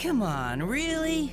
Come on, really?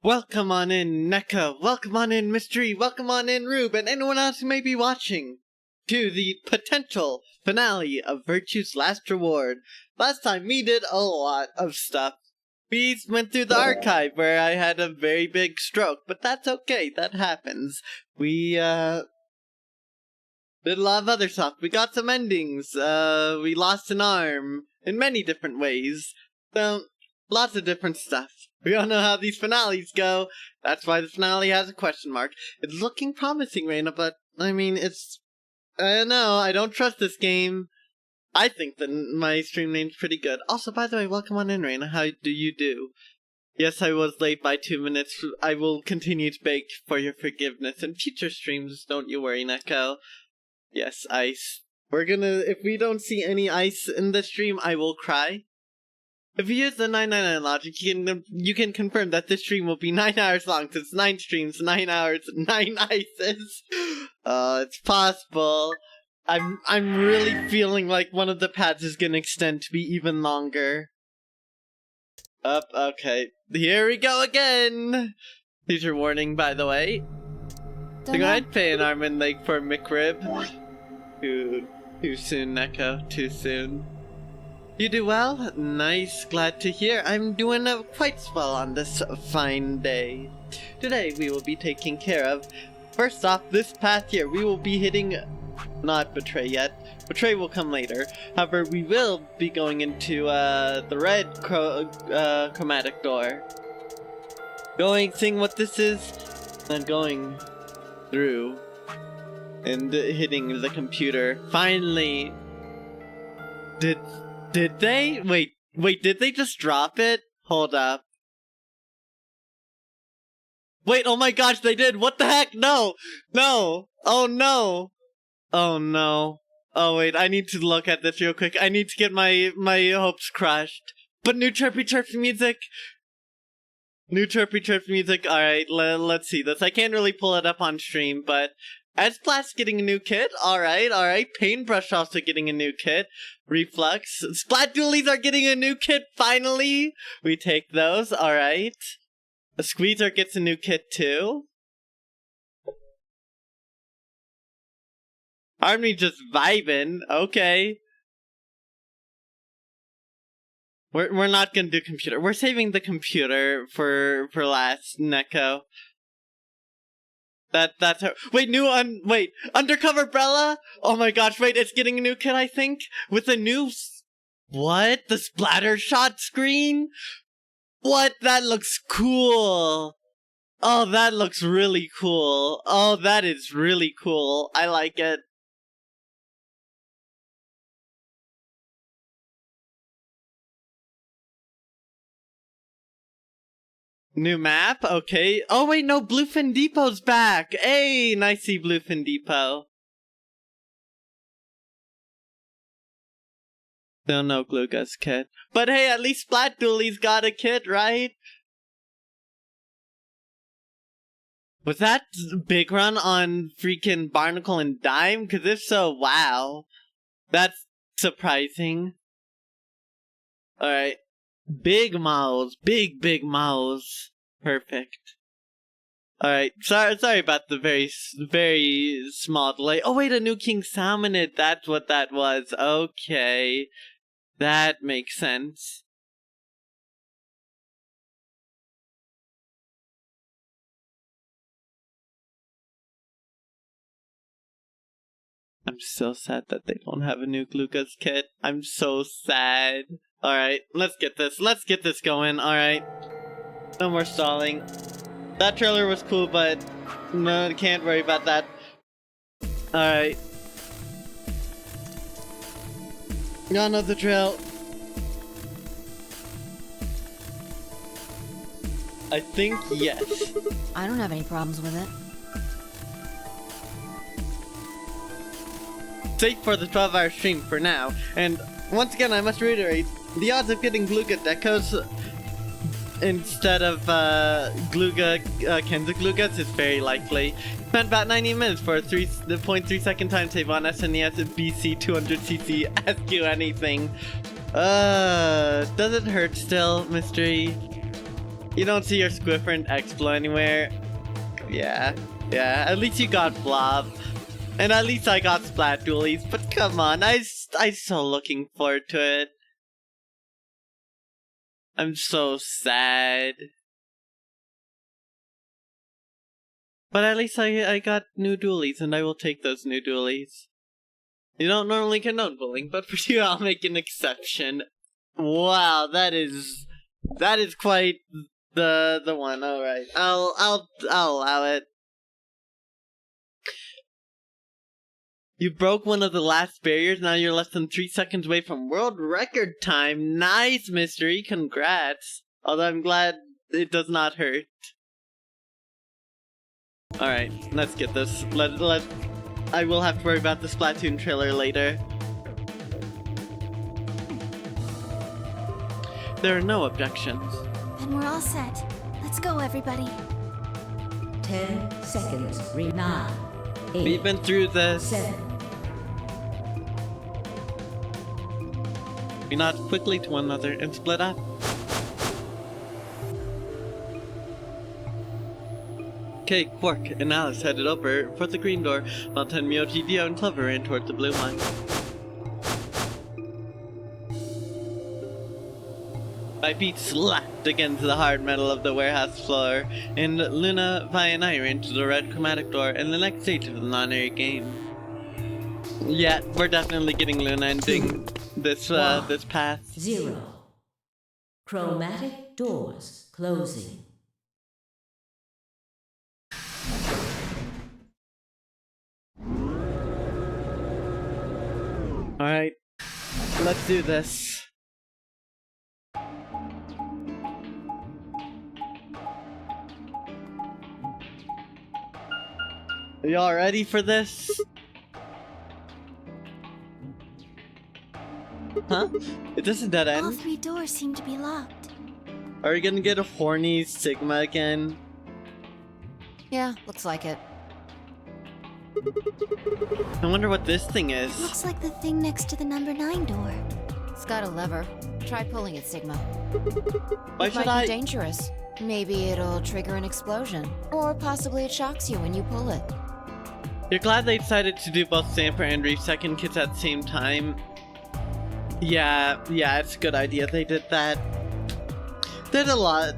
Welcome on in, NECA. Welcome on in, Mystery. Welcome on in, Rube, and anyone else who may be watching to the potential finale of Virtue's Last Reward. Last time we did a lot of stuff. We went through the archive where I had a very big stroke, but that's okay. That happens. We did a lot of other stuff. We got some endings. We lost an arm in many different ways. So, lots of different stuff. We all know how these finales go. That's why the finale has a question mark. It's looking promising, Reina, but, I mean, I don't know, I don't trust this game. I think that my stream name's pretty good. Also, by the way, welcome on in, Reina. How do you do? Yes, I was late by 2 minutes. I will continue to beg for your forgiveness in future streams, don't you worry, Neko. Yes, ice. If we don't see any ice in the stream, I will cry. If you use the 999 logic, you can confirm that this stream will be 9 hours long, since 9 streams, 9 hours, 9 ices. It's possible. I'm really feeling like one of the paths is gonna extend to be even longer. Okay. Here we go again! Teacher warning, by the way. So I'd pay an arm and leg for McRib. Too soon, Neko. Too soon. You do well? Nice, glad to hear. I'm doing quite well on this fine day. Today we will be taking care of, first off, this path here. We will be hitting, not Betray yet. Betray will come later. However, we will be going into the red chromatic door. Seeing what this is, and going through and hitting the computer. Finally! Did they? Wait, did they just drop it? Hold up. Wait, oh my gosh, they did. What the heck? No. No. Oh no. Oh no. Oh wait, I need to look at this real quick. I need to get my hopes crushed. But new chirpy chirpy music. New chirpy chirpy music. Alright, let's see this. I can't really pull it up on stream, but Splat's getting a new kit. Alright. Paintbrush also getting a new kit. Reflux. Splat Dualies are getting a new kit, finally! We take those, alright. A Squeezer gets a new kit too. Army just vibing, okay. We're not gonna do computer. We're saving the computer for last, Neko. That's her. Wait, wait, Undercover Brella? Oh my gosh, wait, it's getting a new kit, I think? With a new what? The splatter shot screen? What? That looks cool. Oh, that looks really cool. Oh, that is really cool. I like it. New map? Okay. Oh wait, no, Bluefin Depot's back! Hey, nice to see Bluefin Depot. Still no Gluga's kit. But hey, at least Splat Dualies got a kit, right? Was that big run on freaking Barnacle and Dime? Cause if so, wow. That's surprising. Alright. Big mouse. Big mouse. Perfect. Alright, sorry about the very small delay. Oh wait, a new King Salmonid, that's what that was. Okay. That makes sense. I'm so sad that they don't have a new Gluga's kit. I'm so sad. Alright, let's get this going, alright. No more stalling. That trailer was cool, but no, can't worry about that. Alright. Y'all know the drill. I think yes. I don't have any problems with it. Safe for the 12-hour stream for now. And once again, I must reiterate, the odds of getting Gluga Decos instead of Kenza Glugas is very likely. Spent about 90 minutes for a 3.3 second time save on SNES BC 200cc. Ask you anything. Does it hurt still, Mystery? You don't see your Squiffer and Explo anywhere? Yeah, at least you got Blob. And at least I got Splat Dualies, but come on, I'm so looking forward to it. I'm so sad. But at least I got new dualies, and I will take those new dualies. You don't normally condone bullying, but for you I'll make an exception. Wow, that is quite the one. Alright. I'll allow it. You broke one of the last barriers, now you're less than 3 seconds away from world record time. Nice, Mystery, congrats. Although I'm glad it does not hurt. Alright, let's get this. I will have to worry about the Splatoon trailer later. There are no objections. Then we're all set. Let's go, everybody. 10 seconds. 9, 8, We've been through this. 7. We nod quickly to one another and split up. Okay, Quark and Alice headed over for the green door, while Tenmyo, Dio, and Clover ran towards the blue one. My feet slapped against the hard metal of the warehouse floor, and Luna, Vi, and I ran to the red chromatic door in the next stage of the non-area game. Yeah, we're definitely getting Luna and doing this path. 0. Chromatic doors closing. Alright, let's do this. Are y'all ready for this? Huh? Is this a dead All end? 3 doors seem to be locked. Are we gonna get a horny Sigma again? Yeah, looks like it. I wonder what this thing is. Looks like the thing next to the number 9 door. It's got a lever. Try pulling it, Sigma. Why It should might I? be dangerous. Maybe it'll trigger an explosion. Or possibly it shocks you when you pull it. You're glad they decided to do both Zamper and Reef-Second kits at the same time. Yeah, it's a good idea they did that. Did a lot.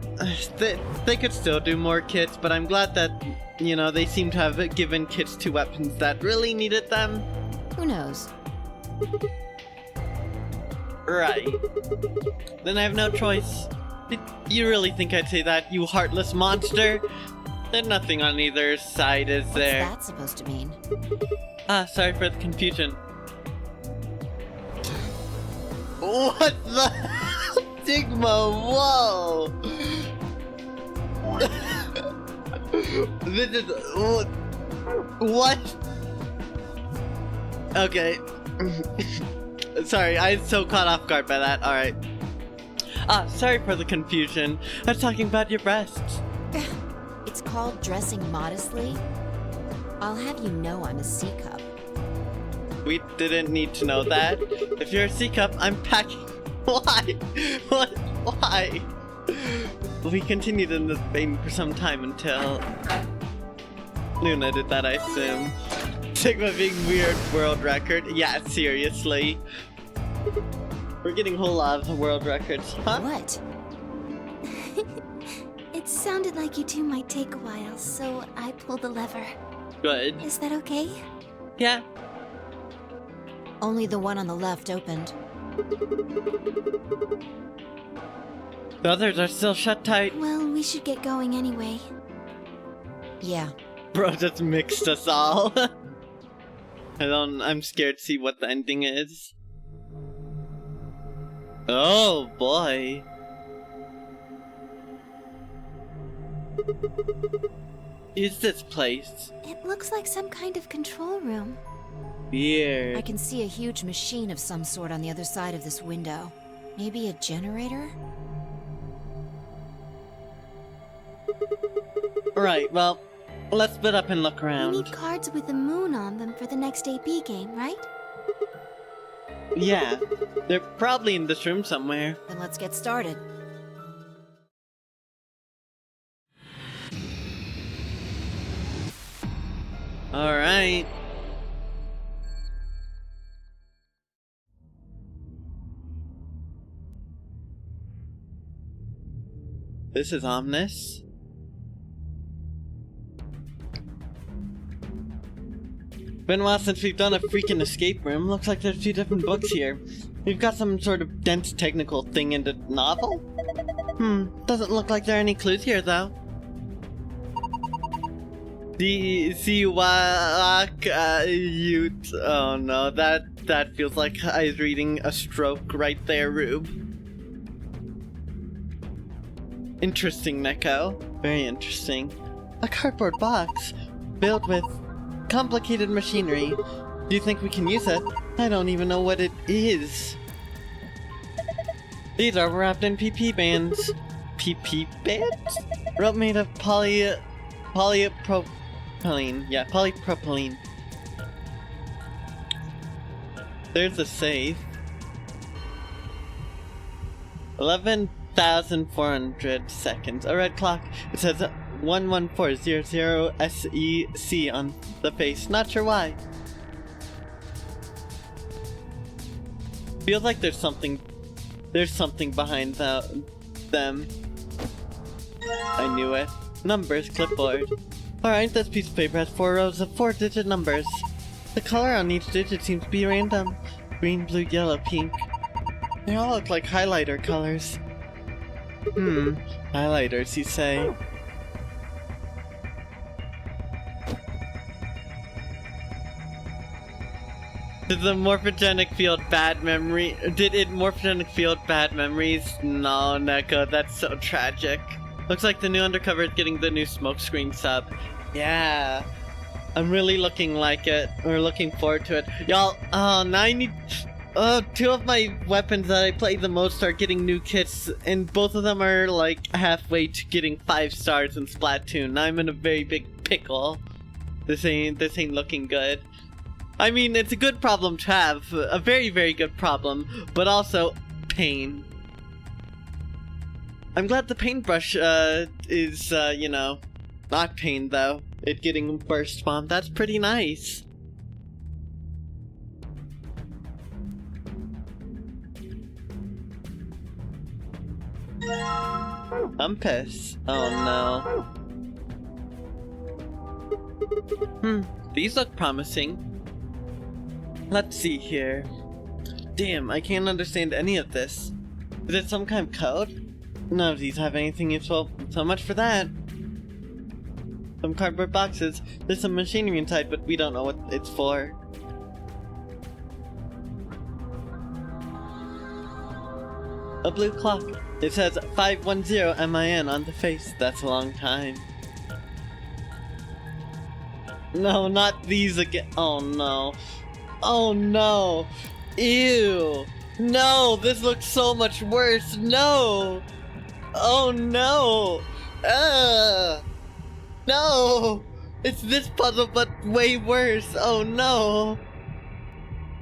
They could still do more kits, but I'm glad that, you know, they seem to have given kits to weapons that really needed them. Who knows? Right. Then I have no choice. You really think I'd say that, you heartless monster? There's nothing on either side, is What's there? that supposed to mean? Ah, sorry for the confusion. What the? Sigma, whoa! This is... What? Okay. Sorry, I'm so caught off guard by that. Alright. Ah, sorry for the confusion. I was talking about your breasts. It's called dressing modestly. I'll have you know I'm a C-cup. We didn't need to know that. If you're a C-cup, I'm packing. Why? What? Why? We continued in this vein for some time until Luna did that, I assume. Sigma being weird world record. Yeah, seriously. We're getting a whole lot of world records. Huh? What? It sounded like you two might take a while, so I pulled the lever. Good. Is that okay? Yeah. Only the one on the left opened. The others are still shut tight. Well, we should get going anyway. Yeah. Bro just mixed us all. I'm scared to see what the ending is. Oh boy. Is this place? It looks like some kind of control room. Weird. I can see a huge machine of some sort on the other side of this window. Maybe a generator? Right, well, let's split up and look We around. need cards with the moon on them for the next AP game, right? Yeah, they're probably in this room somewhere. Then let's get started. Alright. This is ominous. Been a while since we've done a freaking escape room. Looks like there's 2 different books here. We've got some sort of dense technical thing in the novel? Doesn't look like there are any clues here though. Oh no, that feels like I was reading a stroke right there, Rube. Interesting, Neko. Very interesting. A cardboard box filled with complicated machinery. Do you think we can use it? I don't even know what it is. These are wrapped in PP bands. PP bands? Rope made of polypropylene. Yeah, polypropylene. There's a safe. 11,400 seconds. A red clock. It says 11400 SEC on the face. Not sure why. Feels like there's something behind them. I knew it. Numbers clipboard. Alright, this piece of paper has 4 rows of 4-digit numbers. The color on each digit seems to be random. Green, blue, yellow, pink. They all look like highlighter colors. Highlighters, you say? Did the morphogenic field bad memory? Did it morphogenic field bad memories? No, Neko, that's so tragic. Looks like the new undercover is getting the new smokescreen sub. Yeah. I'm really looking forward to it. Y'all, now I need... two of my weapons that I play the most are getting new kits, and both of them are like halfway to getting 5 stars in Splatoon. I'm in a very big pickle. This ain't looking good. I mean, it's a good problem to have, a very, very good problem, but also pain. I'm glad the paintbrush is, you know, not pain though. It getting burst bombed, that's pretty nice. Compass. Oh no. These look promising. Let's see here. Damn, I can't understand any of this. Is it some kind of code? None of these have anything useful. So much for that. Some cardboard boxes. There's some machinery inside, but we don't know what it's for. A blue clock. It says 510 MIN on the face. That's a long time. No, not these again. Oh no. Oh no. Ew. No, this looks so much worse. No. Oh no. No. It's this puzzle but way worse. Oh no.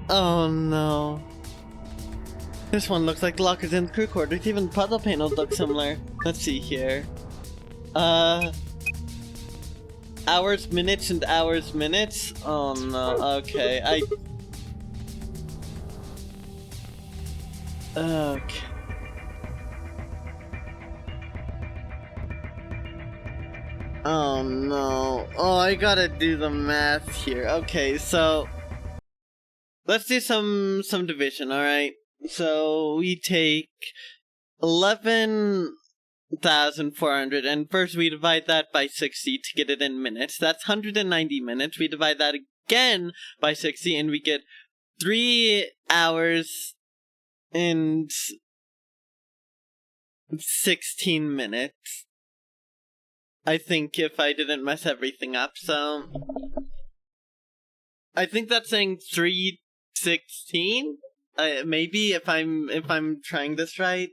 Oh no. This one looks like the lockers in the crew quarters. Even the puzzle panels look similar. Let's see here. Hours, minutes, and hours, minutes? Oh no, okay, okay. Oh no. Oh, I gotta do the math here. Okay, so... let's do some division, alright? So we take 11,400, and first we divide that by 60 to get it in minutes. That's 190 minutes. We divide that again by 60, and we get 3 hours and 16 minutes. I think, if I didn't mess everything up, so... I think that's saying 3:16? Maybe if I'm trying this right.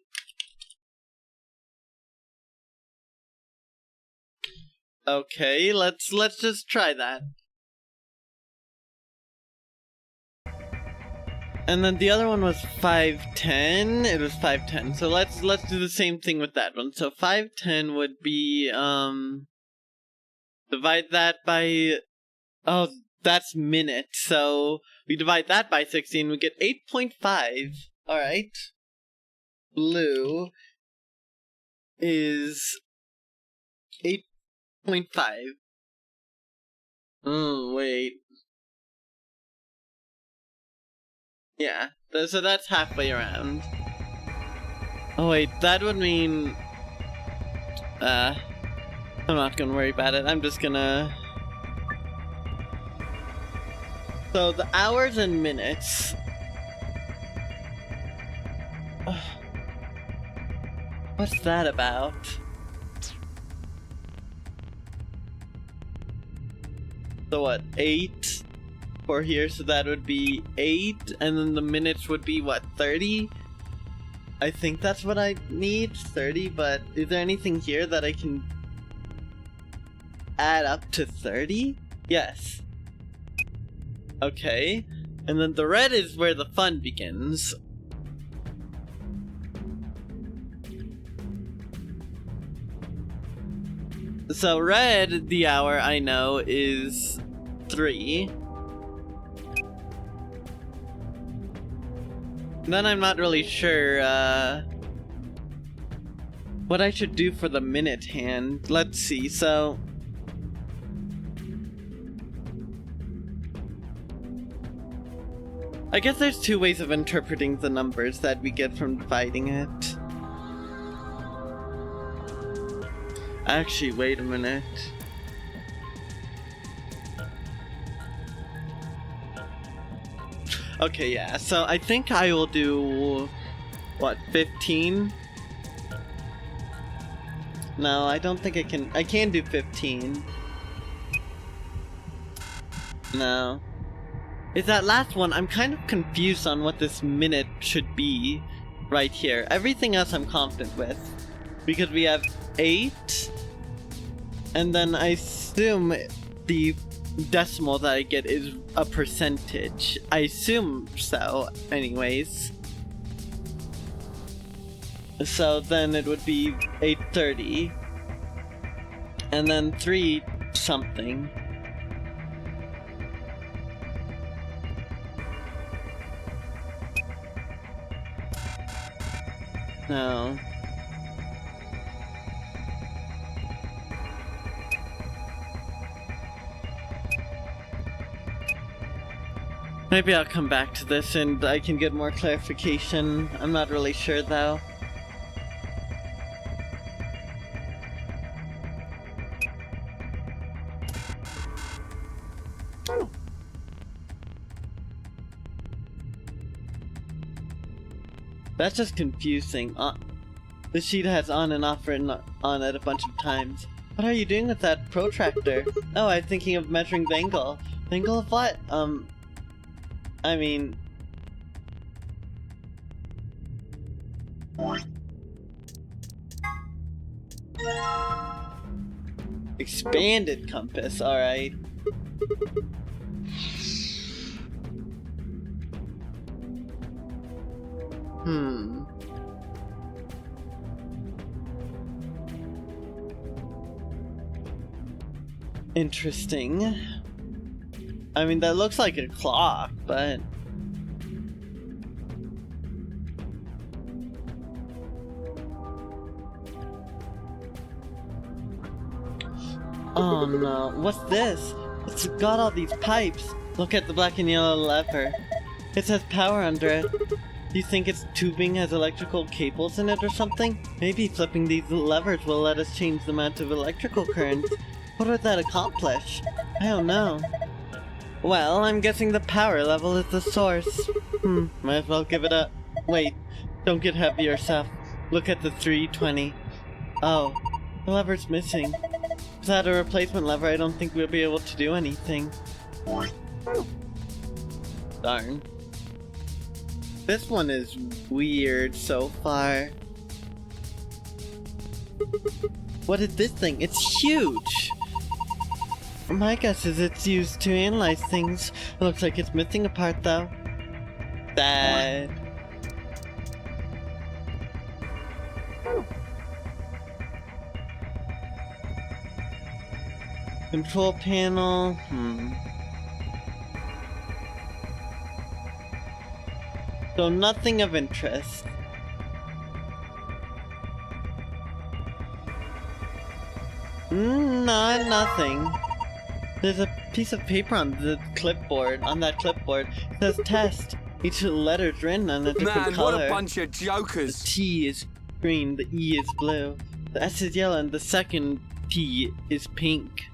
Okay, let's just try that. And then the other one was 510. It was 510. So let's do the same thing with that one. So 510 would be divide that by, oh, that's minutes. So we divide that by 60 and we get 8.5. All right. Blue is 8.5. Wait. Yeah, so that's halfway around. Oh wait, that would mean... I'm not gonna worry about it, I'm just gonna... So the hours and minutes... What's that about? So what, 8? For here, so that would be 8, and then the minutes would be what, 30? I think that's what I need, 30, but is there anything here that I can add up to 30? Yes. Okay, and then the red is where the fun begins. So red, the hour, I know, is 3. Then I'm not really sure what I should do for the minute hand. Let's see, so... I guess there's 2 ways of interpreting the numbers that we get from dividing it. Actually, wait a minute. Okay, yeah, so I think I will do, what, 15? No, I don't think I can do 15. No. It's that last one. I'm kind of confused on what this minute should be right here. Everything else I'm confident with. Because we have 8. And then I assume the decimal that I get is a percentage. I assume so, anyways. So then it would be 830. And then 3 something. No. Maybe I'll come back to this and I can get more clarification. I'm not really sure though. That's just confusing. The sheet has on and off written on it a bunch of times. What are you doing with that protractor? Oh, I'm thinking of measuring the angle. The angle of what? I mean... Expanded compass, alright. Interesting. I mean, that looks like a clock, but... Oh no, what's this? It's got all these pipes. Look at the black and yellow lever. It says power under it. Do you think its tubing has electrical cables in it or something? Maybe flipping these levers will let us change the amount of electrical current. What would that accomplish? I don't know. Well, I'm guessing the power level is the source. Might as well give it a... Wait, don't get heavy yourself. Look at the 320. Oh, the lever's missing. Without a replacement lever, I don't think we'll be able to do anything. Darn. This one is weird so far. What is this thing? It's huge! My guess is it's used to analyze things. It looks like it's missing a part though. Sad. Control panel, So nothing of interest. Nothing. There's a piece of paper on the clipboard, it says test. Each letter's written on a different color. What a bunch of jokers. The T is green, the E is blue, the S is yellow, and the second P is pink.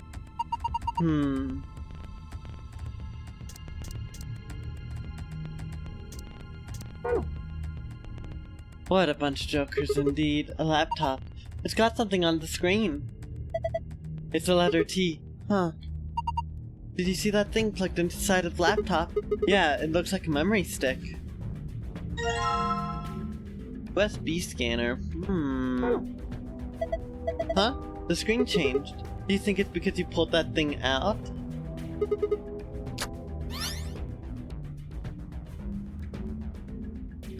What a bunch of jokers indeed. A laptop. It's got something on the screen. It's the letter T. Huh. Did you see that thing plugged into the side of the laptop? Yeah, it looks like a memory stick. USB scanner. Huh? The screen changed. Do you think it's because you pulled that thing out?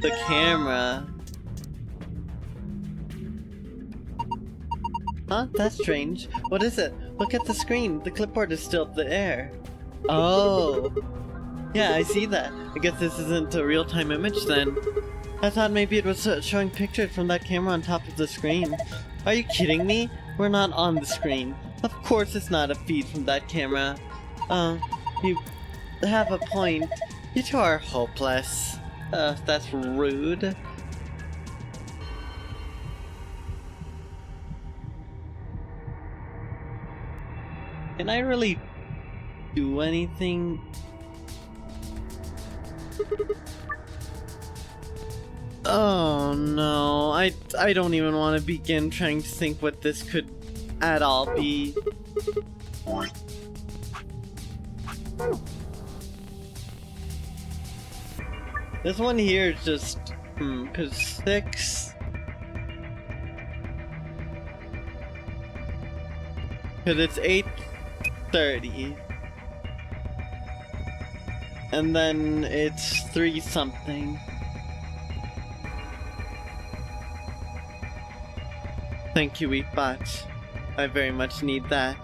The camera. Huh? That's strange. What is it? Look at the screen. The clipboard is still up the air. Oh. Yeah, I see that. I guess this isn't a real-time image then. I thought maybe it was showing pictures from that camera on top of the screen. Are you kidding me? We're not on the screen. Of course it's not a feed from that camera. You have a point. You two are hopeless. That's rude. Can I really do anything? Oh no, I don't even want to begin trying to think what this could at all be. This one here is just, cause 6. Cause it's 8:30. And then it's 3 something. Thank you, Wheatbot. I very much need that.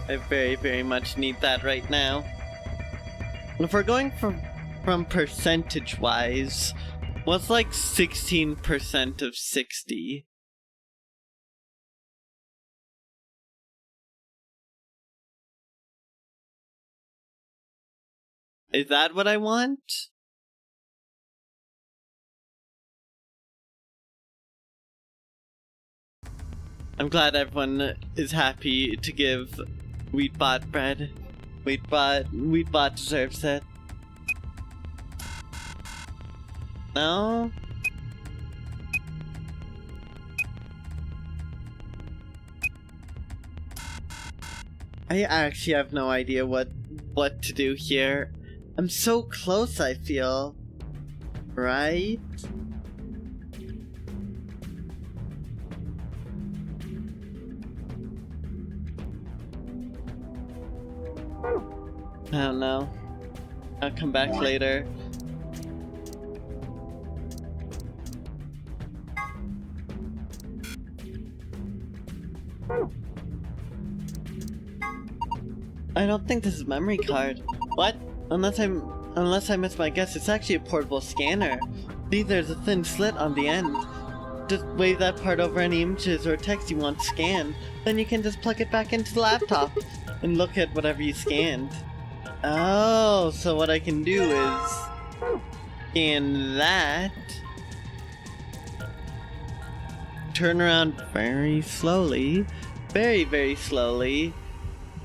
I very, very much need that right now. If we're going from percentage-wise, what's like 16% of 60? Is that what I want? I'm glad everyone is happy to give Wheatbot bread. Wheatbot deserves it. No? I actually have no idea what to do here. I'm so close, I feel. Right? I don't know. I'll come back later. I don't think this is memory card. What? Unless I missed my guess, it's actually a portable scanner. See, there's a thin slit on the end. Just wave that part over any images or text you want scanned. Then you can just plug it back into the laptop and look at whatever you scanned. Oh, so what I can do is scan that, turn around very slowly, very, very slowly,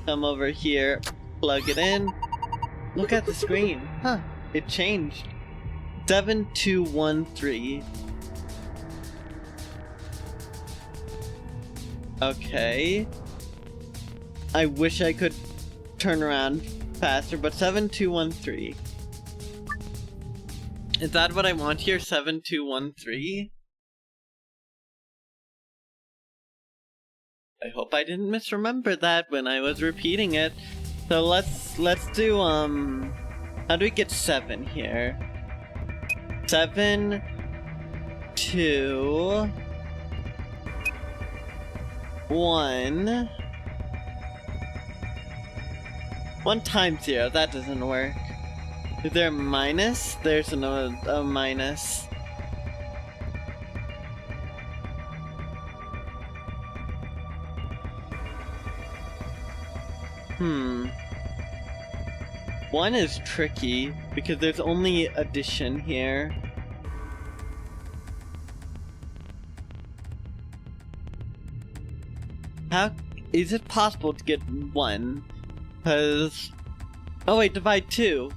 come over here, plug it in, look at the screen. Huh, it changed. 7213. Okay. I wish I could turn around faster, but 7213. Is that what I want here? 7213? I hope I didn't misremember that when I was repeating it. So let's do how do we get 7 here? 7 2 1 1 times 0, that doesn't work. Is there a minus? There's a minus. One is tricky because there's only addition here. How is it possible to get 1? Because... oh wait, divide 2.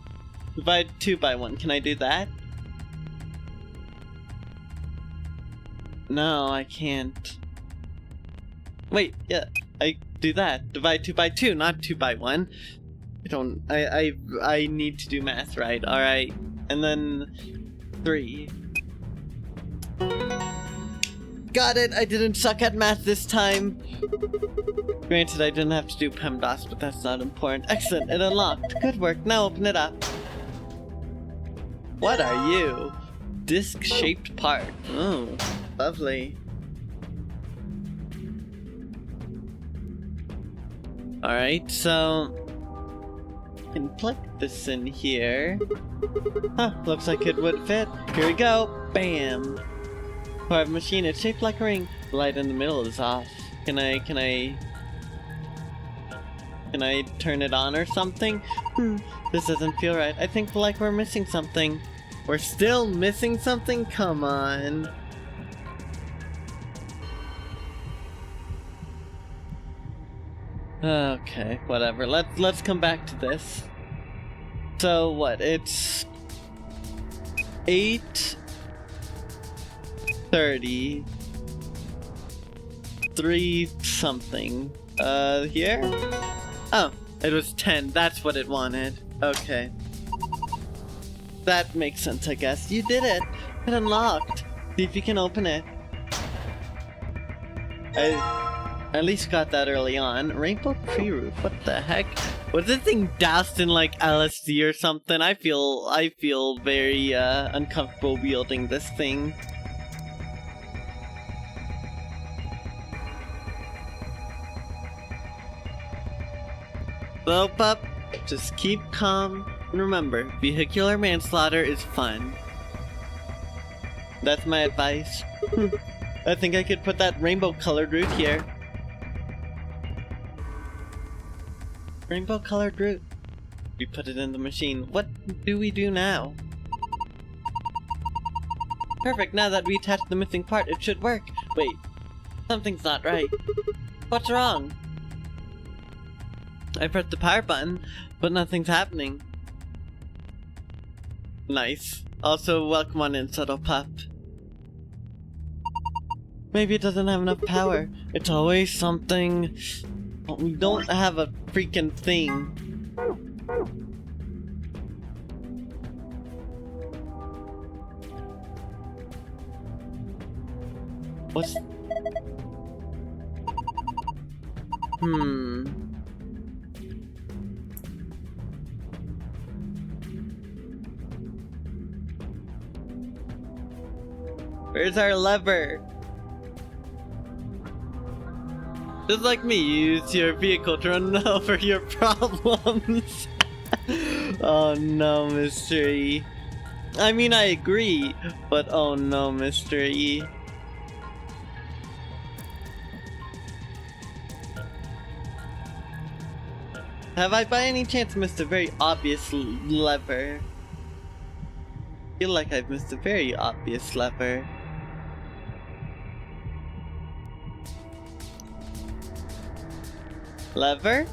Divide 2 by 1. Can I do that? No, I can't. Wait, yeah, I do that. Divide 2 by 2, not 2 by 1. I need to do math right. Alright. And then 3. Got it! I didn't suck at math this time! Granted, I didn't have to do PEMDAS, but that's not important. Excellent, it unlocked. Good work, now open it up. What are you? Disc-shaped part. Oh, lovely. Alright, so... I can plug this in here. Huh, looks like it would fit. Here we go! Bam! Part machine, it's shaped like a ring. The light in the middle is off. Can I turn it on or something? This doesn't feel right. I think like we're missing something. We're still missing something? Come on. Okay, whatever. Let's come back to this. So what? It's 8:30. 3 something. Here? Oh, It was 10. That's what it wanted. Okay. That makes sense, I guess. You did it. It unlocked. See if you can open it. I at least got that early on. Rainbow tree roof. What the heck? Was this thing doused in like LSD or something? I feel very uncomfortable wielding this thing. Slow pup, just keep calm, and remember, vehicular manslaughter is fun. That's my advice. I think I could put that rainbow-colored root here. Rainbow-colored root. We put it in the machine. What do we do now? Perfect, now that we attached the missing part, it should work. Wait, something's not right. What's wrong? I pressed the power button, but nothing's happening. Nice. Also, welcome on in, subtle pup. Maybe it doesn't have enough power. It's always something. But we don't have a freaking thing. What's... Where's our lever? Just like me, you use your vehicle to run over your problems. Oh no, Mystery. I mean, I agree, but oh no, Mystery. Have I by any chance missed a very obvious lever? I feel like I've missed a very obvious lever. Lever?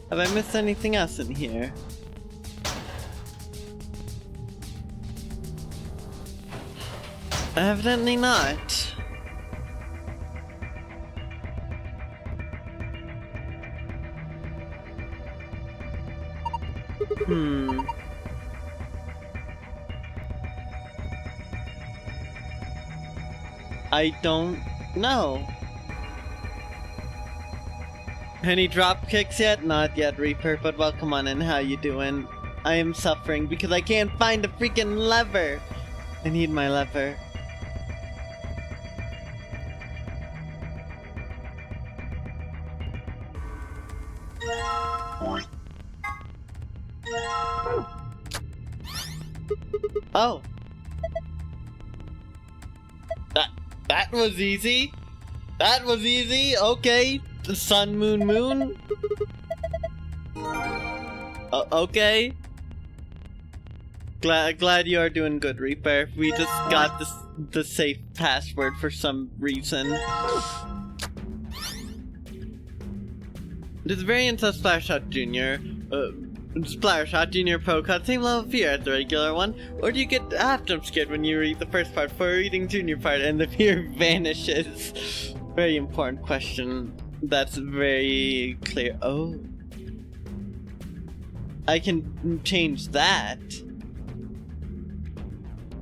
Have I missed anything else in here? Evidently not. I don't know. Any drop kicks yet? Not yet, Reaper, but welcome on in. How you doing? I am suffering because I can't find a freaking lever. I need my lever. Oh. That was easy. That was easy. Okay. The sun, moon, moon. Okay. Glad you are doing good, Reaper. We just got the safe password for some reason. This variant of Splattershot Jr. Splattershot Jr. Pro cut same level of fear as the regular one, or do you get half jump scared when you read the first part before reading Junior part and the fear vanishes? Very important question. That's very clear. Oh. I can change that.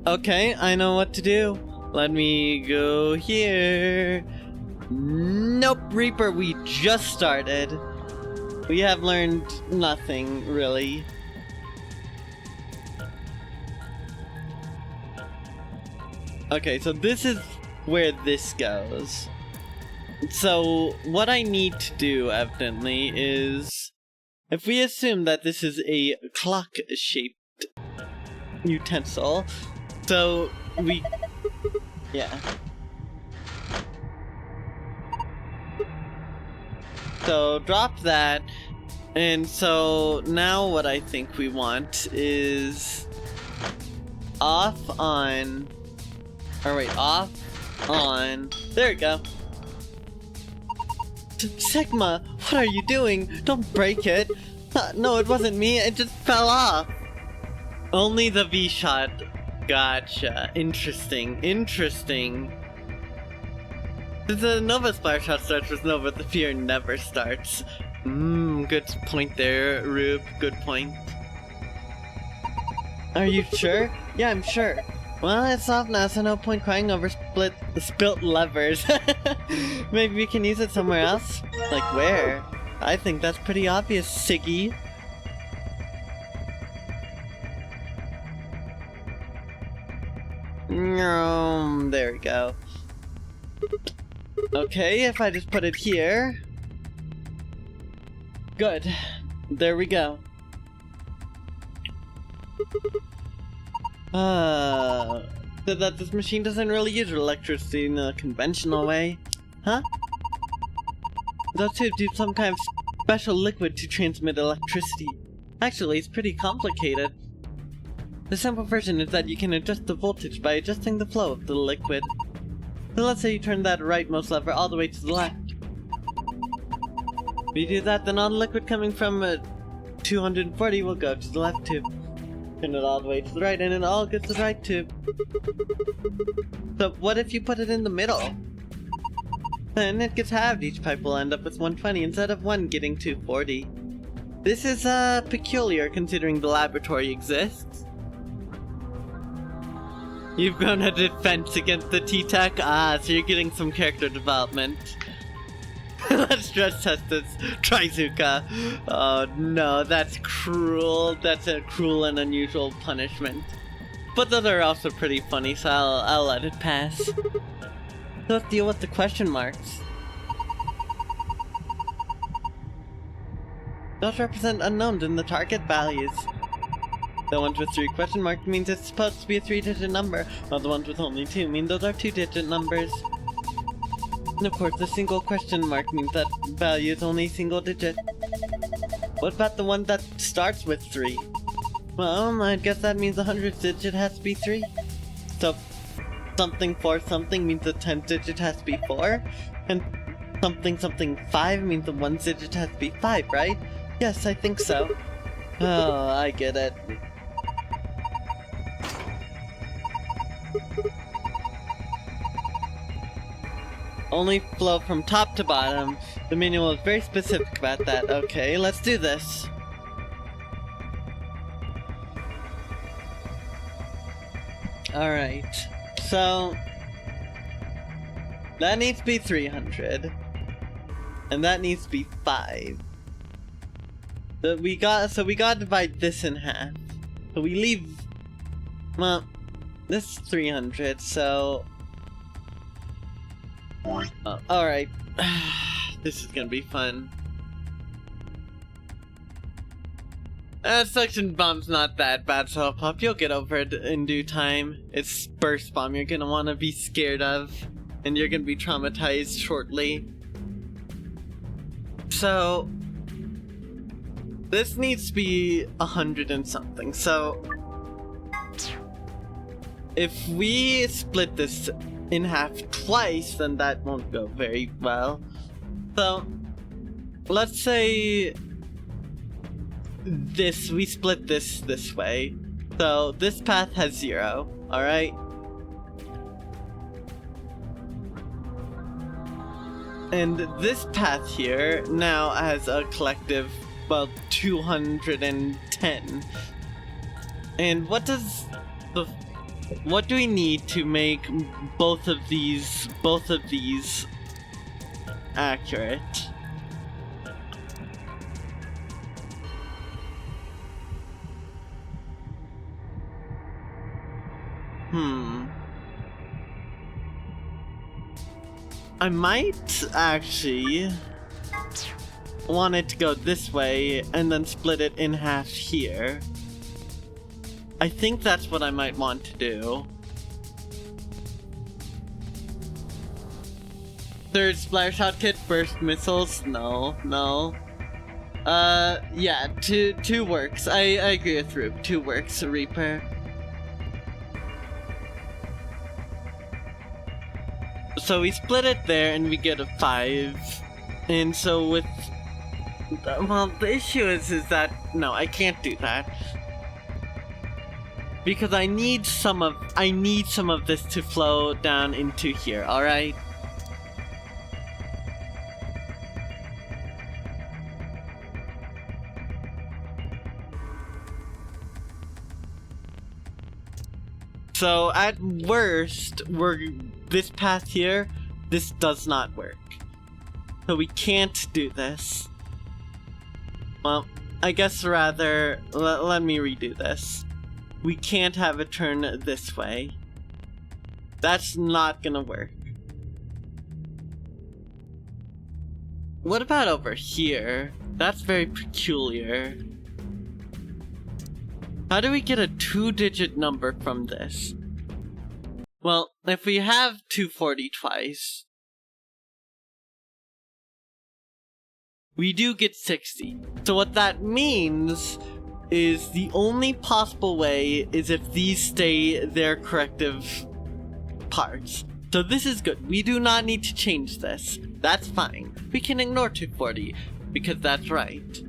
Okay, I know what to do. Let me go here. Nope, Reaper, we just started. We have learned nothing, really. Okay, so this is where this goes. So, what I need to do, evidently, is... If we assume that this is a clock-shaped utensil, so we... Yeah. So drop that, and so now what I think we want is off, on, or wait, off, on, there we go. Sigma, what are you doing? Don't break it. No, it wasn't me, it just fell off. Only the V-shot. Gotcha. Interesting, interesting. The Nova Splash Shot starts with Nova, the fear never starts. Good point there, Rube. Good point. Are you sure? Yeah, I'm sure. Well, it's off now, so no point crying over spilt levers. Maybe we can use it somewhere else? Like where? I think that's pretty obvious, Siggy. There we go. Okay, if I just put it here. Good. There we go. So that this machine doesn't really use electricity in a conventional way. Huh? Those tubes use some kind of special liquid to transmit electricity. Actually, it's pretty complicated. The simple version is that you can adjust the voltage by adjusting the flow of the liquid. So let's say you turn that rightmost lever all the way to the left. If you do that, then all the liquid coming from 240 will go to the left tube. Turn it all the way to the right and it all gets to the right tube. So what if you put it in the middle? Then it gets halved, each pipe will end up with 120 instead of one getting 240. This is peculiar considering the laboratory exists. You've grown a defense against the T-Tech? Ah, so you're getting some character development. Let's stress test this, Trizuka. Oh no, that's cruel. That's a cruel and unusual punishment. But those are also pretty funny, so I'll let it pass. So let's deal with the question marks. Those represent unknowns in the target values. The ones with 3 question marks means it's supposed to be a 3-digit number, while the ones with only 2 mean those are 2-digit numbers. And of course, the single question mark means that value is only single digit. What about the one that starts with 3? Well, I guess that means the 100th digit has to be 3. So, something 4 something means the 10th digit has to be 4. And something something 5 means the 1 digit has to be 5, right? Yes, I think so. Oh, I get it. Only flow from top to bottom. The manual is very specific about that. Okay, let's do this. Alright, so that needs to be 300. And that needs to be 5. So we gotta divide this in half. So we leave, well, this is 300, so alright. This is gonna be fun. Suction bomb's not that bad, so Pop, you'll get over it in due time. It's burst bomb you're gonna wanna be scared of, and you're gonna be traumatized shortly. So this needs to be 100 and something, so if we split this in half twice, then that won't go very well. So let's say we split this way. So this path has 0, alright? And this path here now has a collective, well, 210. And what do we need to make both of these accurate? I might actually want it to go this way and then split it in half here. I think that's what I might want to do. Third splash shot kit, burst missiles? No. Yeah, two works. I agree with Rube. 2 works, Reaper. So we split it there and we get a 5. And so with, well, the issue is that, no, I can't do that. Because I need some of this to flow down into here, alright? So at worst, this path here, this does not work. So we can't do this. Well, I guess rather, let me redo this. We can't have it turn this way. That's not gonna work. What about over here? That's very peculiar. How do we get a 2-digit number from this? Well, if we have 240 twice, we do get 60. So what that means is the only possible way is if these stay their corrective parts. So this is good. We do not need to change this. That's fine. We can ignore 240 because that's right.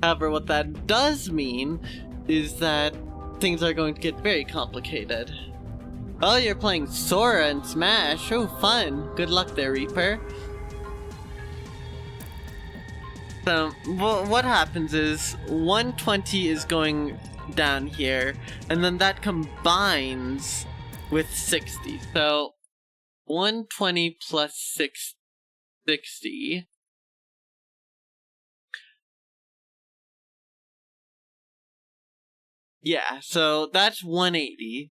However, what that does mean is that things are going to get very complicated. Oh, you're playing Sora and Smash. Oh, fun. Good luck there, Reaper. So, what happens is 120 is going down here, and then that combines with 60. So, 120 plus 60. Yeah, so that's 180.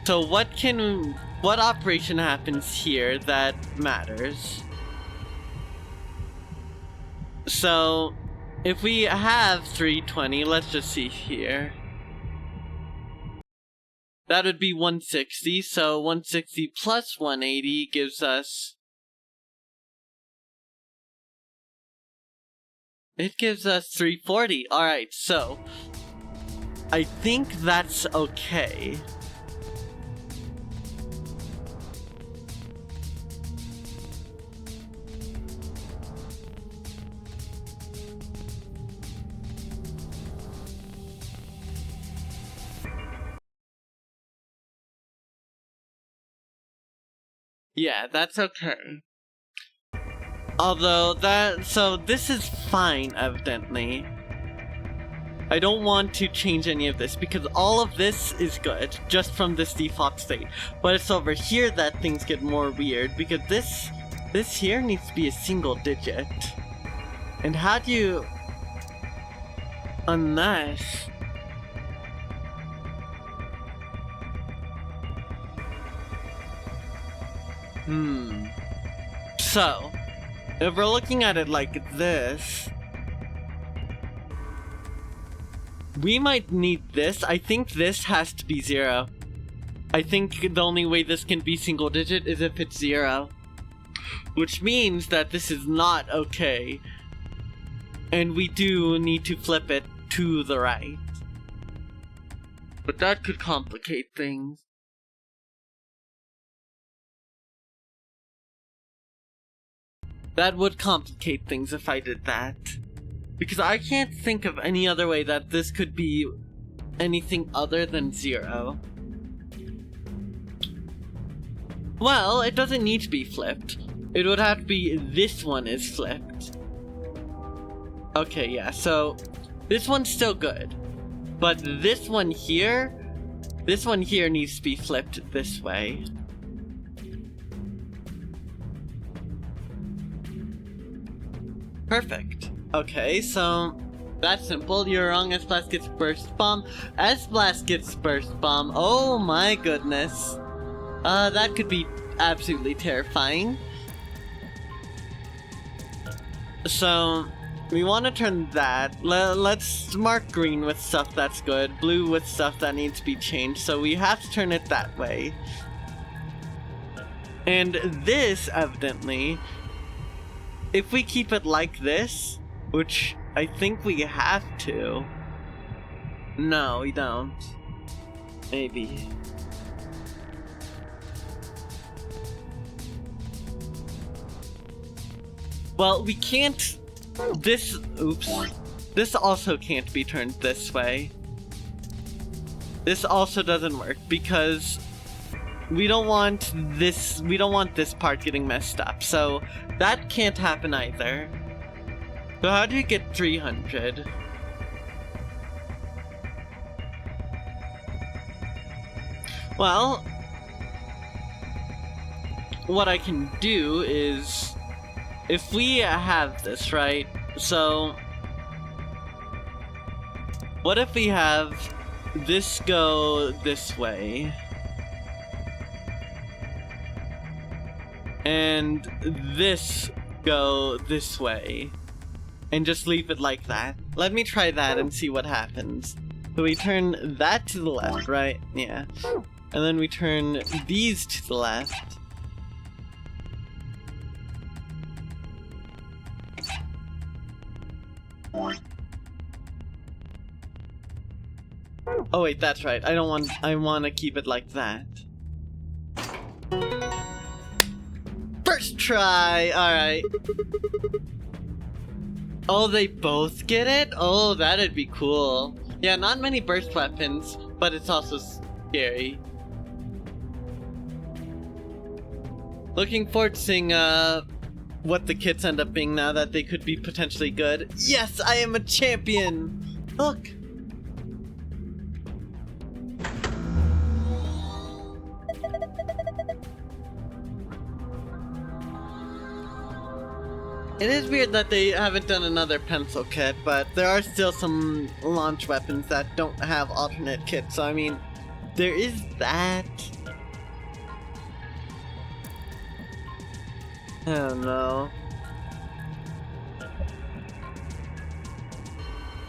So what operation happens here that matters? So if we have 320, let's just see here. That would be 160, so 160 plus 180 gives us... It gives us 340. Alright, so I think that's okay. Yeah, that's okay. Although so this is fine, evidently. I don't want to change any of this because all of this is good just from this default state. But it's over here that things get more weird because this here needs to be a single digit. And how do you... Unless... So, if we're looking at it like this, we might need this. I think this has to be 0. I think the only way this can be single digit is if it's 0. Which means that this is not okay. And we do need to flip it to the right. But that could complicate things. That would complicate things if I did that. Because I can't think of any other way that this could be anything other than 0. Well, it doesn't need to be flipped. It would have to be this one is flipped. Okay, yeah, so this one's still good. But this one here needs to be flipped this way. Perfect. Okay, so that's simple. You're wrong. S-Blast gets Burst Bomb. S-Blast gets Burst Bomb. Oh my goodness. That could be absolutely terrifying. So, we want to turn that. Let's mark green with stuff that's good, blue with stuff that needs to be changed, so we have to turn it that way. And this, evidently, if we keep it like this, which I think we have to. No, we don't. Maybe. Well, we can't... Oops. This also can't be turned this way. This also doesn't work because we don't want this part getting messed up. So that can't happen either. So how do you get 300? Well, what I can do is, if we have this, right? So, what if we have this go this way? And this go this way? And just leave it like that. Let me try that and see what happens. So we turn that to the left, right? Yeah. And then we turn these to the left. Oh wait, that's right. I want to keep it like that. First try! Alright. Oh, they both get it? Oh, that'd be cool. Yeah, not many burst weapons, but it's also scary. Looking forward to seeing what the kits end up being now that they could be potentially good. Yes, I am a champion! Look! It is weird that they haven't done another pencil kit, but there are still some launch weapons that don't have alternate kits, so I mean, there is that. I don't know.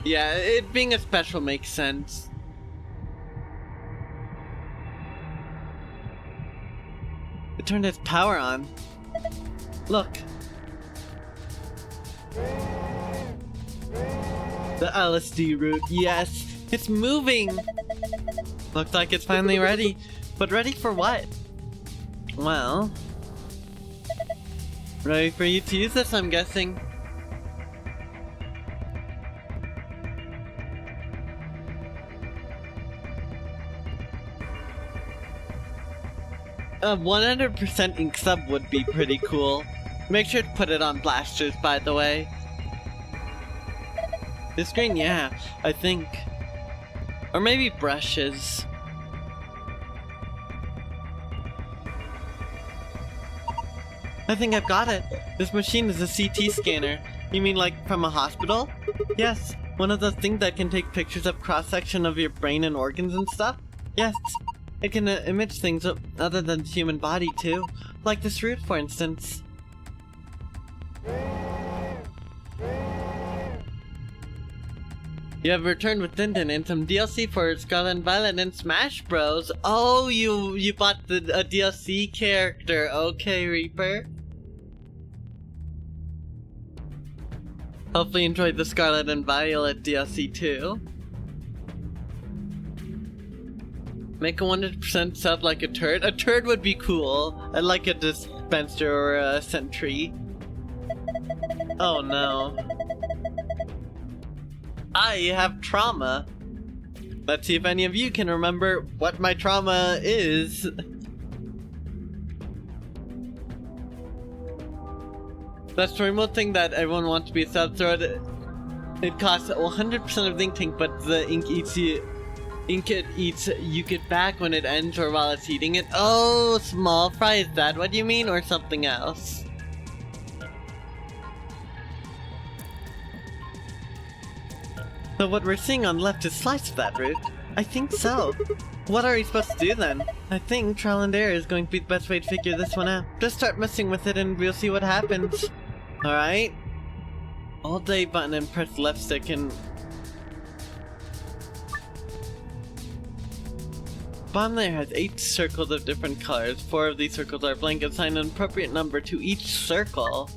Yeah, it being a special makes sense. It turned its power on. Look. The LSD route, yes! It's moving! Looks like it's finally ready. But ready for what? Well... ready for you to use this, I'm guessing. A 100% ink sub would be pretty cool. Make sure to put it on blasters, by the way. This screen, yeah, I think. Or maybe brushes. I think I've got it. This machine is a CT scanner. You mean like from a hospital? Yes, one of those things that can take pictures of cross-section of your brain and organs and stuff? Yes, it can image things other than the human body too. Like this root, for instance. You have returned with Tintin and some DLC for Scarlet and Violet and Smash Bros. Oh, you bought a DLC character. Okay, Reaper. Hopefully you enjoyed the Scarlet and Violet DLC too. Make a 100% sub like a turd. A turd would be cool. Like a dispenser or a sentry. Oh no. I have trauma. Let's see if any of you can remember what my trauma is. That's the remote thing that everyone wants to be a sub throat. It costs 100% of the ink tank, but the ink eats you. Ink it eats you get back when it ends or while it's eating it. Oh, small fry, is that what you mean, or something else? So what we're seeing on the left is slice of that root? I think so. What are we supposed to do then? I think trial and error is going to be the best way to figure this one out. Just start messing with it and we'll see what happens. Alright? Hold A button and press left stick and... Bottom layer has 8 circles of different colors. 4 of these circles are blank. Assign an appropriate number to each circle.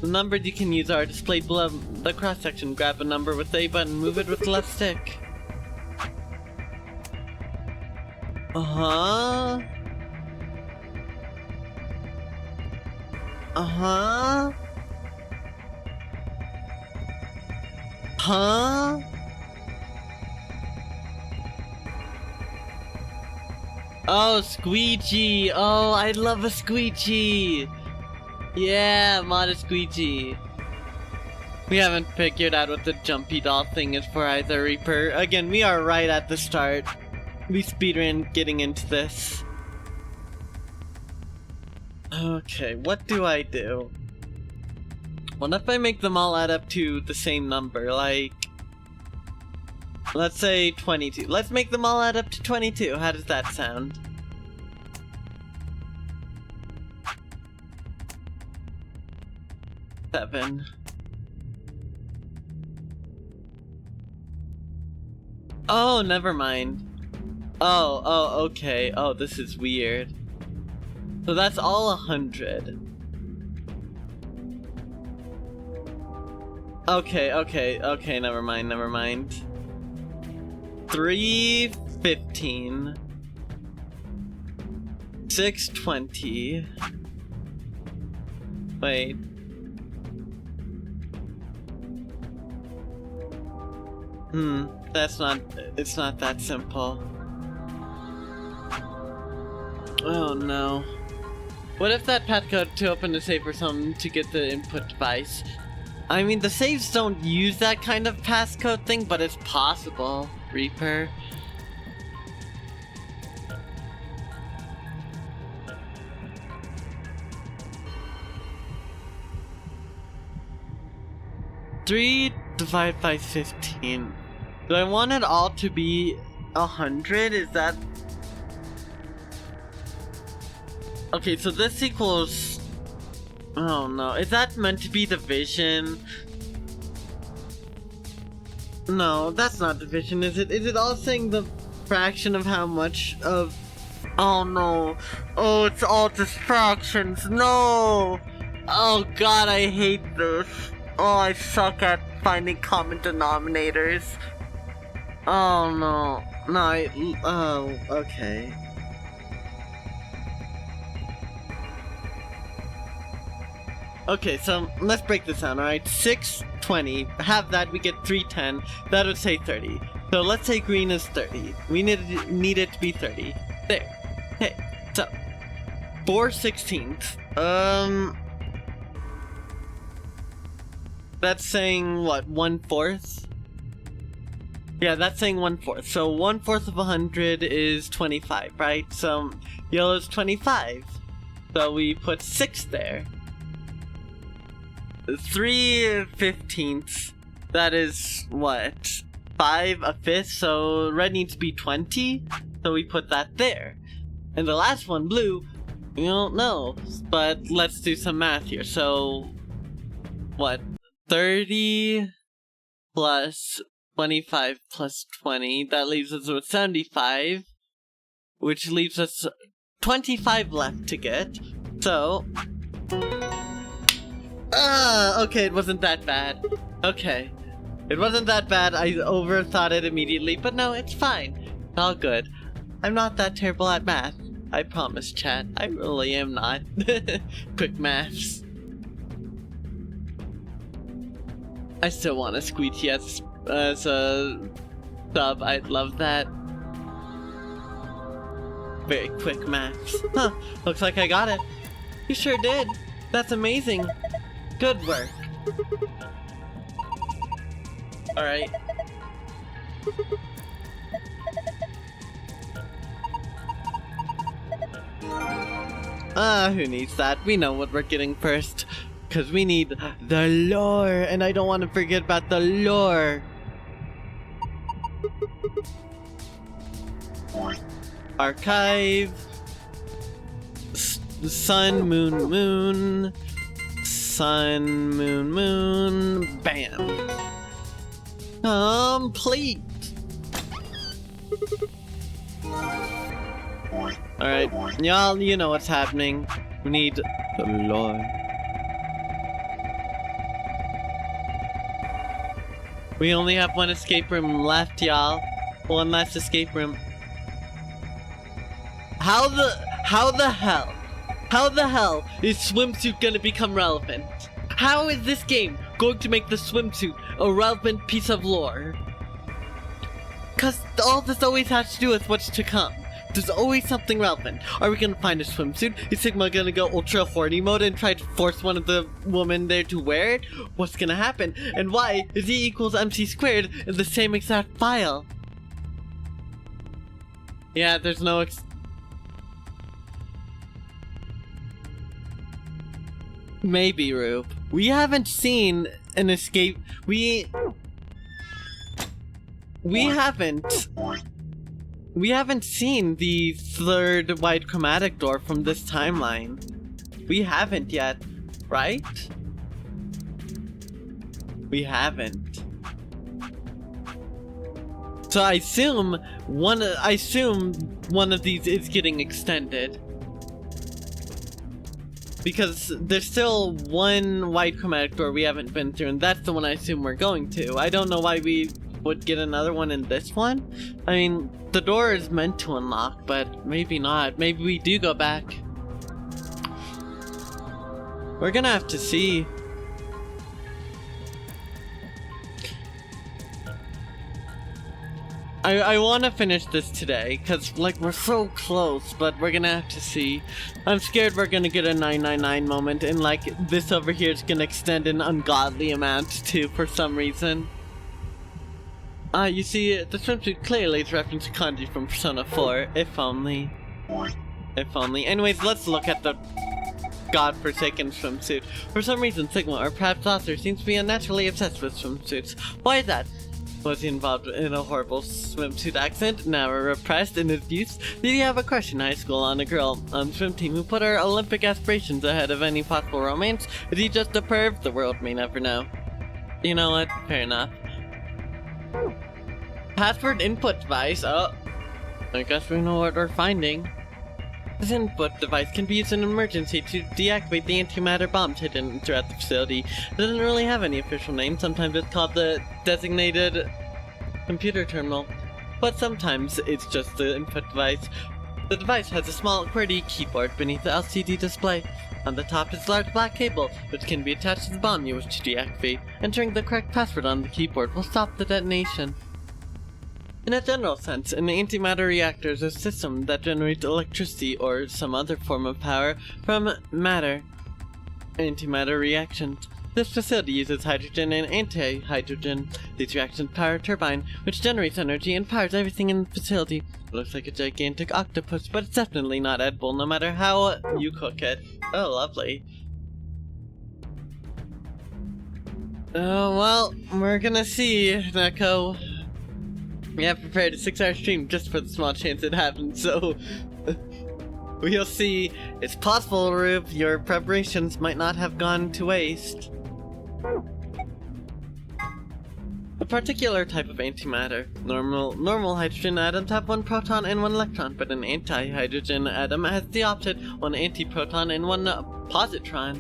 The numbers you can use are displayed below the cross-section. Grab a number with A button, move it with the left stick. Uh-huh. Uh-huh. Huh? Oh, squeegee! Oh, I love a squeegee! Yeah, mod a squeegee. We haven't figured out what the jumpy doll thing is for either, Reaper. Again, we are right at the start. we speedrun getting into this. Okay, what do I do? What if I make them all add up to the same number, like... Let's say 22. Let's make them all add up to 22. How does that sound? Seven. Oh, never mind. Oh, okay. Oh, this is weird. So that's all 100. Okay, never mind. 315. 620. Wait. It's not that simple. Oh no. What if that passcode to open the save or something to get the input device? I mean, the saves don't use that kind of passcode thing, but it's possible, Reaper. Three divided by 15. Do I want it all to be 100? Is that... Okay, so this equals... Oh no, is that meant to be division? No, that's not division, is it? Is it all saying the fraction of how much of... Oh no. Oh, it's all just fractions. No! Oh god, I hate this. Oh, I suck at finding common denominators. Oh no. No, oh, okay. Okay, so let's break this down, alright? 620, have that, we get 310, that would say 30. So let's say green is 30. We need it to be 30. There. Okay, so 4/16. That's saying what, 1/4? Yeah, that's saying 1/4. So 1/4 of 100 is 25, right? So yellow is 25. So we put 6 there. 3/15. That is what? 5/5. So red needs to be 20. So we put that there. And the last one, blue, we don't know. But let's do some math here. So what? 30 plus 25 plus 20. That leaves us with 75. Which leaves us 25 left to get. So... okay, it wasn't that bad. Okay. It wasn't that bad, I overthought it immediately, but no, it's fine. It's all good. I'm not that terrible at math. I promise, chat. I really am not. Quick maths. I still want a Squeegee as a sub, I'd love that. Very quick maths. Huh, looks like I got it. You sure did. That's amazing. Good work. Alright. Who needs that? We know what we're getting first. Because we need the lore, and I don't want to forget about the lore. Archive. Sun, moon, moon. Sun, moon, moon, bam. Complete. Alright, y'all, you know what's happening. We need the lore. We only have one escape room left, y'all. One last escape room. How the hell is swimsuit gonna become relevant? How is this game going to make the swimsuit a relevant piece of lore? Cause all this always has to do with what's to come. There's always something relevant. Are we gonna find a swimsuit? Is Sigma gonna go ultra horny mode and try to force one of the women there to wear it? What's gonna happen? And why is E equals MC squared in the same exact file? Yeah, there's no maybe, Rube. We haven't seen an escape. We haven't seen the third wide chromatic door from this timeline. We haven't yet, right? We haven't. So I assume one of these is getting extended. Because there's still one wide chromatic door we haven't been through, and that's the one I assume we're going to. I don't know why we would get another one in this one. I mean, the door is meant to unlock, but maybe not. Maybe we do go back. We're gonna have to see. I want to finish this today, because, like, we're so close, but we're gonna have to see. I'm scared we're gonna get a 999 moment, and, like, this over here is gonna extend an ungodly amount, too, for some reason. You see, the swimsuit clearly is reference to kanji from Persona 4, if only. If only. Anyways, let's look at the godforsaken swimsuit. For some reason, Sigma, or perhaps author, seems to be unnaturally obsessed with swimsuits. Why is that? Was he involved in a horrible swimsuit accident, never repressed in his youth? Did he have a crush in high school on a girl on the swim team who put her Olympic aspirations ahead of any possible romance? Is he just a perv? The world may never know. You know what? Fair enough. Password input device. Oh, I guess we know what we're finding. This input device can be used in an emergency to deactivate the antimatter bombs hidden throughout the facility. It doesn't really have any official name. Sometimes it's called the designated computer terminal, but sometimes it's just the input device. The device has a small QWERTY keyboard beneath the LCD display. On the top is a large black cable, which can be attached to the bomb you wish to deactivate. Entering the correct password on the keyboard will stop the detonation. In a general sense, an antimatter reactor is a system that generates electricity or some other form of power from matter. Antimatter reactions. This facility uses hydrogen and anti-hydrogen. These reactions power a turbine, which generates energy and powers everything in the facility. It looks like a gigantic octopus, but it's definitely not edible no matter how you cook it. Oh, lovely. Oh, well, we're gonna see, Neko. We have prepared a 6-hour stream just for the small chance it happens, so we'll see. It's possible, Rube, your preparations might not have gone to waste. A particular type of antimatter. Normal hydrogen atoms have 1 proton and 1 electron, but an anti-hydrogen atom has the opposite, 1 antiproton and 1 positron.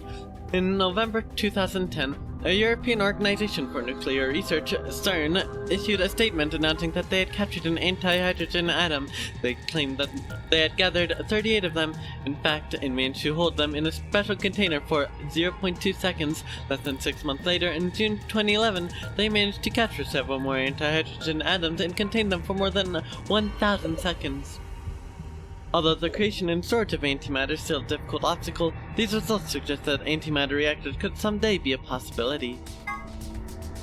In November 2010, a European Organization for Nuclear Research, CERN, issued a statement announcing that they had captured an anti-hydrogen atom. They claimed that they had gathered 38 of them, in fact, and managed to hold them in a special container for 0.2 seconds. Less than 6 months later, in June 2011, they managed to capture several more anti-hydrogen atoms and contain them for more than 1,000 seconds. Although the creation and storage of antimatter is still a difficult obstacle, these results suggest that antimatter reactors could someday be a possibility.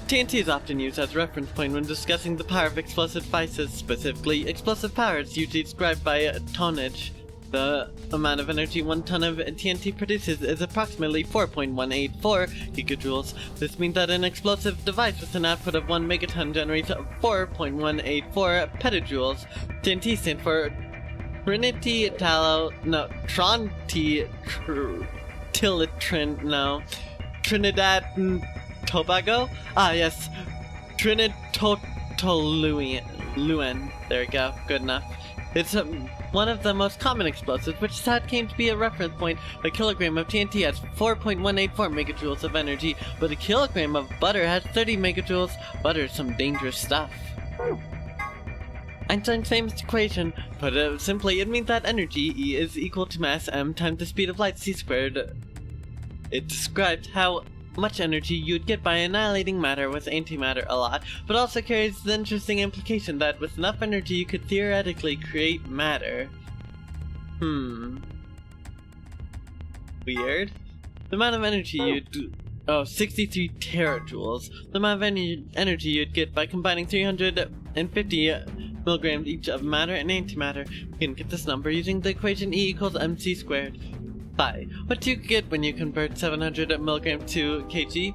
TNT is often used as a reference point when discussing the power of explosive devices. Specifically, explosive power is usually described by tonnage. The amount of energy 1 ton of TNT produces is approximately 4.184 gigajoules. This means that an explosive device with an output of 1 megaton generates 4.184 petajoules. TNT stands for Trinidad and Tobago? Ah, yes. Trinidad-Toluene. There we go. Good enough. It's one of the most common explosives, which sad came to be a reference point. A kilogram of TNT has 4.184 megajoules of energy, but a kilogram of butter has 30 megajoules. Butter is some dangerous stuff. Einstein's famous equation, put simply, it means that energy, E, is equal to mass m times the speed of light, c squared. It describes how much energy you'd get by annihilating matter with antimatter a lot, but also carries the interesting implication that with enough energy you could theoretically create matter. Weird. The amount of energy you'd... 63 terajoules. The amount of energy you'd get by combining 350 milligrams each of matter and antimatter. We can get this number using the equation E equals mc squared. Phi. What do you get when you convert 700 milligrams to kg?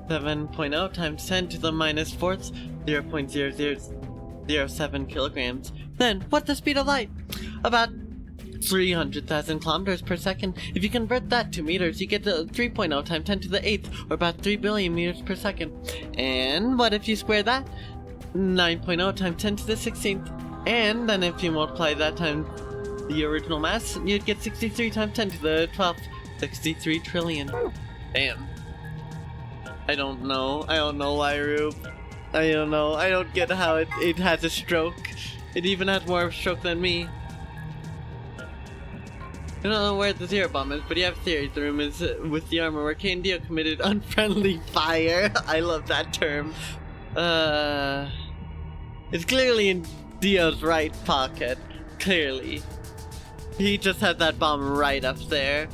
7.0 times 10 to the minus fourth, 0.0007 kilograms. Then, what's the speed of light? About 300,000 kilometers per second. If you convert that to meters, you get to 3.0 times 10 to the 8th, or about 3 billion meters per second. And what if you square that? 9.0 times 10 to the 16th. And then if you multiply that times the original mass, you'd get 63 times 10 to the 12th. 63 trillion. Damn. I don't know. I don't know why, Rube. I don't know. I don't get how it has a stroke. It even has more of a stroke than me. I don't know where the Zero Bomb is, but you have theories. The room is with the armor where Kane Dio committed unfriendly fire. I love that term. It's clearly in Dio's right pocket. Clearly. He just had that bomb right up there.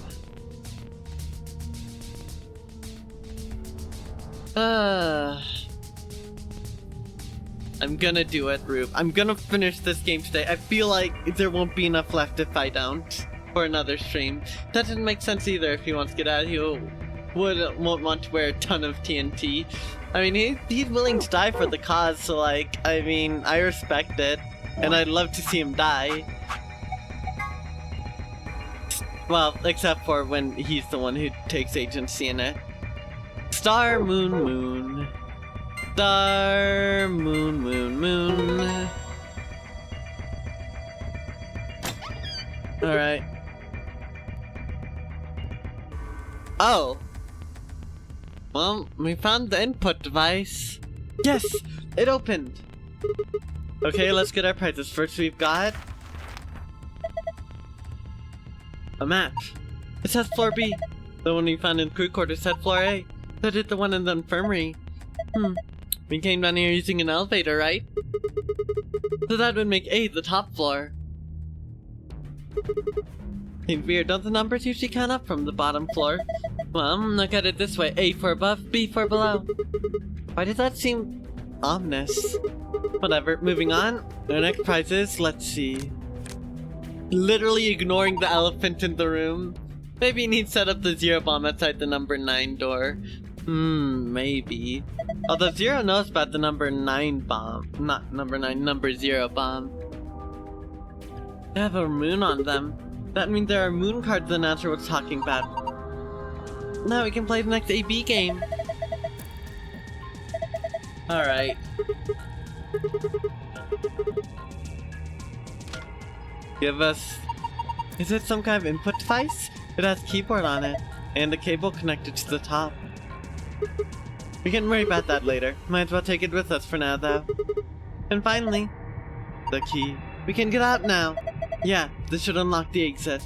I'm gonna do it, Rube. I'm gonna finish this game today. I feel like there won't be enough left if I don't. For another stream. That doesn't make sense either if he wants to get out. He won't want to wear a ton of TNT. I mean, he's willing to die for the cause, so like, I mean, I respect it. And I'd love to see him die. Well, except for when he's the one who takes agency in it. Star, moon, moon. Star, moon, moon, moon. Alright. Oh. Well, we found the input device. Yes! It opened! Okay, let's get our prizes. First we've got... a map. It says floor B. The one we found in crew quarters said floor A. So did the one in the infirmary. We came down here using an elevator, right? So that would make A the top floor. Seems weird, don't the numbers usually count up from the bottom floor? Well, look at it this way. A for above, B for below. Why does that seem ominous? Whatever, moving on. Our next prize is, let's see. Literally ignoring the elephant in the room. Maybe you need to set up the Zero Bomb outside the number 9 door. Maybe. Although Zero knows about the number 9 bomb. Not number 9, number 0 bomb. They have a moon on them. That means there are moon cards the announcer was talking about. Now we can play the next AB game. Alright. Give us... Is it some kind of input device? It has a keyboard on it, and a cable connected to the top. We can worry about that later. Might as well take it with us for now, though. And finally, the key. We can get out now. Yeah, this should unlock the exit.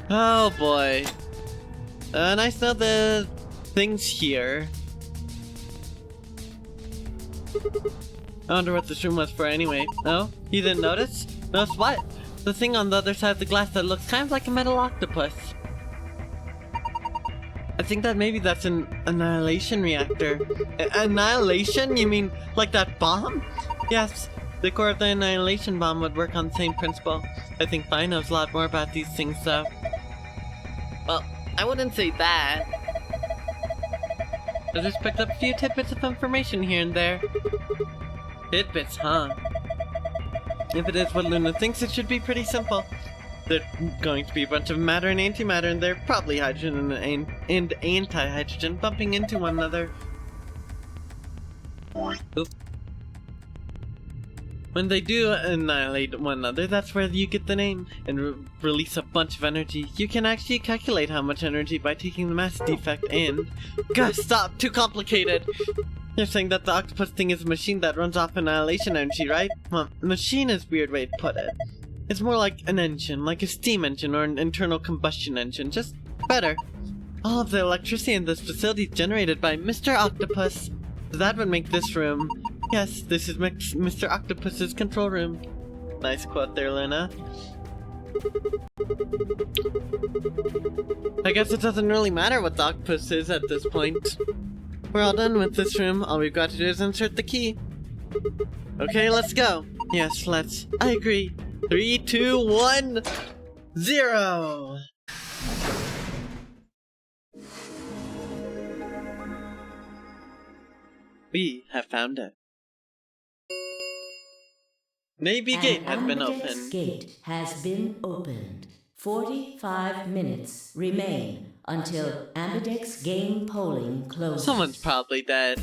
Oh boy. Nice to know the things here. I wonder what this room was for anyway. Oh? You didn't notice? Notice what? The thing on the other side of the glass that looks kind of like a metal octopus. I think that maybe that's an annihilation reactor. Annihilation? You mean like that bomb? Yes, the core of the annihilation bomb would work on the same principle. I think Phi knows a lot more about these things though. Well, I wouldn't say that. I just picked up a few tidbits of information here and there. Tidbits, huh? If it is what Luna thinks, it should be pretty simple. There's going to be a bunch of matter and antimatter, and they're probably hydrogen and anti-hydrogen bumping into one another. Oop. When they do annihilate one another, that's where you get the name, and release a bunch of energy. You can actually calculate how much energy by taking the mass defect and... Gosh, stop! Too complicated! You're saying that the octopus thing is a machine that runs off annihilation energy, right? Well, machine is a weird way to put it. It's more like an engine, like a steam engine or an internal combustion engine, just better. All of the electricity in this facility is generated by Mr. Octopus. So that would make this room... Yes, this is Mr. Octopus's control room. Nice quote there, Luna. I guess it doesn't really matter what the octopus is at this point. We're all done with this room. All we've got to do is insert the key. Okay, let's go. Yes, let's. I agree. 3, 2, 1, 0. We have found it. Maybe gate has been Ambidex opened. gate has been opened. 45 minutes remain until Ambidex game polling closes. Someone's probably dead.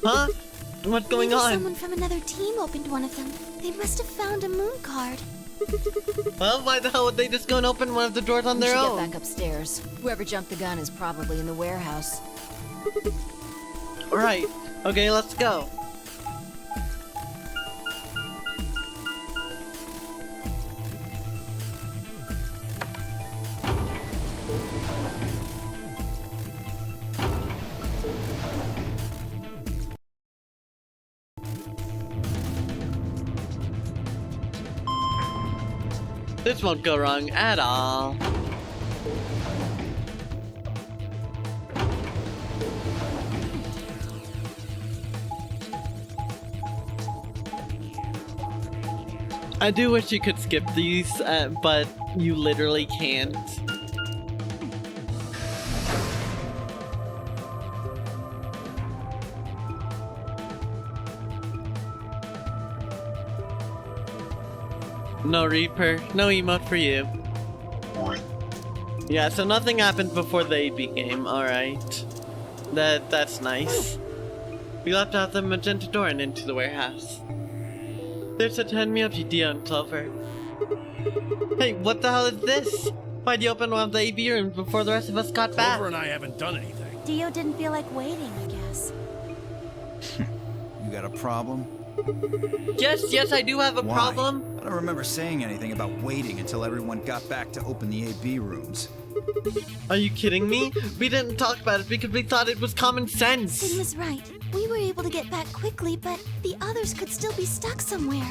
Huh? What's going Maybe on? someone from another team opened one of them. They must have found a moon card. Well, why the hell would they just go and open one of the doors on We their should own? get back upstairs. Whoever jumped the gun is probably in the warehouse. Alright. Okay, let's go. This won't go wrong at all. I do wish you could skip these, but you literally can't. No Reaper, no emote for you. Yeah, so nothing happened before the AB game, alright. That's nice. We left out the magenta door and into the warehouse. There's a 10 meal GD on Clover. Hey, what the hell is this? Why'd you open one of the AB rooms before the rest of us got back? Clover and I haven't done anything. Dio didn't feel like waiting, I guess. You got a problem? Yes, I do have a Why? problem. I don't remember saying anything about waiting until everyone got back to open the AB rooms. Are you kidding me? We didn't talk about it because we thought it was common sense. Sin was right. We were able to get back quickly, but the others could still be stuck somewhere.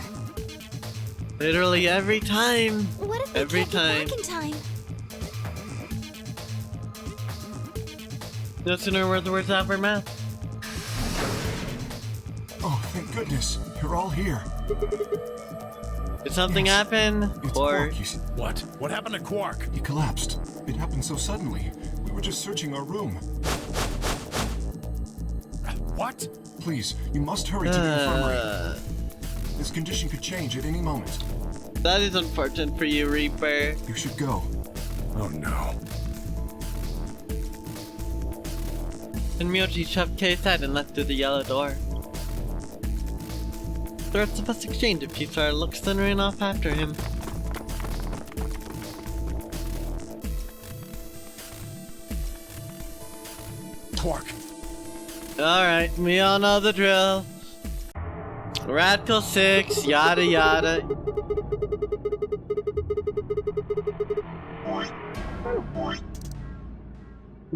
Literally every time. What if they Every can't time. get back in time? No sooner were the words out of our mouth. Oh, thank goodness. You're all here. Did something Yes. happen? It's Or Quark. What? What happened to Quark? He collapsed. It happened so suddenly. We were just searching our room. What? Please, you must hurry to the infirmary. His condition could change at any moment. That is unfortunate for you, Reaper. You should go. Oh no. And Miyoji shoved Kay aside and left through the yellow door. The rest of us exchanged a few star looks, then ran off after him. Quark. Alright, we all know the drill. Radical 6, yada yada.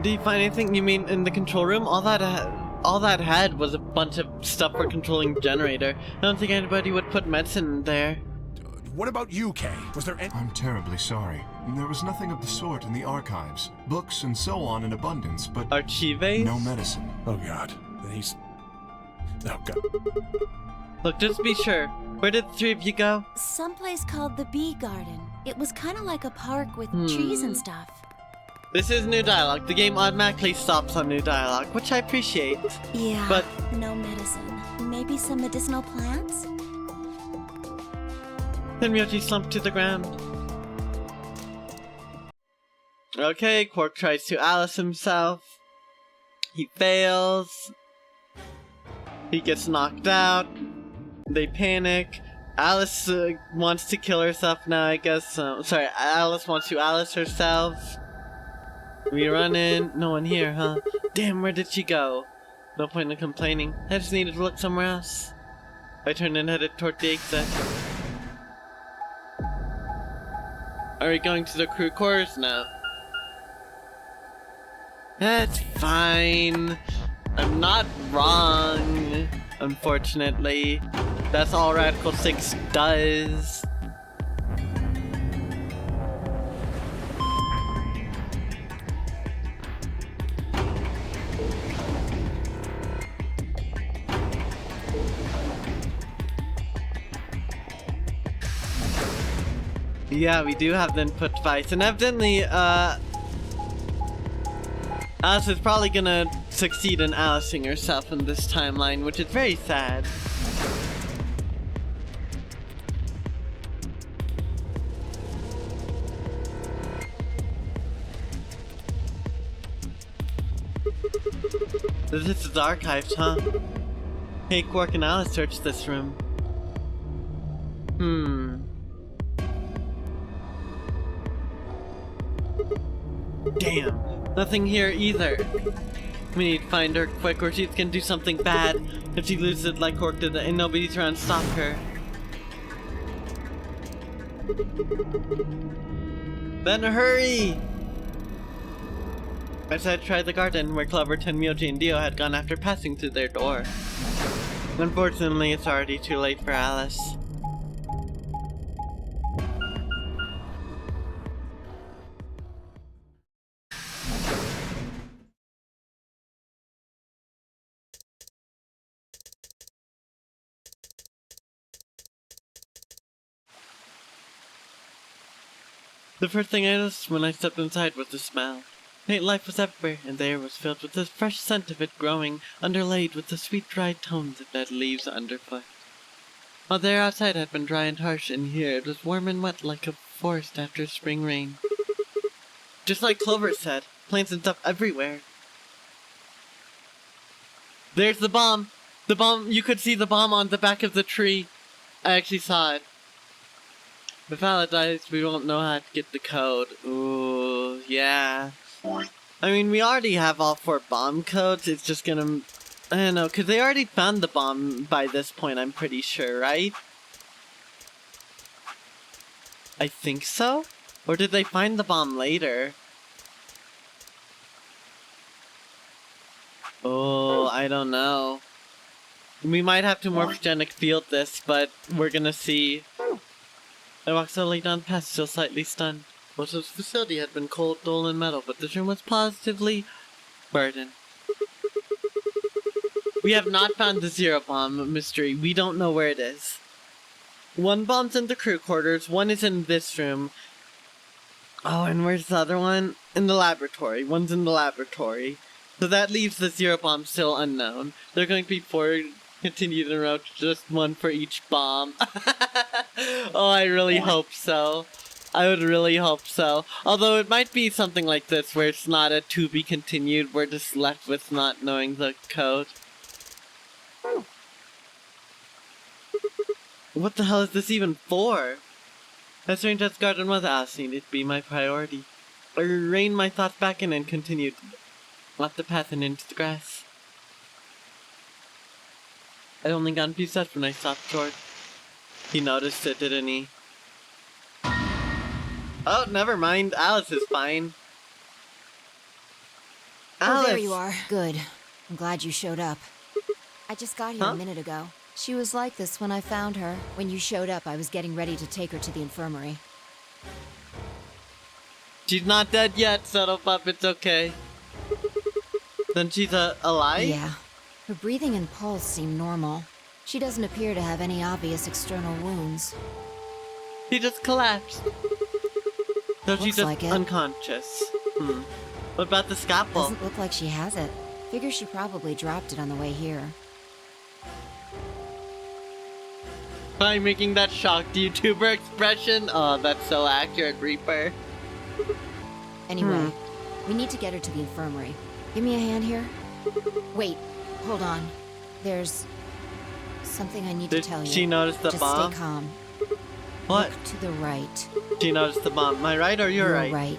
Do you find anything? You mean in the control room? All that had was a bunch of stuff for controlling the generator. I don't think anybody would put medicine in there. What about you, Kay? Was there any... I'm terribly sorry. There was nothing of the sort in the archives. Books and so on in abundance, but Archives? no medicine. Oh god. Then he's... Oh god. Look, just be sure. Where did the three of you go? Someplace called the Bee Garden. It was kind of like a park with trees and stuff. This is new dialogue. The game automatically stops on new dialogue, which I appreciate. Yeah, But- no medicine. Maybe some medicinal plants? Then Miyoji slumped to the ground. Okay, Quark tries to Alice himself. He fails. He gets knocked out. They panic. Alice wants to kill herself now, I guess. Sorry, Alice wants to Alice herself. We run in. No one here, huh? Damn, where did she go? No point in complaining. I just needed to look somewhere else. I turned and headed toward the exit. Are we going to the crew quarters now? That's fine. I'm not wrong, unfortunately. That's all Radical 6 does. Yeah, we do have the input device, and evidently, Alice is probably gonna succeed in Alicing herself in this timeline, which is very sad. This is archived, huh? Hey, Quark and Alice searched this room. Damn, nothing here either. We need to find her quick or she's gonna do something bad. If she loses it like Quark did and nobody's around to stop her. Then hurry! I decided to try the garden where Clover, Tenmyoji, and Dio had gone after passing through their door. Unfortunately, it's already too late for Alice. The first thing I noticed when I stepped inside was the smell. Faint life was everywhere, and the air was filled with the fresh scent of it growing, underlaid with the sweet dried tones of dead leaves underfoot. While the air outside had been dry and harsh, in here it was warm and wet like a forest after spring rain. Just like Clover said, plants and stuff everywhere. There's the bomb! The bomb, you could see the bomb on the back of the tree. I actually saw it. If Alice dies, we won't know how to get the code. Ooh, yeah. I mean, we already have all 4 bomb codes, it's just gonna... I don't know, cause they already found the bomb by this point, I'm pretty sure, right? I think so? Or did they find the bomb later? Oh, I don't know. We might have to morphogenic field this, but we're gonna see. I walked slowly down the path, still slightly stunned. Most of the facility had been cold, dull, and metal, but this room was positively burdened. We have not found the Zero Bomb mystery. We don't know where it is. 1 bomb's in the crew quarters, 1 is in this room. Oh, and where's the other one? In the laboratory. 1's in the laboratory. So that leaves the Zero Bomb still unknown. There are going to be 4 continued in a row, just 1 for each bomb. Oh, I really hope so. I would really hope so. Although it might be something like this, where it's not a to be continued, we're just left with not knowing the code. What the hell is this even for? As strange as garden was, Alice needed to be my priority. I reined my thoughts back in and continued off the path and into the grass. I'd only gotten a few steps when I stopped short. He noticed it, didn't he? Oh, never mind. Alice is fine. Alice! Oh, there you are. Good. I'm glad you showed up. I just got here a minute ago. She was like this when I found her. When you showed up, I was getting ready to take her to the infirmary. She's not dead yet, Subtle Pup. It's okay. Then she's alive? Yeah. Her breathing and pulse seem normal. She doesn't appear to have any obvious external wounds. She just collapsed. So she's Looks just like it. unconscious. What about the scalpel? Doesn't look like she has it. Figure she probably dropped it on the way here. By making that shocked YouTuber expression? Oh, that's so accurate, Reaper. Anyway, we need to get her to the infirmary. Give me a hand here. Wait, hold on. There's something I need to Did tell you. she notice the Just bomb? stay calm. What? Look to the right. She noticed the bomb. Am I right or you're You're right? right.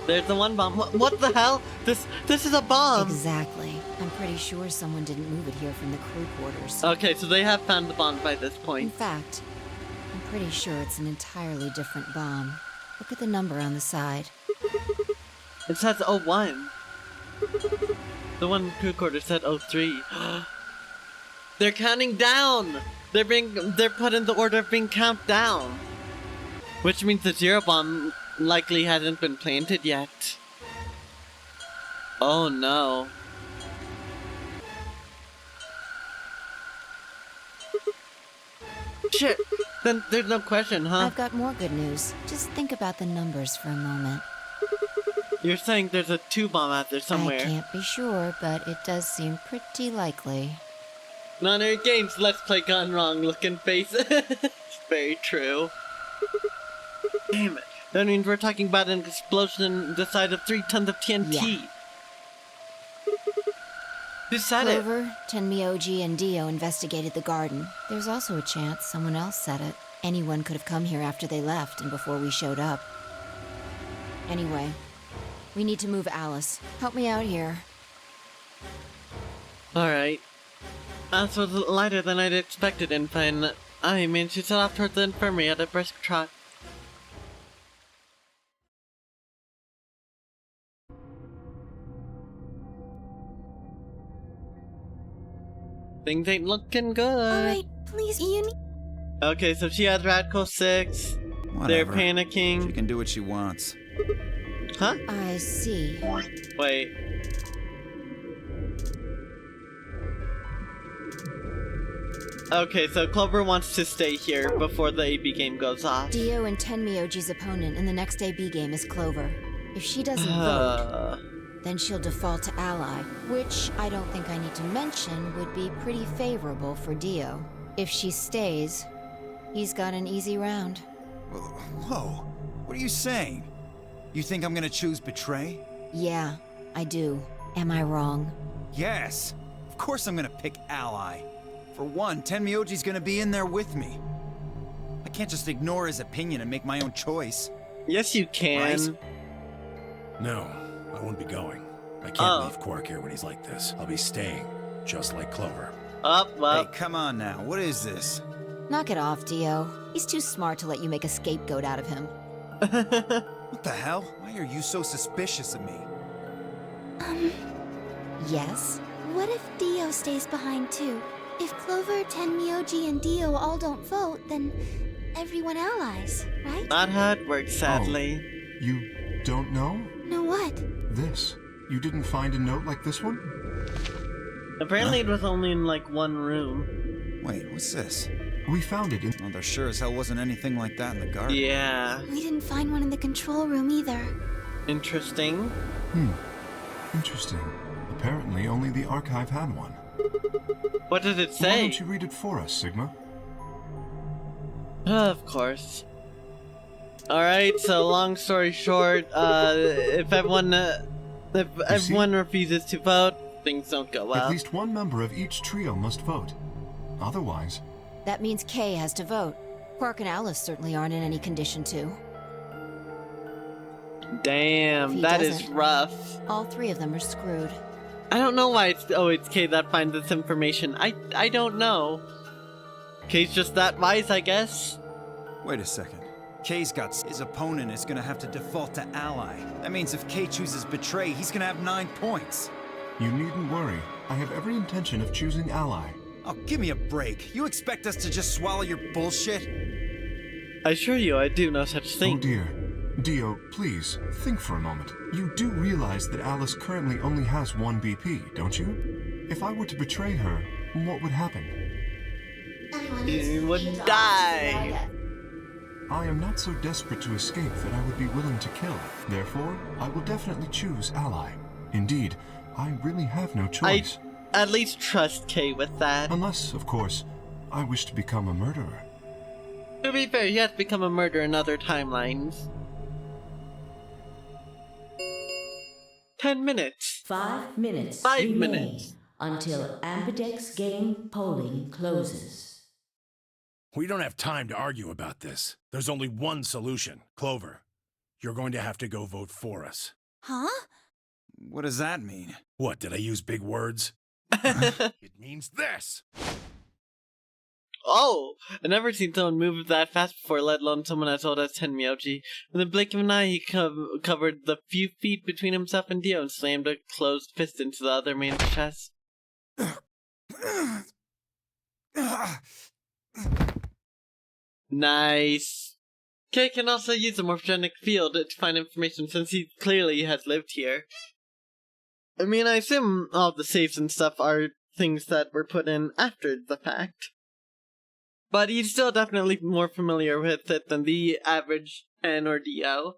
There's the 1 bomb. What the hell? This is a bomb! Exactly. I'm pretty sure someone didn't move it here from the crew quarters. Okay, so they have found the bomb by this In point. fact, I'm pretty sure it's an entirely different bomb. Look at the number on the side. It says 01. The one in crew quarter said 03. They're counting down! They're put in the order of being count down. Which means the Zero Bomb likely hasn't been planted yet. Oh no. Shit! Then there's no question, huh? I've got more good news. Just think about the numbers for a moment. You're saying there's a 2-bomb out there somewhere. I can't be sure, but it does seem pretty likely. Not our games, let's play gone wrong looking face. It's very true. Damn it. That means we're talking about an explosion the size of 3 tons of TNT. Yeah. Who said it? Clover, Tenmyoji, and Dio investigated the garden. There's also a chance someone else said it. Anyone could have come here after they left and before we showed up. Anyway, we need to move Alice. Help me out here. Alright. Alice was lighter than I'd expected, and I mean, she set off towards the infirmary at a brisk trot. Things ain't looking good. Alright, please, Ian. Okay, so she has Radical 6. Whatever. They're She panicking. can do what she wants. Huh? I see. Wait. Okay, so Clover wants to stay here before the AB game goes off. Dio and Tenmyoji's opponent in the next AB game is Clover. If she doesn't vote, then she'll default to ally, which I don't think I need to mention would be pretty favorable for Dio. If she stays, he's got an easy round. Whoa, what are you saying? You think I'm gonna choose Betray? Yeah, I do. Am I wrong? Yes, of course I'm gonna pick Ally. For one, Tenmyoji's gonna be in there with me. I can't just ignore his opinion and make my own choice. Yes, you can. Right? No, I won't be going. I can't Oh. leave Quark here when he's like this. I'll be staying, just like Clover. Up, well. Hey, come on now, what is this? Knock it off, Dio. He's too smart to let you make a scapegoat out of him. What the hell? Why are you so suspicious of me? Yes? What if Dio stays behind too? If Clover, Tenmyoji, and Dio all don't vote, then everyone allies, right? Not how it works, sadly. You don't know? Know what? This. You didn't find a note like this one? Apparently it was only in like one room. Wait, what's this? We found it in... Well, there sure as hell wasn't anything like that in the garden. Yeah. We didn't find one in the control room either. Interesting. Interesting. Apparently only the archive had one. What did it Why say? don't you read it for us, Sigma? Of course. Alright, so long story short, if everyone refuses to vote, things don't go well. At least one member of each trio must vote. Otherwise... That means Kay has to vote. Quark and Alice certainly aren't in any condition to. Damn, If he that is doesn't- rough. All three of them are screwed. I don't know why it's Kay that finds this information. I don't know. Kay's just that wise, I guess. Wait a second. Kay's got his opponent is gonna have to default to ally. That means if Kay chooses Betray, he's gonna have 9 points. You needn't worry. I have every intention of choosing ally. Oh, give me a break. You expect us to just swallow your bullshit? I assure you, I do no such Oh thing. dear. Dio, please, think for a moment. You do realize that Alice currently only has 1 BP, don't you? If I were to betray her, what would happen? You would die. I am not so desperate to escape that I would be willing to kill. Therefore, I will definitely choose ally. Indeed, I really have no choice. I at least trust Kay with that. Unless, of course, I wish to become a murderer. To be fair, he has become a murderer in other timelines. 10 minutes. 5 minutes 5 remain minutes. until Ambidex game polling closes. We don't have time to argue about this. There's only one solution. Clover, you're going to have to go vote for us. Huh? What does that mean? What, did I use big words? It means this! Oh, I've never seen someone move that fast before, let alone someone as old as Tenmyoji. In the blink of an eye, he covered the few feet between himself and Dio and slammed a closed fist into the other man's chest. Nice. Kay can also use the morphogenic field to find information since he clearly has lived here. I mean, I assume all the saves and stuff are things that were put in after the fact. but he's still definitely more familiar with it than the average 10 or Dio.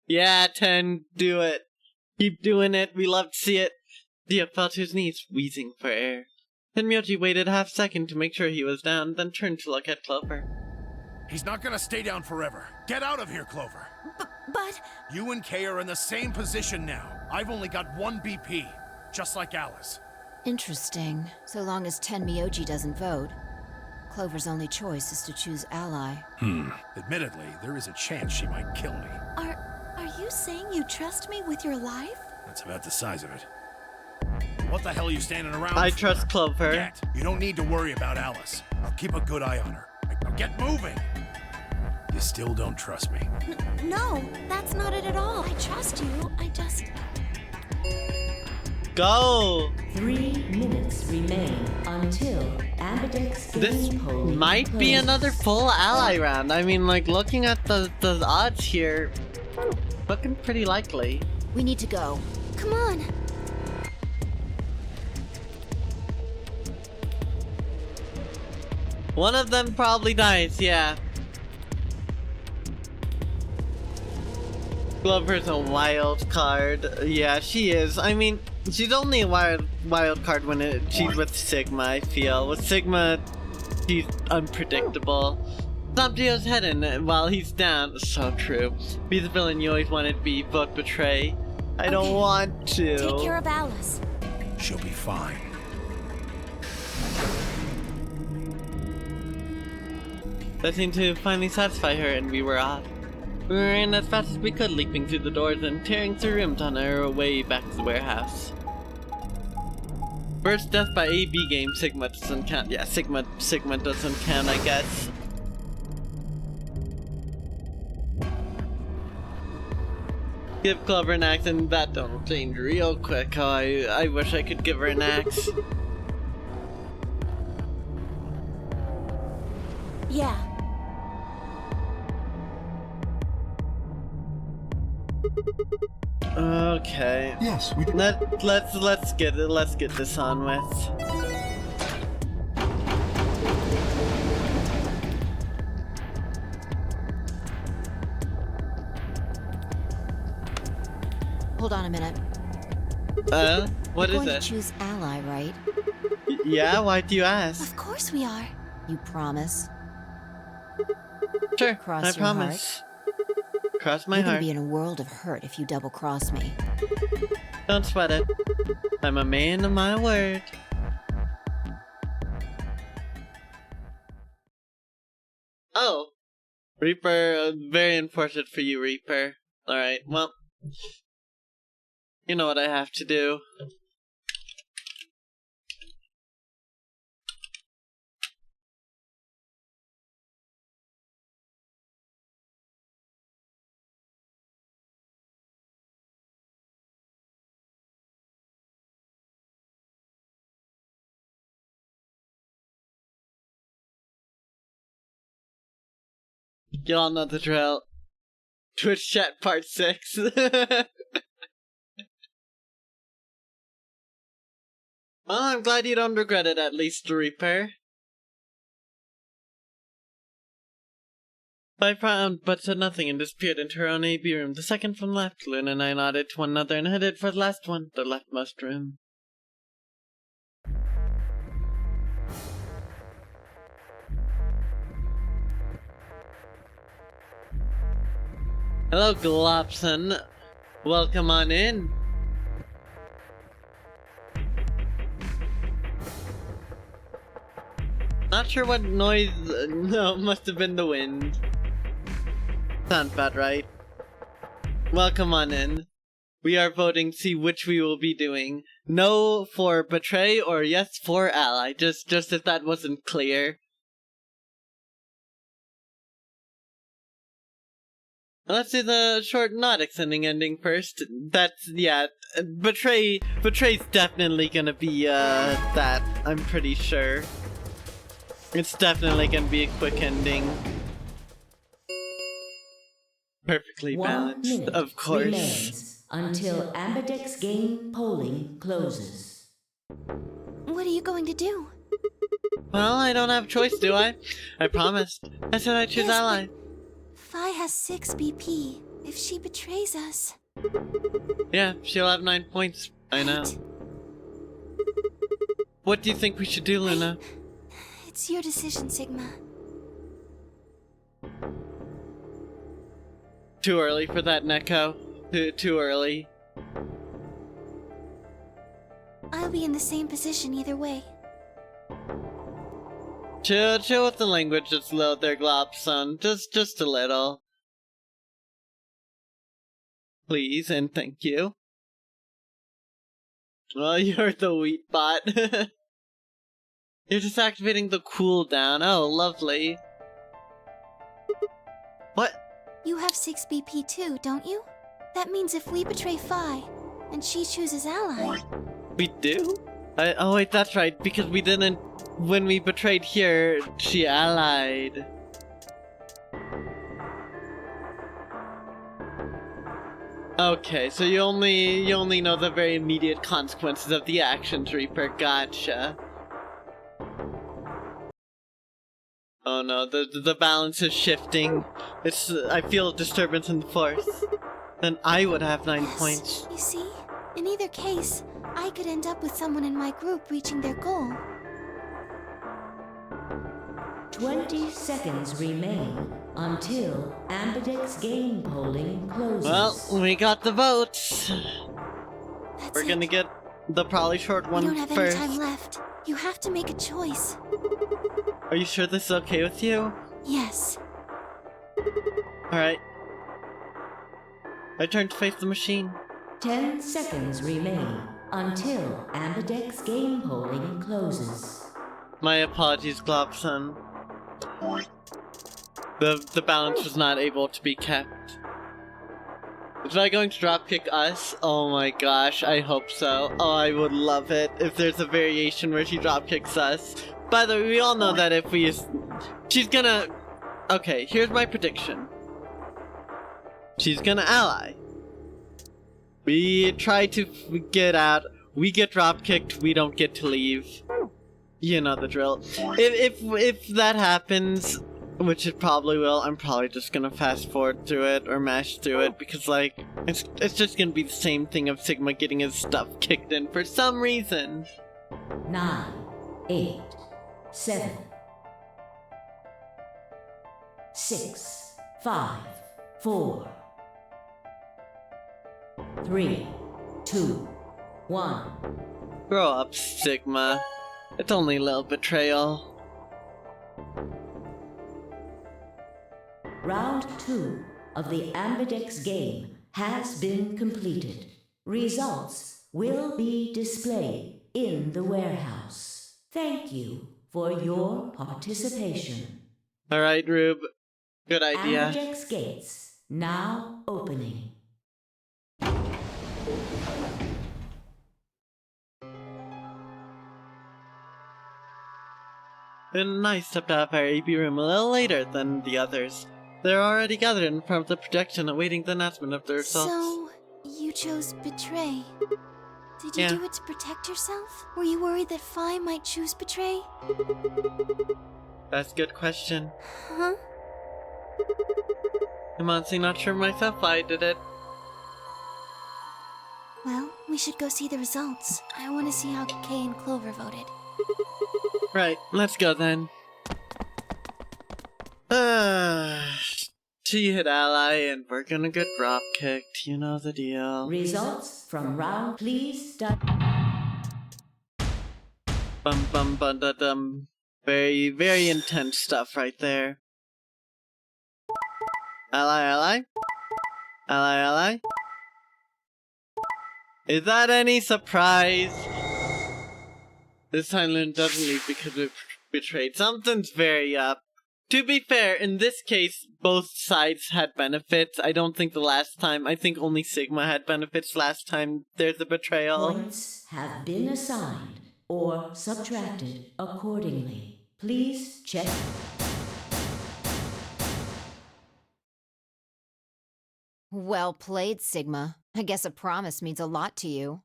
Yeah, 10, do it. Keep doing it, we love to see it. Dio fell to his knees, wheezing for air. Tenmyoji waited a half-second to make sure he was down, then turned to look at Clover. He's not gonna stay down forever. Get out of here, Clover. But... You and Kay are in the same position now. I've only got 1 BP, just like Alice. Interesting. So long as Tenmyoji doesn't vote, Clover's only choice is to choose Ally. Admittedly, there is a chance she might kill me. Are you saying you trust me with your life? That's about the size of it. What the hell are you standing around I for? trust Clover. Get. You don't need to worry about Alice. I'll keep a good eye on her. Now get moving! You still don't trust me. No, that's not it at all. I trust you. I just... Go! 3 minutes remain until Ambidex This game polling might be closes. another full ally round. I mean, like, looking at the odds here, looking pretty likely. We need to go. Come on. One of them probably dies, yeah. Clover's a wild card. Yeah, she is. I mean, she's only a wild card when she's with Sigma, I feel. With Sigma, she's unpredictable. Stomp Dio's head in while he's down. So true. Be the villain you always wanted to be, vote betray. I don't Okay. want to. Take care of Alice. She'll be fine. That seemed to finally satisfy her, and we were off. We ran as fast as we could, leaping through the doors and tearing through rooms on our way back to the warehouse. First death by AB game, Sigma doesn't count. Yeah, Sigma doesn't count, I guess. Give Clover an axe, and that don't change real quick. Oh, I wish I could give her an axe. Yeah. Okay. Yes, we did. Let's get this on with. Hold on a minute. What We're is going it? to choose Ally, right? Yeah, why do you ask? Of course we are. You promise? Sure, Cross I your promise. Cross my You're gonna heart. be in a world of hurt if you double-cross me. Don't sweat it. I'm a man of my word. Oh, Reaper, very unfortunate for you, Reaper. Alright, well, you know what I have to do. You all know the drill. Twitch chat part 6. Well, I'm glad you don't regret it, at least, Reaper. I frowned, but said nothing and disappeared into her own AB room. The second from left, Luna and I nodded to one another and headed for the last one, the leftmost room. Hello, Glopson. Welcome on in. Not sure what noise. No, must have been the wind. Sounds about right. Welcome on in. We are voting to see which we will be doing. No for betray or yes for ally. Just if that wasn't clear. Let's do the short not extending ending first. That's, yeah, Betray's definitely gonna be, that, I'm pretty sure. It's definitely gonna be a quick ending. Perfectly 1 balanced, minute of course. remains until Ambidex game polling closes. What are you going to do? Well, I don't have a choice, do I? I promised. I said I'd choose Yes, Ally. Phi has 6 BP. If she betrays us... Yeah, she'll have 9 points. I know. Right. What do you think we should do, Luna? It's your decision, Sigma. Too early for that, Neko. Too early. I'll be in the same position either way. Chill with the language that's low there, Globson. Just a little. Please and thank you. Oh, you're the wheat bot. You're just activating the cooldown. Oh, lovely. What? You have 6 BP too, don't you? That means if we betray Phi, and she chooses Ally... We do? Oh wait, that's right, because we didn't... When we betrayed here, she allied. Okay, so you only know the very immediate consequences of the actions, Reaper. Gotcha. Oh no, the balance is shifting. I feel a disturbance in the force. Then I would have 9 Yes, points. you see? In either case, I could end up with someone in my group reaching their goal. 20 seconds remain until Ambidex game polling closes. Well, we got the votes. That's We're it. gonna get the probably short We one don't have first. any time left. You have to make a choice. Are you sure this is okay with you? Yes. Alright. I turn to face the machine. 10 seconds remain until Ambidex game polling closes. My apologies, Globson. The balance was not able to be kept. Is I going to dropkick us? Oh my gosh, I hope so. Oh, I would love it if there's a variation where she dropkicks us. By the way, we all know that if we... She's gonna... Okay, here's my prediction. She's gonna ally. We try to get out. We get dropkicked, we don't get to leave. You know the drill. If that happens, which it probably will, I'm probably just gonna fast forward through it or mash through it because like it's just gonna be the same thing of Sigma getting his stuff kicked in for some reason. 9, 8, 7, 6, 5, 4, 3, 2, 1. Grow up, Sigma. It's only a little betrayal. Round 2 of the Ambidex game has been completed. Results will be displayed in the warehouse. Thank you for your participation. Alright, Rube. Good idea. Ambidex gates now opening. And I stepped out of our AP room a little later than the others. They're already gathered in front of the projection awaiting the announcement of the results. So, you chose betray. Did you Yeah. do it to protect yourself? Were you worried that Phi might choose betray? That's a good question. Huh? I'm honestly not sure myself why I did it. Well, we should go see the results. I want to see how Kay and Clover voted. Right, let's go then. She hit ally and we're gonna get drop kicked, you know the deal. Results from round, please. Bum bum bum da dum. Very, very intense stuff right there. Ally. Ally. Is that any surprise? This time Luna doesn't leave because we're betrayed. Something's very up. To be fair, in this case, both sides had benefits. I don't think the last time, I think only Sigma had benefits last time there's a betrayal. Points have been assigned or subtracted accordingly. Please check. Well played, Sigma. I guess a promise means a lot to you.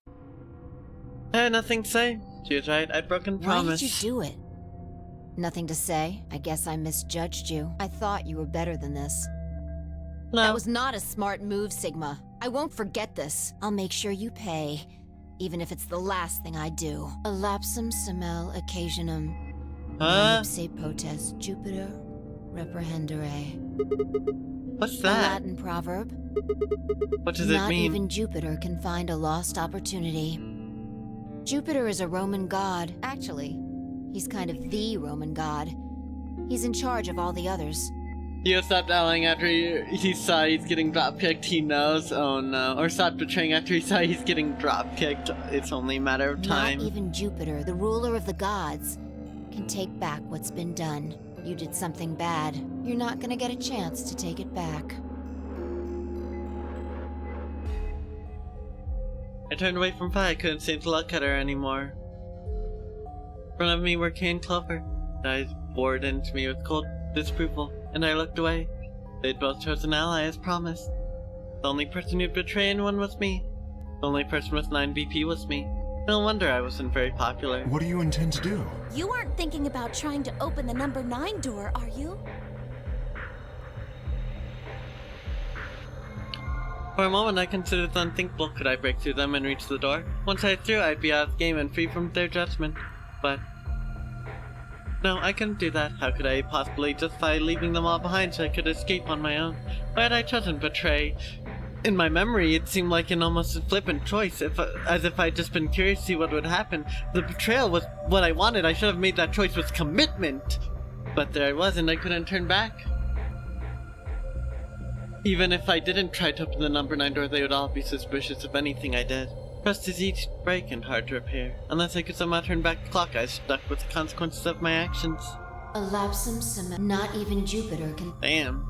Nothing to say. She was right, I'd broken promise. Why did you do it? Nothing to say? I guess I misjudged you. I thought you were better than this. No. That was not a smart move, Sigma. I won't forget this. I'll make sure you pay, even if it's the last thing I do. Elapsum semel occasionum. Ipse potest Jupiter reprehendere. What's A that? Latin proverb. What does it Not mean? even Jupiter can find a lost opportunity. Jupiter is a Roman god. Actually, he's kind of the Roman god. He's in charge of all the others. Dio stopped allying after he saw he's getting drop-kicked. He knows. Oh no. Or stopped betraying after he saw he's getting drop-kicked. It's only a matter of time. Not even Jupiter, the ruler of the gods, can take back what's been done. You did something bad. You're not gonna get a chance to take it back. I turned away from Fi. I couldn't seem to look at her anymore. In front of me were Kay and Clover. Their eyes bored into me with cold disapproval, and I looked away. They'd both chosen ally as promised. The only person who'd betray anyone was me. The only person with 9 BP was me. No wonder I wasn't very popular. What do you intend to do? You aren't thinking about trying to open the number 9 door, are you? For a moment I considered the unthinkable. Could I break through them and reach the door? Once I was through, I'd be out of the game and free from their judgment. But no, I couldn't do that. How could I possibly justify leaving them all behind so I could escape on my own? Why had I chosen betray? In my memory, it seemed like an almost flippant choice, as if I'd just been curious to see what would happen. The betrayal was what I wanted. I should have made that choice with commitment. But there I was, and I couldn't turn back. Even if I didn't try to open the number 9 door, they would all be suspicious of anything I did. Trust is easy to break and hard to repair. Unless I could somehow turn back the clock, I was stuck with the consequences of my actions. Elapsum semel. Not even Jupiter can. Damn.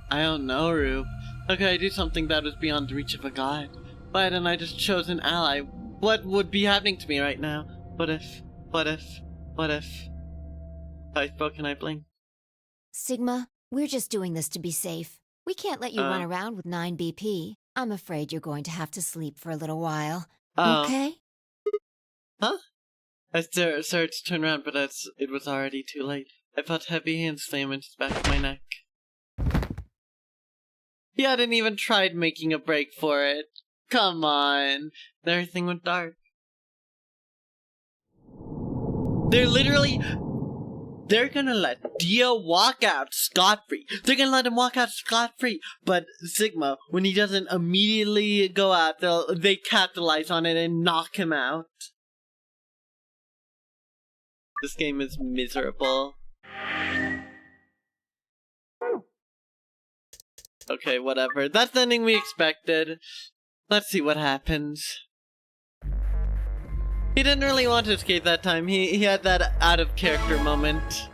I don't know, Rube. How could I do something that was beyond the reach of a god? Why hadn't I just chosen an ally? What would be happening to me right now? What if? I spoke and I blinked. Sigma, we're just doing this to be safe. We can't let you run around with 9 BP. I'm afraid you're going to have to sleep for a little while. Okay? Huh? I started to turn around, but it was already too late. I felt heavy hands slam into the back of my neck. He hadn't even tried making a break for it. Come on. Then everything went dark. They're gonna let Dio walk out scot-free. They're gonna let him walk out scot-free. But Sigma, when he doesn't immediately go out, they capitalize on it and knock him out. This game is miserable. Okay, whatever. That's the ending we expected. Let's see what happens. He didn't really want to escape that time. He had that out-of-character moment.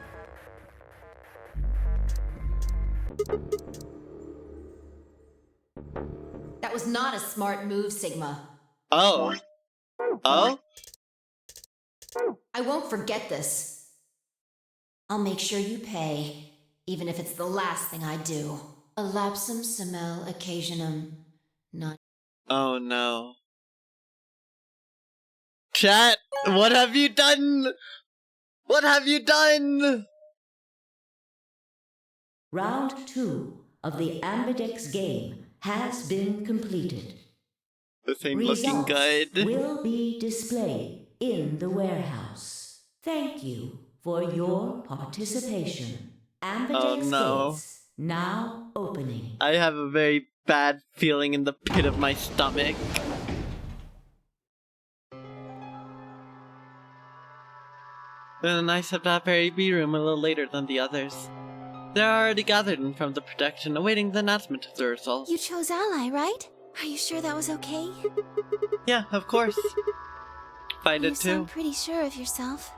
That was not a smart move, Sigma. Oh. Oh? I won't forget this. I'll make sure you pay, even if it's the last thing I do. Elapsum semel occasionum. Not. Oh no. Chat, what have you done? What have you done? Round 2 of the Ambidex game has been completed. This ain't looking good. Will be displayed in the warehouse. Thank you for your participation. Ambidex gates now opening. I have a very bad feeling in the pit of my stomach. Then I stepped out of our B room a little later than the others. They're already gathered in front of the projection, awaiting the announcement of the results. You chose ally, right? Are you sure that was okay? Yeah, of course. I did You too. sound pretty sure of yourself.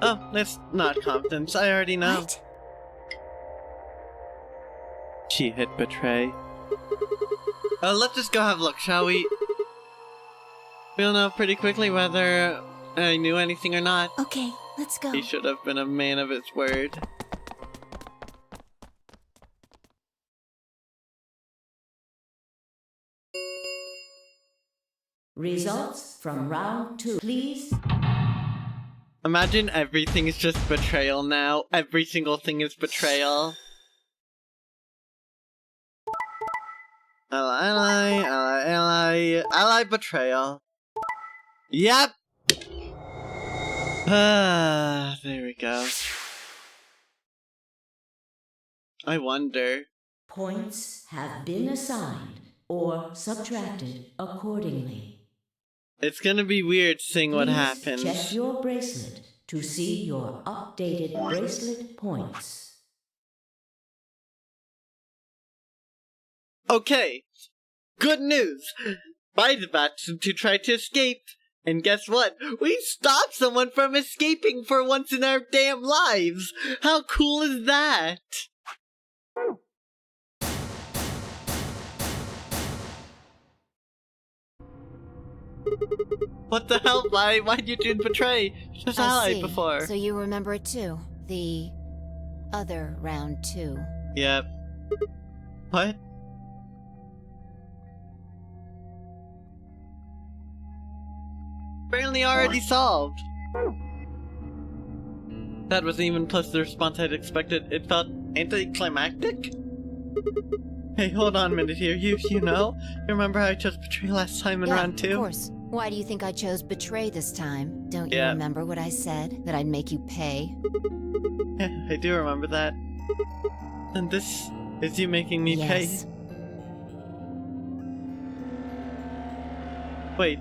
Oh, that's not confidence. I already know. What? She hit betray. Let's just go have a look, shall we? We'll know pretty quickly whether I knew anything or not. Okay, let's go. He should have been a man of his word. Results from round 2. Please. Imagine everything is just betrayal now. Every single thing is betrayal. Ally betrayal. Yep! There we go. I wonder. Points have been assigned or subtracted accordingly. It's gonna be weird seeing what Please happens. check your bracelet to see your updated bracelet points. Okay, good news! Bai's about to try to escape, and guess what? We stopped someone from escaping for once in our damn lives! How cool is that? What the hell, Bai? Why'd you do betray? Just I Ally see. before. So you remember it too. The other round 2. Yep. What? Apparently already solved. That wasn't even close to the response I'd expected. It felt anticlimactic? Hey, hold on a minute here. You know? You remember how I chose betray last time in round 2? Of course. Why do you think I chose betray this time? Don't you remember what I said? That I'd make you pay? Yeah, I do remember that. And this is you making me Yes. pay.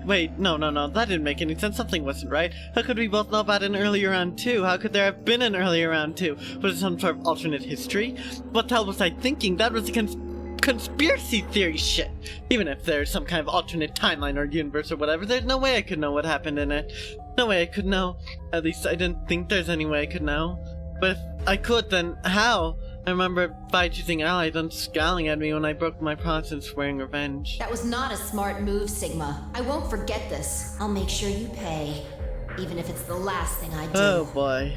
Wait, no, that didn't make any sense. Something wasn't right. How could we both know about an earlier round 2? How could there have been an earlier round 2? Was it some sort of alternate history? What the hell was I thinking? That was a conspiracy theory shit. Even if there's some kind of alternate timeline or universe or whatever, there's no way I could know what happened in it. No way I could know. At least I didn't think there's any way I could know. But if I could, then how? I remember by choosing Ally, then scowling at me when I broke my promise and swearing revenge. That was not a smart move, Sigma. I won't forget this. I'll make sure you pay. Even if it's the last thing I do. Oh boy.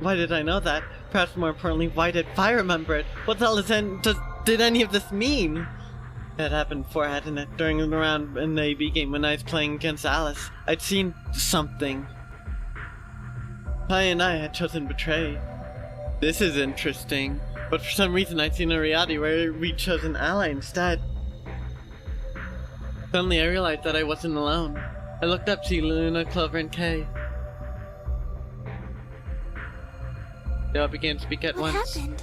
Why did I know that? Perhaps more importantly, why did I remember it? What the hell did any of this mean? That happened before, hadn't it? During the round in the AB game when I was playing against Alice. I'd seen something. Bai and I had chosen betray. This is interesting. But for some reason I'd seen a reality where we'd chosen Ally instead. Suddenly I realized that I wasn't alone. I looked up to see Luna, Clover, and Kay. They all began to speak at What once. happened?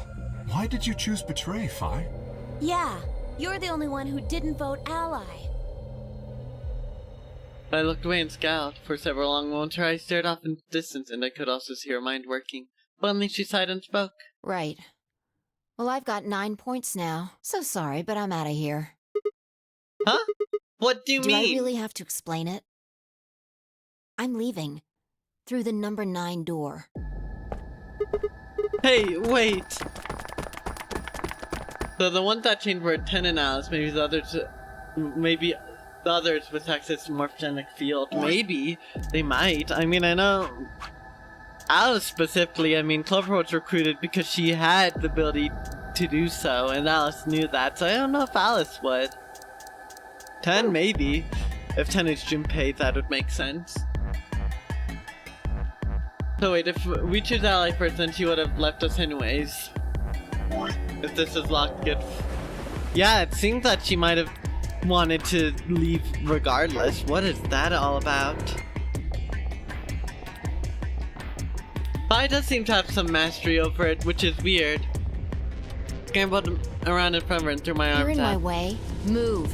Why did you choose betray, Fi? Yeah, you're the only one who didn't vote Ally. I looked away and scowled. For several long moments her eyes stared off in the distance, and I could also see her mind working. Finally she sighed and spoke. Right. Well, I've got 9 points now. So sorry, but I'm out of here. Huh? What do you Do mean? I really have to explain it? I'm leaving. Through the number 9 door. Hey, wait! So the ones that changed were 10 and Alice, maybe the others with access to morphogenic field. Maybe. They might. I mean, I know Alice specifically, I mean, Clover was recruited because she had the ability to do so, and Alice knew that, so I don't know if Alice would. 10, maybe. If 10 is Junpei, that would make sense. So wait, if we choose Ally first, then she would have left us anyways. If this is locked good. Yeah, it seems that she might have wanted to leave regardless. What is that all about? Bai does seem to have some mastery over it, which is weird. Scrambled around in front of her and threw my You're arms in my out. way. Move.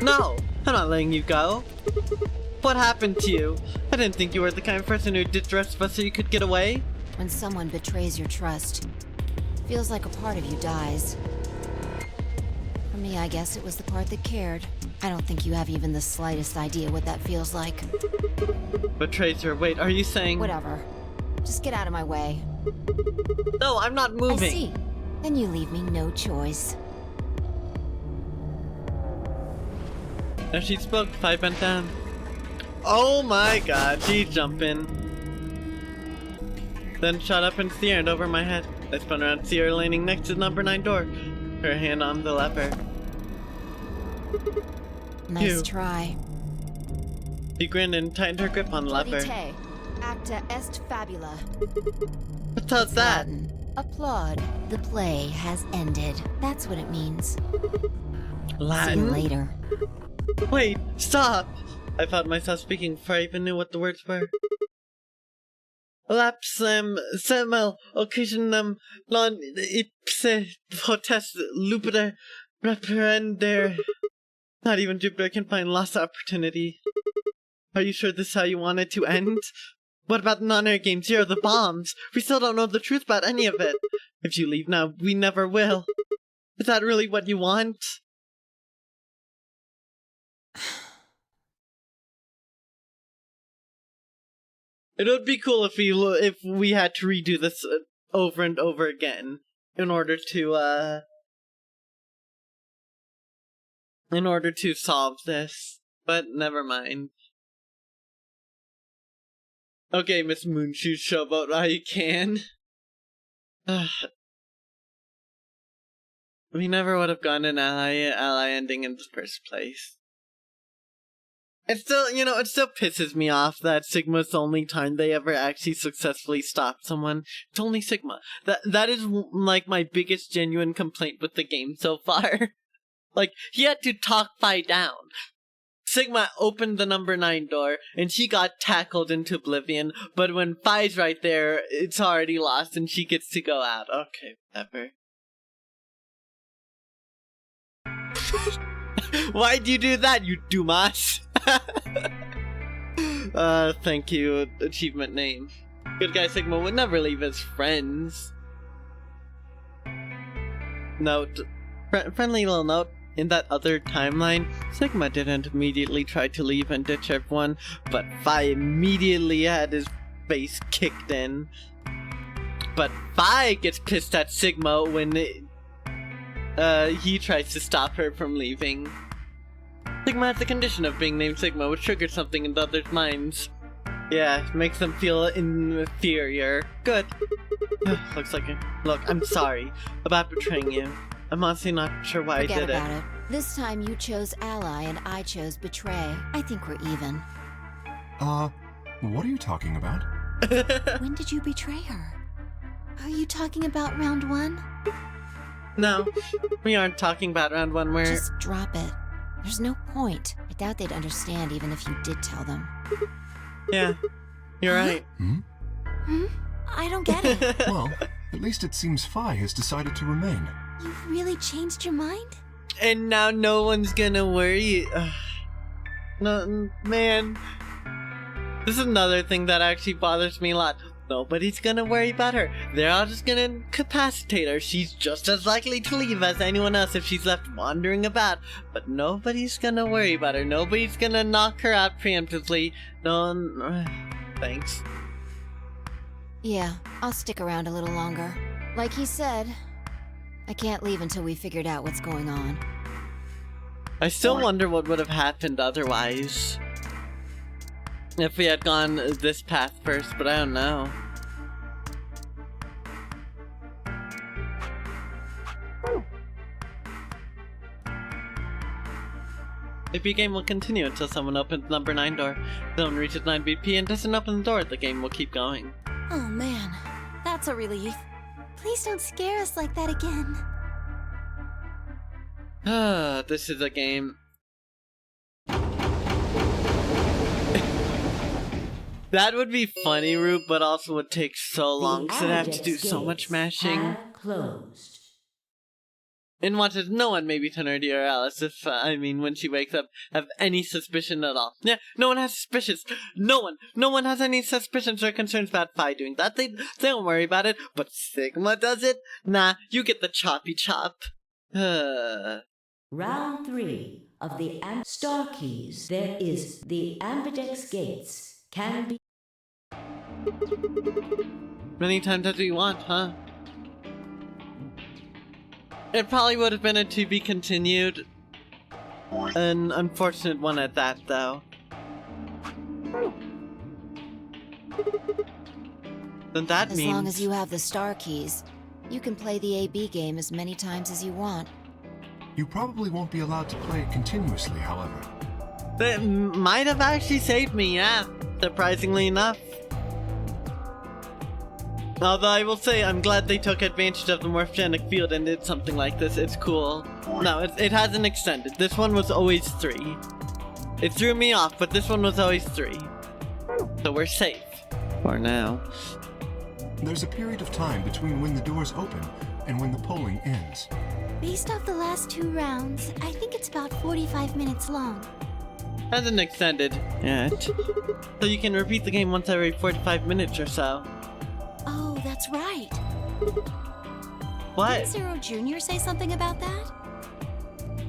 No! I'm not letting you go. What happened to you? I didn't think you were the kind of person who did the rest of us so you could get away. When someone betrays your trust, feels like a part of you dies. For me, I guess it was the part that cared. I don't think you have even the slightest idea what that feels like. Betrays her. Wait, are you saying... Whatever. Just get out of my way. No, I'm not moving. I see. Then you leave me no choice. As she spoke, Pi bent down. Oh my god, she's jumping. Then shot up into the air and over my head. I spun around to see her leaning next to the number 9 door, her hand on the lever. Nice Ew. try. She grinned and tightened her grip on the lever. Te, acta est fabula. What does that? Latin. Applaud. The play has ended. That's what it means. Latin? See you later. Wait, stop! I found myself speaking before I even knew what the words were. Lapsam semel occasionum non ipse potest lupiter reprender. Not even Jupiter can find lost opportunity. Are you sure this is how you want it to end? What about the non-air game Zero, the bombs? We still don't know the truth about any of it. If you leave now, we never will. Is that really what you want? It would be cool if we had to redo this over and over again in order to solve this. But never mind. Okay, Miss Moonshoe, show about how you can. We never would have gotten an ally ending in the first place. It still, it still pisses me off that Sigma's the only time they ever actually successfully stopped someone. It's only Sigma. That is, like, my biggest genuine complaint with the game so far. Like, he had to talk Phi down. Sigma opened the number 9 door, and she got tackled into oblivion, but when Phi's right there, it's already lost, and she gets to go out. Okay, whatever. Why'd you do that, you Dumas? Thank you, achievement name. Good guy Sigma would never leave his friends. Note, friendly little note, in that other timeline, Sigma didn't immediately try to leave and ditch everyone, but Phi immediately had his face kicked in. But Phi gets pissed at Sigma when he tries to stop her from leaving. Sigma has the condition of being named Sigma, which triggers something in the others' minds. Yeah, makes them feel inferior. Good. Looks like it. Look, I'm sorry about betraying you. I'm honestly not sure why Forget I did about it. it. This time you chose ally and I chose betray. I think we're even. What are you talking about? When did you betray her? Are you talking about round 1? No, we aren't talking about round 1 where... Just drop it. There's no point. I doubt they'd understand even if you did tell them. Yeah, you're right. I don't get it. Well, at least it seems Phi has decided to remain. You've really changed your mind? And now no one's gonna worry. No, man. This is another thing that actually bothers me a lot. Nobody's gonna worry about her. They're all just gonna incapacitate her. She's just as likely to leave as anyone else if she's left wandering about. But nobody's gonna worry about her. Nobody's gonna knock her out preemptively. No, thanks. Yeah, I'll stick around a little longer. Like he said, I can't leave until we figured out what's going on. I still wonder what would have happened otherwise. If we had gone this path first, but I don't know. The BP game will continue until someone opens number 9 door. If someone reaches 9 BP and doesn't open the door, the game will keep going. Oh man, that's a relief. Please don't scare us like that again. This is a game. That would be funny, Rube, but also would take so long because I'd have to do so much mashing. Closed. And wanted no one, maybe Tenerdy or Alice, if, when she wakes up, have any suspicion at all. Yeah, no one has suspicions. No one has any suspicions or concerns about Phi doing that. They don't worry about it, but Sigma does it? Nah, you get the choppy chop. Round 3 of the Star Keys. There is the Ambidex Gates. Can be Many times as we want, huh? It probably would have been a to be continued. An unfortunate one at that, though. Then that means... As long as you have the star keys, you can play the AB game as many times as you want. You probably won't be allowed to play it continuously, however. That might have actually saved me, yeah. Surprisingly enough. Although I will say, I'm glad they took advantage of the morphogenic field and did something like this. It's cool. No, it hasn't extended. This one was always 3. It threw me off, but this one was always 3. So we're safe. For now. There's a period of time between when the doors open and when the polling ends. Based off the last 2 rounds, I think it's about 45 minutes long. Hasn't extended yet. So you can repeat the game once every 45 minutes or so. Oh, that's right. What? Didn't Zero Jr. say something about that?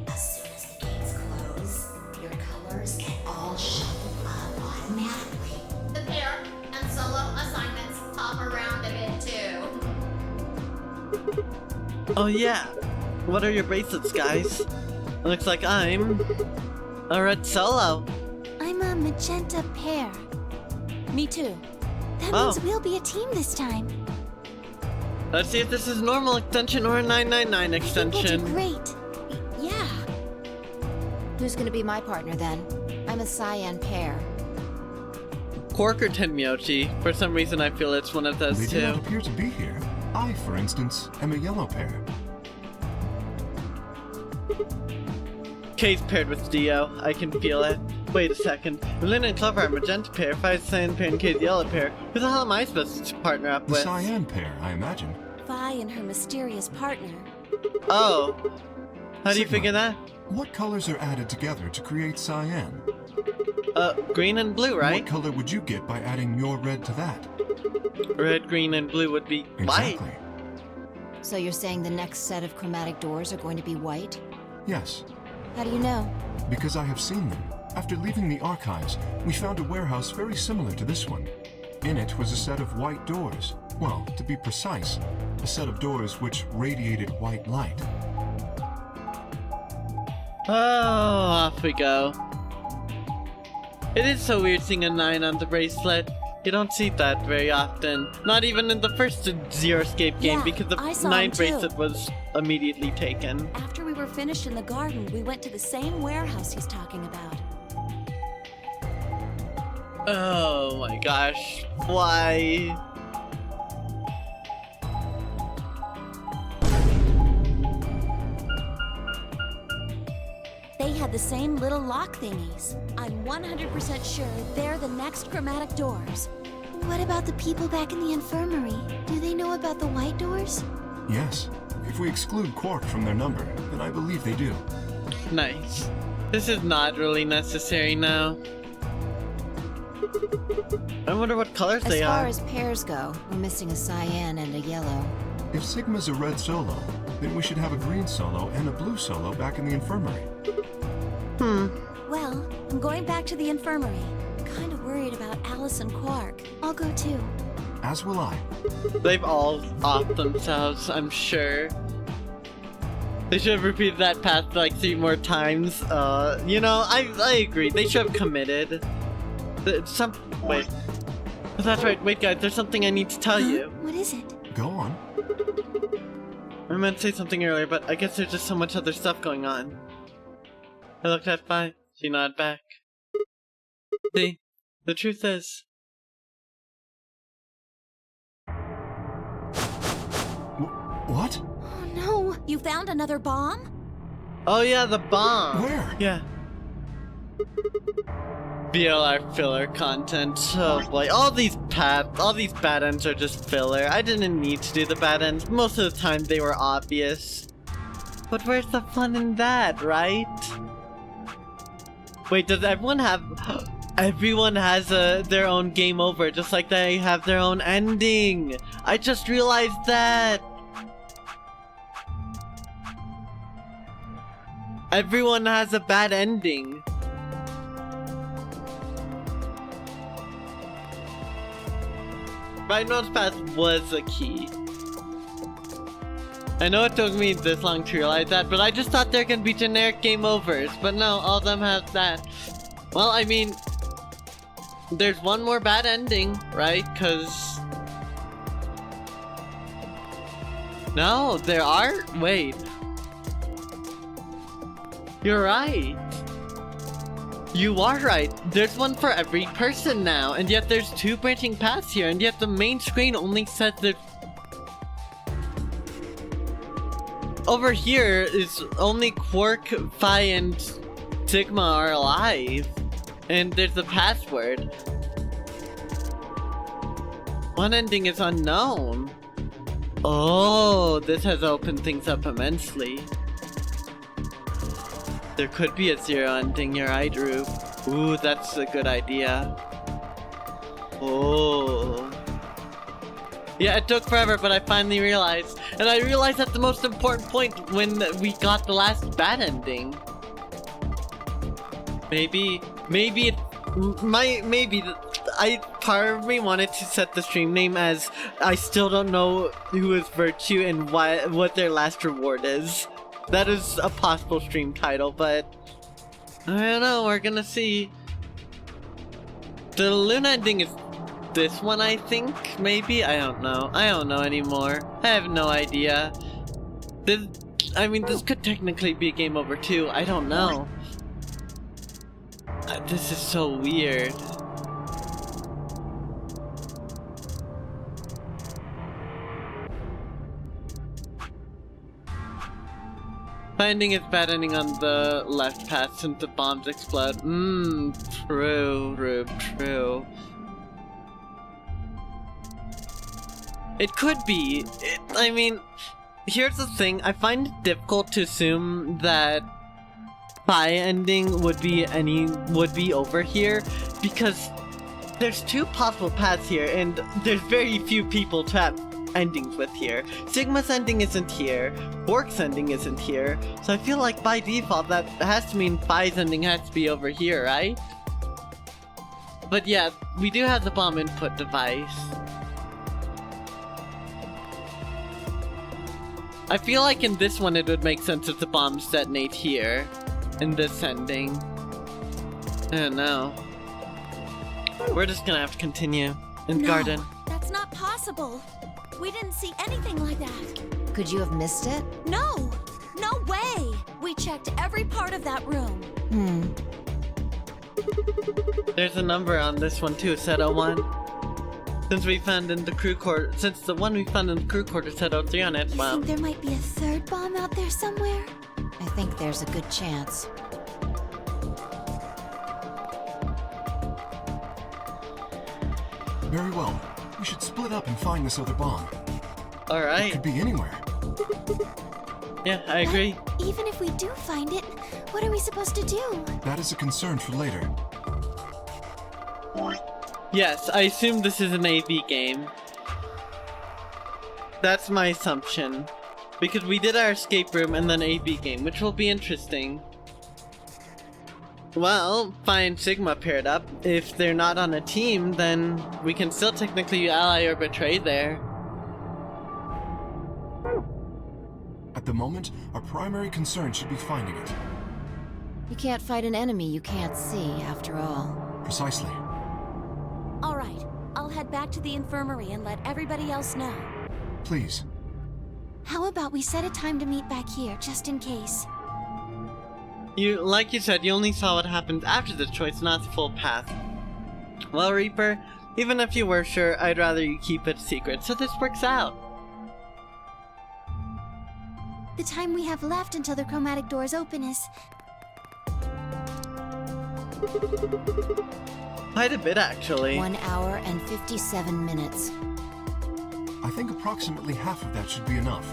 As soon as the gates close, your colors get all shuffled up automatically. The pair and solo assignments hop around a bit too. Oh yeah. What are your bracelets, guys? Looks like I'm a red solo. I'm a magenta pair. Me too. That means we'll be a team this time. Let's see if this is normal extension or a 999 I think we'll do extension. great. Yeah. Who's gonna be my partner then? I'm a cyan pair. Quark or Tenmyoji? For some reason I feel it's one of those They do two. not appear to be here. I, for instance, am a yellow pair. K's paired with Dio. I can feel it. Wait a second. Lynn and Clover are magenta pair, Fi's cyan pair, and K's yellow pair. Who the hell am I supposed to partner up The with? cyan pair, I imagine. Vi and her mysterious partner. Oh. How do you Sigma. figure that? What colors are added together to create cyan? Green and blue, right? What color would you get by adding your red to that? Red, green, and blue would be white. Exactly. So you're saying the next set of chromatic doors are going to be white? Yes, How do you know? because I have seen them. After leaving the archives, we found a warehouse very similar to this one. In it was a set of white doors. Well, to be precise, a set of doors which radiated white light. Oh, off we go. It is so weird seeing a 9 on the bracelet. You don't see that very often. Not even in the first Zero Escape game, Yeah, because the I saw 9 him too. bracelet was immediately taken. After we were finished in the garden, we went to the same warehouse he's talking about. Oh my gosh. Why? They had the same little lock thingies. I'm 100% sure they're the next chromatic doors. What about the people back in the infirmary? Do they know about the white doors? Yes, if we exclude Quark from their number, then I believe they do. Nice. This is not really necessary now. I wonder what colors As they far are. as pairs go, we're missing a cyan and a yellow. If Sigma's a red solo, then we should have a green solo and a blue solo back in the infirmary. Well, I'm going back to the infirmary. Kind of worried about Alice and Quark. I'll go too. As will I. They've all offed themselves, I'm sure. They should have repeated that path like 3 more times. You know, I agree. They should have committed. Wait. That's right. Wait, guys. There's something I need to tell you. What is it? Go on. I meant to say something earlier, but I guess there's just so much other stuff going on. I looked at Fi. She nodded back. See, the truth is... What? Oh no! You found another bomb? Oh yeah, the bomb! Where? Yeah. BLR filler content. Oh boy, all these bad ends are just filler. I didn't need to do the bad ends. Most of the time they were obvious. But where's the fun in that, right? Wait, does everyone have... Everyone has their own game over, just like they have their own ending! I just realized that! Everyone has a bad ending. Rhino's Path was a key. I know it took me this long to realize that, but I just thought there could be generic game overs. But no, all of them have that. Well, I mean, there's one more bad ending, right? Cause... No, there are? Wait. You're right. You are right. There's one for every person now, and yet there's 2 branching paths here, and yet the main screen only says that over here is only Quark, Phi, and Sigma are alive, and there's a password. One ending is unknown. Oh, this has opened things up immensely. There could be a 0 ending, you're right, Rube. Ooh, that's a good idea. Oh. Yeah, it took forever, but I finally realized. And I realized at the most important point when we got the last bad ending. Part of me wanted to set the stream name as I still don't know who is Virtue and what their last reward is. That is a possible stream title, but I don't know, we're gonna see. The Luna ending is this one, I think, maybe? I don't know. I don't know anymore. I have no idea. This could technically be a game over too. I don't know. This is so weird. Finding is bad ending on the left path since the bombs explode. True, Rube, true. It could be. Here's the thing. I find it difficult to assume that Phi ending would be over here because there's 2 possible paths here and there's very few people to have endings with here. Sigma's ending isn't here, Quark's ending isn't here, so I feel like by default that has to mean Phi's ending has to be over here, right? But yeah, we do have the bomb input device. I feel like in this one it would make sense if the bombs detonate here, in this ending. I don't know. We're just gonna have to continue in the garden. That's not possible. We didn't see anything like that. Could you have missed it? No! No way! We checked every part of that room. There's a number on this one too, set 01. Since the one we found in the crew quarters said 03 on it, You wow. think there might be a 3rd bomb out there somewhere? I think there's a good chance. Very well. We should split up and find this other bomb. It Alright. could be anywhere. Yeah, I agree. But even if we do find it, what are we supposed to do? That is a concern for later. Yes, I assume this is an AV game. That's my assumption. Because we did our escape room and then AV game, which will be interesting. Well, Phi and Sigma paired up. If they're not on a team, then we can still technically ally or betray there. At the moment, our primary concern should be finding it. You can't fight an enemy you can't see, after all. Precisely. All right, I'll head back to the infirmary and let everybody else know. Please. How about we set a time to meet back here, just in case? Like you said, you only saw what happened after the choice, not the full path. Well, Reaper, even if you were sure, I'd rather you keep it secret, so this works out. The time we have left until the chromatic doors open is... Quite a bit, actually. 1 hour and 57 minutes. I think approximately half of that should be enough.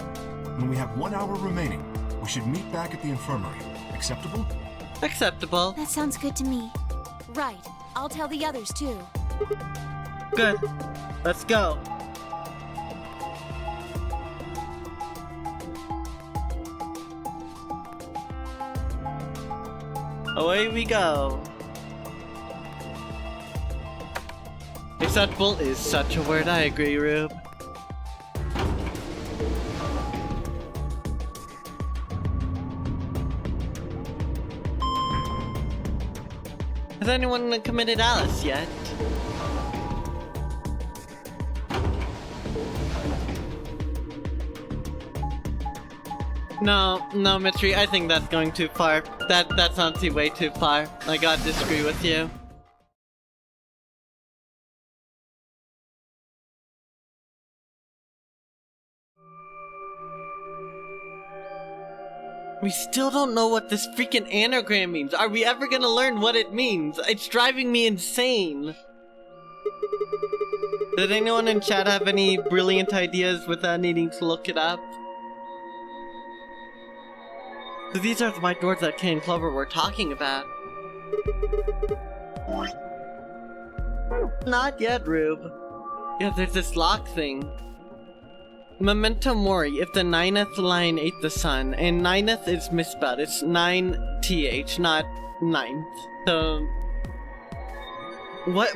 When we have 1 hour remaining, we should meet back at the infirmary. Acceptable? Acceptable. That sounds good to me. Right, I'll tell the others too. Good. Let's go. Away we go. Acceptable is such a word, I agree, Rube. Has anyone committed Alice yet? No, Mystery, I think that's going too far. That's honestly way too far. I gotta disagree with you. We still don't know what this freaking anagram means. Are we ever gonna learn what it means? It's driving me insane. Did anyone in chat have any brilliant ideas without needing to look it up? So these are the white doors that Kay and Clover were talking about. Not yet, Rube. Yeah, there's this lock thing. Memento Mori, if the 9th line ate the sun, and 9th is misspelled, it's 9th, not 9th. So,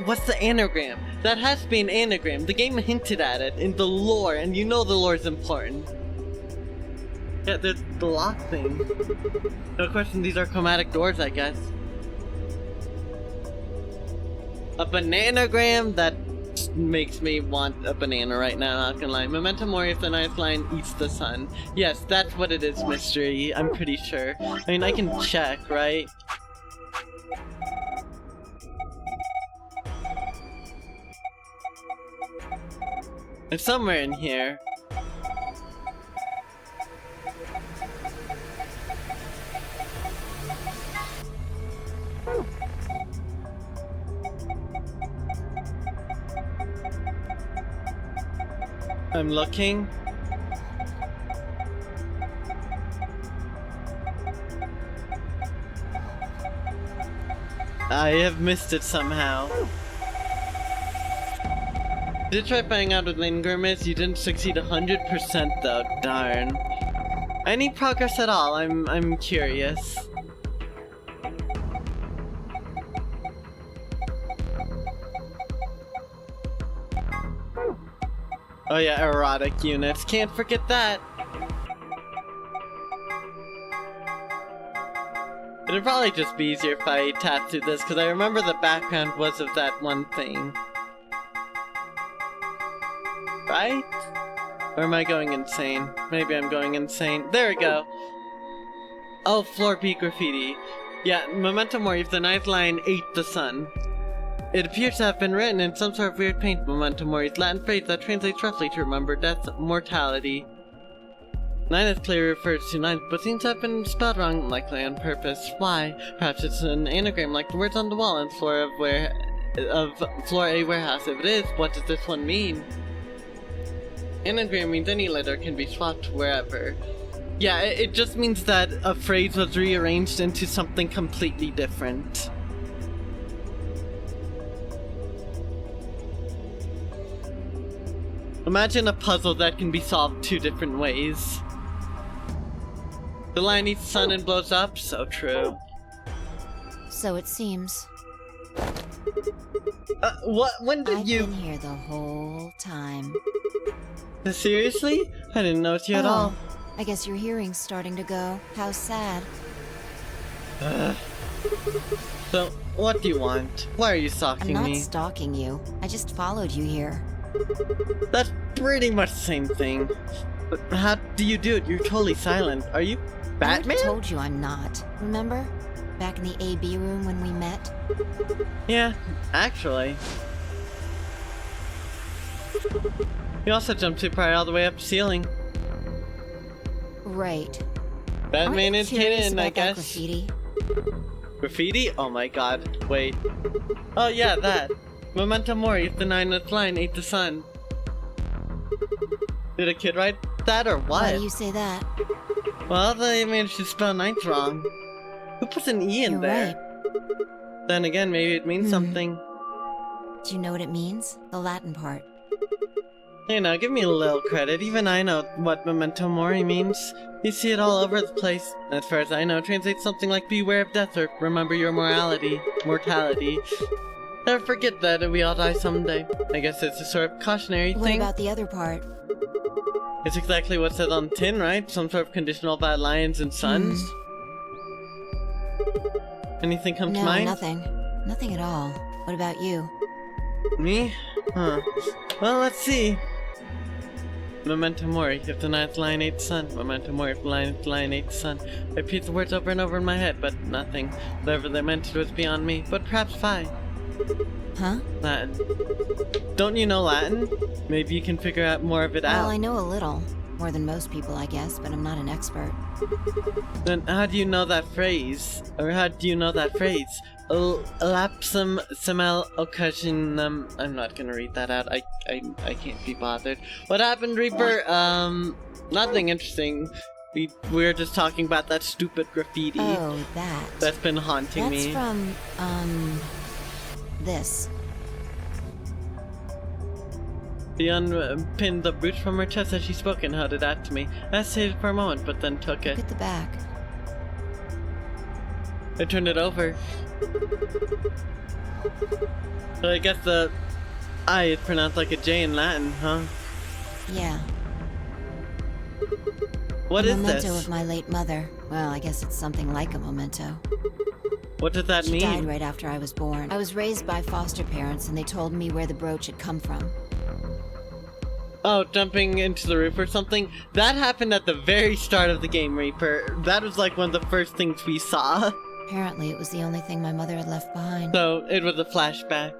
what's the anagram? That has to be an anagram. The game hinted at it in the lore, and you know the lore is important. Yeah, there's the lock thing. No question, these are chromatic doors, I guess. A bananagram? That makes me want a banana right now, not gonna lie. Memento Mori, if the 9th line eats the sun. Yes, that's what it is, Mystery. I'm pretty sure. I mean, I can check, right? It's somewhere in here. I'm looking. I have missed it somehow. Did try finding out what Lingrimus. You didn't succeed 100% though. Darn. Any progress at all? I'm curious. Oh yeah, erotic units. Can't forget that. It'd probably just be easier if I tapped through this, because I remember the background was of that one thing. Right? Or am I going insane? Maybe I'm going insane. There we go. Oh, floor B graffiti. Yeah, Memento Mori, if the 9th line ate the sun. It appears to have been written in some sort of weird paint. Memento Mori's Latin phrase that translates roughly to remember death, mortality. 9th clearly refers to 9th, but seems to have been spelled wrong, likely on purpose. Why? Perhaps it's an anagram like the words on the wall on the floor of floor A warehouse. If it is, what does this one mean? Anagram means any letter can be swapped wherever. Yeah, it just means that a phrase was rearranged into something completely different. Imagine a puzzle that can be solved 2 different ways. The line eats the sun and blows up? So true. So it seems. What? When did you— I've been here the whole time. Seriously? I didn't notice you at all. I guess your hearing's starting to go. How sad. So, what do you want? Why are you stalking I'm me? not stalking you. I just followed you here. That's pretty much the same thing. But how do you do it? You're totally silent. Are you Batman? I told you I'm not. Remember? Back in the AB room when we met? Yeah, actually. You also jumped too far all the way up the ceiling. Right. Batman is hidden, I that guess. Graffiti? Graffiti? Oh my god. Wait. Oh yeah, that. Memento Mori, if the 9th line ate the sun. Did a kid write that or what? Why do you say that? Well, they managed to spell 9th wrong. Who puts an E in You're there? right. Then again, maybe it means something. Do you know what it means? The Latin part. You know, give me a little credit. Even I know what Memento Mori means. You see it all over the place. As far as I know, it translates something like beware of death or remember your mortality. Never forget that we all die someday. I guess it's a sort of cautionary What thing. about the other part? It's exactly what's said on the tin, right? Some sort of conditional about lions and suns. Anything come to No, mind? nothing. Nothing at all. What about you? Me? Huh. Well, let's see. Memento mori, if the ninth line ate the sun. Memento mori, if the ninth line ate the sun. I repeat the words over and over in my head, but nothing. Whatever they meant was beyond me, but perhaps fine. Huh? Latin. Don't you know Latin? Maybe you can figure out more of it out. Well, I know a little. More than most people, I guess, but I'm not an expert. Then how do you know that phrase? Or how do you know that phrase? Lapsum semel occasionum. I'm not gonna read that out. I can't be bothered. What happened, Reaper? Nothing interesting. We were just talking about that stupid graffiti. Oh, that. That's been haunting me. That's from, this. She unpinned the brooch from her chest as she spoke and held it out to me. I hesitated for a moment, but then took it. Look at the back. I turned it over. So I guess the I is pronounced like a J in Latin, huh? Yeah. What is this? A memento of my late mother. Well, I guess it's something like a memento. What does that mean? She died right after I was born. I was raised by foster parents, and they told me where the brooch had come from. Oh, jumping into the roof or something? That happened at the very start of the game, Reaper. That was like one of the first things we saw. Apparently, it was the only thing my mother had left behind. So, it was a flashback.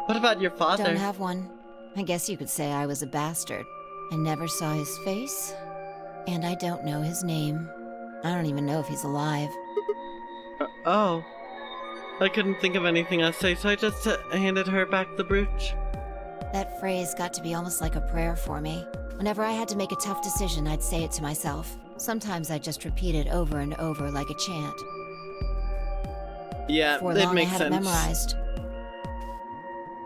What about your father? Don't have one. I guess you could say I was a bastard. I never saw his face, and I don't know his name. I don't even know if he's alive. Oh. I couldn't think of anything else to say, so I just handed her back the brooch. That phrase got to be almost like a prayer for me. Whenever I had to make a tough decision, I'd say it to myself. Sometimes I'd just repeat it over and over like a chant. Yeah, Before it long, makes I had sense. it memorized.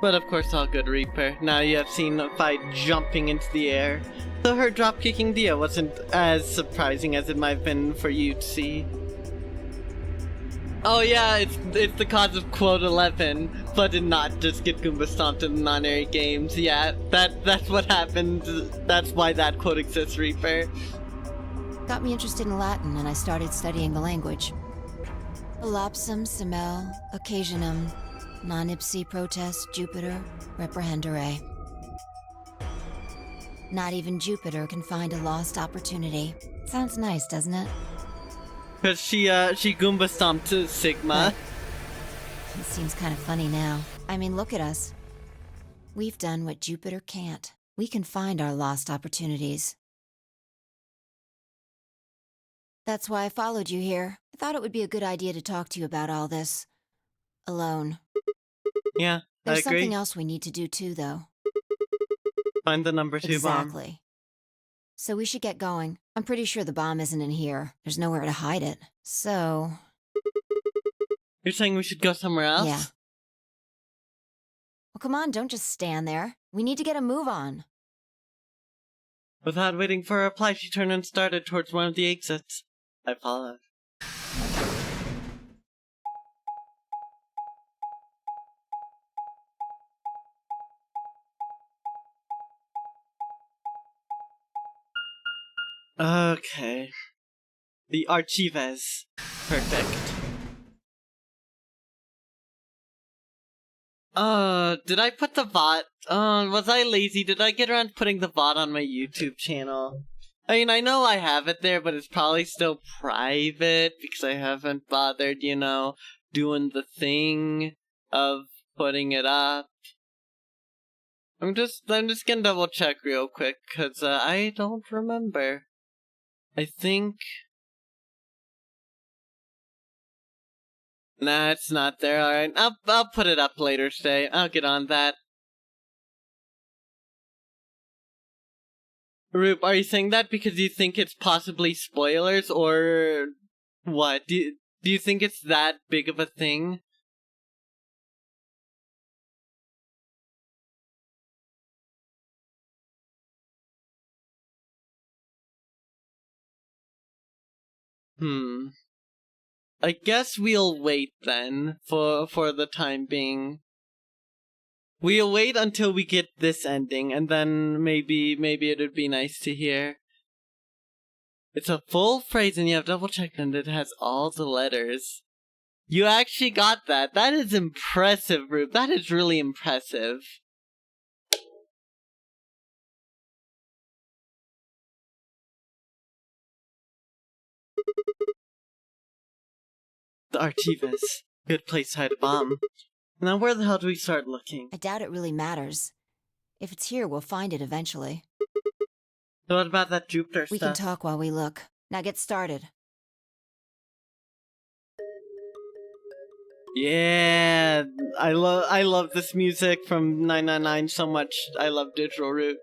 But of course, all good, Reaper. Now you have seen Fi jumping into the air. So her drop-kicking Dia wasn't as surprising as it might have been for you to see. Oh yeah, it's the cause of Quote 11, but did not just get Goomba stomped in the non-airy games. Yeah, that's what happened. That's why that quote exists, Reaper. Got me interested in Latin, and I started studying the language. Lapsum semel occasionum non ipsi protest Jupiter reprehendere. Not even Jupiter can find a lost opportunity. Sounds nice, doesn't it? Cause she Goomba stomped to Sigma. It seems kind of funny now. I mean, look at us. We've done what Jupiter can't. We can find our lost opportunities. That's why I followed you here. I thought it would be a good idea to talk to you about all this. Alone. Yeah, There's I agree. something else we need to do too, though. Find the number 2 bomb. Exactly. So we should get going. I'm pretty sure the bomb isn't in here. There's nowhere to hide it. So... You're saying we should go somewhere else? Yeah. Well, come on, don't just stand there. We need to get a move on. Without waiting for a reply, she turned and started towards one of the exits. I followed. Okay. The Archives. Perfect. Did I put the VOD? Was I lazy? Did I get around to putting the VOD on my YouTube channel? I mean, I know I have it there, but it's probably still private because I haven't bothered, you know, doing the thing of putting it up. I'm just gonna double check real quick, cause, I don't remember. I think... Nah, it's not there, alright. I'll put it up later today. I'll get on that. Roop, are you saying that because you think it's possibly spoilers, or what? Do you think it's that big of a thing? I guess we'll wait then, for the time being. We'll wait until we get this ending, and then maybe it would be nice to hear. It's a full phrase and you have double checked and it has all the letters. You actually got that. That is impressive, Rube. That is really impressive. The Artivas. Good place to hide a bomb. Now where the hell do we start looking? I doubt it really matters. If it's here, we'll find it eventually. So what about that Jupiter We stuff? can talk while we look. Now get started. Yeah, I love this music from 999 so much. I love Digital Root.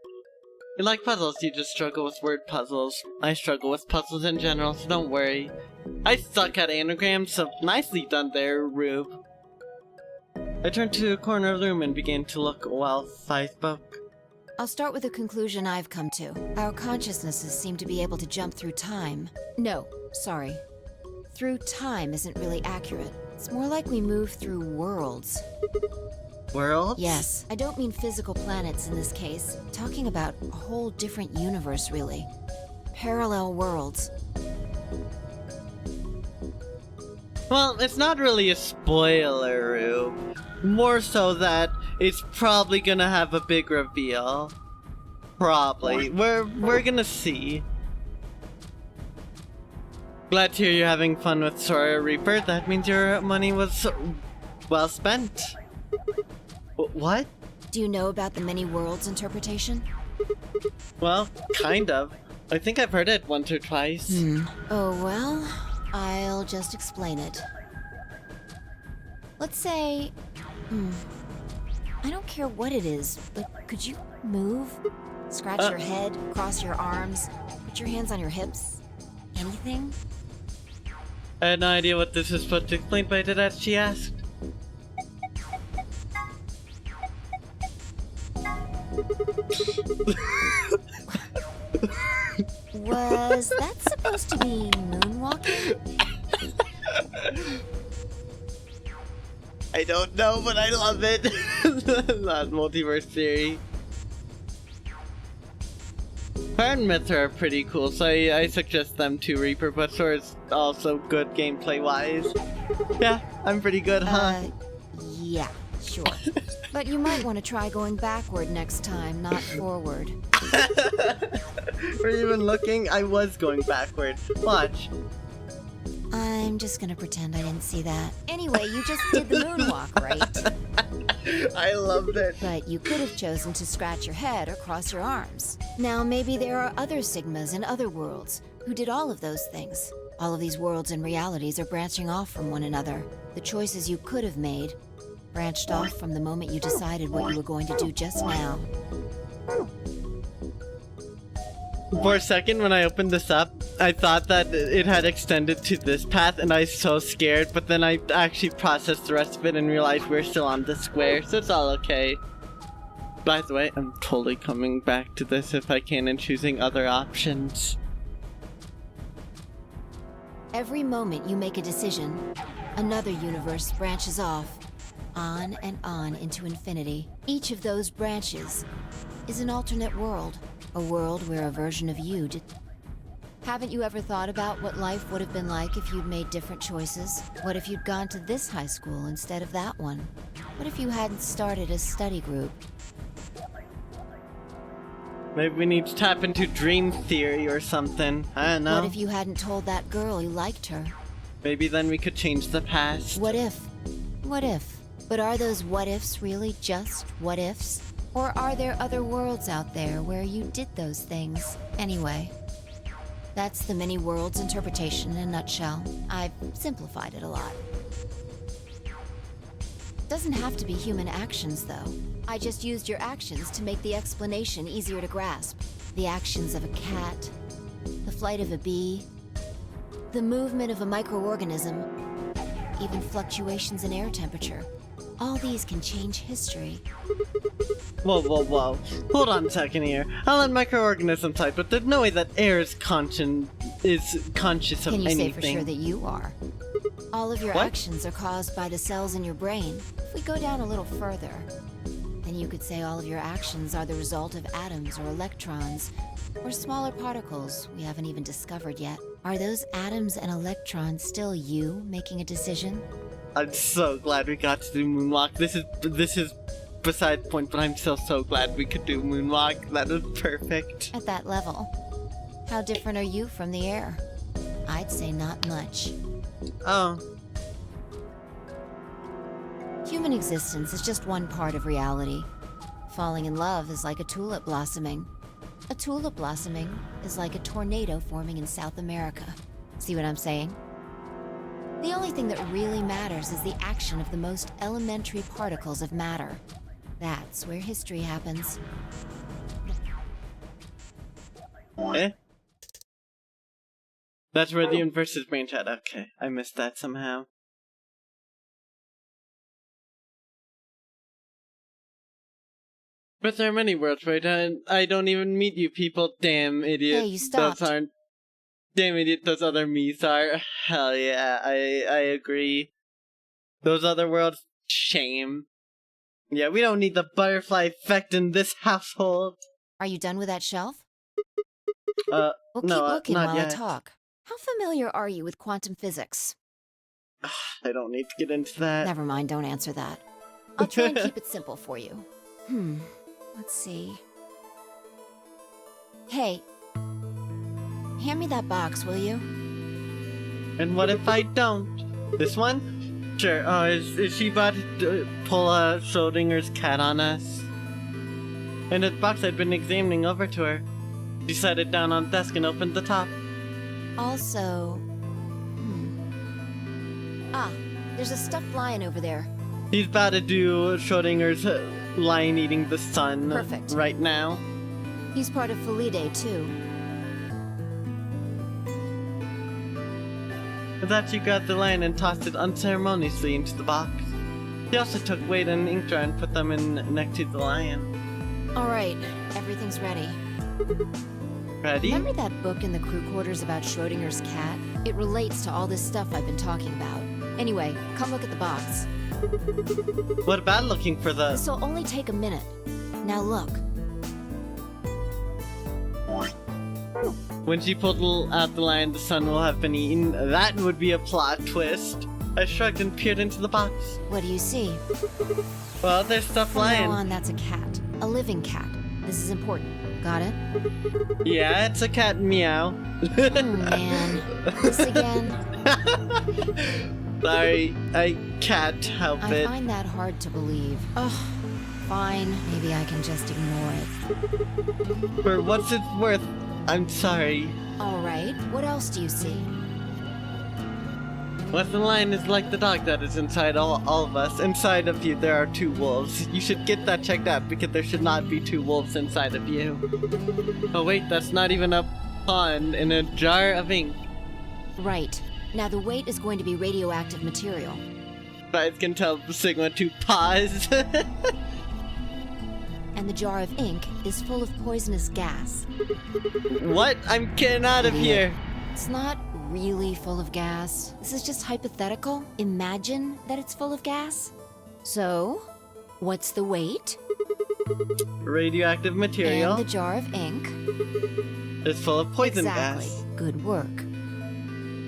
You like puzzles, you just struggle with word puzzles. I struggle with puzzles in general, so don't worry. I suck at anagrams, so nicely done there, Rube. I turned to a corner of the room and began to look while I spoke. I'll start with a conclusion I've come to. Our consciousnesses seem to be able to jump through time. No, sorry. Through time isn't really accurate. It's more like we move through worlds. Worlds? Yes, I don't mean physical planets in this case. Talking about a whole different universe, really. Parallel worlds. Well, it's not really a spoiler, Rube. More so that it's probably gonna have a big reveal. Probably. We're gonna see. Glad to hear you're having fun with Sora Reaper. That means your money was well spent. What? Do you know about the many worlds interpretation? Well, kind of. I think I've heard it once or twice. Oh well, I'll just explain it. Let's say... I don't care what it is, but could you move? Scratch your head, cross your arms, put your hands on your hips? Anything? I had no idea what this was supposed to explain, but I did as she asked. Was that supposed to be moonwalking? I don't know, but I love it. Not multiverse theory. Fire and Myth are pretty cool, so I suggest them to Reaper, but Sora's also good gameplay-wise. Yeah, I'm pretty good, huh? Yeah, sure. But you might want to try going backward next time, not forward. Were you even looking? I was going backward. Watch. I'm just gonna pretend I didn't see that. Anyway, you just did the moonwalk, right? I loved it. But you could have chosen to scratch your head or cross your arms. Now, maybe there are other Sigmas in other worlds who did all of those things. All of these worlds and realities are branching off from one another. The choices you could have made branched off from the moment you decided what you were going to do just now. For a second, when I opened this up, I thought that it had extended to this path, and I was so scared, but then I actually processed the rest of it and realized we're still on the square, so it's all okay. By the way, I'm totally coming back to this if I can and choosing other options. Every moment you make a decision, another universe branches off, on and on into infinity. Each of those branches is an alternate world. A world where a version of you did... Haven't you ever thought about what life would have been like if you'd made different choices? What if you'd gone to this high school instead of that one? What if you hadn't started a study group? Maybe we need to tap into dream theory or something. I don't know. What if you hadn't told that girl you liked her? Maybe then we could change the past. What if? What if? But are those what ifs really just what ifs? Or are there other worlds out there where you did those things anyway? That's the many worlds interpretation in a nutshell. I've simplified it a lot. Doesn't have to be human actions, though. I just used your actions to make the explanation easier to grasp. The actions of a cat, the flight of a bee, the movement of a microorganism, even fluctuations in air temperature. All these can change history. Whoa, whoa, whoa. Hold on a second here. I'll let microorganisms type, but there's no way that air is conscious of Can you anything. say for sure that you are? All of your What? actions are caused by the cells in your brain. If we go down a little further, then you could say all of your actions are the result of atoms or electrons, or smaller particles we haven't even discovered yet. Are those atoms and electrons still you making a decision? I'm so glad we got to do Moonwalk. This is beside the point, but I'm still so glad we could do Moonwalk. That is perfect. At that level, how different are you from the air? I'd say not much. Oh. Human existence is just one part of reality. Falling in love is like a tulip blossoming. A tulip blossoming is like a tornado forming in South America. See what I'm saying? The only thing that really matters is the action of the most elementary particles of matter. That's where history happens. Eh? That's where the universe is brain chat. Okay, I missed that somehow. But there are many worlds, right? I don't even meet you people. Damn idiot. Hey, you stopped. Those aren't. Damn idiot, those other me's are. Hell yeah, I agree. Those other worlds, shame. Yeah, we don't need the butterfly effect in this household. Are you done with that shelf? Well, We'll no, keep looking not while yet. I talk. How familiar are you with quantum physics? I don't need to get into that. Never mind, don't answer that. I'll try and keep it simple for you. Let's see. Hey, hand me that box, will you? And what if I don't? This one? Sure. Oh, is she about to pull a Schrodinger's cat on us? And the box I'd been examining over to her. She set it down on the desk and opened the top. Also... Ah, there's a stuffed lion over there. He's about to do Schrodinger's lion eating the sun. Perfect. Right now. He's part of Felidae, too. With that, she grabbed the lion and tossed it unceremoniously into the box. She also took Wade and ink jar and put them in next to the lion. Alright, everything's ready. Ready? Remember that book in the crew quarters about Schrodinger's cat? It relates to all this stuff I've been talking about. Anyway, come look at the box. What about looking for the... This'll only take a minute. Now look. When she pulled out the lion, the sun will have been eaten. That would be a plot twist. I shrugged and peered into the box. What do you see? Well, there's stuffed From now lion. on, that's a cat. A living cat. This is important. Got it? Yeah, it's a cat meow. Man. This again? Sorry, I can't help I it. find that hard to believe. Ugh. Fine. Maybe I can just ignore it. For what's it worth, I'm sorry. Alright. What else do you see? Western Lion is like the dog that is inside all of us. Inside of you, there are two wolves. You should get that checked out because there should not be two wolves inside of you. Oh wait, that's not even a pond in a jar of ink. Right. Now the weight is going to be radioactive material. Guys can tell Sigma to pause. And the jar of ink is full of poisonous gas. What? I'm getting out of here. It's not really full of gas. This is just hypothetical. Imagine that it's full of gas. So, what's the weight? Radioactive material. And the jar of ink. Is full of poison Exactly. gas. Good work.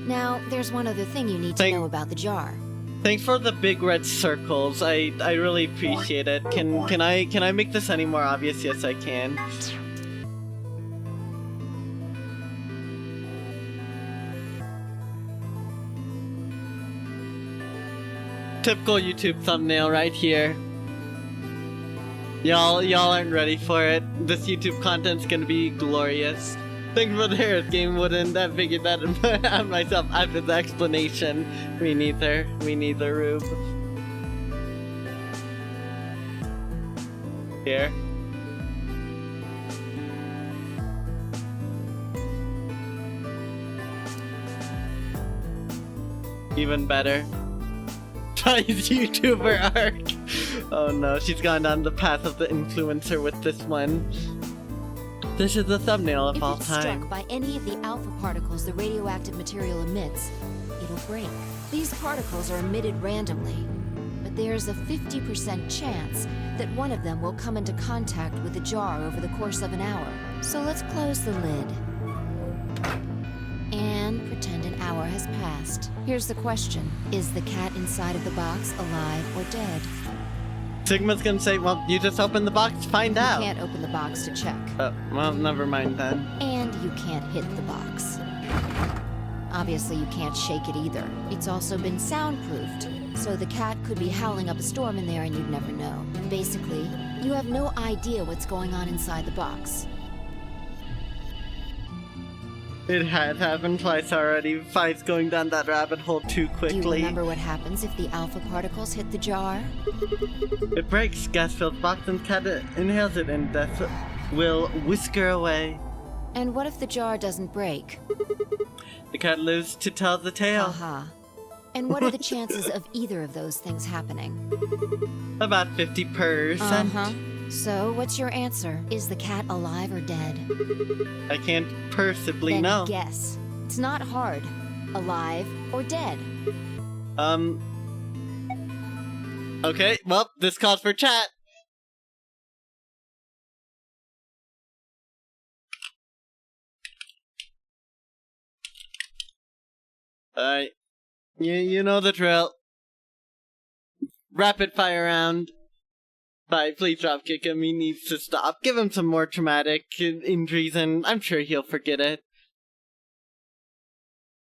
Now, there's one other thing you need to know about the jar. Thanks for the big red circles. I really appreciate it. Can I make this any more obvious? Yes, I can. Typical YouTube thumbnail right here. Y'all aren't ready for it. This YouTube content's gonna be glorious. Thanks for the Earth game wouldn't have figured that out myself after the explanation. Me neither, Rube. Here. Even better. Chinese YouTuber arc. Oh no, she's gone down the path of the influencer with this one. This is the thumbnail of all If it's time. struck by any of the alpha particles the radioactive material emits, it'll break. These particles are emitted randomly, but there's a 50% chance that one of them will come into contact with the jar over the course of an hour. So let's close the lid. And pretend an hour has passed. Here's the question. Is the cat inside of the box alive or dead? Sigma's gonna say, well, you just open the box, find out. You can't open the box to check. Well, never mind then. And you can't hit the box. Obviously, you can't shake it either. It's also been soundproofed, So the cat could be howling up a storm in there and you'd never know. Basically, you have no idea what's going on inside the box. It had happened twice already. Five's going down that rabbit hole too quickly. Do you remember what happens if the alpha particles hit the jar? It breaks, gas fills box, and cat inhales it, and death will whisker away. And what if the jar doesn't break? The cat lives to tell the tale. Haha. And what are the chances of either of those things happening? About 50%. Uh-huh. So, what's your answer? Is the cat alive or dead? I can't possibly Then know. guess. It's not hard. Alive or dead? Okay, well, this calls for chat. Alright. You know the drill. Rapid fire round. Bye, please drop kick him. He needs to stop. Give him some more traumatic injuries and I'm sure he'll forget it.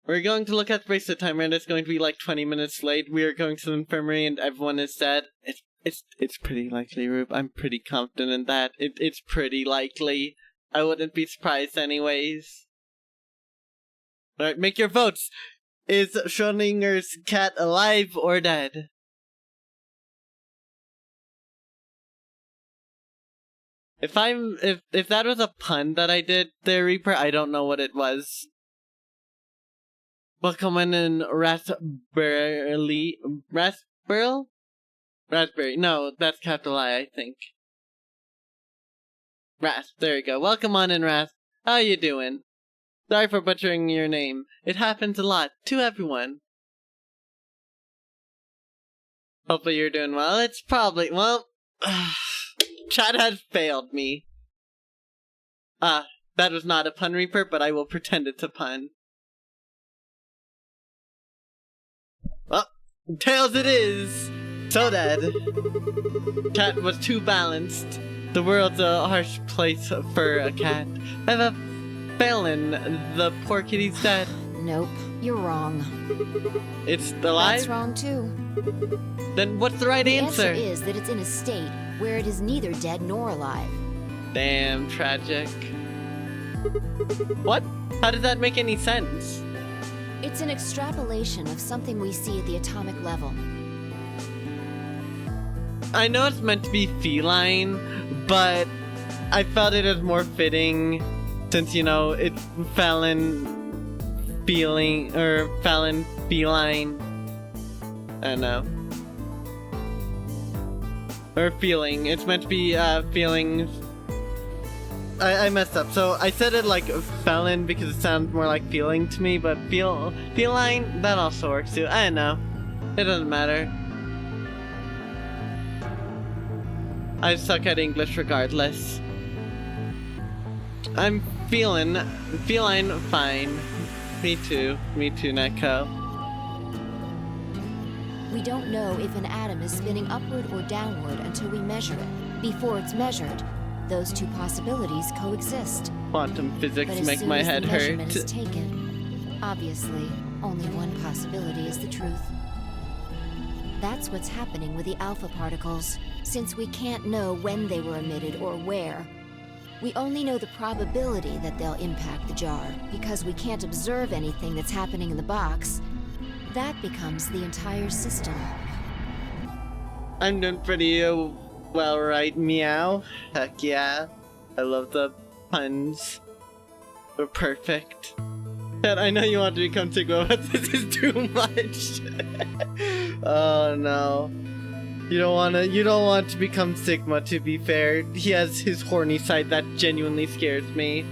We're going to look at the bracelet timer and it's going to be like 20 minutes late. We are going to the infirmary and everyone is dead. It's pretty likely, Rube. I'm pretty confident in that. It's pretty likely. I wouldn't be surprised anyways. Alright, make your votes. Is Schrodinger's cat alive or dead? If that was a pun that I did there, Reaper, I don't know what it was. Welcome in Raspberry. Raspberry. No, that's capital I think. Rasp. There you go. Welcome on in, Rasp. How you doing? Sorry for butchering your name. It happens a lot to everyone. Hopefully you're doing well. It's probably well. Chat has failed me. That was not a pun, Reaper, but I will pretend it's a pun. Well, tails it is! So dead. Cat was too balanced. The world's a harsh place for a cat. I have a feeling the poor kitty's dead. Nope, you're wrong. It's alive? That's wrong too. Then what's the right answer? The answer is that it's in a state where it is neither dead nor alive. Damn tragic. What? How does that make any sense? It's an extrapolation of something we see at the atomic level. I know it's meant to be feline, but I felt it was more fitting since, you know, it's feline feline. I don't know. Or feeling. It's meant to be feelings. I messed up. So I said it like felon because it sounds more like feeling to me, but feline, that also works too. I don't know. It doesn't matter. I suck at English regardless. I'm feeling fine. Me too, Neko. We don't know if an atom is spinning upward or downward until we measure it. Before it's measured, those two possibilities coexist. Quantum physics but make my head the hurt. measurement is taken, obviously, only one possibility is the truth. That's what's happening with the alpha particles. Since we can't know when they were emitted or where, we only know the probability that they'll impact the jar. Because we can't observe anything that's happening in the box, that becomes the entire system. I'm doing pretty well, right? Meow. Heck yeah. I love the puns. They're perfect. Ted, I know you want to become Sigma, but this is too much. Oh no. You don't want to become Sigma, to be fair. He has his horny side that genuinely scares me.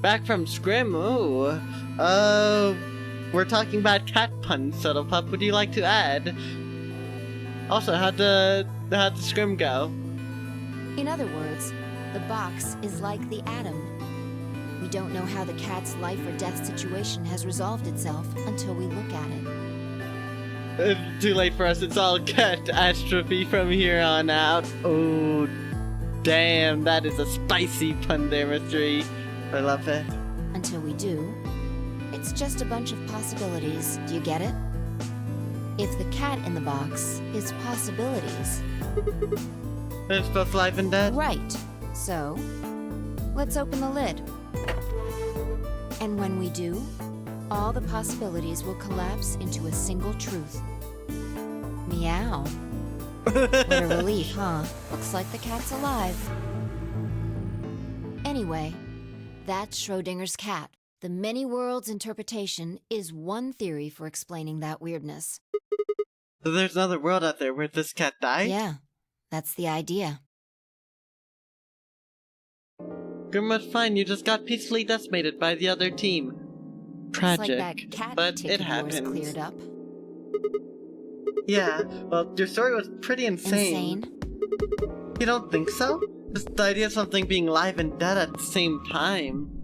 Back from Scrim, ooh. We're talking about cat puns, Subtle Pup. Would you like to add? Also, how'd the Scrim go? In other words, the box is like the atom. We don't know how the cat's life or death situation has resolved itself until we look at it. It's too late for us, it's all catastrophe from here on out. Oh, damn, that is a spicy pun there, Mystery. I love it. Until we do, it's just a bunch of possibilities. Do you get it? if the cat in the box is possibilities. It's both live and dead? Right. So, let's open the lid. And when we do, all the possibilities will collapse into a single truth. Meow. What a relief, huh? Looks like the cat's alive. Anyway, that's Schrodinger's cat. The many worlds interpretation is one theory for explaining that weirdness. So there's another world out there where this cat died? Yeah, that's the idea. Grimwood's fine, you just got peacefully decimated by the other team. Tragic, It's like that cat but ticket it happens. yours cleared up. Yeah, well, your story was pretty insane. You don't think so? Just the idea of something being live and dead at the same time.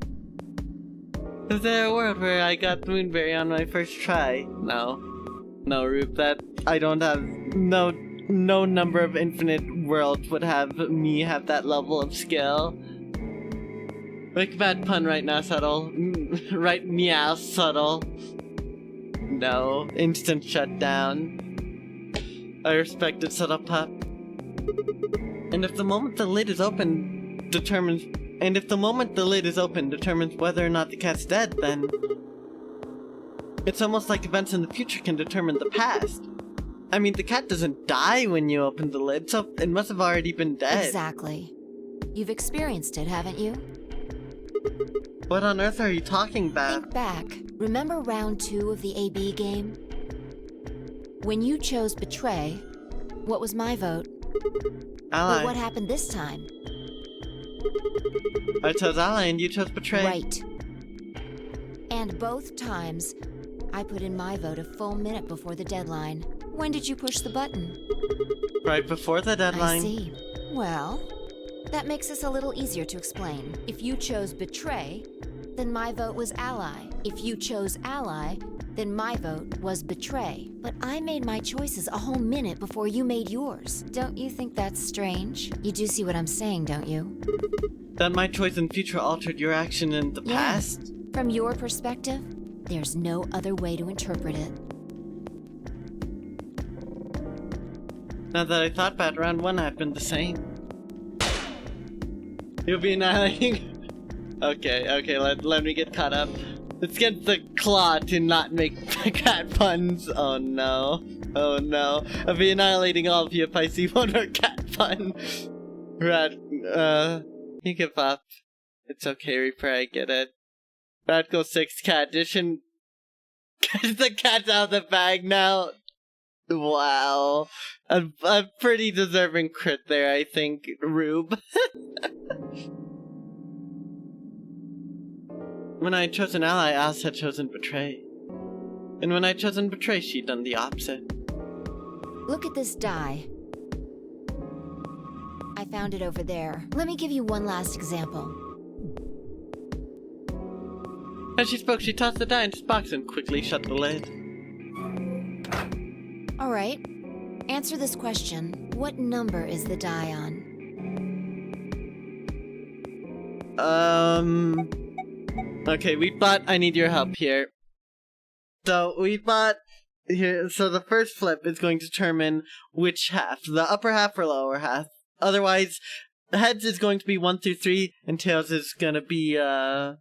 Is there a world where I got Moonberry on my first try? No. No, Rube, that I don't have no number of infinite worlds would have me have that level of skill. Like bad pun right now, Subtle. Right meow, Subtle. No. Instant shutdown. I respect it, Subtle Pup. And if the moment the lid is open determines whether or not the cat's dead, then it's almost like events in the future can determine the past. I mean, the cat doesn't die when you open the lid, so it must have already been dead. Exactly. You've experienced it, haven't you? What on earth are you talking about? Think back. Remember round 2 of the AB game? When you chose Betray, what was my vote? Ally. But what happened this time? I chose Ally and you chose Betray. Right. And both times, I put in my vote a full minute before the deadline. When did you push the button? Right before the deadline. I see. Well, that makes this a little easier to explain. If you chose Betray, then my vote was Ally. If you chose Ally, then my vote was Betray. But I made my choices a whole minute before you made yours. Don't you think that's strange? You do see what I'm saying, don't you? That my choice in future altered your action in the past? From your perspective, there's no other way to interpret it. Now that I thought about round 1 happened the same. You'll be annihilating. Okay, let me get caught up. Let's get the claw to not make cat puns. Oh no. I'll be annihilating all of you if I see one more cat pun. You give up. It's okay, Reaper, I get it. Radical 6 cat edition. Get the cat out of the bag now. Wow. A pretty deserving crit there, I think, Rube. When I had chosen Ally, Alice had chosen Betray. And when I had chosen Betray, she'd done the opposite. Look at this die. I found it over there. Let me give you one last example. As she spoke, she tossed the die into its box and quickly shut the lid. Alright. Answer this question. What number is the die on? Okay, Weedbot, I need your help here. So, Weedbot, here, so the first flip is going to determine which half, the upper half or lower half. Otherwise, heads is going to be 1 through 3, and tails is gonna be, 4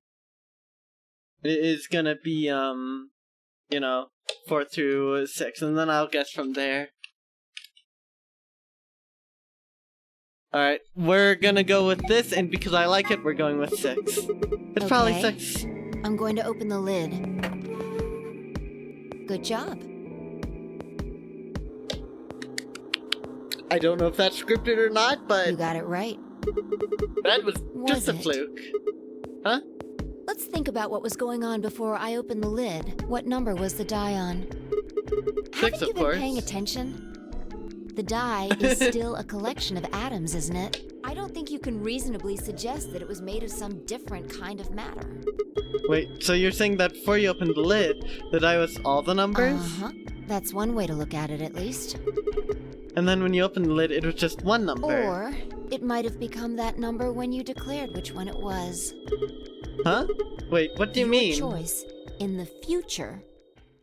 through 6, and then I'll guess from there. Alright, we're gonna go with this, and because I like it, we're going with 6. It's probably 6. I'm going to open the lid. Good job. I don't know if that's scripted or not, but You got it right. that was just a it? fluke. Huh? Let's think about what was going on before I opened the lid. What number was the die on? 6, Haven't you of been course. paying attention? The die is still a collection of atoms, isn't it? I don't think you can reasonably suggest that it was made of some different kind of matter. Wait, so you're saying that before you opened the lid, the die was all the numbers? Uh-huh. That's one way to look at it, at least. And then when you opened the lid, it was just one number. Or it might have become that number when you declared which one it was. Huh? Wait, what do you mean? Your choice in the future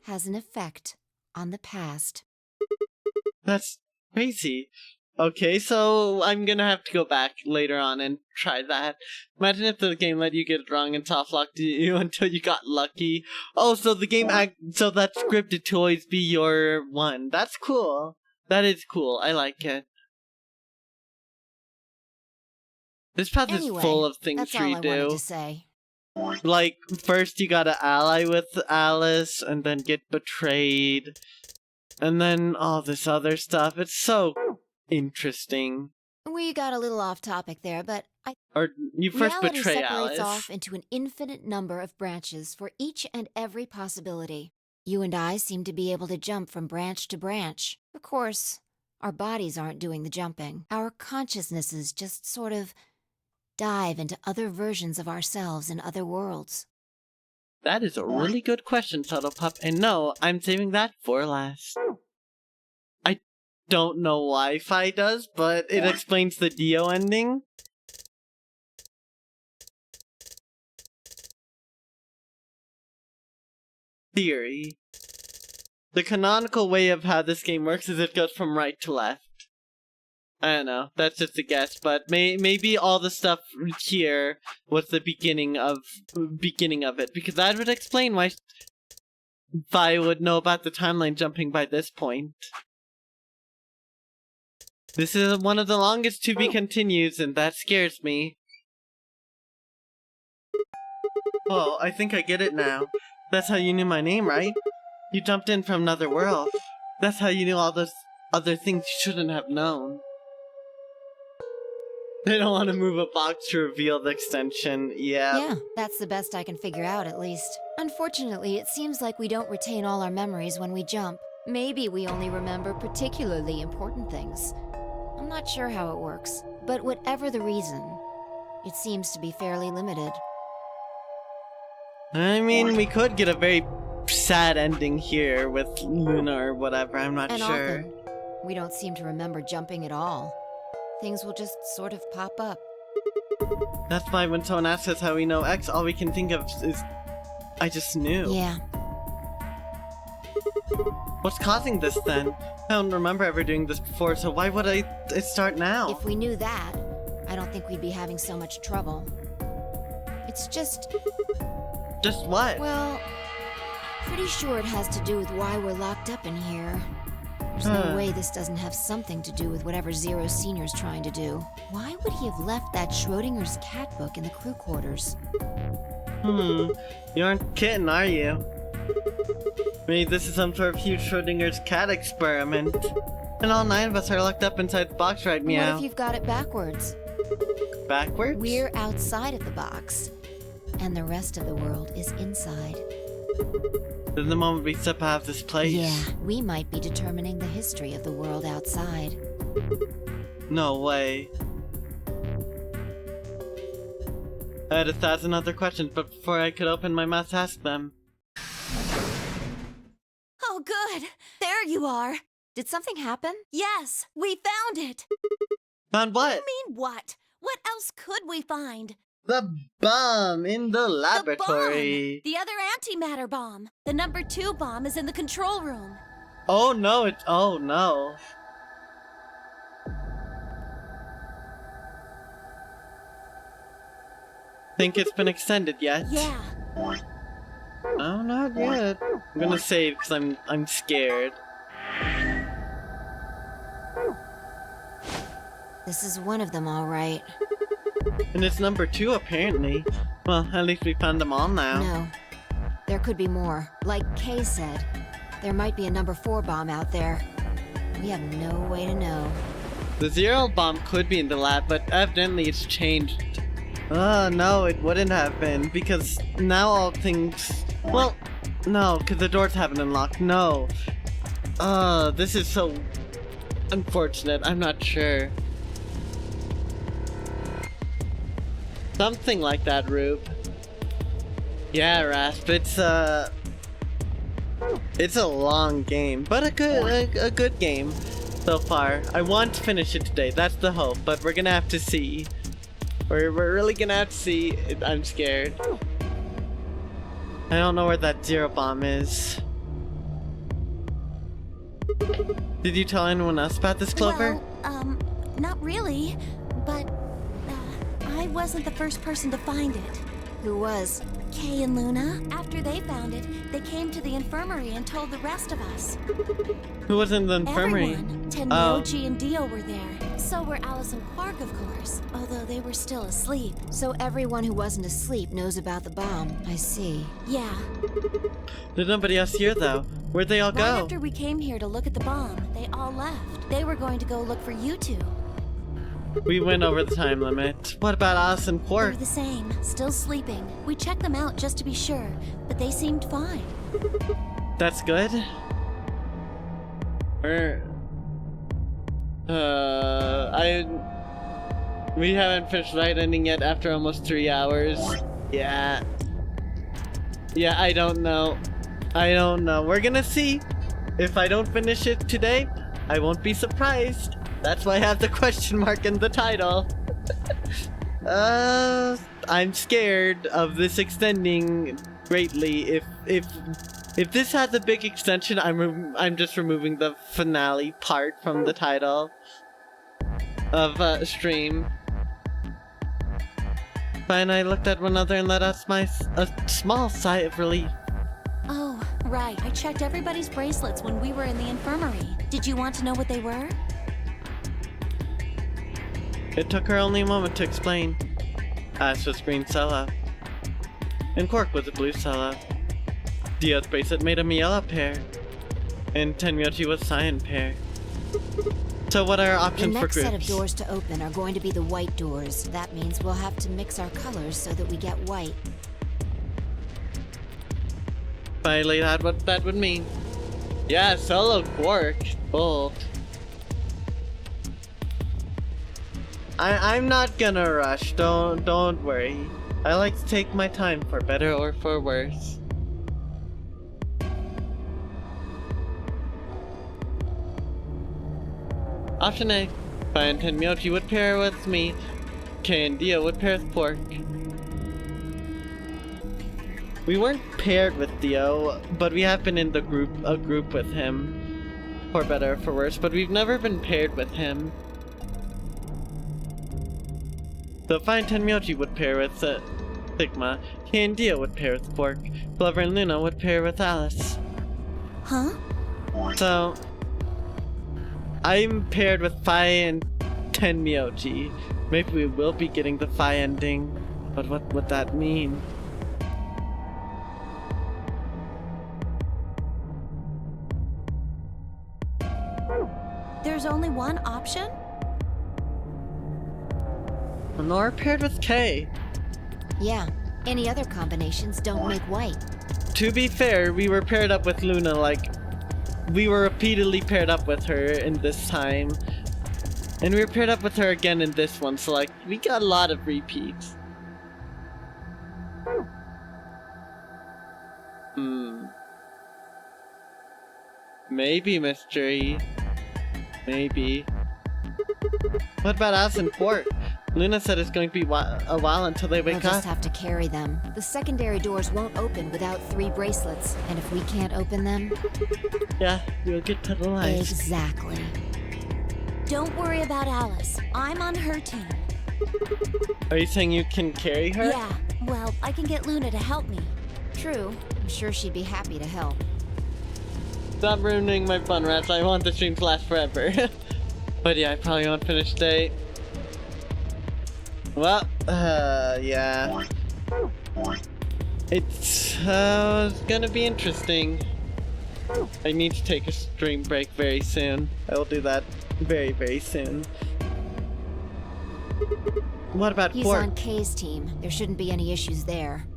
has an effect on the past. That's crazy. Okay, so I'm gonna have to go back later on and try that. Imagine if the game let you get it wrong and soft locked you until you got lucky. Oh, so the game so that scripted to always be your one. That's cool. That is cool. I like it. This path is full of things that's to all I wanted redo. to say. Like, first you gotta ally with Alice, and then get betrayed. And then all this other stuff. It's so interesting. We got a little off topic there, but Or you first reality betray separates Alice. off into an infinite number of branches for each and every possibility. You and I seem to be able to jump from branch to branch. Of course, our bodies aren't doing the jumping. Our consciousnesses just sort of dive into other versions of ourselves in other worlds. That is a really good question, Subtle Pup, and no, I'm saving that for last. I don't know why Fi does, but it explains the Dio ending. Theory. The canonical way of how this game works is it goes from right to left. I don't know, that's just a guess, but maybe all the stuff here was the beginning of it, because that would explain why Fi would know about the timeline jumping by this point. This is one of the longest to be continues, and that scares me. Oh, I think I get it now. That's how you knew my name, right? You jumped in from another world. That's how you knew all those other things you shouldn't have known. They don't want to move a box to reveal the extension. Yeah, that's the best I can figure out, at least. Unfortunately, it seems like we don't retain all our memories when we jump. Maybe we only remember particularly important things. I'm not sure how it works, but whatever the reason, it seems to be fairly limited. I mean, we could get a very sad ending here with Luna or whatever, I'm not And sure. often, we don't seem to remember jumping at all. Things will just sort of pop up. That's why when someone asks us how we know X, all we can think of is, I just knew. Yeah. What's causing this then? I don't remember ever doing this before, so why would I start now? If we knew that, I don't think we'd be having so much trouble. It's just... Just what? Well, pretty sure it has to do with why we're locked up in here. There's no way this doesn't have something to do with whatever Zero Senior's trying to do. Why would he have left that Schrodinger's cat book in the crew quarters? You aren't kidding, are you? Maybe this is some sort of huge Schrodinger's cat experiment. And all 9 of us are locked up inside the box right meow. What if you've got it backwards? Backwards? We're outside of the box, and the rest of the world is inside. Then the moment we step out of this place... Yeah, we might be determining the history of the world outside. No way. I had 1,000 other questions, but before I could open my mouth to ask them... Oh, good. There you are. Did something happen? Yes, we found it. Found what? You mean what? What else could we find? The bomb in the laboratory. The bomb! The other antimatter bomb. The number 2 bomb is in the control room. Oh no, oh no. Think it's been extended yet? Yeah. No, not yet. I'm gonna save because I'm scared. This is one of them, all right. And it's number 2 apparently. Well, at least we found them all now. No. There could be more. Like Kay said, there might be a number 4 bomb out there. We have no way to know. The 0 bomb could be in the lab, but evidently it's changed. Oh no, it wouldn't have been, because now all things... Well, no, because the doors haven't unlocked, no. This is so unfortunate, I'm not sure. Something like that, Rube. Yeah, Rasp, it's a long game, but a good game so far. I want to finish it today, that's the hope, but we're gonna have to see. We're really gonna have to see. I'm scared. I don't know where that 0 bomb is. Did you tell anyone else about this, Clover? Well, not really, but I wasn't the first person to find it. Who was? Kay and Luna. After they found it, they came to the infirmary and told the rest of us. Who was in the infirmary? Everyone. Tenmyoji and Dio were there. So were Alice and Quark, of course, although they were still asleep. So everyone who wasn't asleep knows about the bomb. I see. Yeah. Did nobody else hear, though? Where'd they all Right go? after we came here to look at the bomb, they all left. They were going to go look for you two. We went over the time limit. What about Alice and They Quark? were the same, still sleeping. We checked them out just to be sure, but they seemed fine. That's good. We haven't finished Right Ending yet after almost 3 hours. Yeah. Yeah, I don't know. We're gonna see. If I don't finish it today, I won't be surprised. That's why I have the question mark in the title. I'm scared of this extending greatly. If this has a big extension, I'm just removing the finale part from the title of stream. Fine, I looked at one another and let out a small sigh of relief. Oh, right. I checked everybody's bracelets when we were in the infirmary. Did you want to know what they were? It took her only a moment to explain. Ash was green Solo, and Quark was a blue Solo. Dio's bracelet made him a yellow pair, and Tenmyoji was cyan pair. So what are our options The for next groups? set of doors to open are going to be the white doors. That means we'll have to mix our colors so that we get white. Finally, that's what that would mean. Yeah, Solo Quark. Bold. I'm not gonna rush. Don't worry. I like to take my time, for better or for worse. Option A. Fai and Tenmyoji would pair with me. Kay and Dio would pair with Quark. We weren't paired with Dio, but we have been in a group with him. For better or for worse, but we've never been paired with him. So Fai and Tenmyoji would pair with Sigma. Kay and Dio would pair with Quark. Clover and Luna would pair with Alice. Huh? So I'm paired with Fai and Tenmyoji. Maybe we will be getting the Fai ending, but what would that mean? There's only one option? Nora paired with Kay. Yeah, any other combinations don't make white. To be fair, we were paired up with Luna, like, we were repeatedly paired up with her in this time. And we were paired up with her again in this one, so like, we got a lot of repeats. Maybe mystery. Maybe. What about Alice and Quark? Luna said it's going to be a while until they We'll wake just up. have to carry them. The secondary doors won't open without 3 bracelets, and if we can't open them... Yeah, we'll get to the light. Exactly. Don't worry about Alice. I'm on her team. Are you saying you can carry her? Yeah, well, I can get Luna to help me. True. I'm sure she'd be happy to help. Stop ruining my fun, Rats. I want the stream to last forever. But yeah, I probably won't finish today. Well, yeah. It's gonna be interesting. I need to take a stream break very soon. I will do that very, very soon. What about He's Quark? on Kay's team. There shouldn't be any issues there.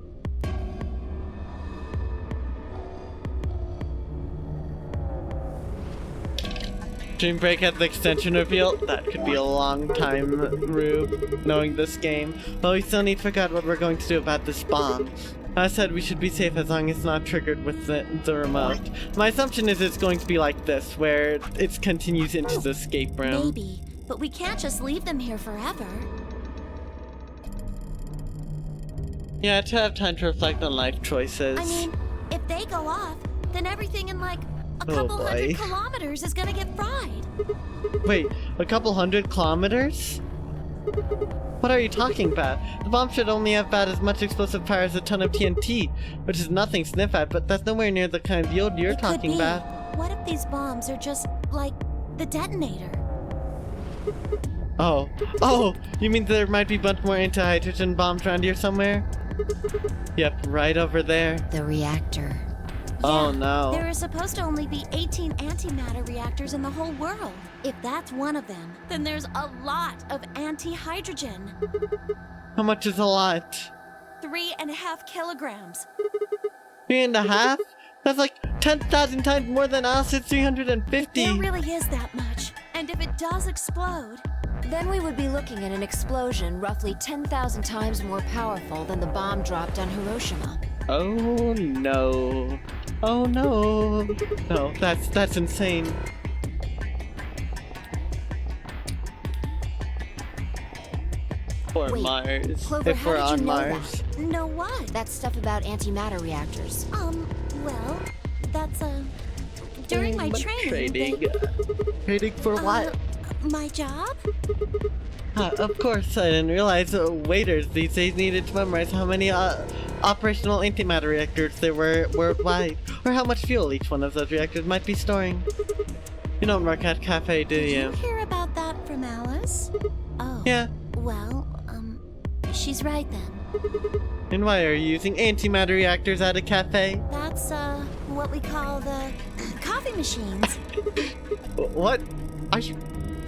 Stream break at the extension reveal? That could be a long time, Rube, knowing this game. But we still need to figure out what we're going to do about this bomb. I said we should be safe as long as it's not triggered with the remote. My assumption is it's going to be like this, where it continues into the escape room. Maybe, but we can't just leave them here forever. Yeah, to have time to reflect on life choices. I mean, if they go off, then everything in, like, A Oh, couple boy. 100 kilometers is gonna get fried. Wait, a couple 100 kilometers? What are you talking about? The bomb should only have about as much explosive power as a ton of TNT, which is nothing to sniff at, but that's nowhere near the kind of yield you're It could talking be. about. What if these bombs are just like the detonator? Oh, you mean there might be a bunch more anti-hydrogen bombs around here somewhere? Yep, right over there. The reactor. Oh Yeah, no. There are supposed to only be 18 antimatter reactors in the whole world. If that's one of them, then there's a lot of anti-hydrogen. How much is a lot? 3.5 kilograms. 3.5? That's like 10,000 times more than Alice's 350. There really is that much. And if it does explode, Then we would be looking at an explosion roughly 10,000 times more powerful than the bomb dropped on Hiroshima. Oh no. Oh no. No, that's insane. Or Wait, Mars. Clover, if we're how did on you know Mars. that? know what? That stuff about antimatter reactors. Well, that's, during my training, Trading for what? my job? Of course, I didn't realize waiters these days needed to memorize how many operational antimatter reactors there were worldwide, or how much fuel each one of those reactors might be storing. You don't work at cafe, do Did you you? hear about that from Alice? Oh. Yeah. Well, she's right then. And why are you using antimatter reactors at a cafe? That's, what we call the coffee machines. What? Are you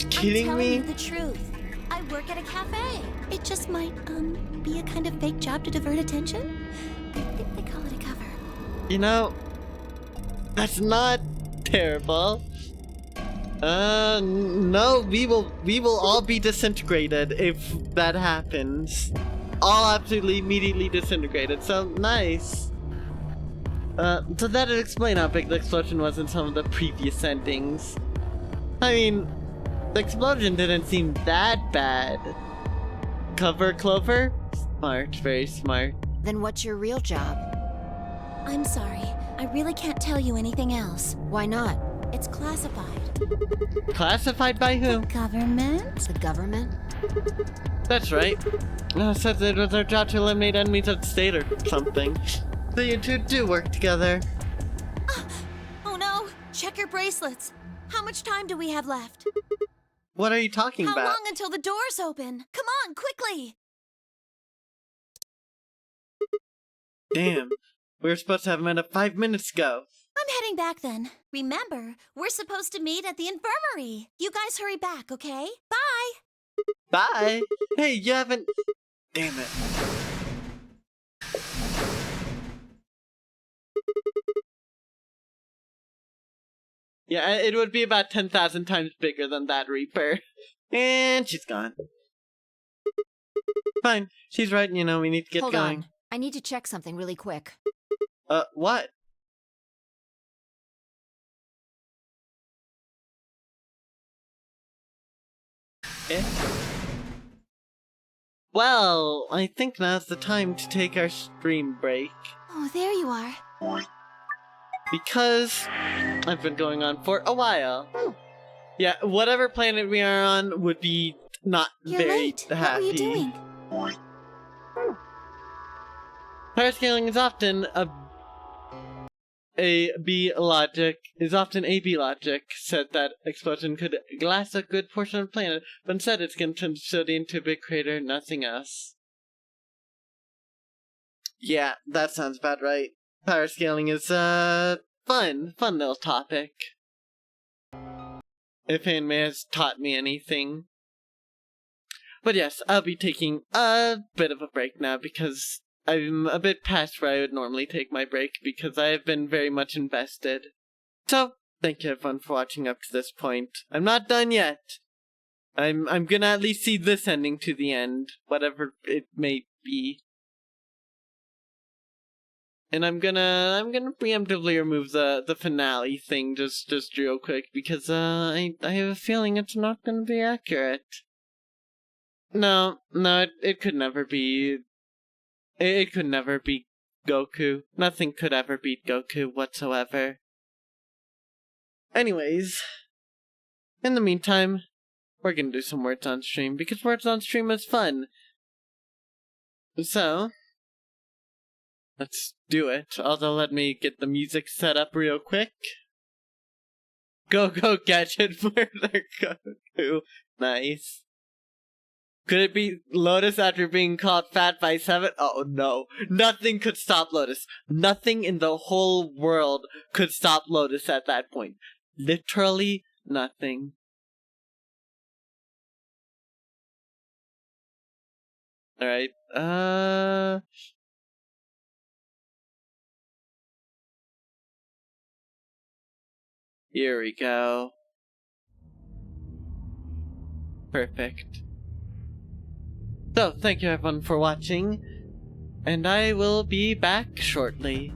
kidding I'm telling me? you the truth. I work at a cafe. It just might, be a kind of fake job to divert attention. I think they call it a cover. You know, that's not terrible. No, we will all be disintegrated if that happens. All absolutely immediately disintegrated, so nice. So that'd explain how big the explosion was in some of the previous endings. I mean, the explosion didn't seem that bad. Cover Clover? Smart, very smart. Then what's your real job? I'm sorry. I really can't tell you anything else. Why not? It's classified. Classified by who? Government? The government? That's right. Said it was our job to eliminate enemies of the state or something. So you two do work together. Oh no! Check your bracelets. How much time do we have left? What are you talking How about? long until the doors open? Come on, quickly! Damn. We were supposed to have met up 5 minutes ago. I'm heading back then. Remember, we're supposed to meet at the infirmary. You guys hurry back, okay? Bye! Bye. Hey, you haven't... Damn it. Yeah, it would be about 10,000 times bigger than that Reaper. And she's gone. Fine. She's right, you know, we need to get Hold going. on. I need to check something really quick. What? Eh? Well, I think now's the time to take our stream break. Oh, there you are. Because I've been going on for a while. Yeah, whatever planet we are on would be not You're very late. happy. What were you doing? Power scaling is often a B logic, said that explosion could glass a good portion of the planet, but instead it's going to turn the facility into a big crater, nothing else. Yeah, that sounds about right. Power scaling is fun little topic. If anime has taught me anything. But yes, I'll be taking a bit of a break now because I'm a bit past where I would normally take my break because I have been very much invested. So, thank you everyone for watching up to this point. I'm not done yet. I'm gonna at least see this ending to the end, whatever it may be. And I'm gonna preemptively remove the finale thing just real quick because I have a feeling it's not gonna be accurate. No, it could never be. It could never beat Goku. Nothing could ever beat Goku whatsoever. Anyways, in the meantime, we're gonna do some words on stream because words on stream is fun. So, let's do it. Although, let me get the music set up real quick. Go, go, Gadget, further go to. Nice. Could it be Lotus after being called fat by 7? Oh no. Nothing could stop Lotus. Nothing in the whole world could stop Lotus at that point. Literally nothing. Alright, here we go. Perfect. So, thank you everyone for watching, and I will be back shortly.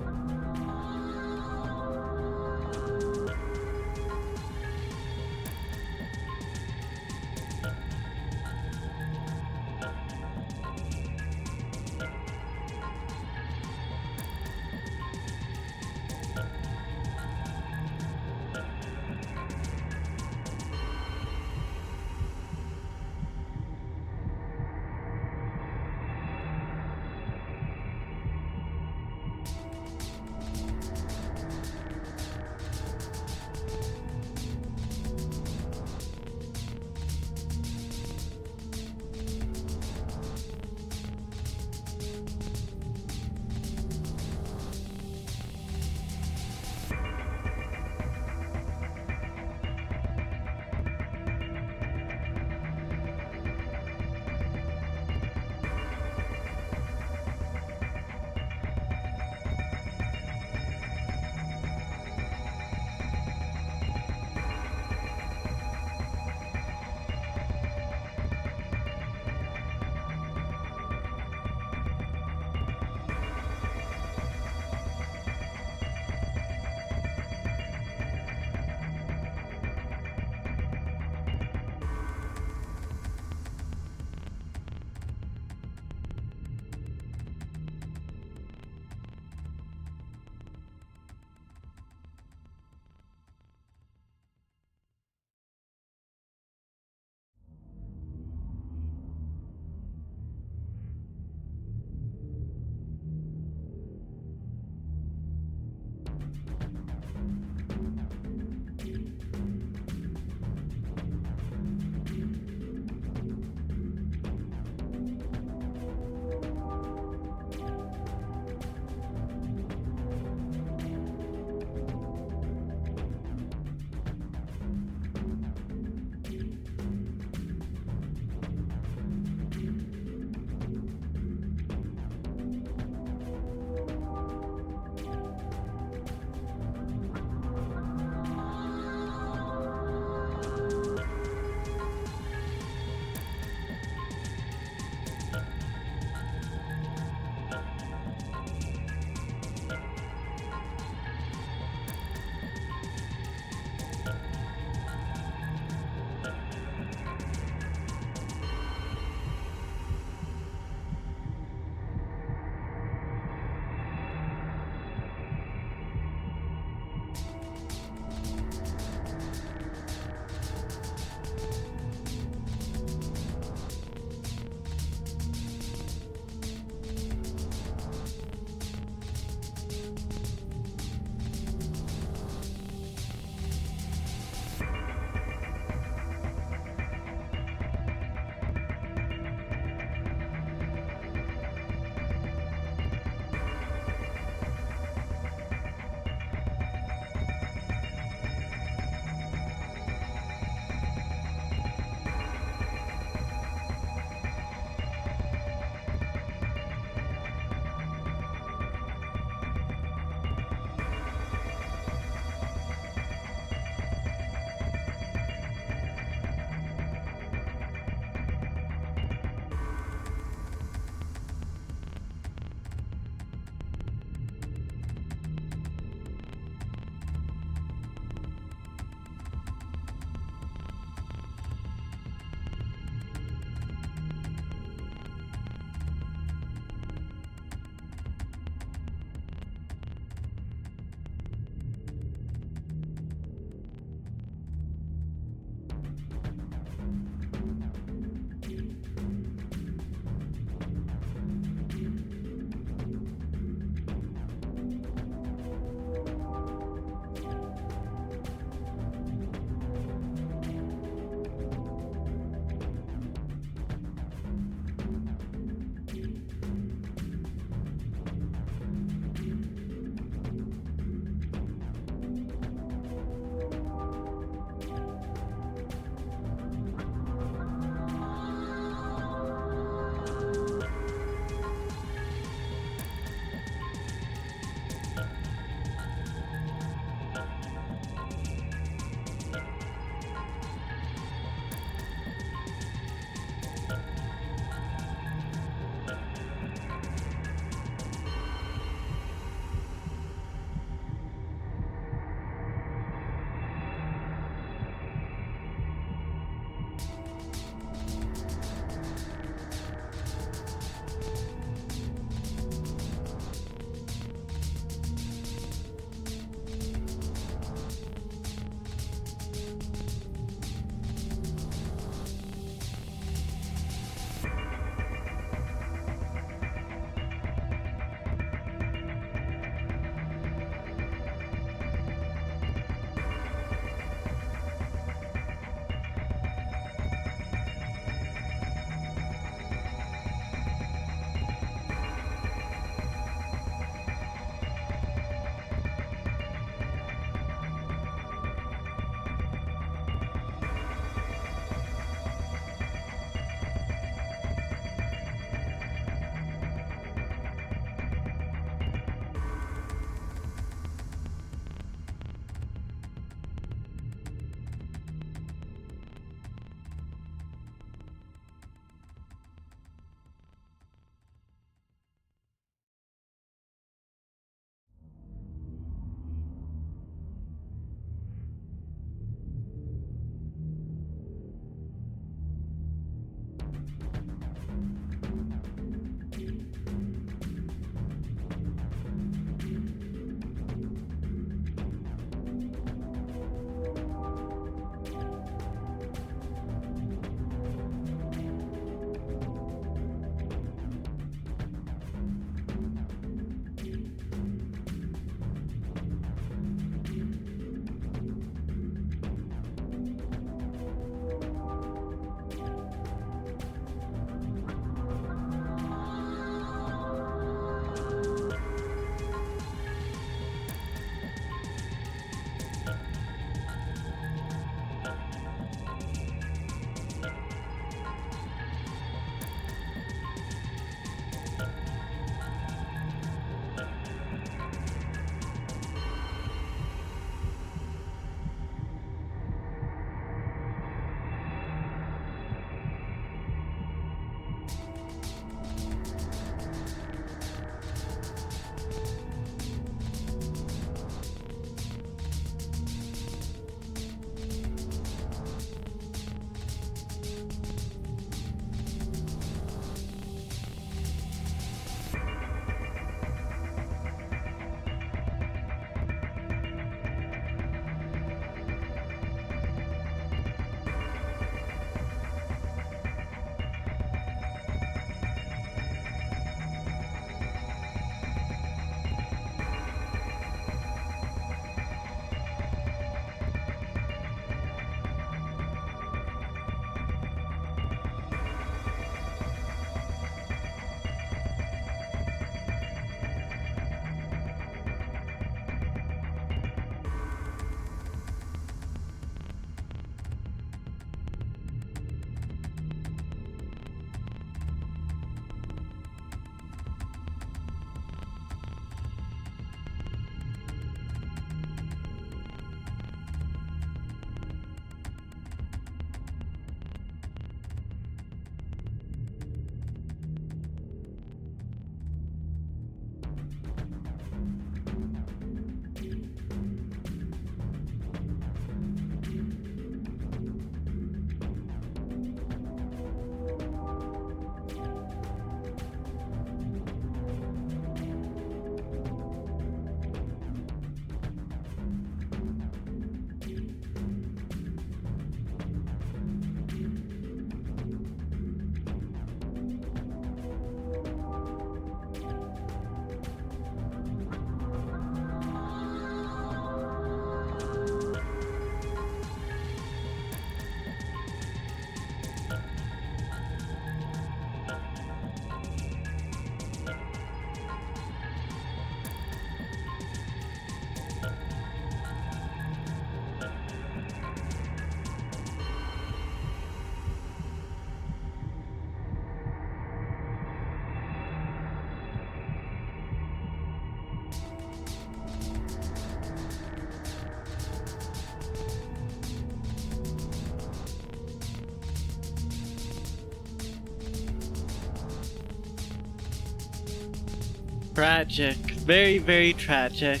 Tragic. Very, very tragic.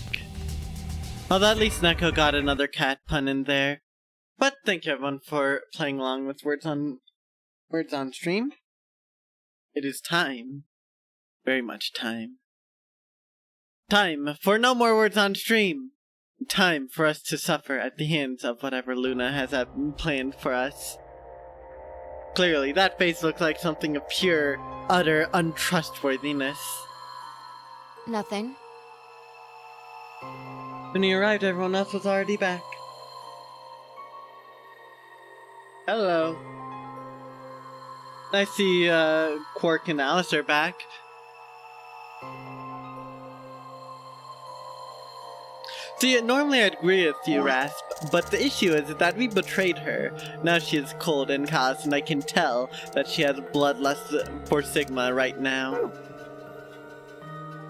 Although at least Neko got another cat pun in there. But thank you everyone for playing along with Words on Stream. It is time. Very much time. Time for no more Words on Stream. Time for us to suffer at the hands of whatever Luna has planned for us. Clearly, that face looks like something of pure, utter untrustworthiness. Nothing. When he arrived, everyone else was already back. Hello. I see Quark and Alice are back. See, normally I'd agree with you, Rasp, but the issue is that we betrayed her. Now she is cold and callous, and I can tell that she has bloodlust for Sigma right now.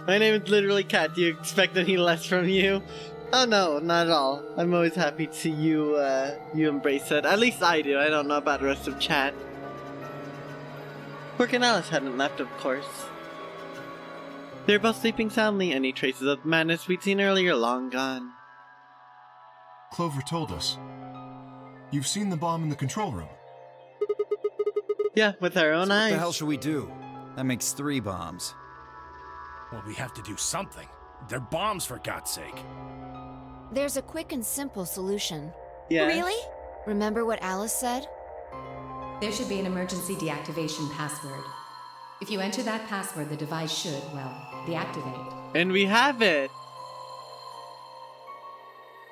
My name is literally Kat. Do you expect any less from you? Oh no, not at all. I'm always happy to see you embrace it. At least I do. I don't know about the rest of chat. Quark and Alice hadn't left, of course. They were both sleeping soundly, any traces of madness we'd seen earlier long gone. Clover told us. You've seen the bomb in the control room. Yeah, with our own eyes. What the hell should we do? That makes 3 bombs. Well, we have to do something. They're bombs, for God's sake. There's a quick and simple solution. Yes. Really? Remember what Alice said? There should be an emergency deactivation password. If you enter that password, the device should, well, deactivate. And we have it!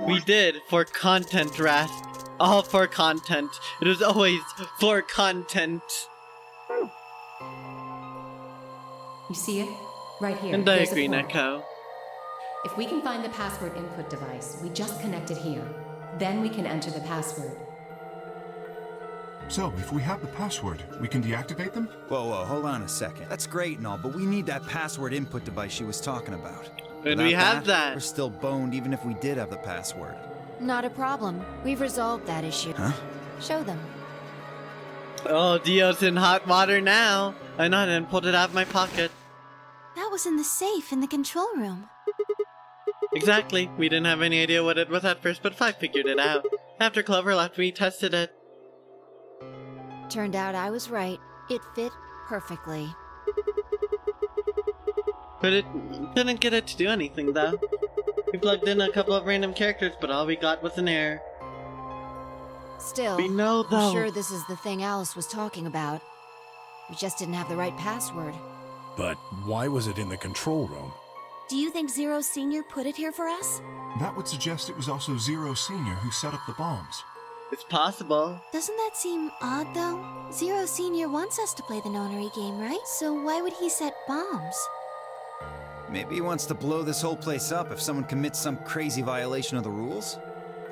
We did, for content, Rasp. All for content. It was always for content. You see it? Right here. And I There's a agree, portal. Neko. If we can find the password input device, we just connect it here. Then we can enter the password. So, if we have the password, we can deactivate them? Whoa, hold on a second. That's great and all, but we need that password input device she was talking about. And Without we have that. We're still boned even if we did have the password. Not a problem. We've resolved that issue. Huh? Show them. Oh, Dio's in hot water now. I nodded and pulled it out of my pocket. That was in the safe in the control room. Exactly. We didn't have any idea what it was at first, but I figured it out. After Clover left, we tested it. Turned out I was right. It fit perfectly. But it didn't get it to do anything, though. We plugged in a couple of random characters, but all we got was an error. Still, We know, though. I'm sure this is the thing Alice was talking about. We just didn't have the right password. But why was it in the control room? Do you think Zero Senior put it here for us? That would suggest it was also Zero Senior who set up the bombs. It's possible. Doesn't that seem odd, though? Zero Senior wants us to play the nonary game, right? So why would he set bombs? Maybe he wants to blow this whole place up if someone commits some crazy violation of the rules?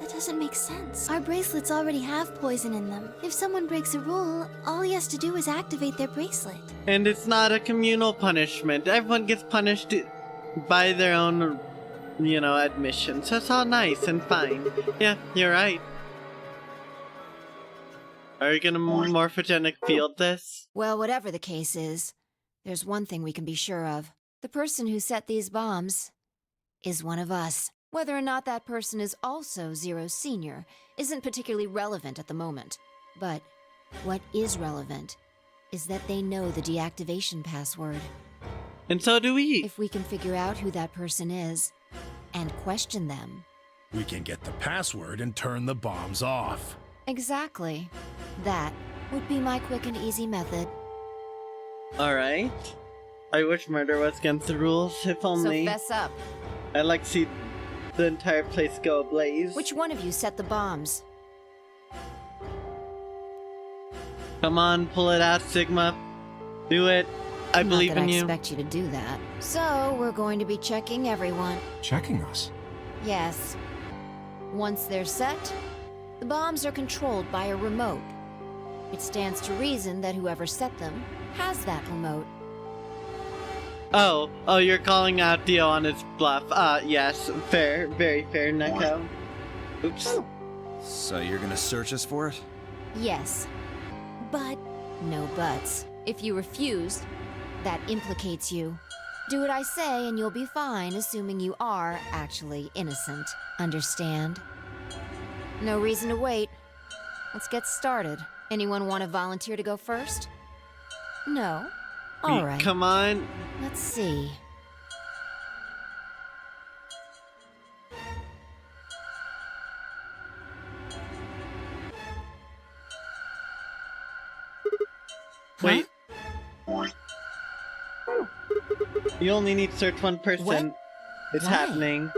That doesn't make sense. Our bracelets already have poison in them. If someone breaks a rule, all he has to do is activate their bracelet. And it's not a communal punishment. Everyone gets punished by their own, admission. So it's all nice and fine. Yeah, you're right. Are you gonna morphogenic field this? Well, whatever the case is, there's one thing we can be sure of. The person who set these bombs is one of us. Whether or not that person is also Zero Senior isn't particularly relevant at the moment. But what is relevant is that they know the deactivation password. And so do we. If we can figure out who that person is and question them. We can get the password and turn the bombs off. Exactly. That would be my quick and easy method. Alright. I wish murder was against the rules, if only. So fess up. I'd like to see the entire place go ablaze. Which one of you set the bombs? Come on, pull it out, Sigma. Do it. I believe in you. Not that I expect you to do that. So, we're going to be checking everyone. Checking us? Yes. Once they're set, the bombs are controlled by a remote. It stands to reason that whoever set them has that remote. Oh, you're calling out Dio on his bluff. Yes, fair, very fair, Neko. Oops. So you're gonna search us for it? Yes. But no buts. If you refuse, that implicates you. Do what I say and you'll be fine, assuming you are actually innocent. Understand? No reason to wait. Let's get started. Anyone want to volunteer to go first? No? All right. Come on. Let's see. Wait. You only need to search one person. What? It's Why? happening.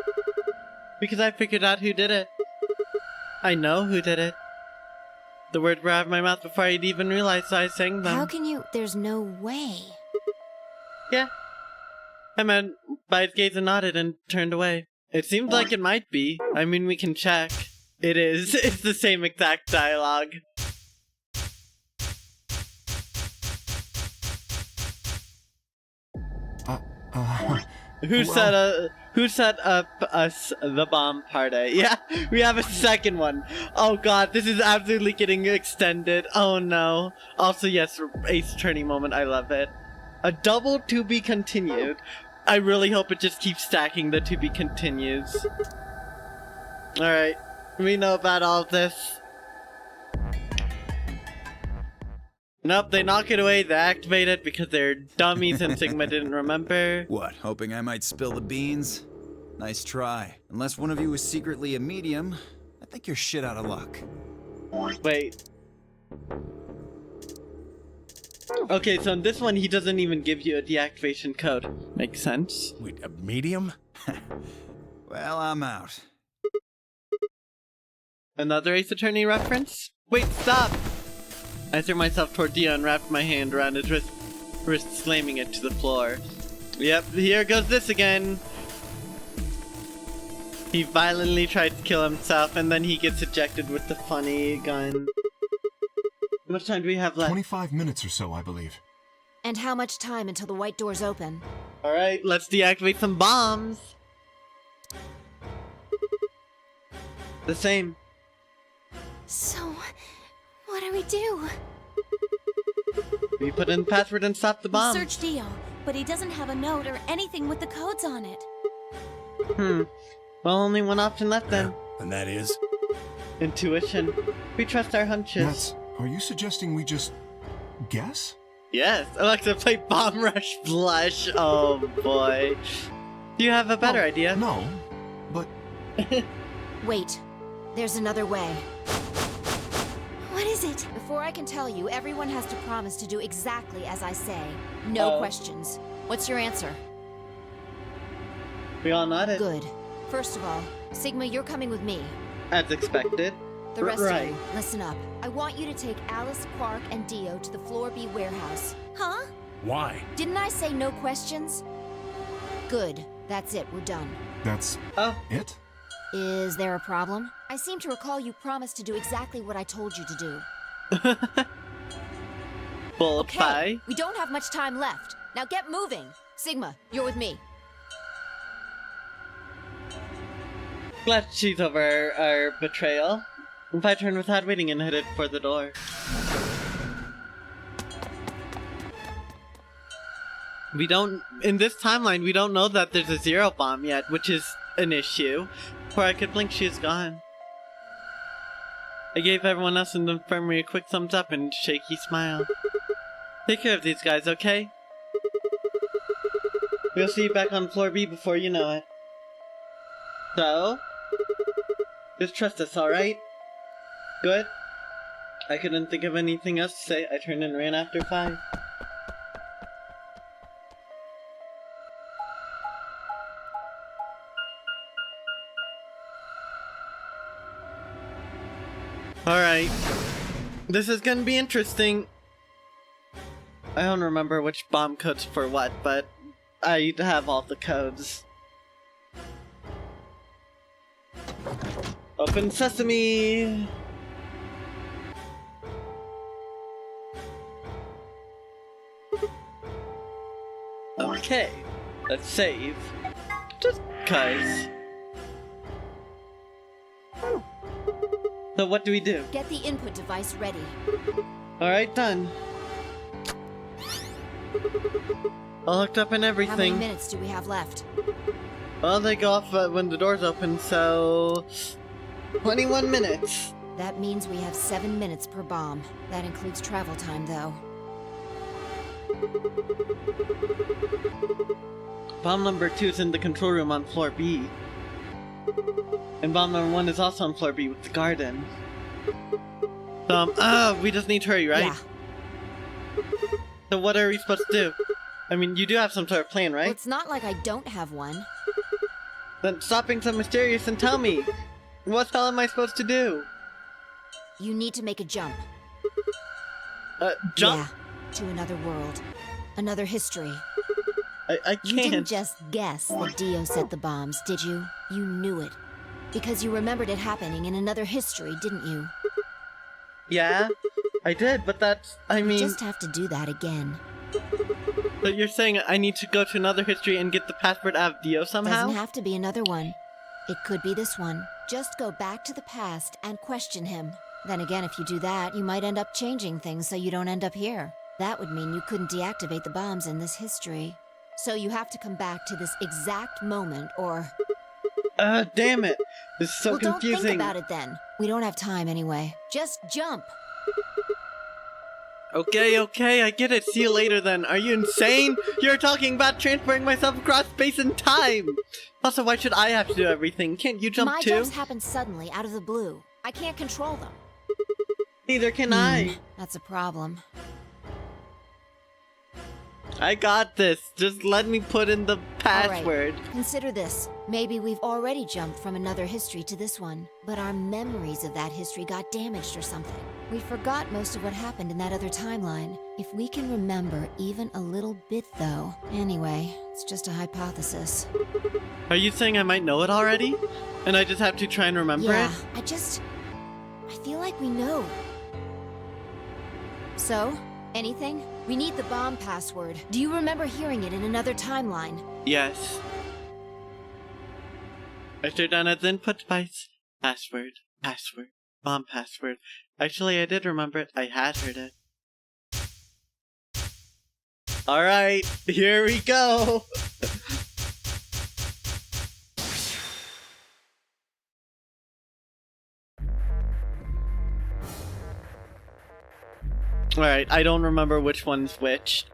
Because I figured out who did it. I know who did it. The words were out of my mouth before I'd even realized I sang them. How can you? There's no way. Yeah. I meant by his gaze and nodded and turned away. It seems like it might be. I mean, we can check. It is. It's the same exact dialogue. Who set up us the bomb party? Yeah, we have a second one. Oh god, this is absolutely getting extended. Oh no. Also, yes, Ace Attorney moment. I love it. A double to be continued. I really hope it just keeps stacking the to be continues. Alright, we know about all of this. Nope, they knock it away, they activate it because they're dummies and Sigma didn't remember. What, hoping I might spill the beans? Nice try. Unless one of you is secretly a medium, I think you're shit out of luck. Wait. Okay, so in this one, he doesn't even give you a deactivation code. Makes sense. Wait, a medium? Well, I'm out. Another Ace Attorney reference? Wait, stop! I threw myself toward Dio and wrapped my hand around his wrist, slamming it to the floor. Yep, here goes this again. He violently tried to kill himself, and then he gets ejected with the funny gun. How much time do we have left? 25 minutes or so, I believe. And how much time until the white doors open? Alright, let's deactivate some bombs. The same. So, what do we do? We put in the password and stop the bomb. Search Dio, but he doesn't have a note or anything with the codes on it. Well, only one option left then. And that is? Intuition. We trust our hunches. Nats, are you suggesting we just guess? Yes, Alexa, play Bomb Rush Blush. Oh boy. Do you have a better idea? No, but... Wait, there's another way. What is it? Before I can tell you, everyone has to promise to do exactly as I say. No questions. What's your answer? We all nodded. Good. First of all, Sigma, you're coming with me. As expected. The rest right. of you, listen up. I want you to take Alice, Quark, and Dio to the Floor B warehouse. Huh? Why? Didn't I say no questions? Good. That's it. We're done. That's... it? Is there a problem? I seem to recall you promised to do exactly what I told you to do. Bull Okay, pie. we don't have much time left. Now get moving. Sigma, you're with me. Glad she's over our betrayal. If I turned without waiting and headed for the door. We don't, in this timeline, we don't know that there's a zero bomb yet, which is an issue. Before I could blink, she's gone. I gave everyone else in the infirmary a quick thumbs up and a shaky smile. Take care of these guys, okay? We'll see you back on floor B before you know it. So? Just trust us, alright? Good? I couldn't think of anything else to say. I turned and ran after 5. Alright. This is gonna be interesting. I don't remember which bomb codes for what, but I have all the codes. Open sesame! Okay, let's save. Just cuz. So what do we do? Get the input device ready. Alright, done. All hooked up and How everything. many minutes do we have left? Well, they go off when the doors open, so 21 minutes. That means we have 7 minutes per bomb. That includes travel time, though. Bomb number 2 is in the control room on floor B. And bomb number 1 is also on floor B with the garden. We just need to hurry, right? Yeah. So what are we supposed to do? I mean, you do have some sort of plan, right? Well, it's not like I don't have one. Then stop being so mysterious and tell me. What the hell am I supposed to do? You need to make a jump. Jump? Yeah, to another world. Another history. I can't. You didn't just guess that Dio set the bombs, did you? You knew it. Because you remembered it happening in another history, didn't you? Yeah, I did, but that's, I mean... You just have to do that again. But you're saying I need to go to another history and get the password out of Dio somehow? Doesn't have to be another one. It could be this one. Just go back to the past and question him. Then again, if you do that, you might end up changing things so you don't end up here. That would mean you couldn't deactivate the bombs in this history. So you have to come back to this exact moment, or... Damn it! This is so well, confusing. Don't think about it then. We don't have time anyway. Just jump! Okay, I get it. See you later then. Are you insane? You're talking about transferring myself across space and time! Also, why should I have to do everything? Can't you jump My too? jumps happen suddenly, out of the blue. I can't control them. Neither can I. That's a problem. I got this. Just let me put in the password. All right. Consider this. Maybe we've already jumped from another history to this one, but our memories of that history got damaged or something. We forgot most of what happened in that other timeline. If we can remember even a little bit, though. Anyway, it's just a hypothesis. Are you saying I might know it already? And I just have to try and remember it? I feel like we know. So, anything? We need the bomb password. Do you remember hearing it in another timeline? Yes. Register down as input device. Password. Bomb password. Actually, I did remember it. I had heard it. Alright, here we go! Alright, I don't remember which one's which.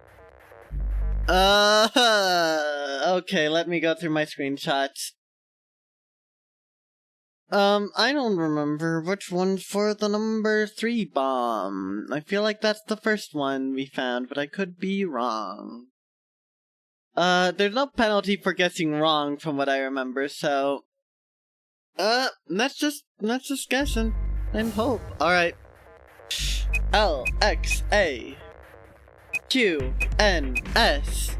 Okay, let me go through my screenshots. I don't remember which one's for the number 3 bomb. I feel like that's the first one we found, but I could be wrong. There's no penalty for guessing wrong from what I remember, so... let's just guessing and hope. Alright. L, X, A, Q, N, S,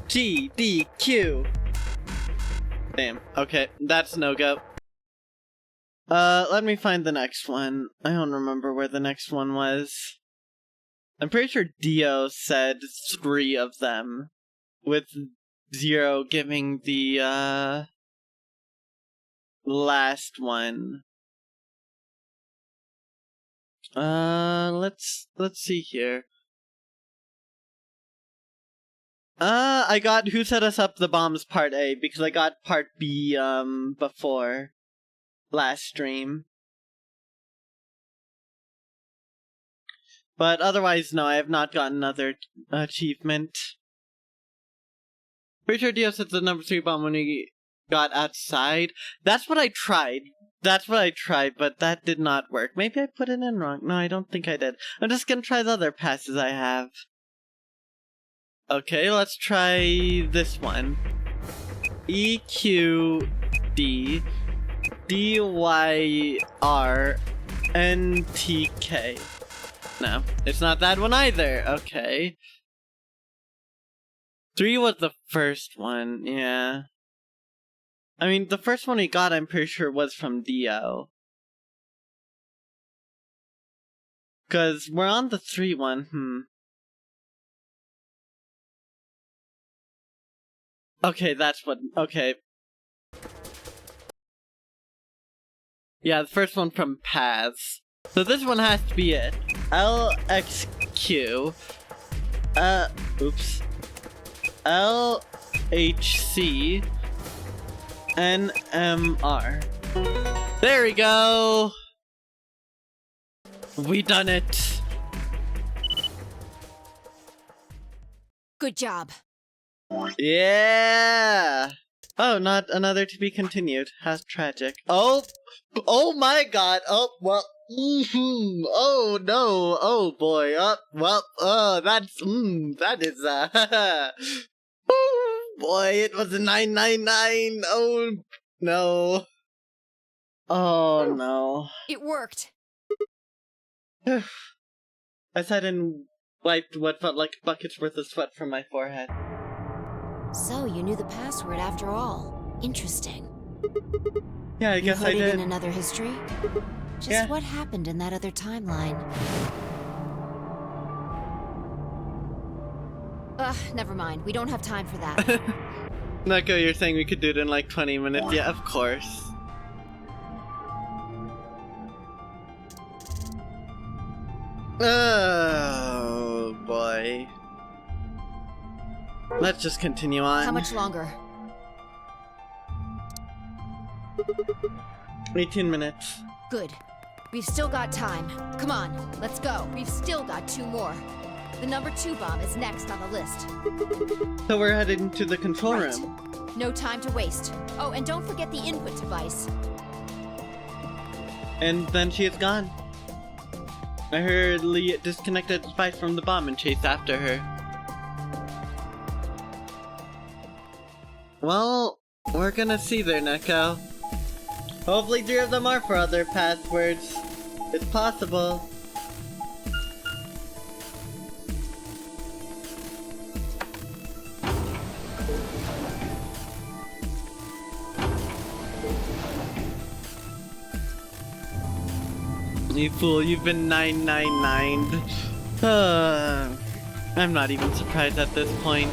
G, D, Q. Damn, okay, that's no-go. Let me find the next one. I don't remember where the next one was. I'm pretty sure Dio said 3 of them, with 0 giving the, last one. Let's see here. I got Who Set Us Up the Bombs Part A, because I got Part B, before last stream. But otherwise, no, I have not gotten another achievement. Pretty sure Dio set the number 3 bomb when we got outside. That's what I tried. But that did not work. Maybe I put it in wrong. No, I don't think I did. I'm just gonna try the other passes I have. Okay, let's try this one. EQD DYRNTK. No, it's not that one either. Okay. 3 was the first one, yeah. I mean, the first one we got, I'm pretty sure, was from Dio. Because we're on the 3 one, Okay, that's what... Okay. Yeah, the first one from Paths. So this one has to be it. LXQ. Oops. LHC NMR. There we go. We done it. Good job. Yeah. Oh, not another to be continued. How tragic. Oh my God. Oh well. Oh no. Oh boy. Well. That is oh boy. It was a 999. Oh no. Oh no. It worked. I sat and wiped what felt like buckets worth of sweat from my forehead. So you knew the password after all. Interesting. Yeah, I guess I did. In another history? Just what happened in that other timeline? Never mind. We don't have time for that. Neko, you're saying we could do it in like 20 minutes? Yeah, of course. Oh boy. Let's just continue on. How much longer? 18 minutes. Good. We've still got time. Come on, let's go. We've still got 2 more. The number 2 bomb is next on the list. So we're heading to the control room. No time to waste. Oh, and don't forget the input device. And then she is gone. I heard Lee disconnected the device from the bomb and chased after her. Well, we're gonna see there, Neko. Hopefully 3 of them are for other passwords. It's possible. You fool, you've been 999'd. I'm not even surprised at this point.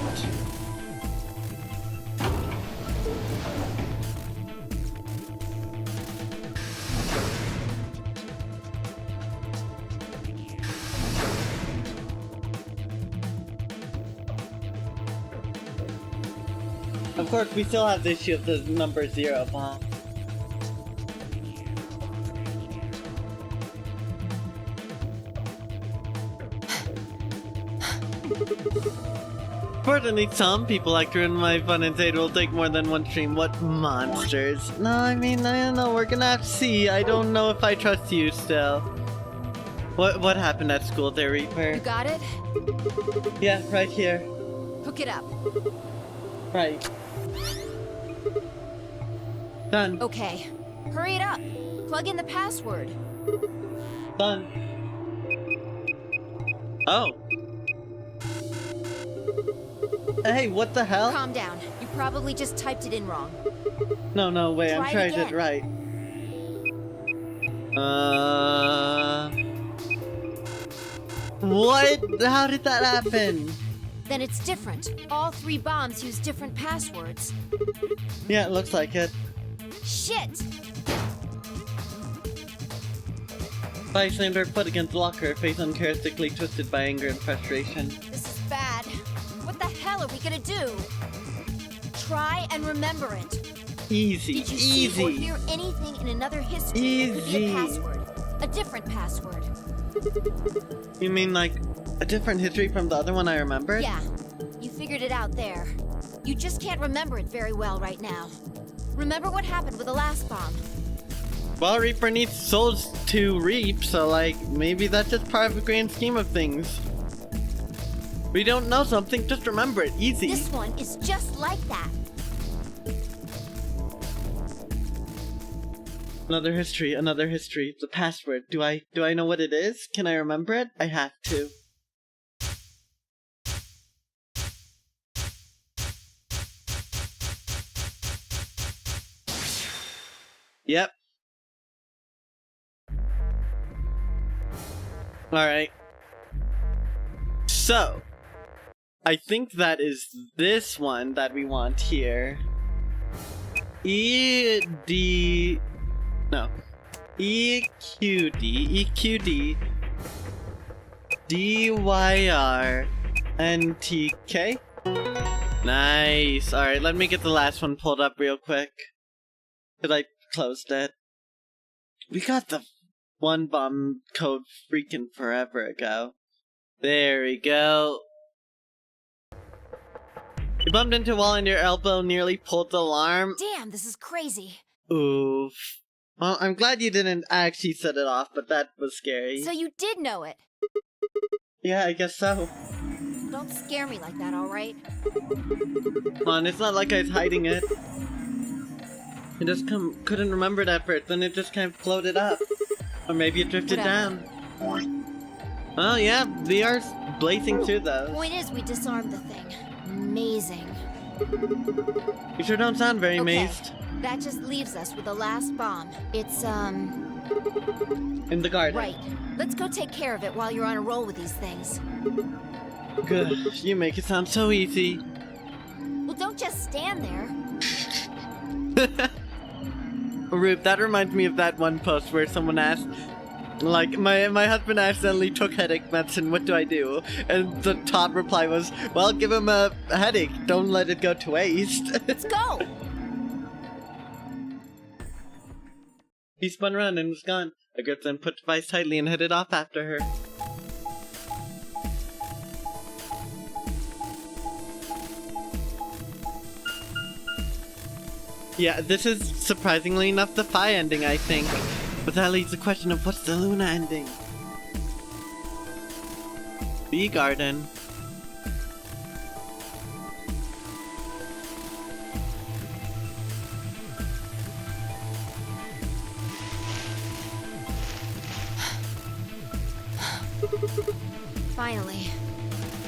Of course, we still have the issue of the number 0 bomb. Fortunately, some people like to ruin my fun and say it will take more than one stream. What monsters? No, I mean, I don't know. We're gonna have to see. I don't know if I trust you still. What happened at school there, Reaper? You got it? Yeah, right here. Hook it up. Right. Done. Okay. Hurry it up. Plug in the password. Done. Oh. Hey, what the hell? Calm down. You probably just typed it in wrong. No, wait, I'm sure I did right. What? How did that happen? Then it's different. All 3 bombs use different passwords. Yeah, it looks like it. Shit! I slammed her foot against the locker, her face uncharacteristically twisted by anger and frustration. This is bad. What the hell are we gonna do? Try and remember it. Easy, Did you easy. see or hear anything in another history? Easy. It could be a password. A different password. You mean like a different history from the other one I remembered? Yeah. You figured it out there. You just can't remember it very well right now. Remember what happened with the last bomb. Well, Reaper needs souls to reap, so like, maybe that's just part of the grand scheme of things. We don't know something, just remember it, easy. This one is just like that. Another history, the password. Do I know what it is? Can I remember it? I have to. Yep. Alright. So, I think that is this one that we want here. EQD, DYR, NTK? Nice. Alright, let me get the last one pulled up real quick. Cause I closed it. We got the one bomb code freaking forever ago. There we go. You bumped into a wall and your elbow nearly pulled the alarm. Damn, this is crazy. Oof. Well, I'm glad you didn't actually set it off, but that was scary. So you did know it. Yeah, I guess so. Don't scare me like that, alright? Come on, it's not like I was hiding it. I just couldn't remember it at first, then it just kind of floated up. Or maybe it drifted down. Well, yeah, we are blazing through those. Point is, we disarmed the thing. Amazing. You sure don't sound very Okay, amazed. that just leaves us with the last bomb. It's, In the garden. right. Let's go take care of it while you're on a roll with these things. Good. You make it sound so easy. Well, don't just stand there. Rube, that reminds me of that one post where someone asked, like, my husband accidentally took headache medicine, what do I do? And the top reply was, well, give him a headache, don't let it go to waste. Let's go! He spun around and was gone. I gripped the input device tightly and headed off after her. Yeah, this is surprisingly enough the Phi ending, I think. But that leaves the question of what's the Luna ending? Bee Garden. Finally.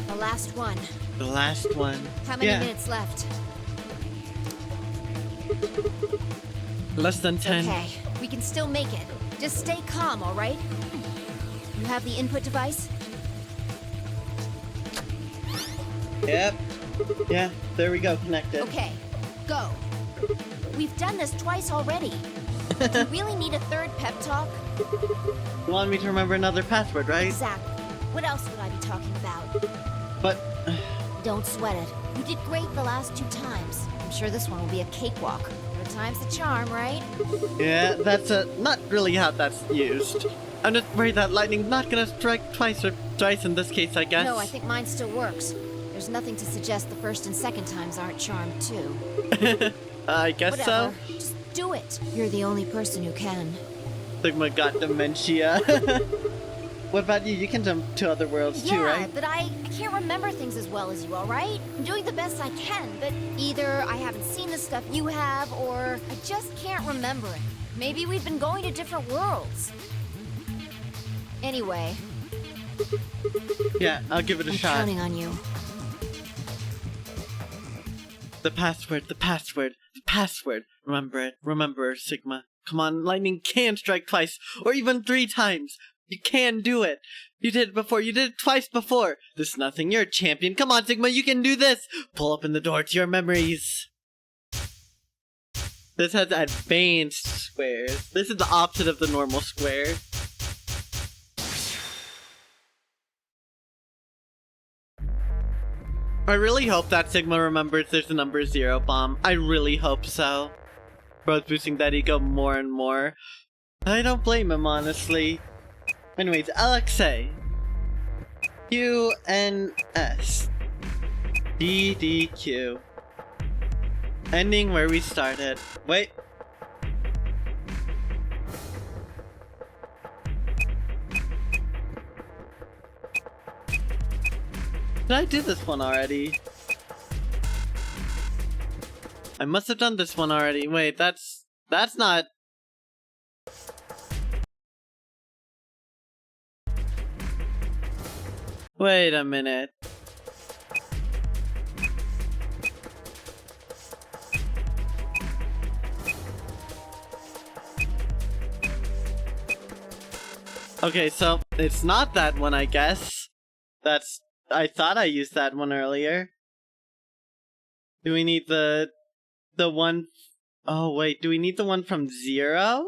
The last one. The last one. How many minutes left? Less than 10. Okay, we can still make it. Just stay calm, alright? You have the input device? Yep. Yeah, there we go, connected. Okay, go. We've done this twice already. Do you really need a third pep talk? You want me to remember another password, right? Exactly. What else would I be talking about? But... Don't sweat it. You did great the last 2 times. I'm sure this one will be a cakewalk. Third time's the charm, right? yeah, that's not really how that's used. I'm just worried that lightning's not gonna strike twice or thrice in this case, I guess. No, I think mine still works. There's nothing to suggest the first and second times aren't charmed, too. I guess Whatever. so. Just do it. You're the only person who can. Sigma got dementia. What about you? You can jump to other worlds too, right? Yeah, but I can't remember things as well as you, alright? I'm doing the best I can, but either I haven't seen the stuff you have, or I just can't remember it. Maybe we've been going to different worlds. Anyway. Yeah, I'll give it a shot. I'm counting on you. The password, the password, the password. Remember it, Sigma. Come on, lightning can strike twice, or even 3 times. You can do it. You did it before. You did it twice before. This is nothing. You're a champion. Come on, Sigma. You can do this. Pull open the door to your memories. This has advanced squares. This is the opposite of the normal square. I really hope that Sigma remembers there's a number 0 bomb. I really hope so. Bro's boosting that ego more and more. I don't blame him, honestly. Anyways, LXA. QNS. DDQ. Ending where we started. Wait. Did I do this one already? I must have done this one already. Wait, that's not... Wait a minute. Okay, so it's not that one, I guess. I thought I used that one earlier. Do we need the one... Oh, wait, do we need the one from 0?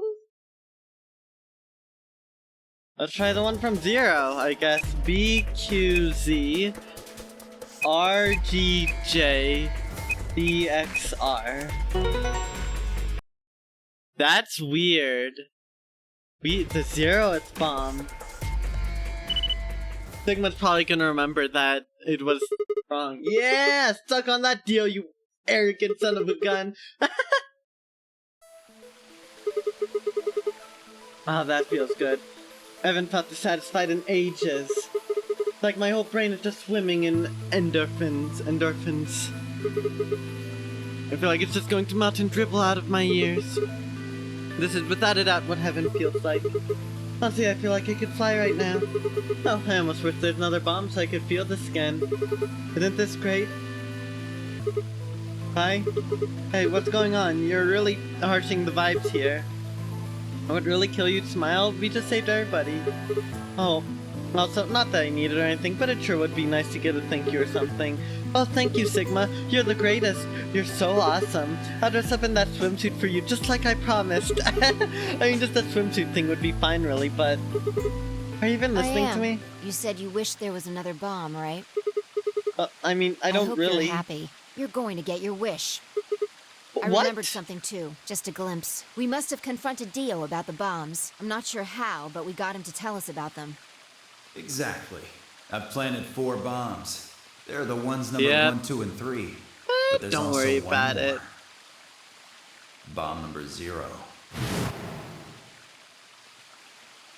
Let's try the one from 0, I guess. BQZ RGJ DXR. That's weird. The zero, it's bomb. Sigma's probably gonna remember that it was wrong. Yeah! Stuck on that deal, you arrogant son of a gun! Ah, that feels good. I haven't felt this satisfied in ages. Like my whole brain is just swimming in endorphins. I feel like it's just going to melt and dribble out of my ears. This is without a doubt what heaven feels like. Honestly, I feel like I could fly right now. Oh, I almost wish there's another bomb so I could feel this again. Isn't this great? Hi? Hey, what's going on? You're really harshing the vibes here. I would really kill you to smile. We just saved everybody. Oh, also, not that I need it or anything, but it sure would be nice to get a thank you or something. Oh, thank you, Sigma. You're the greatest. You're so awesome. I'll dress up in that swimsuit for you, just like I promised. I mean, just that swimsuit thing would be fine, really, but... Are you even listening to me? You said you wish there was another bomb, right? I mean, I don't hope really... You're happy. You're going to get your wish. What? I remembered something too, just a glimpse. We must have confronted Dio about the bombs. I'm not sure how, but we got him to tell us about them. Exactly. I've planted 4 bombs. They're the ones number 1, 2, and 3. But there's Don't also worry one about more. it. Bomb number 0.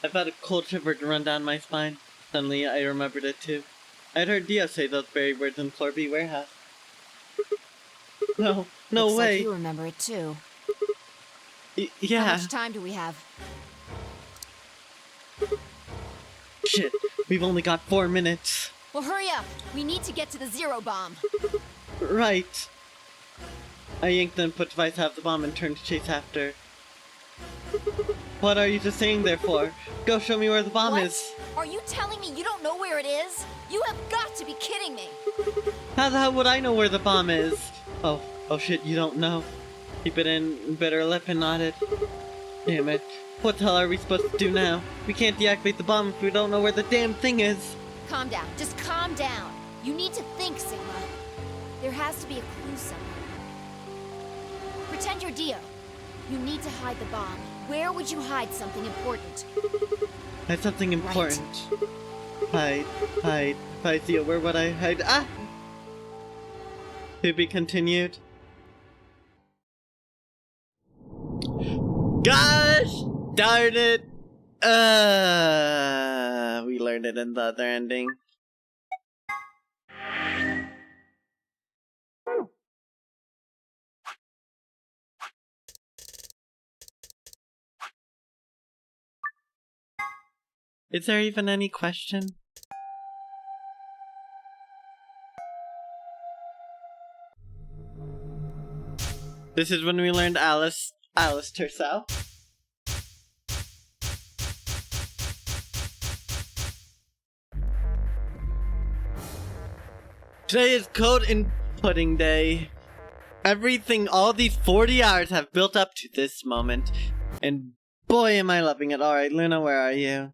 I felt a cold shiver to run down my spine. Suddenly, I remembered it too. I'd heard Dio say those very words in Floor B warehouse. No Looks way. like you remember it too. Yeah. How much time do we have? Shit, we've only got 4 minutes. Well, hurry up. We need to get to the zero bomb. Right. I yanked the input device out of the bomb and turned to chase after. What are you just sitting there for? Go show me where the bomb What? is. Are you telling me you don't know where it is? You have got to be kidding me. How the hell would I know where the bomb is? Oh shit, you don't know. Keep it in, better lip and not it. Damn it. What the hell are we supposed to do now? We can't deactivate the bomb if we don't know where the damn thing is. Calm down. Just calm down. You need to think, Sigma. There has to be a clue somewhere. Pretend you're Dio. You need to hide the bomb. Where would you hide something important? That's something important. Hide. If I see it, where would I hide? Ah! To be continued. Gosh darn it! We learned it in the other ending. Is there even any question? This is when we learned Alice herself. Today is code inputting day. Everything, all these 40 hours have built up to this moment. And boy am I loving it. Alright, Luna, where are you?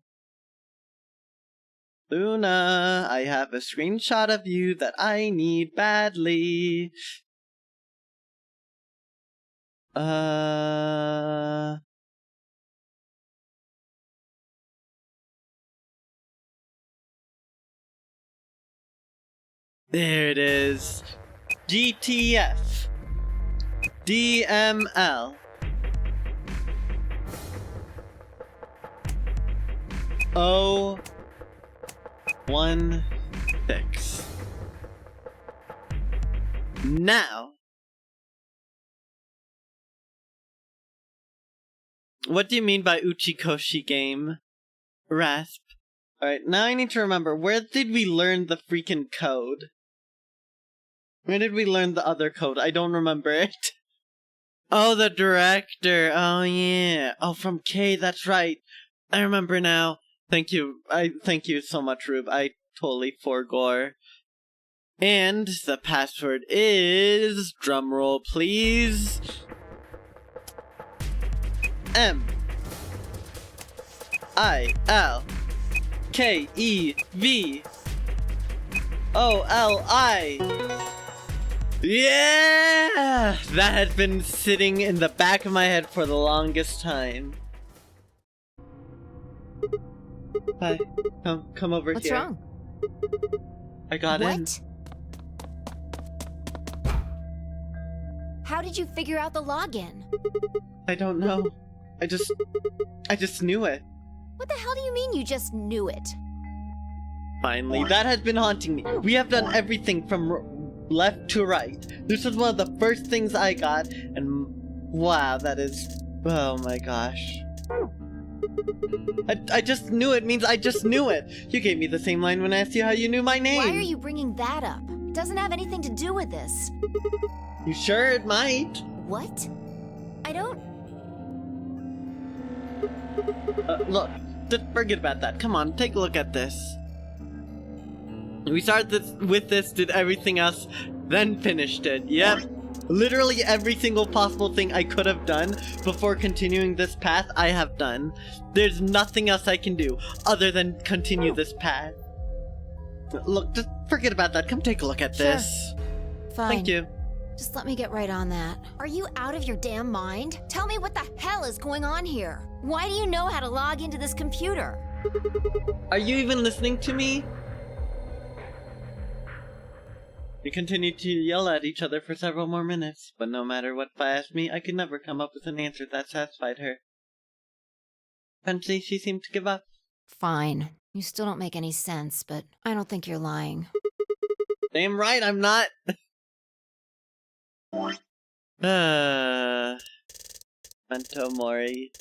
Luna, I have a screenshot of you that I need badly. There it is. GTF. DML. 016. Now, what do you mean by Uchikoshi game? Rasp. Alright, now I need to remember, where did we learn the freaking code? Where did we learn the other code? I don't remember it. Oh, the director. Oh, yeah. Oh, from K, that's right. I remember now. Thank you. Thank you so much, Rube. I totally forgore. And the password is... drumroll, please. MILKEVOLI Yeah! That had been sitting in the back of my head for the longest time. Hi. Come over What's here. wrong? I got in. What? How did you figure out the login? I don't know. I just knew it. What the hell do you mean you just knew it? Finally, that has been haunting me. We have done everything from left to right. This was one of the first things I got, and wow, that is... Oh my gosh. I just knew it means I just knew it. You gave me the same line when I asked you how you knew my name. Why are you bringing that up? It doesn't have anything to do with this. You sure it might? What? I don't... Look, just forget about that. Come on, take a look at this. We started with this, did everything else, then finished it. Yep. Literally every single possible thing I could have done before continuing this path, I have done. There's nothing else I can do other than continue this path. Look, just forget about that. Come take a look at this. Fine. Thank you. Just let me get right on that. Are you out of your damn mind? Tell me what the hell is going on here. Why do you know how to log into this computer? Are you even listening to me? We continued to yell at each other for several more minutes, but no matter what Vi asked me, I could never come up with an answer that satisfied her. Eventually, she seemed to give up. Fine. You still don't make any sense, but I don't think you're lying. Damn right, I'm not. Memento Mori.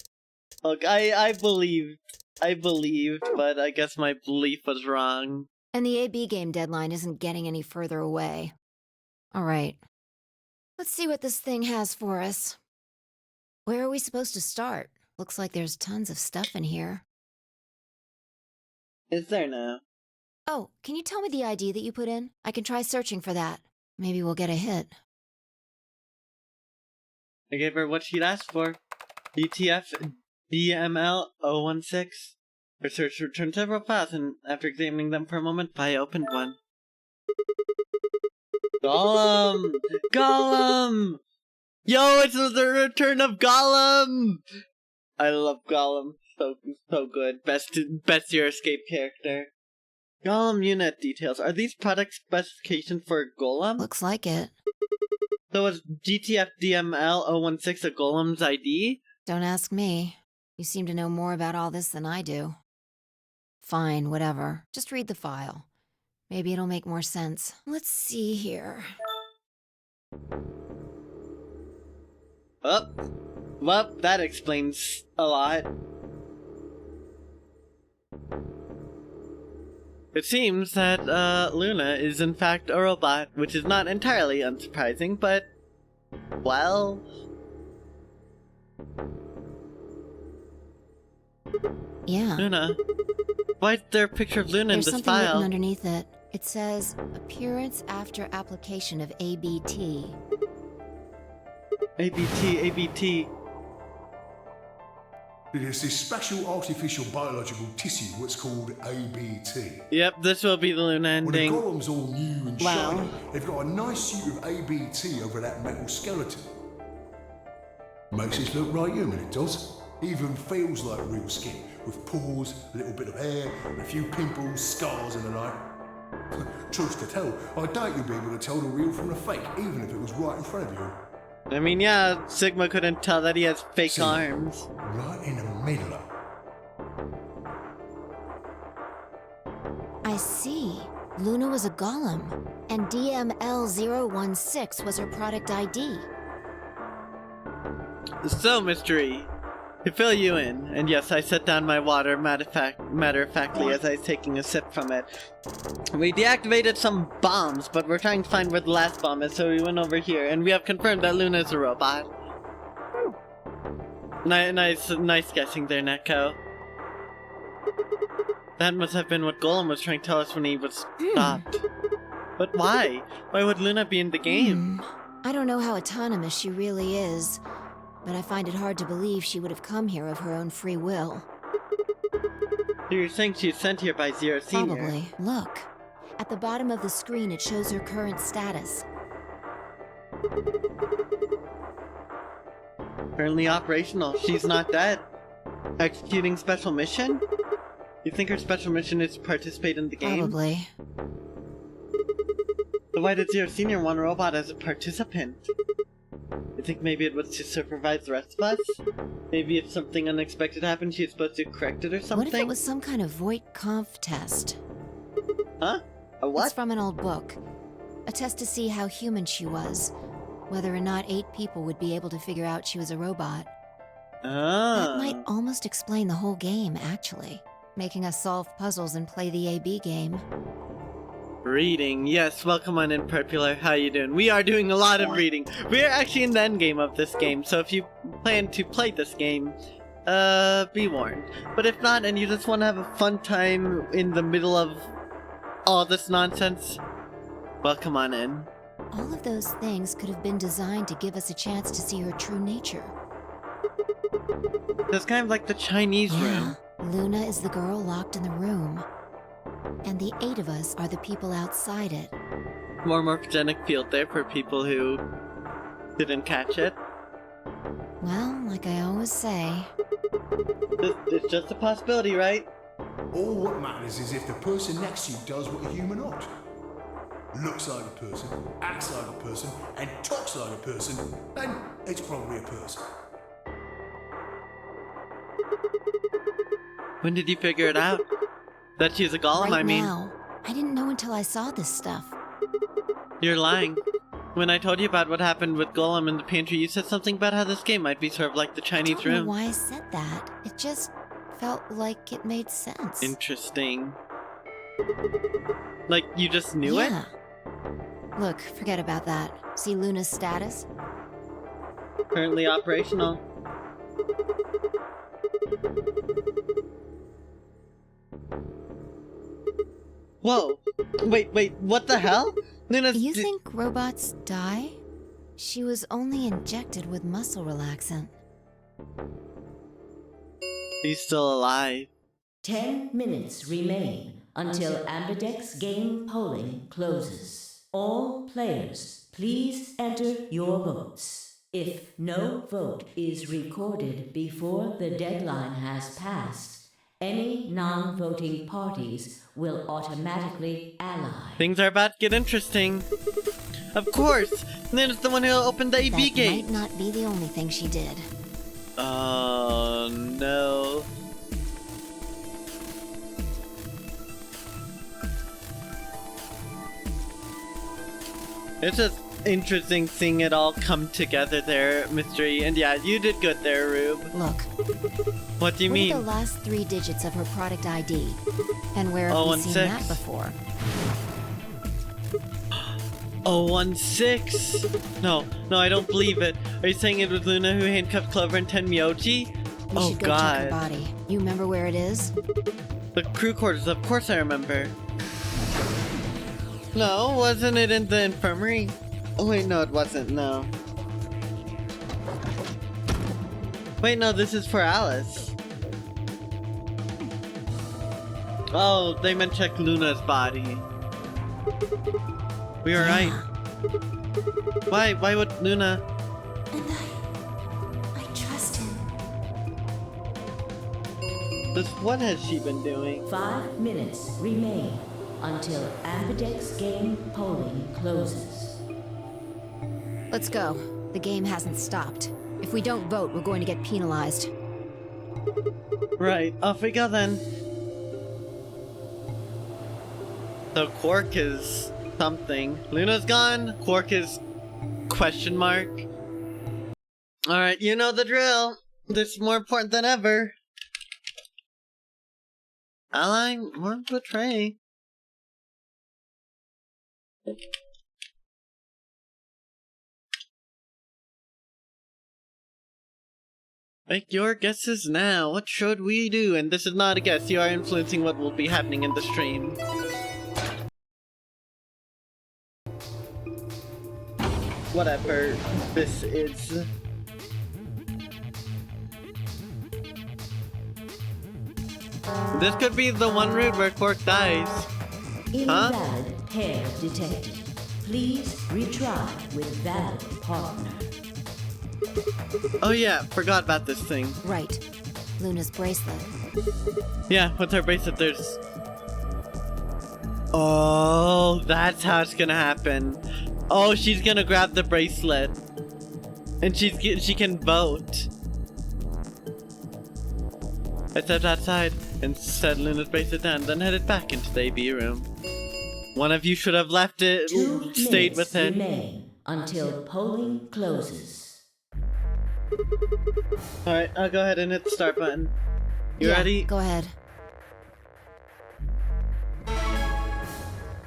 Look, I believed, but I guess my belief was wrong. And the AB game deadline isn't getting any further away. All right. Let's see what this thing has for us. Where are we supposed to start? Looks like there's tons of stuff in here. Is there now? Oh, can you tell me the ID that you put in? I can try searching for that. Maybe we'll get a hit. I gave her what she'd asked for. ETF DML 016. Her search returned several files, and after examining them for a moment, I opened one. Gollum! Gollum! Yo, it's the return of Gollum! I love Gollum. So good. Best Year Escape character. Gollum unit details. Are these product specifications for Golem? Looks like it. So is GTF DML 016 a Golem's ID? Don't ask me. You seem to know more about all this than I do. Fine, whatever. Just read the file. Maybe it'll make more sense. Let's see here. Oh, well, that explains a lot. It seems that Luna is in fact a robot, which is not entirely unsurprising, but, well... Yeah. Luna. Why is there a picture of Luna in this There's something written file? underneath it. It says, appearance after application of ABT. ABT. It is this special artificial biological tissue what's called ABT. Yep, this will be the Luna ending. When the golem's all new and Wow. shiny, they've got a nice suit of ABT over that metal skeleton. Makes it look right human, it does. Even feels like real skin, with pores, a little bit of hair, and a few pimples, scars and the like. Truth to tell, I doubt you'll be able to tell the real from the fake, even if it was right in front of you. I mean, yeah, Sigma couldn't tell that he has fake See, arms. Right in the middle of... I see. Luna was a golem, and DML016 was her product ID. So, Mystery, to fill you in, and yes, I set down my water matter-of-factly as I was taking a sip from it. We deactivated some bombs, but we're trying to find where the last bomb is, so we went over here, and we have confirmed that Luna is a robot. Nice guessing there, Neko. That must have been what Golem was trying to tell us when he was stopped. But why? Why would Luna be in the game? I don't know how autonomous she really is, but I find it hard to believe she would have come here of her own free will. So you're saying she's sent here by Zero Senior? Probably. Look. At the bottom of the screen, it shows her current status. Currently operational. She's not dead. Executing special mission? You think her special mission is to participate in the game? Probably. So why did Zero Senior want a robot as a participant? You think maybe it was to supervise the rest of us? Maybe if something unexpected happened, she's supposed to correct it or something? What if it was some kind of Voight-Kampff test? Huh? A what? It's from an old book. A test to see how human she was. Whether or not 8 people would be able to figure out she was a robot. Ah. That might almost explain the whole game, actually. Making us solve puzzles and play the AB game. Reading. Yes, welcome on in, Popular. How you doing? We are doing a lot of reading. We are actually in the end game of this game, so if you plan to play this game, be warned. But if not, and you just want to have a fun time in the middle of all this nonsense, welcome on in. All of those things could have been designed to give us a chance to see her true nature. That's kind of like the Chinese room. Luna is the girl locked in the room. And the 8 of us are the people outside it. More morphogenic field there for people who didn't catch it. Well, like I always say... It's just a possibility, right? All what matters is if the person next to you does what a human ought. Looks like a person, acts like a person, and talks like a person, then it's probably a person. When did you figure it out? That she's a golem, right I mean. Now. I didn't know until I saw this stuff. You're lying. When I told you about what happened with Golem in the pantry, you said something about how this game might be sort of like the Chinese I don't know room. why I said that. It just felt like it made sense. Interesting. Like, you just knew it? Look, forget about that. See Luna's status? Currently operational. Whoa! Wait, what the hell? Luna's... You think robots die? She was only injected with muscle relaxant. He's still alive. 10 minutes remain until Ambidex game polling closes. All players, please enter your votes. If no vote is recorded before the deadline has passed, any non-voting parties will automatically ally. Things are about to get interesting. Of course! Luna's the one who opened the AB gate! That might not be the only thing she did. Oh no. It's just interesting seeing it all come together there, Mystery. And yeah, you did good there, Rube. Look. What do you mean? What are the last 3 digits of her product ID? And where have we seen that before? 016? No, I don't believe it. Are you saying it was Luna who handcuffed Clover and Tenmyoji? We should go check her body. You remember where it is? The crew quarters, of course I remember. No, wasn't it in the infirmary? Oh wait, no it wasn't, no. Wait, no, this is for Alice. Oh, they meant check Luna's body. We were right. Why would Luna... And I trust him. Just what has she been doing? 5 minutes remain until Ambidex game polling closes. Let's go. The game hasn't stopped. If we don't vote, we're going to get penalized. Right, off we go then. So Quark is something. Luna's gone. Quark is question mark. Alright, you know the drill. This is more important than ever. Ally, more betray. Make your guesses now. What should we do? And this is not a guess. You are influencing what will be happening in the stream. Whatever this is. This could be the one route where Quark dies. Invalid pair detected. Please retry with valid partner. Oh yeah, forgot about this thing. Right. Luna's bracelet. Yeah, with her bracelet there's... Oh, that's how it's gonna happen. Oh, she's gonna grab the bracelet. And she can vote. I stepped outside and set Luna's bracelet down, then headed back into the AB room. One of you should have left it, 2 stayed minutes with it. remain until polling closes. Alright, I'll go ahead and hit the start button. You Yeah, ready? Go ahead.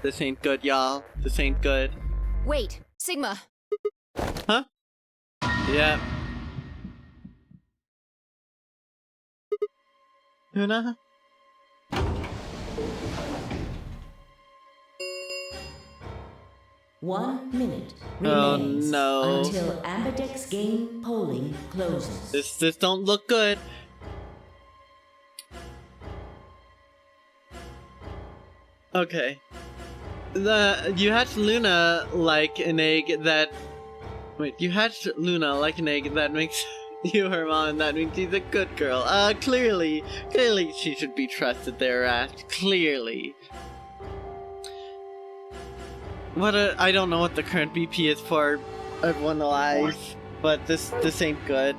This ain't good, y'all. This ain't good. Wait, Sigma. Huh? Yeah. Luna? One minute Oh, remains no. until Ambidex game polling closes. This don't look good. Okay. You hatched Luna like an egg that... Wait, you hatched Luna like an egg that makes you her mom, and that means she's a good girl. Clearly she should be trusted there, Ash. Clearly. I don't know what the current BP is for everyone alive, but this ain't good.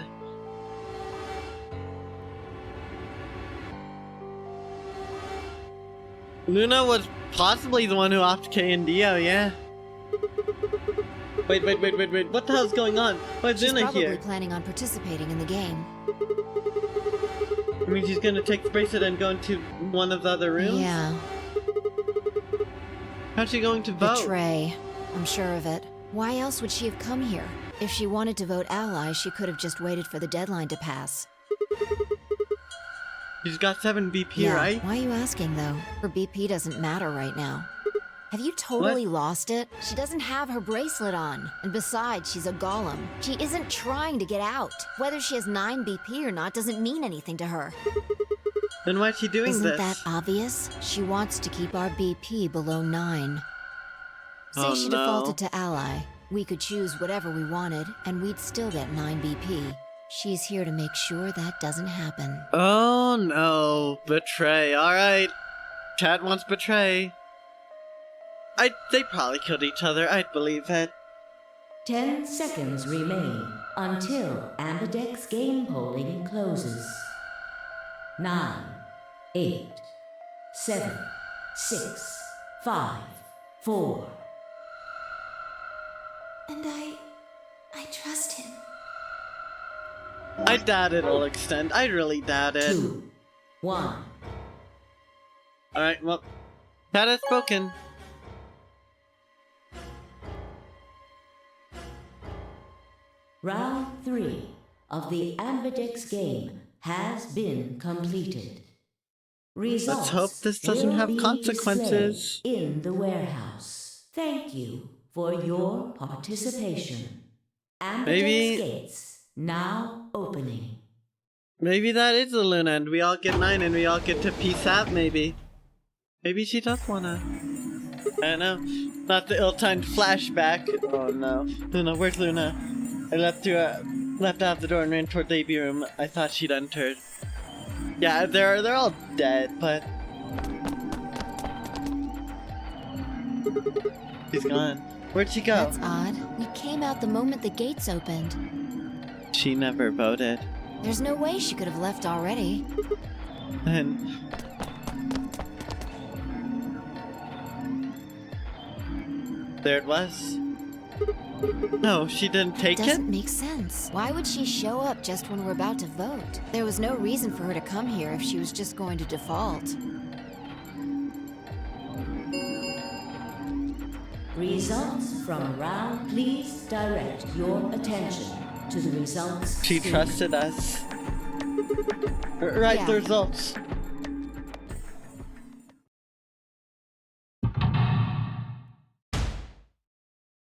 Luna was possibly the one who offed Kay and Dio, yeah. Wait, what the hell's going on? Why is She's Luna probably here? planning on participating in the game. I mean, she's gonna take the bracelet and go into one of the other rooms? Yeah. How's she going to vote? Betray. I'm sure of it. Why else would she have come here? If she wanted to vote ally, she could have just waited for the deadline to pass. She's got 7 BP, Yeah, right? why are you asking, though? Her BP doesn't matter right now. Have you totally lost it? She doesn't have her bracelet on. And besides, she's a golem. She isn't trying to get out. Whether she has 9 BP or not doesn't mean anything to her. Then why is she doing Isn't this? that obvious? She wants to keep our BP below 9. Say Oh, she no. defaulted to ally. We could choose whatever we wanted, and we'd still get 9 BP. She's here to make sure that doesn't happen. Oh no, betray. Alright. Chat wants betray. They probably killed each other, I'd believe it. 10 seconds remain until Ambidex game polling closes. 9, 8, 7, 6, 5, 4. And I trust him. I doubt it'll extend. I really doubt it. 2, 1. Alright, well, chat has spoken. Round 3 of the Ambidex game has been completed. Results Let's hope this doesn't will have be consequences. displayed in the warehouse. Thank you for your participation. Ambidex Maybe- gates now opening. Maybe that is the Luna and we all get 9 and we all get to peace out, maybe. Maybe she does wanna. I don't know. Not the ill-timed flashback. Oh no. Luna, where's Luna? I left out the door and ran toward the AB room. I thought she'd entered. Yeah, they're all dead, but she's gone. Where'd she go? That's odd. We came out the moment the gates opened. She never voted. There's no way she could have left already. And there it was. No, she didn't take it? Doesn't make sense. Why would she show up just when we're about to vote? There was no reason for her to come here if she was just going to default. Results from round. Please direct your attention to the results. She soon. trusted us. Right, Yeah. the results.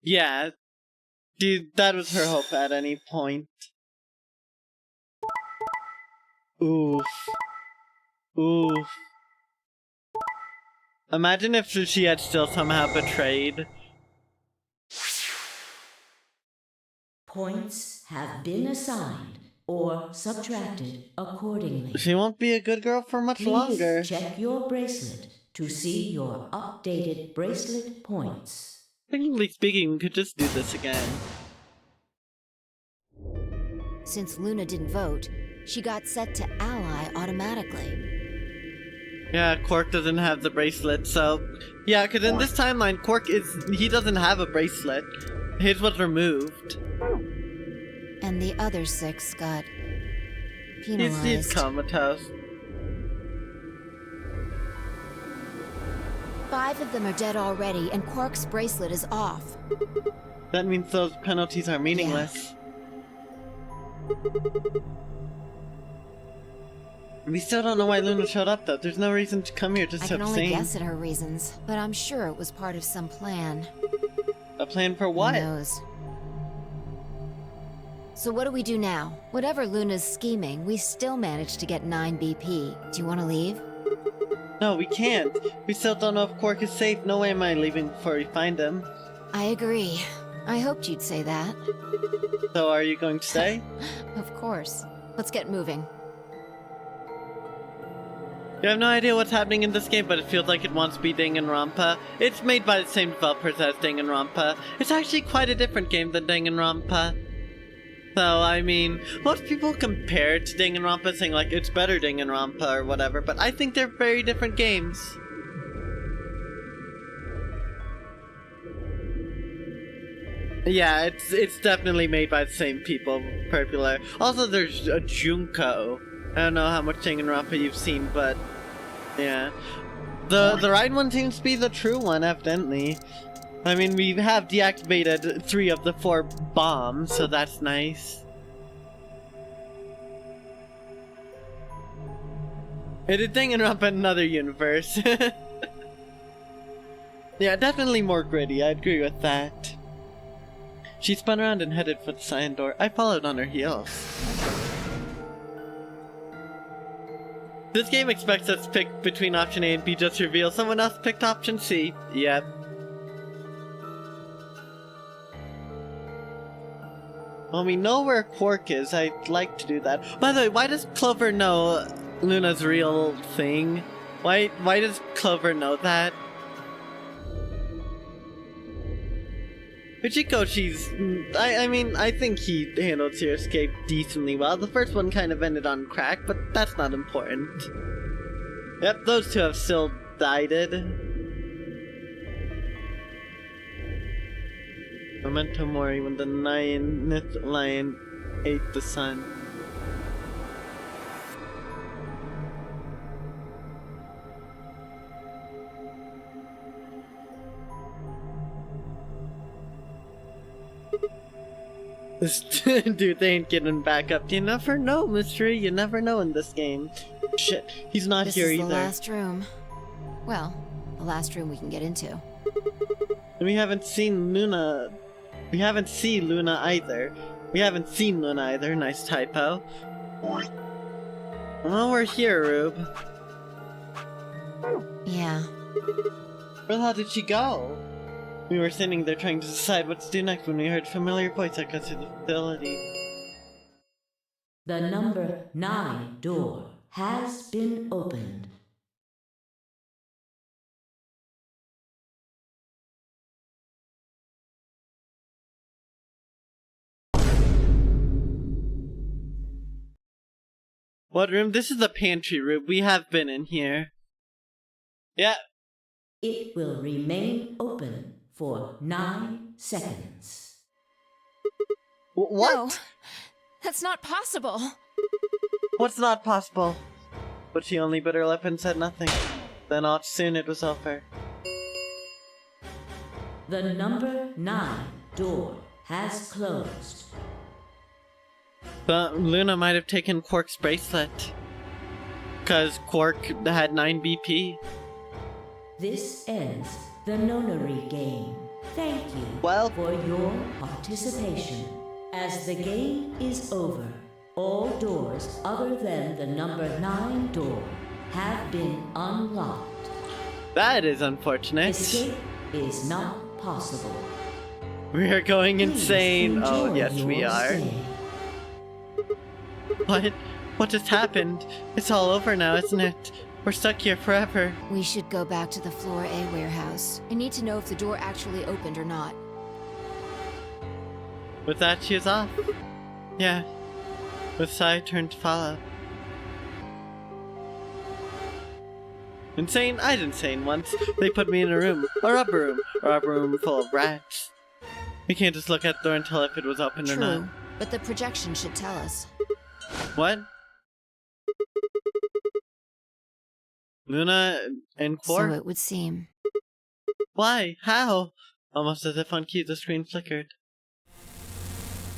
Yeah. Dude, that was her hope at any point. Oof. Oof. Imagine if she had still somehow betrayed. Points have been assigned or subtracted accordingly. She won't be a good girl for much longer. Please check your bracelet to see your updated bracelet points. Technically speaking, we could just do this again. Since Luna didn't vote, she got set to ally automatically. Yeah, Quark doesn't have the bracelet, so... Yeah, because in this timeline, he doesn't have a bracelet. His was removed. And the other 6 got penalized. He's comatose. 5 of them are dead already, and Quark's bracelet is off. That means those penalties are meaningless. We still don't know why Luna showed up, though. There's no reason to come here just I to can only abstain. guess at her reasons, but I'm sure it was part of some plan. A plan for what? Who knows? So what do we do now? Whatever Luna's scheming, we still managed to get 9 BP. Do you want to leave? No, we can't. We still don't know if Quark is safe. No way am I leaving before we find him. I agree. I hoped you'd say that. So are you going to stay? Of course. Let's get moving. You have no idea what's happening in this game, but it feels like it wants to be Danganronpa. It's made by the same developers as Danganronpa. It's actually quite a different game than Danganronpa. So, I mean, most people compare it to Danganronpa saying like, it's better Danganronpa or whatever, but I think they're very different games. Yeah, it's definitely made by the same people, popular. Also, there's a Junko. I don't know how much Danganronpa you've seen, but yeah. The right one seems to be the true one, evidently. I mean, we have deactivated 3 of the 4 bombs, so that's nice. It is Danganronpa in another universe. Yeah, definitely more gritty, I agree with that. She spun around and headed for the cyan door. I followed on her heels. This game expects us to pick between option A and B, just reveal someone else picked option C. Yep. Well, we know where Quark is. I'd like to do that. By the way, why does Clover know Luna's real thing? Why does Clover know that? Uchiko, I mean, I think he handled your escape decently well. The first one kind of ended on crack, but that's not important. Yep, those 2 have still died. Memento Mori, when the 9th lion ate the sun. This dude, they ain't getting back up. You never know, Mystery. You never know in this game. Shit, he's not here either. This is the last room. Well, the last room we can get into. And we haven't seen Luna. We haven't seen Luna either. Nice typo. Well, we're here, Rube. Yeah. Where the hell did she go? We were sitting there trying to decide what to do next when we heard a familiar voice echo through the facility. The number 9 door has been opened. What room? This is the pantry room. We have been in here. Yeah. It will remain open for 9 seconds. What? No, that's not possible. What's not possible? But she only bit her lip and said nothing. Then all soon it was over. The number 9 door has closed. But Luna might have taken Quark's bracelet. Because Quark had 9 BP. This ends the Nonary game. Thank you for your participation. As the game is over, all doors other than the number 9 door have been unlocked. That is unfortunate. Escape is not possible. We are going insane. Please Oh, enjoy yes, we your are. stay. What? What just happened? It's all over now, isn't it? We're stuck here forever. We should go back to the Floor A warehouse. I need to know if the door actually opened or not. With that, she is off. Yeah. With Sai turned to follow. Insane? I was insane once. They put me in a room. A rubber room full of rats. We can't just look at the door and tell if it was open or not. True, but the projection should tell us. What? Luna and Quark? So it would seem. Why? How? Almost as if on cue the screen flickered.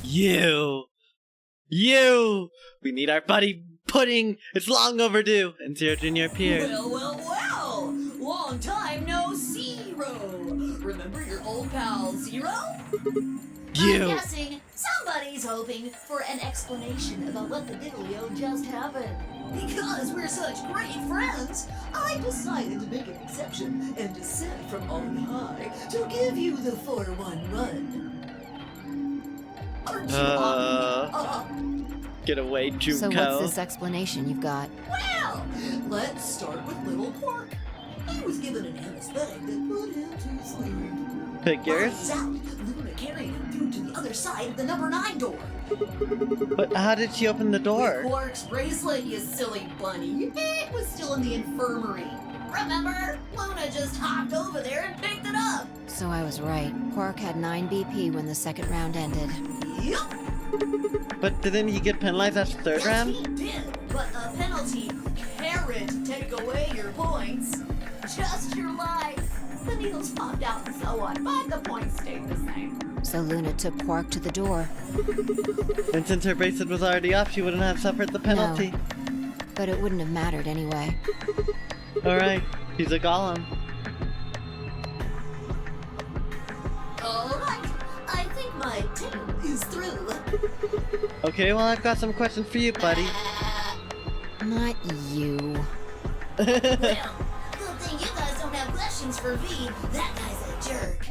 You! We need our buddy Pudding! It's long overdue! And Zero Jr. appeared. Well! Long time no Zero! Remember your old pal Zero? You! I'm guessing somebody's hoping for an explanation about what the diddlio just happened. Because we're such great friends, I decided to make an exception and descend from on high to give you the 411. Aren't you Get away, Juco. So what's this explanation you've got? Well, let's start with little Quark. He was given an anesthetic that put him to sleep. Figures? Lights out, Luna carried him through to the other side of the number 9 door. But how did she open the door? With Quark's bracelet, you silly bunny. It was still in the infirmary. Remember? Luna just hopped over there and picked it up. So I was right. Quark had 9 BP when the second round ended. Yep. But didn't he get penalized after the third round? He did, but a penalty can't take away your points. Just your life. The needles popped out and so on, but the points stayed the same. So Luna took Quark to the door. And since her bracelet was already off, she wouldn't have suffered the penalty. No, but it wouldn't have mattered anyway. Alright, he's a golem. Alright, I think my tale is through. Okay, well, I've got some questions for you, buddy. Not you. Well, good thing you guys don't have questions for V. That guy's a jerk.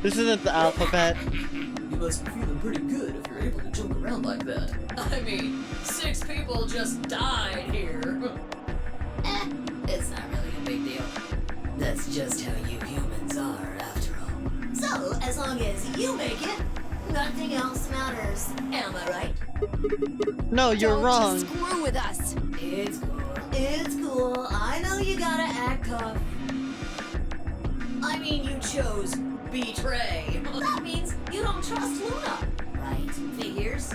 This isn't the alphabet. You must be feeling pretty good if you're able to joke around like that. I mean, 6 people just died here. It's not really a big deal. That's just how you humans are, after all. So, as long as you make it, nothing else matters. Am I right? No, you're Don't wrong. Just screw with us. It's cool. It's cool. I know you gotta act tough. I mean, you chose betray. That means you don't trust Luna, right? Figures?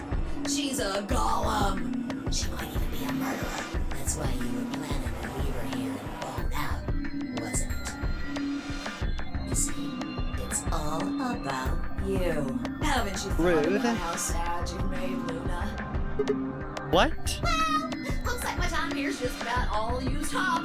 She's a golem. She might even be a murderer. That's why you were planning to leave her here and balled out, wasn't it? You see, it's all about you. Haven't you thought Rude. about how sad you made Luna? What? Well, looks like my time here's just about all used up.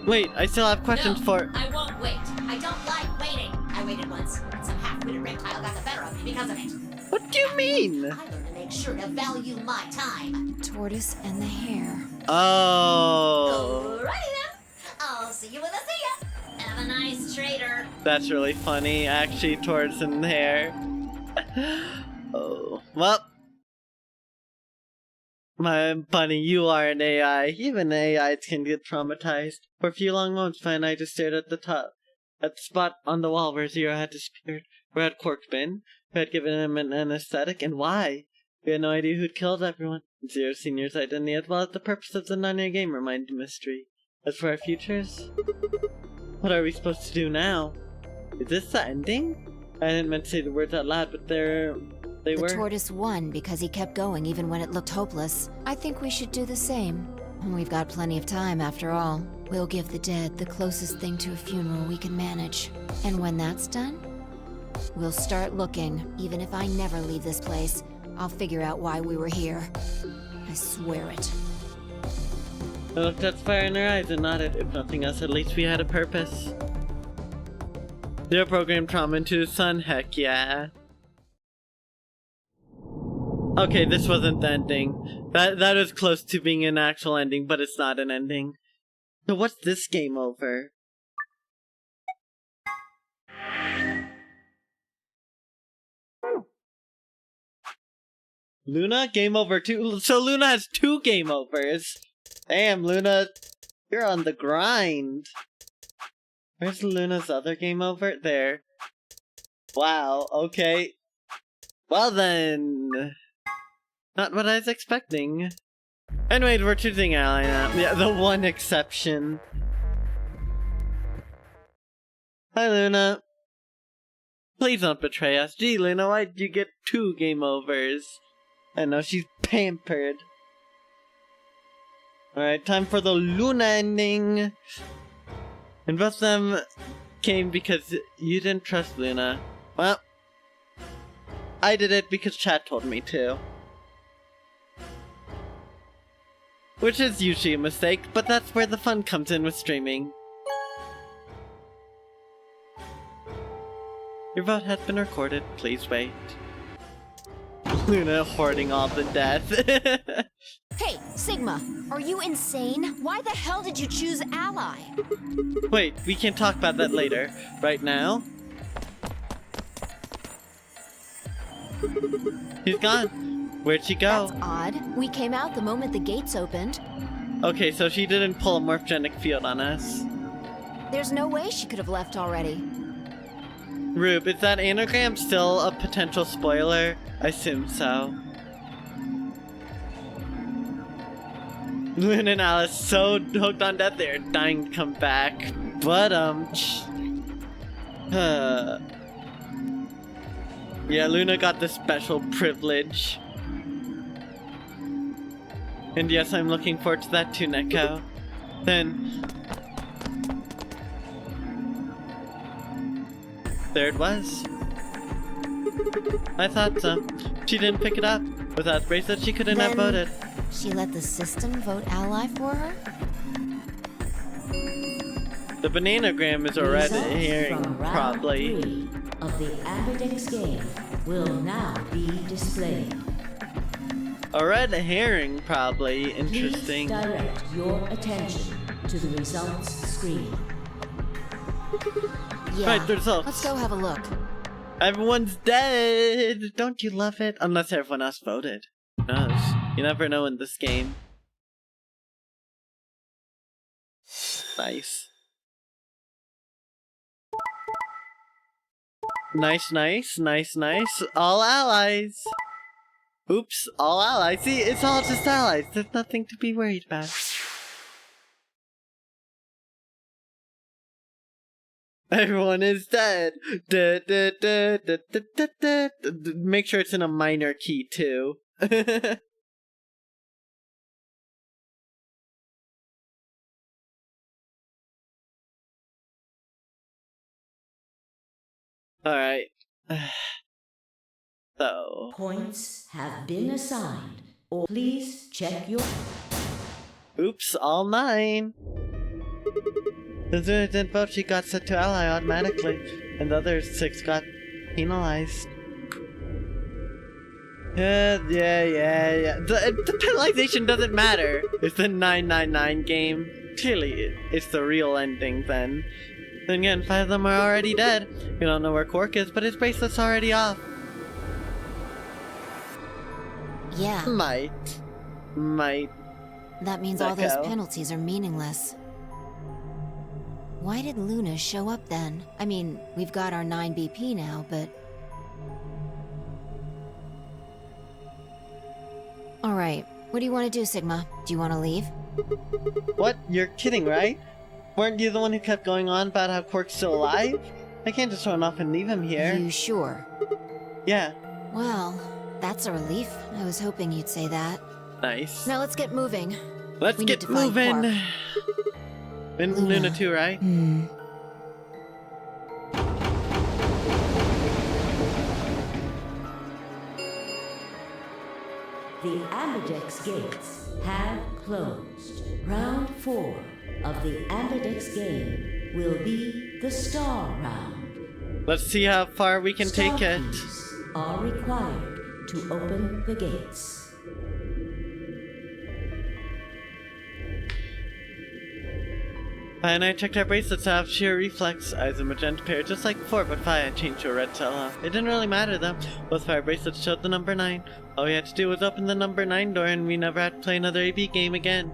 Wait, I still have questions for... I won't wait. I don't like waiting. I waited once, and some half-witted reptile got the better of me because of it. What do you mean? I learned to make sure to value my time. Tortoise and the hare. Oh. Alrighty then. I'll see you when I see ya. Have a nice trader. That's really funny, actually, Tortoise and the hare. Oh. Well. My bunny, you are an AI. Even AIs can get traumatized. For a few long moments, my and I just stared at the spot on the wall where Zero had disappeared. Where had Quark been? Who had given him an anesthetic, and why? We had no idea who'd killed everyone. Zero Senior's identity, as well as the purpose of the Narnia game, remained a mystery. As for our futures, what are we supposed to do now? Is this the ending? I didn't meant to say the words out loud, but they were. The tortoise won because he kept going even when it looked hopeless. I think we should do the same. We've got plenty of time after all. We'll give the dead the closest thing to a funeral we can manage. And when that's done, we'll start looking. Even if I never leave this place, I'll figure out why we were here. I swear it. I looked at the fire in her eyes and nodded. If nothing else, at least we had a purpose. Zero programmed trauma into the sun, heck yeah. Okay, this wasn't the ending. That was close to being an actual ending, but it's not an ending. So what's this game over? Luna, game over 2. So Luna has 2 game overs. Damn, Luna, you're on the grind. Where's Luna's other game over? There. Wow, okay. Well then. Not what I was expecting. Anyways, we're choosing ally now. Yeah, the one exception. Hi, Luna. Please don't betray us. Gee, Luna, why did you get 2 game overs? I know, she's pampered. Alright, time for the Luna ending. And both of them came because you didn't trust Luna. Well, I did it because chat told me to. Which is usually a mistake, but that's where the fun comes in with streaming. Your vote has been recorded. Please wait. Luna hoarding all the death. Hey, Sigma, are you insane? Why the hell did you choose Ally? Wait, we can talk about that later. Right now? She's gone. Where'd she go? That's odd. We came out the moment the gates opened. Okay, so she didn't pull a morphgenic field on us. There's no way she could have left already. Rube, is that anagram still a potential spoiler? I assume so. Luna and Alice so hooked on death they're dying to come back. But, yeah, Luna got the special privilege. And yes, I'm looking forward to that too, Neko. Then... there it was. I thought so. She didn't pick it up. Without bracelet, she couldn't have voted. She let the system vote Ally for her? The bananagram is a red herring, probably. 3 of the Ambidex game will now be displayed. A red herring, probably. Interesting. Please direct your attention to the results screen. Yeah, right, the results. Let's go have a look. Everyone's dead! Don't you love it? Unless everyone else voted. Who knows? You never know in this game. Nice. Nice, nice, nice, nice. All allies! Oops, all allies. See, it's all just allies. There's nothing to be worried about. Everyone is dead. Da, da, da, da, da, da, da, da. Make sure it's in a minor key, too. Alright. So... points have been assigned. Or please check your... oops, all 9. The Luna didn't vote, she got set to ally automatically, and the other 6 got penalized. Yeah. The penalization doesn't matter. It's the 999 game. Clearly, it's the real ending then. Then again, 5 of them are already dead. We don't know where Quark is, but his bracelet's already off. Yeah. Might. That means all those penalties are meaningless. Why did Luna show up then? I mean, we've got our 9 BP now, but... Alright, what do you want to do, Sigma? Do you want to leave? What? You're kidding, right? Weren't you the one who kept going on about how Quark's still alive? I can't just run off and leave him here. You sure? Yeah. Well, that's a relief. I was hoping you'd say that. Nice. Now let's get moving. Let's get moving. And Luna too, right? The Ambidex gates have closed. Round 4 of the Ambidex game will be the Star Round. Let's see how far we can Star take it. keys are required to open the gates. Fi and I checked our bracelets to have sheer reflex. I was a magenta pair just like before, but Fi had changed to a red Solo. It didn't really matter though. Both fire bracelets showed the number 9. All we had to do was open the number 9 door and we never had to play another AB game again.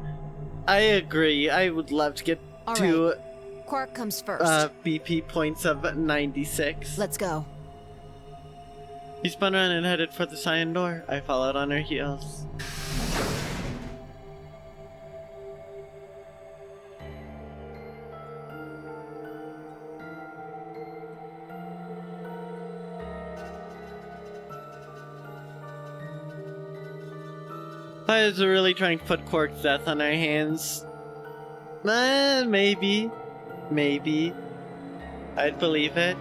I agree. I would love to get to Quark comes first. BP points of 96. Let's go. He spun around and headed for the cyan door. I followed on her heels. I was really trying to put Quark's death on our hands. Maybe. Maybe. I'd believe it.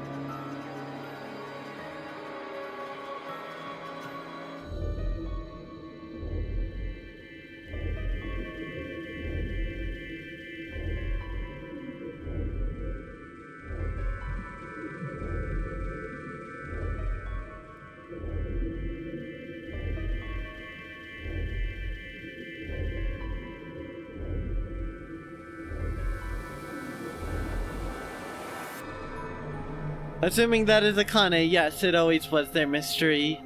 Assuming that is Akane, yes, it always was their mystery.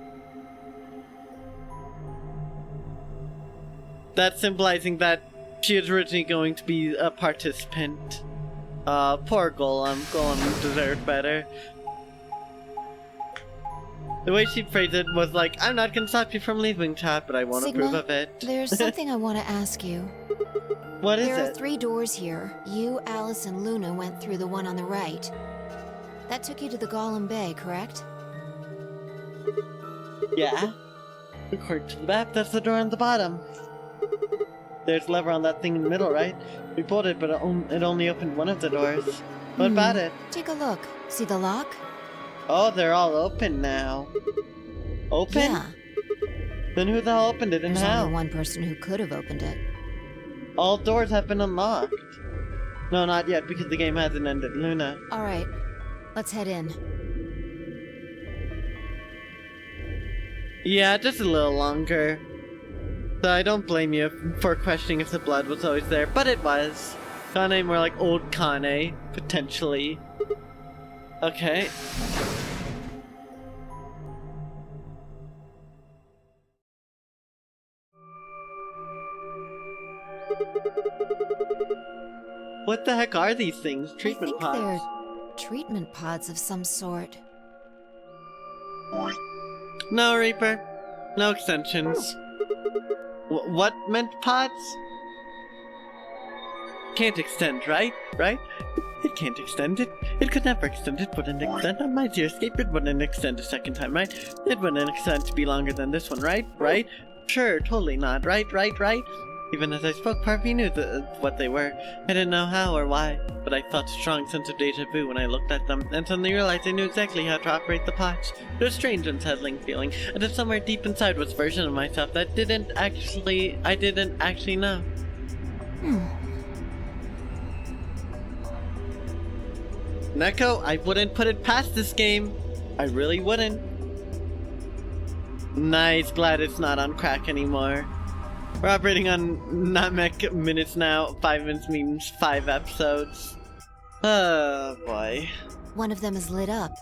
That's symbolizing that she was originally going to be a participant. Poor Golem. Golem deserved better. The way she phrased it was like, I'm not gonna stop you from leaving, chat, but I won't Sigma, approve of it. There's something I want to ask you. What is it? There are 3 doors here. You, Alice, and Luna went through the one on the right. That took you to the Golem Bay, correct? Yeah. According to the map, that's the door on the bottom. There's a lever on that thing in the middle, right? We pulled it, but it only opened one of the doors. What about it? Take a look. See the lock? Oh, they're all open now. Open? Yeah. Then who the hell opened it and There's how? only one person who could have opened it. All doors have been unlocked. No, not yet, because the game hasn't ended, Luna. Alright, let's head in. Yeah, just a little longer. So I don't blame you for questioning if the blood was always there, but it was. Kane more like old Kane, potentially. Okay. What the heck are these things? Treatment pods? I think they're treatment pods of some sort. No, Reaper. No extensions. What meant pods? Can't extend, right? Right? It can't extend it. It could never extend. It wouldn't extend on my Zero Escape. It wouldn't extend a second time, right? It wouldn't extend to be longer than this one, right? Right? Sure, totally not. Right? Even as I spoke, part of me knew what they were. I didn't know how or why, but I felt a strong sense of deja vu when I looked at them, and suddenly realized I knew exactly how to operate the pods. It was a strange, unsettling feeling, as if somewhere deep inside was a version of myself that I didn't actually know. Neko, I wouldn't put it past this game. I really wouldn't. Nice, glad it's not on crack anymore. We're operating on Namek minutes now. 5 minutes means 5 episodes. Oh boy. One of them is lit up.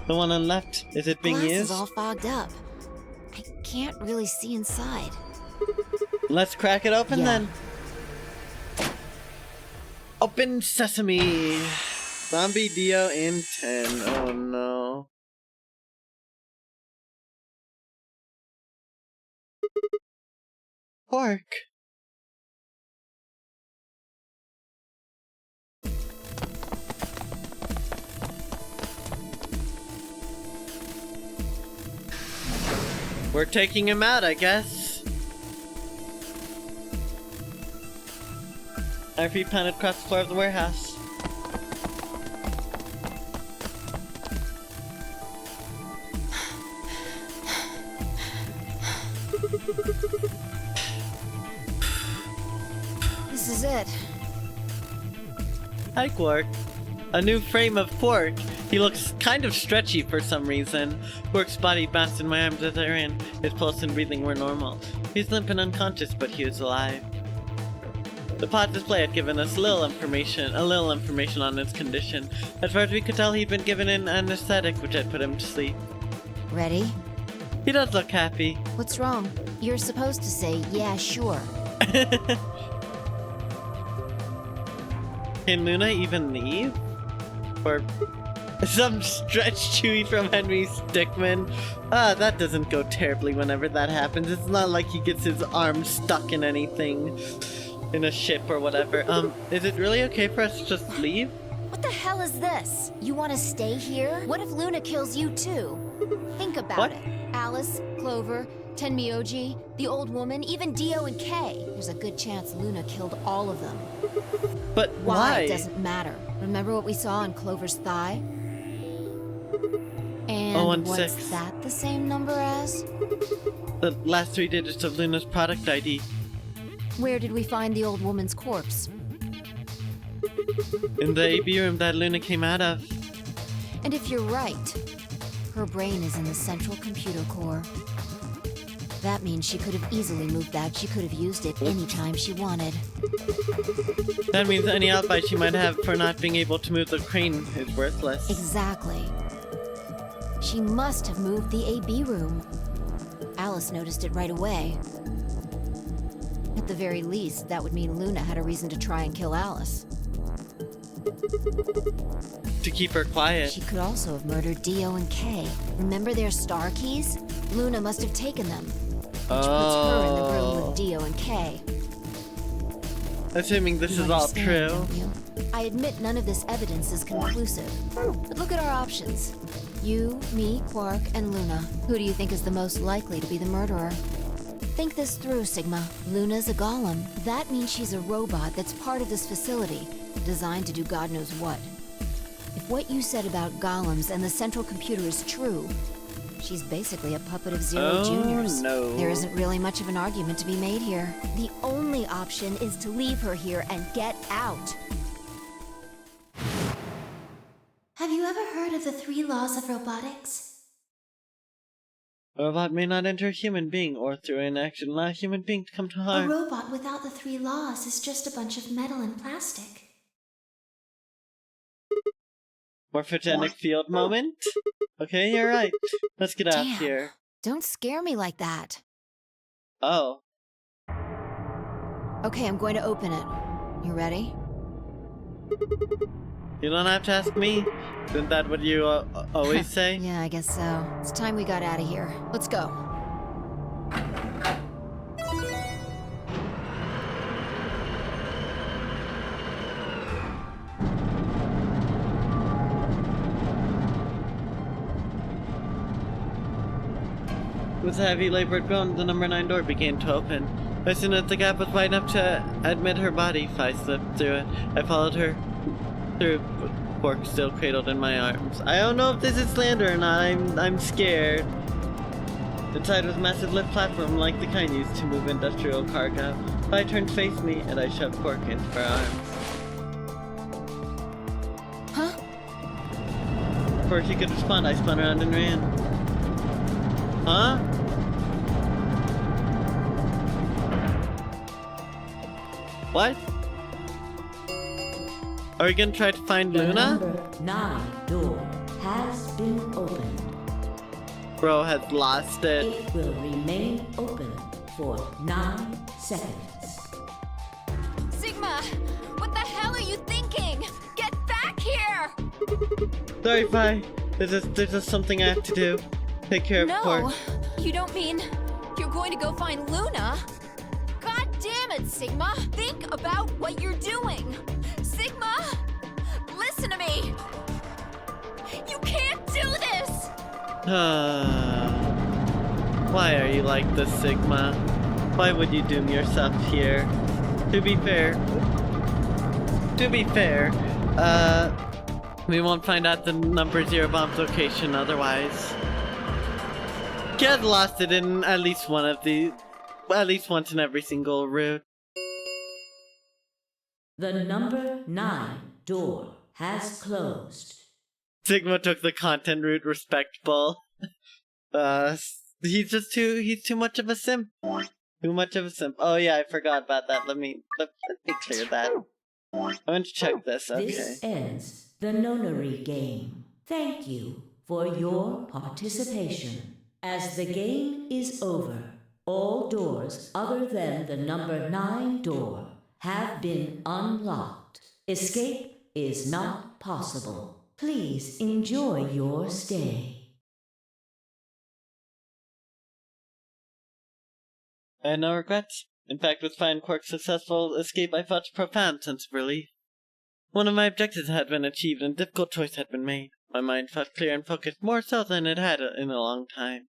The one on left, is it being Glass used? is all fogged up. I can't really see inside. Let's crack it open then. Open sesame. Zombie, Dio, and 10. Oh no. Pork. We're taking him out, I guess. Our feet pounded across the floor of the warehouse. This is it. Hi, Quark. A new frame of Quark. He looks kind of stretchy for some reason. Quark's body bounced in my arms as I ran. His pulse and breathing were normal. He's limp and unconscious, but he was alive. The pod display had given us a little information on his condition. As far as we could tell, he'd been given an anesthetic, which had put him to sleep. Ready? He does look happy. What's wrong? You're supposed to say, yeah, sure. Can Luna even leave? Or some stretch Chewie from Henry Stickmin? That doesn't go terribly whenever that happens. It's not like he gets his arm stuck in anything, in a ship or whatever. Is it really okay for us to just leave? What the hell is this? You want to stay here? What if Luna kills you too? Think about it. Alice, Clover, Tenmyoji, the old woman, even Dio and Kay. There's a good chance Luna killed all of them. But why? It doesn't matter. Remember what we saw on Clover's thigh? And what's that the same number as? The last 3 digits of Luna's product ID. Where did we find the old woman's corpse? In the AB room that Luna came out of. And if you're right, her brain is in the central computer core. That means she could have easily moved that. She could have used it anytime she wanted. That means any alibi she might have for not being able to move the crane is worthless. Exactly. She must have moved the AB room. Alice noticed it right away. At the very least, that would mean Luna had a reason to try and kill Alice. To keep her quiet. She could also have murdered Dio and Kay. Remember their star keys? Luna must have taken them. Which puts her in the room with Dio and Kay. Assuming this is all true. I admit none of this evidence is conclusive. But look at our options. You, me, Quark, and Luna. Who do you think is the most likely to be the murderer? Think this through, Sigma. Luna's a golem. That means she's a robot that's part of this facility, designed to do God knows what. If what you said about golems and the central computer is true, she's basically a puppet of Zero Junior's. No. There isn't really much of an argument to be made here. The only option is to leave her here and get out. Have you ever heard of the 3 laws of robotics? A robot may not enter a human being or through inaction allow a human being to come to A harm. robot without the 3 laws is just a bunch of metal and plastic. Morphogenic field moment? Okay, you're right. Let's get out here. Don't scare me like that. Oh. Okay, I'm going to open it. You ready? You don't have to ask me. Isn't that what you always say? Yeah, I guess so. It's time we got out of here. Let's go. With a heavy labored groan, the number 9 door began to open. As soon as the gap was wide enough to admit her body, I slipped through it. I followed her through, Quark still cradled in my arms. I don't know if this is slander or not. I'm scared. Inside was a massive lift platform like the kind used to move industrial cargo. I turned to face me, and I shoved Quark into her arms. Huh? Before she could respond, I spun around and ran. Huh? What? Are we gonna try to find Luna? The number 9 door has been opened. Bro has lost it. It will remain open for 9 seconds. Sigma! What the hell are you thinking? Get back here! Sorry, Vi. There's just something I have to do. Take care of Quark. No, you don't mean you're going to go find Luna? God damn it, Sigma! Think about what you're doing! Sigma! Listen to me! You can't do this! Why are you like this, Sigma? Why would you doom yourself here? To be fair, we won't find out the number 0 bomb's location otherwise. He has lost it in at least once in every single route. The number 9 door has closed. Sigma took the content route, respectable. He's too much of a simp. Too much of a simp. Oh yeah, I forgot about that. Let me clear that. I want to check this. Okay. This ends the nonary game. Thank you for your participation. As the game is over, all doors other than the number 9 door have been unlocked. Escape is not possible. Please enjoy your stay. I had no regrets. In fact, with Fine Quark's successful escape, I felt a profound sense of relief. One of my objectives had been achieved and a difficult choice had been made. My mind felt clear and focused, more so than it had in a long time.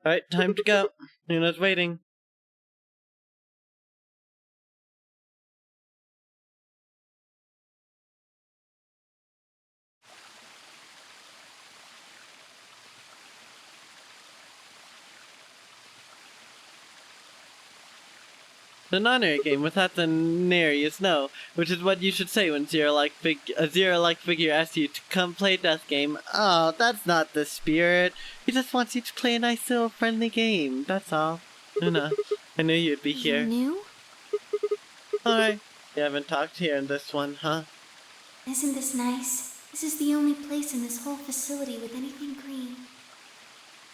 Alright, time to go. Luna's waiting. The nonary game without the nary is no, which is what you should say when a zero-like figure asks you to come play a death game. Oh, that's not the spirit. He just wants you to play a nice little friendly game, that's all. Luna, I knew you'd be here. You knew? Alright, you haven't talked here in this one, huh? Isn't this nice? This is the only place in this whole facility with anything green.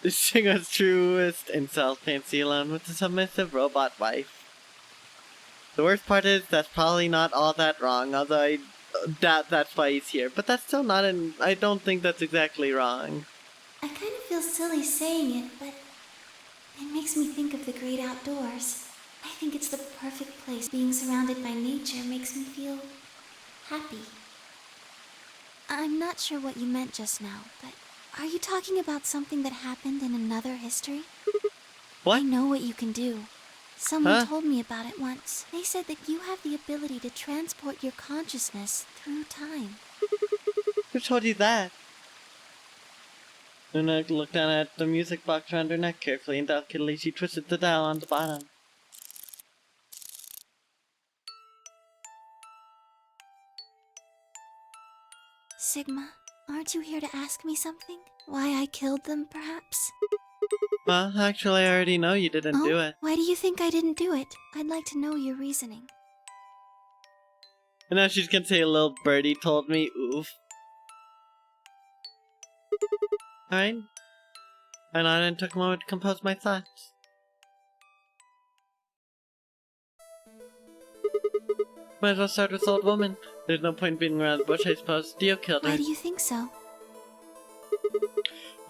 The singer's truest incel fancy alone with a submissive robot wife. The worst part is that's probably not all that wrong, although I doubt that's why he's here. But that's still not I don't think that's exactly wrong. I kind of feel silly saying it, but it makes me think of the great outdoors. I think it's the perfect place. Being surrounded by nature makes me feel happy. I'm not sure what you meant just now, but are you talking about something that happened in another history? What? I know what you can do. Someone Huh? told me about it once. They said that you have the ability to transport your consciousness through time. Who told you that? Luna looked down at the music box around her neck carefully and delicately she twisted the dial on the bottom. Sigma, aren't you here to ask me something? Why I killed them, perhaps? Well, actually I already know you didn't do it. Why do you think I didn't do it? I'd like to know your reasoning. And now she's gonna say a little birdie told me, oof. Alright. I nodded and took a moment to compose my thoughts. Might as well start with the old woman. There's no point beating around the bush, I suppose. Dio killed her. Why do you think so?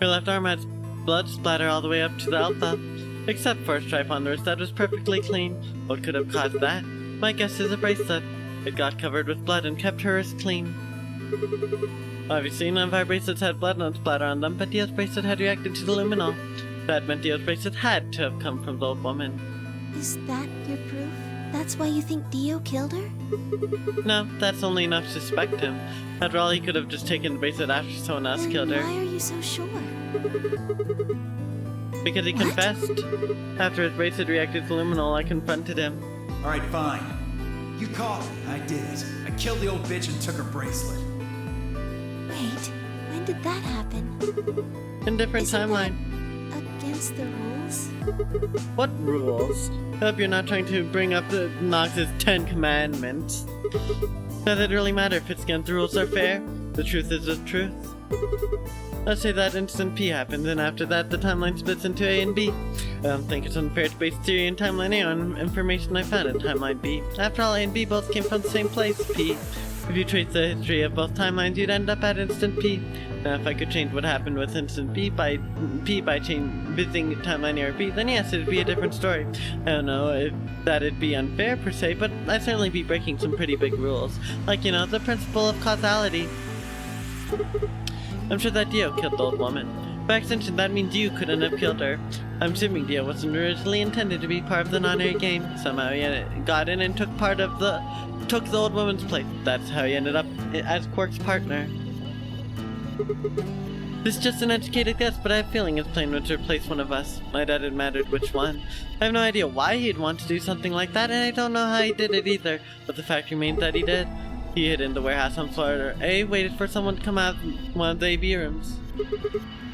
Her left arm had blood splatter all the way up to the elbow, except for a stripe on the wrist that was perfectly clean. What could have caused that? My guess is a bracelet. It got covered with blood and kept her wrist clean. Obviously, none of our bracelets had blood splatter on them, but Dio's bracelet had reacted to the luminol. That meant Dio's bracelet had to have come from the old woman. Is that your proof? That's why you think Dio killed her? No, that's only enough to suspect him. After all, he could have just taken the bracelet after someone else Then killed her. why are you so sure? Because he confessed. After his bracelet reacted to luminol, I confronted him. Alright, fine. You caught me. I did it. I killed the old bitch and took her bracelet. Wait, when did that happen? In different timeline. Against the rules? What rules? I hope you're not trying to bring up the Nox's 10 Commandments. Does it really matter if it's against the rules or fair? The truth is the truth. Let's say that Instant P happens, and after that the timeline splits into A and B. I don't think it's unfair to base theory in Timeline A on information I found in Timeline B. After all, A and B both came from the same place, P. If you trace the history of both timelines, you'd end up at Instant P. Now, if I could change what happened with Instant P by visiting Timeline A or B, then yes, it'd be a different story. I don't know if that'd be unfair per se, but I'd certainly be breaking some pretty big rules. Like, you know, the principle of causality. I'm sure that Dio killed the old woman. By extension, that means you couldn't have killed her. I'm assuming Dio wasn't originally intended to be part of the nonary game. Somehow he got in and took the old woman's place. That's how he ended up as Quark's partner. This is just an educated guess, but I have a feeling his plan was to replace one of us. I doubt it mattered which one. I have no idea why he'd want to do something like that, and I don't know how he did it either, but the fact remains that he did. He hid in the warehouse on floor A, waited for someone to come out of one of the AV rooms.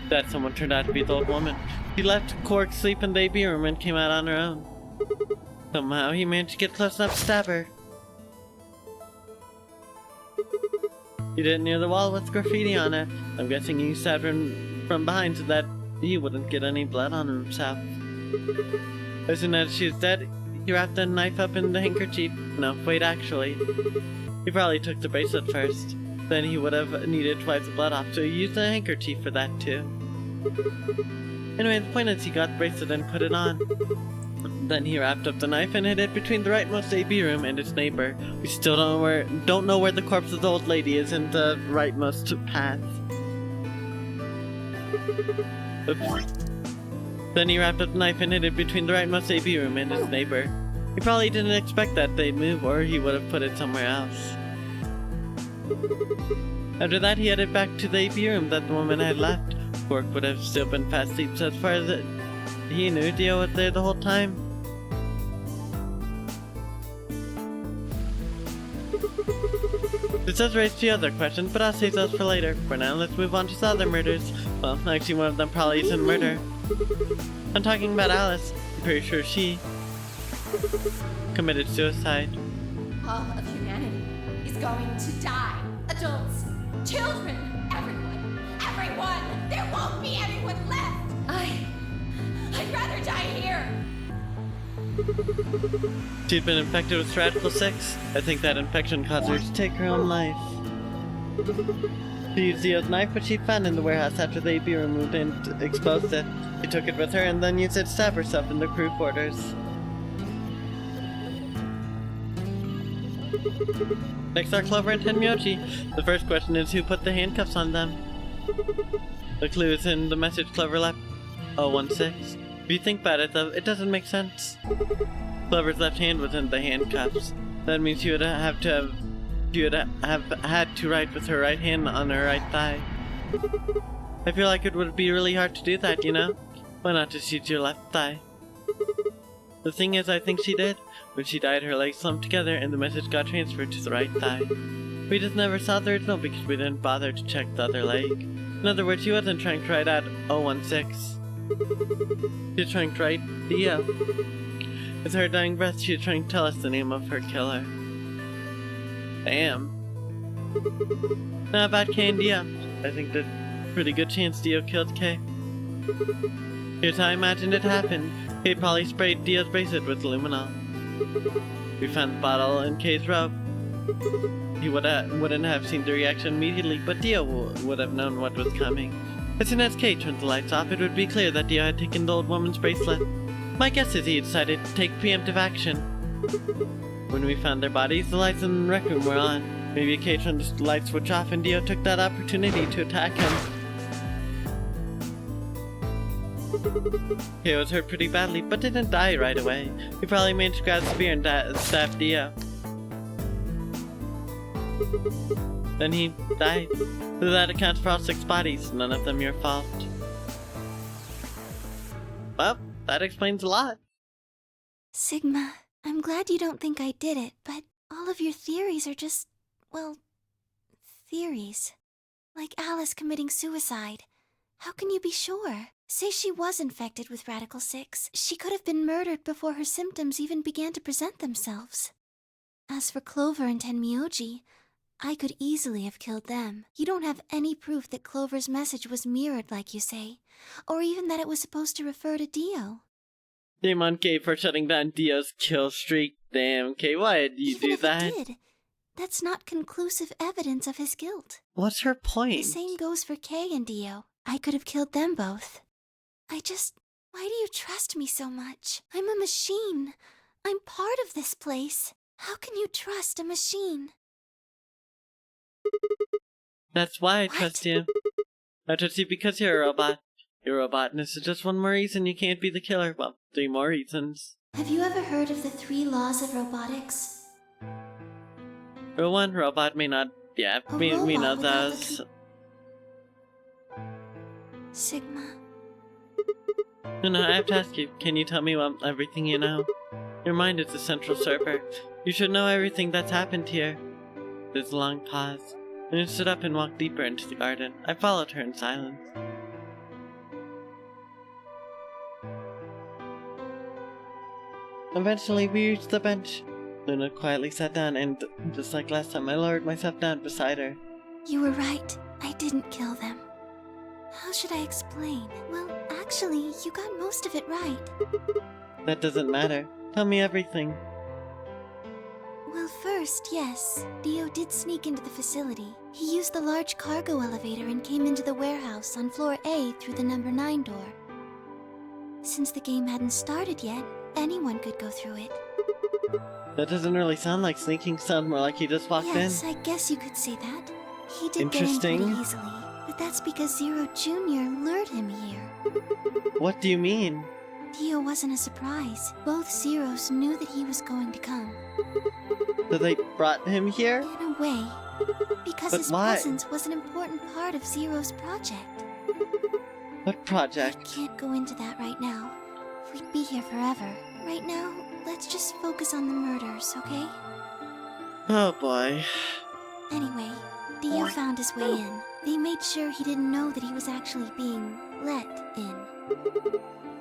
That someone turned out to be the old woman. She left Quark sleep in the AB room and came out on her own. Somehow he managed to get close enough to stab her. He did it near the wall with graffiti on it. I'm guessing he stabbed her from behind so that he wouldn't get any blood on himself. As soon as she was dead, he wrapped the knife up in the handkerchief. No, wait, actually. He probably took the bracelet first. Then he would have needed to wipe the blood off, so he used a handkerchief for that too. Anyway, the point is he got the bracelet and put it on. Then he wrapped up the knife and hid it between the rightmost AB room and its neighbor. We still don't know where the corpse of the old lady is in the rightmost path. Oops. Then he wrapped up the knife and hid it between the rightmost AB room and his neighbor. He probably didn't expect that they'd move, or he would have put it somewhere else. After that, he headed back to the AB room that the woman had left. Quark would have still been fast asleep, so as far as he knew, Dio was there the whole time. This does raise a few other questions, but I'll save those for later. For now, let's move on to the other murders. Well, actually one of them probably isn't murder. I'm talking about Alice. I'm pretty sure she committed suicide. All of humanity is going to die. Adults, children, everyone. Everyone! There won't be anyone left! I'd rather die here! She'd been infected with Radical 6. I think that infection caused her to take her own life. She used Dio's knife, which she found in the warehouse after the AB removed and exposed it. She took it with her and then used it to stab herself in the crew quarters. Next are Clover and Tenmyoji. The first question is who put the handcuffs on them? The clue is in the message Clover left 016. If you think about it though, it doesn't make sense. Clover's left hand was in the handcuffs. That means she would have had to write with her right hand on her right thigh. I feel like it would be really hard to do that, you know? Why not just use your left thigh? The thing is, I think she did. When she died, her legs slumped together and the message got transferred to the right thigh. We just never saw the original because we didn't bother to check the other leg. In other words, she wasn't trying to write out 016. She was trying to write Dio. With her dying breath, she was trying to tell us the name of her killer. Damn. Now about Kay and Dio. I think there's a pretty good chance Dio killed Kay. Here's how I imagined it happened. Kay probably sprayed Dio's bracelet with luminol. We found the bottle in Kay's robe. He wouldn't have seen the reaction immediately, but Dio would have known what was coming. As soon as Kay turned the lights off, it would be clear that Dio had taken the old woman's bracelet. My guess is he decided to take preemptive action. When we found their bodies, the lights in the rec room were on. Maybe Kay turned the light switch off and Dio took that opportunity to attack him. Kay was hurt pretty badly, but didn't die right away. He probably managed to grab the spear and stab Dio. Then he died. So that accounts for all 6 bodies, none of them your fault. Well, that explains a lot. Sigma, I'm glad you don't think I did it, but all of your theories are just, well, theories. Like Alice committing suicide. How can you be sure? Say she was infected with Radical 6. She could have been murdered before her symptoms even began to present themselves. As for Clover and Tenmyoji, I could easily have killed them. You don't have any proof that Clover's message was mirrored like you say, or even that it was supposed to refer to Dio. Shame on Kay for shutting down Dio's kill streak. Damn, Kay, why did you do that? Even if it did, that's not conclusive evidence of his guilt. What's her point? The same goes for Kay and Dio. I could have killed them both. Why do you trust me so much? I'm a machine. I'm part of this place. How can you trust a machine? That's why I trust you. I trust you because you're a robot. You're a robot, and this is just one more reason you can't be the killer. Well, 3 more reasons. Have you ever heard of the 3 laws of robotics? Rule 1, robot may not... Yeah, we know those. Sigma. No, I have to ask you, can you tell me everything you know? Your mind is the central server. You should know everything that's happened here. There's a long pause. Then she stood up and walked deeper into the garden. I followed her in silence. Eventually, we reached the bench. Luna quietly sat down, and just like last time, I lowered myself down beside her. You were right. I didn't kill them. How should I explain? Well, actually, you got most of it right. That doesn't matter. Tell me everything. Well, first, yes, Dio did sneak into the facility. He used the large cargo elevator and came into the warehouse on floor A through the number 9 door. Since the game hadn't started yet, anyone could go through it. That doesn't really sound like sneaking. Sound more like he just walked in. Yes, I guess you could say that. He did get in Interesting. pretty easily, but that's because Zero Jr. lured him here. What do you mean? Dio wasn't a surprise. Both Zeros knew that he was going to come. So they brought him here? In a way. Because But his why? presence was an important part of Zero's project. What project? I can't go into that right now. We'd be here forever. Right now, let's just focus on the murders, okay? Oh boy. Anyway, Dio found his way in. They made sure he didn't know that he was actually being let in.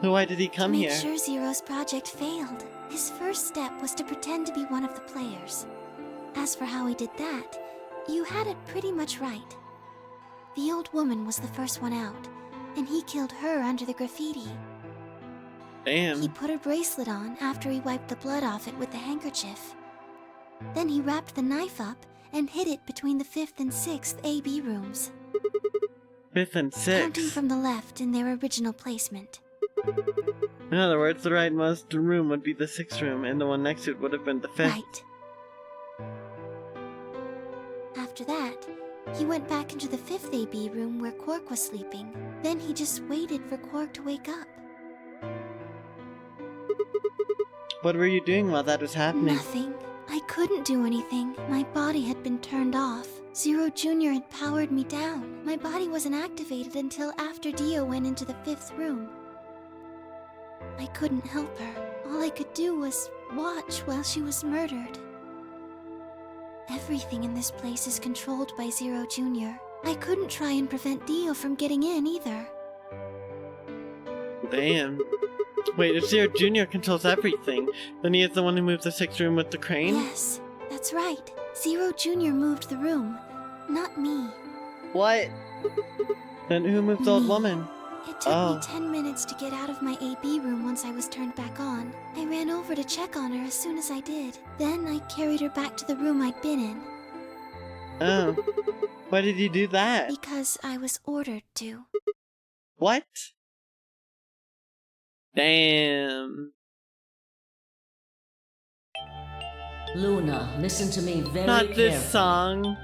Why did he come to here? make sure Zero's project failed. His first step was to pretend to be one of the players. As for how he did that, you had it pretty much right. The old woman was the first one out, and he killed her under the graffiti. Damn. He put her bracelet on after he wiped the blood off it with the handkerchief. Then he wrapped the knife up and hid it between the 5th and 6th AB rooms, 5th and counting 6th. from the left in their original placement. In other words, the rightmost room would be the 6th room, and the one next to it would have been the 5th. Right. After that, he went back into the 5th AB room where Quark was sleeping. Then he just waited for Quark to wake up. What were you doing while that was happening? Nothing. I couldn't do anything. My body had been turned off. Zero Jr. had powered me down. My body wasn't activated until after Dio went into the 5th room. I couldn't help her. All I could do was watch while she was murdered. Everything in this place is controlled by Zero Jr. I couldn't try and prevent Dio from getting in either. Damn. Wait, if Zero Jr. controls everything, then he is the one who moved the 6th room with the crane? Yes, that's right. Zero Jr. moved the room, not me. What? Then who moved the old woman? It took me 10 minutes to get out of my AB room once I was turned back on. I ran over to check on her as soon as I did. Then I carried her back to the room I'd been in. Oh. Why did you do that? Because I was ordered to. What? Damn. Luna, listen to me very Not carefully. this song.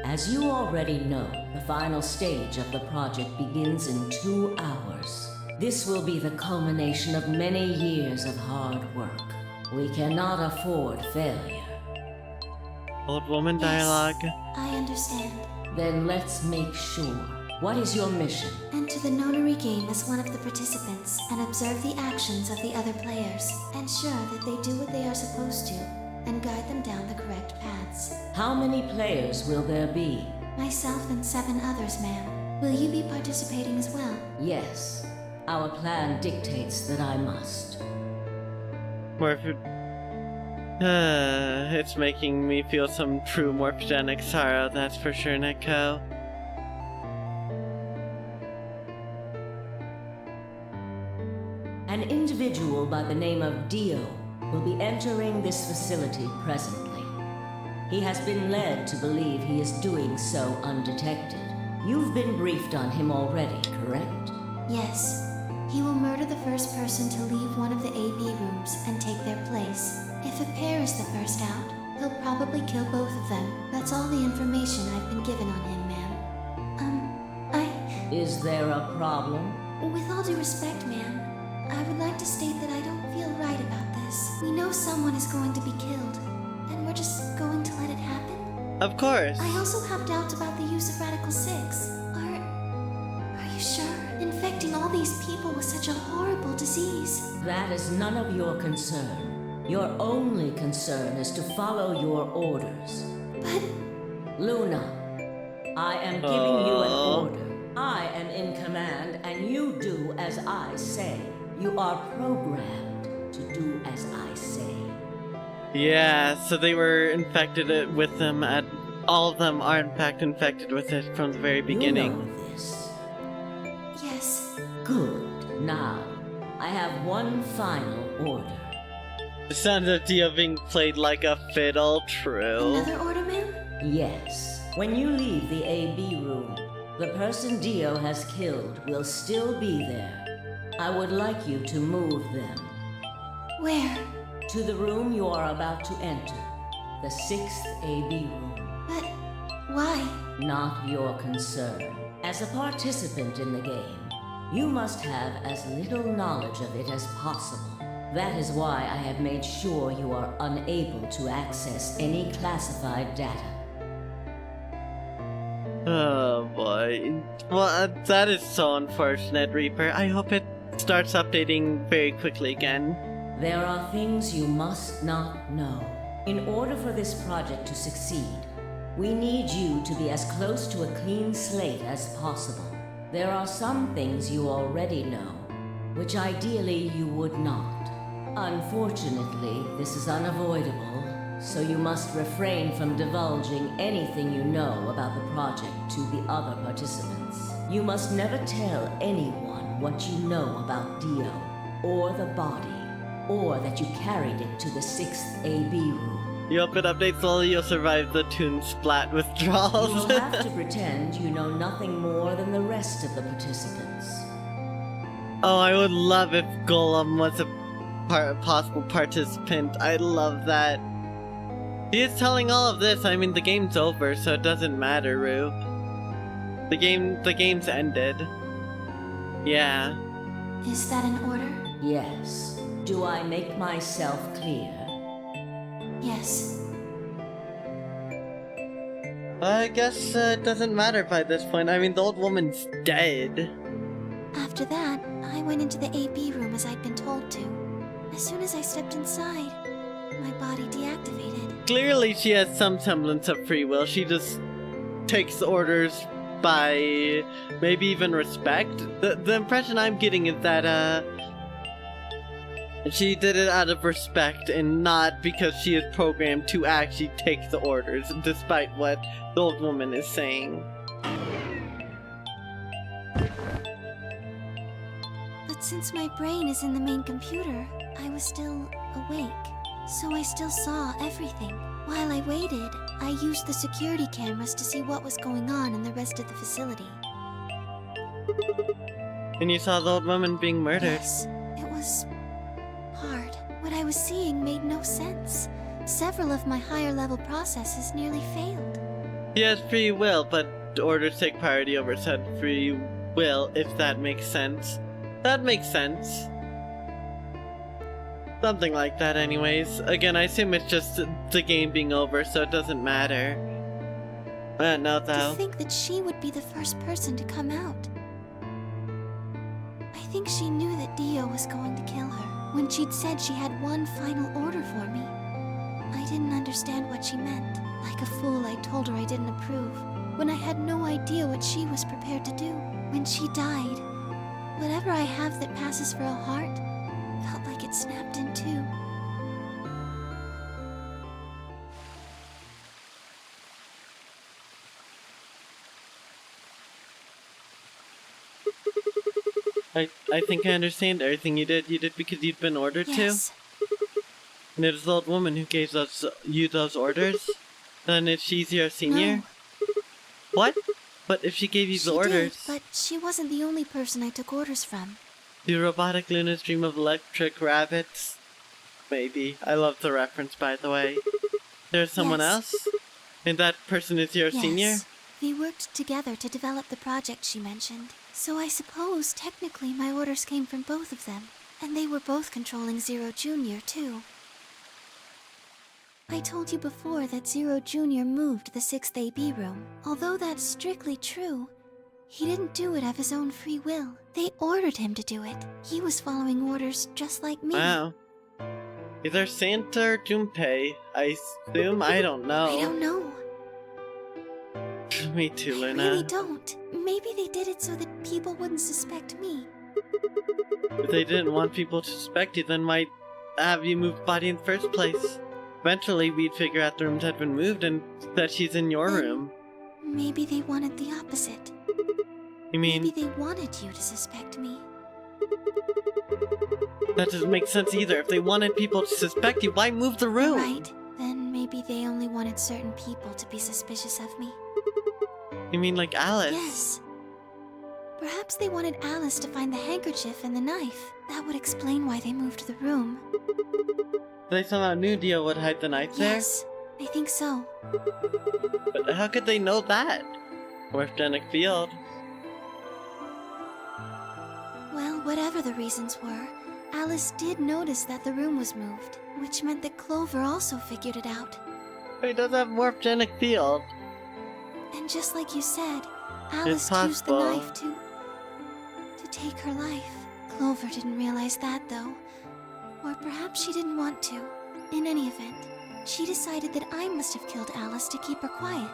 As you already know, the final stage of the project begins in 2 hours. This will be the culmination of many years of hard work. We cannot afford failure. Old woman dialogue. I understand. Then let's make sure. What is your mission? Enter the Nonary game as one of the participants and observe the actions of the other players. Ensure that they do what they are supposed to and guide them down the correct paths. How many players will there be? Myself and 7 others, ma'am. Will you be participating as well? Yes. Our plan dictates that I must. It's making me feel some true morphogenic sorrow, that's for sure, Neko. An individual by the name of Dio will be entering this facility presently. He has been led to believe he is doing so undetected. You've been briefed on him already, correct? Yes. He will murder the first person to leave one of the AB rooms and take their place. If a pair is the first out, he'll probably kill both of them. That's all the information I've been given on him, ma'am. Is there a problem? With all due respect, ma'am, I would like to state that I don't feel right about this. We know someone is going to be killed, and we're just going to let it happen? Of course. I also have doubts about the use of Radical 6. Are you sure? Infecting all these people with such a horrible disease. That is none of your concern. Your only concern is to follow your orders. But... Luna, I am giving you an order. I am in command, and you do as I say. You are programmed to do as I say. Yeah, so they were infected with them all of them are in fact infected with it from the very beginning. You know this. Yes. Good. Now, I have one final order. The sound of Dio being played like a fiddle, true. Another order, ma'am? Yes. When you leave the AB room, the person Dio has killed will still be there. I would like you to move them. Where? To the room you are about to enter. The 6th AB room. But why? Not your concern. As a participant in the game, you must have as little knowledge of it as possible. That is why I have made sure you are unable to access any classified data. Oh boy. Well, that is so unfortunate, Reaper. I hope it starts updating very quickly again. There are things you must not know. In order for this project to succeed, we need you to be as close to a clean slate as possible. There are some things you already know, which ideally you would not. Unfortunately, this is unavoidable, so you must refrain from divulging anything you know about the project to the other participants. You must never tell anyone what you know about Dio, or the body, or that you carried it to the 6th AB room. You hope it updates slowly, you'll survive the Toon Splat withdrawals. You will have to pretend you know nothing more than the rest of the participants. Oh, I would love if Golem was a possible participant. I love that. He is telling all of this. I mean, the game's over, so it doesn't matter, Rue. The game's ended. Yeah. Is that an order? Yes. Do I make myself clear? Yes. I guess it doesn't matter by this point. I mean, the old woman's dead. After that, I went into the AB room as I'd been told to. As soon as I stepped inside, my body deactivated. Clearly she has some semblance of free will. She just takes orders by maybe even respect. The impression I'm getting is that she did it out of respect and not because she is programmed to actually take the orders, despite what the old woman is saying. But since my brain is in the main computer, I was still awake. So I still saw everything. While I waited, I used the security cameras to see what was going on in the rest of the facility. And you saw the old woman being murdered. Yes, it was hard. What I was seeing made no sense. Several of my higher level processes nearly failed. He has free will, but orders take priority over said free will, if that makes sense. That makes sense. Something like that anyways. Again, I assume it's just the game being over, so it doesn't matter. No, though. To think that she would be the first person to come out. I think she knew that Dio was going to kill her. When she'd said she had one final order for me, I didn't understand what she meant. Like a fool, I told her I didn't approve, when I had no idea what she was prepared to do. When she died, whatever I have that passes for a heart felt like it snapped in two. I think I understand everything you did. You did because you'd been ordered Yes. to? And it was the old woman who gave you those orders? Then if she's your senior? No. What? But if she gave you the orders... Did, but she wasn't the only person I took orders from. Do robotic Lunas dream of electric rabbits? Maybe. I love the reference, by the way. There's someone Yes. else? And that person is your senior? Yes. We worked together to develop the project she mentioned. So I suppose, technically, my orders came from both of them. And they were both controlling Zero Jr., too. I told you before that Zero Jr. moved the 6th AB room. Although that's strictly true, he didn't do it of his own free will. They ordered him to do it. He was following orders just like me. Wow. Either Santa or Junpei, I assume? I don't know. I don't know. Me too, Luna. I really don't. Maybe they did it so that people wouldn't suspect me. If they didn't want people to suspect you, then why have you move the body in the first place? Eventually, we'd figure out the rooms had been moved and that she's in your room. Maybe they wanted the opposite. You mean? Maybe they wanted you to suspect me. That doesn't make sense either. If they wanted people to suspect you, why move the room? Right. Then maybe they only wanted certain people to be suspicious of me. You mean like Alice? Yes. Perhaps they wanted Alice to find the handkerchief and the knife. That would explain why they moved the room. They somehow knew Dio would hide the knife there? Yes, I think so. But how could they know that? Morphgenic field. Well, whatever the reasons were, Alice did notice that the room was moved, which meant that Clover also figured it out. But he does have morphgenic field. And just like you said, Alice used the knife to take her life. Clover didn't realize that, though. Or perhaps she didn't want to. In any event, she decided that I must have killed Alice to keep her quiet.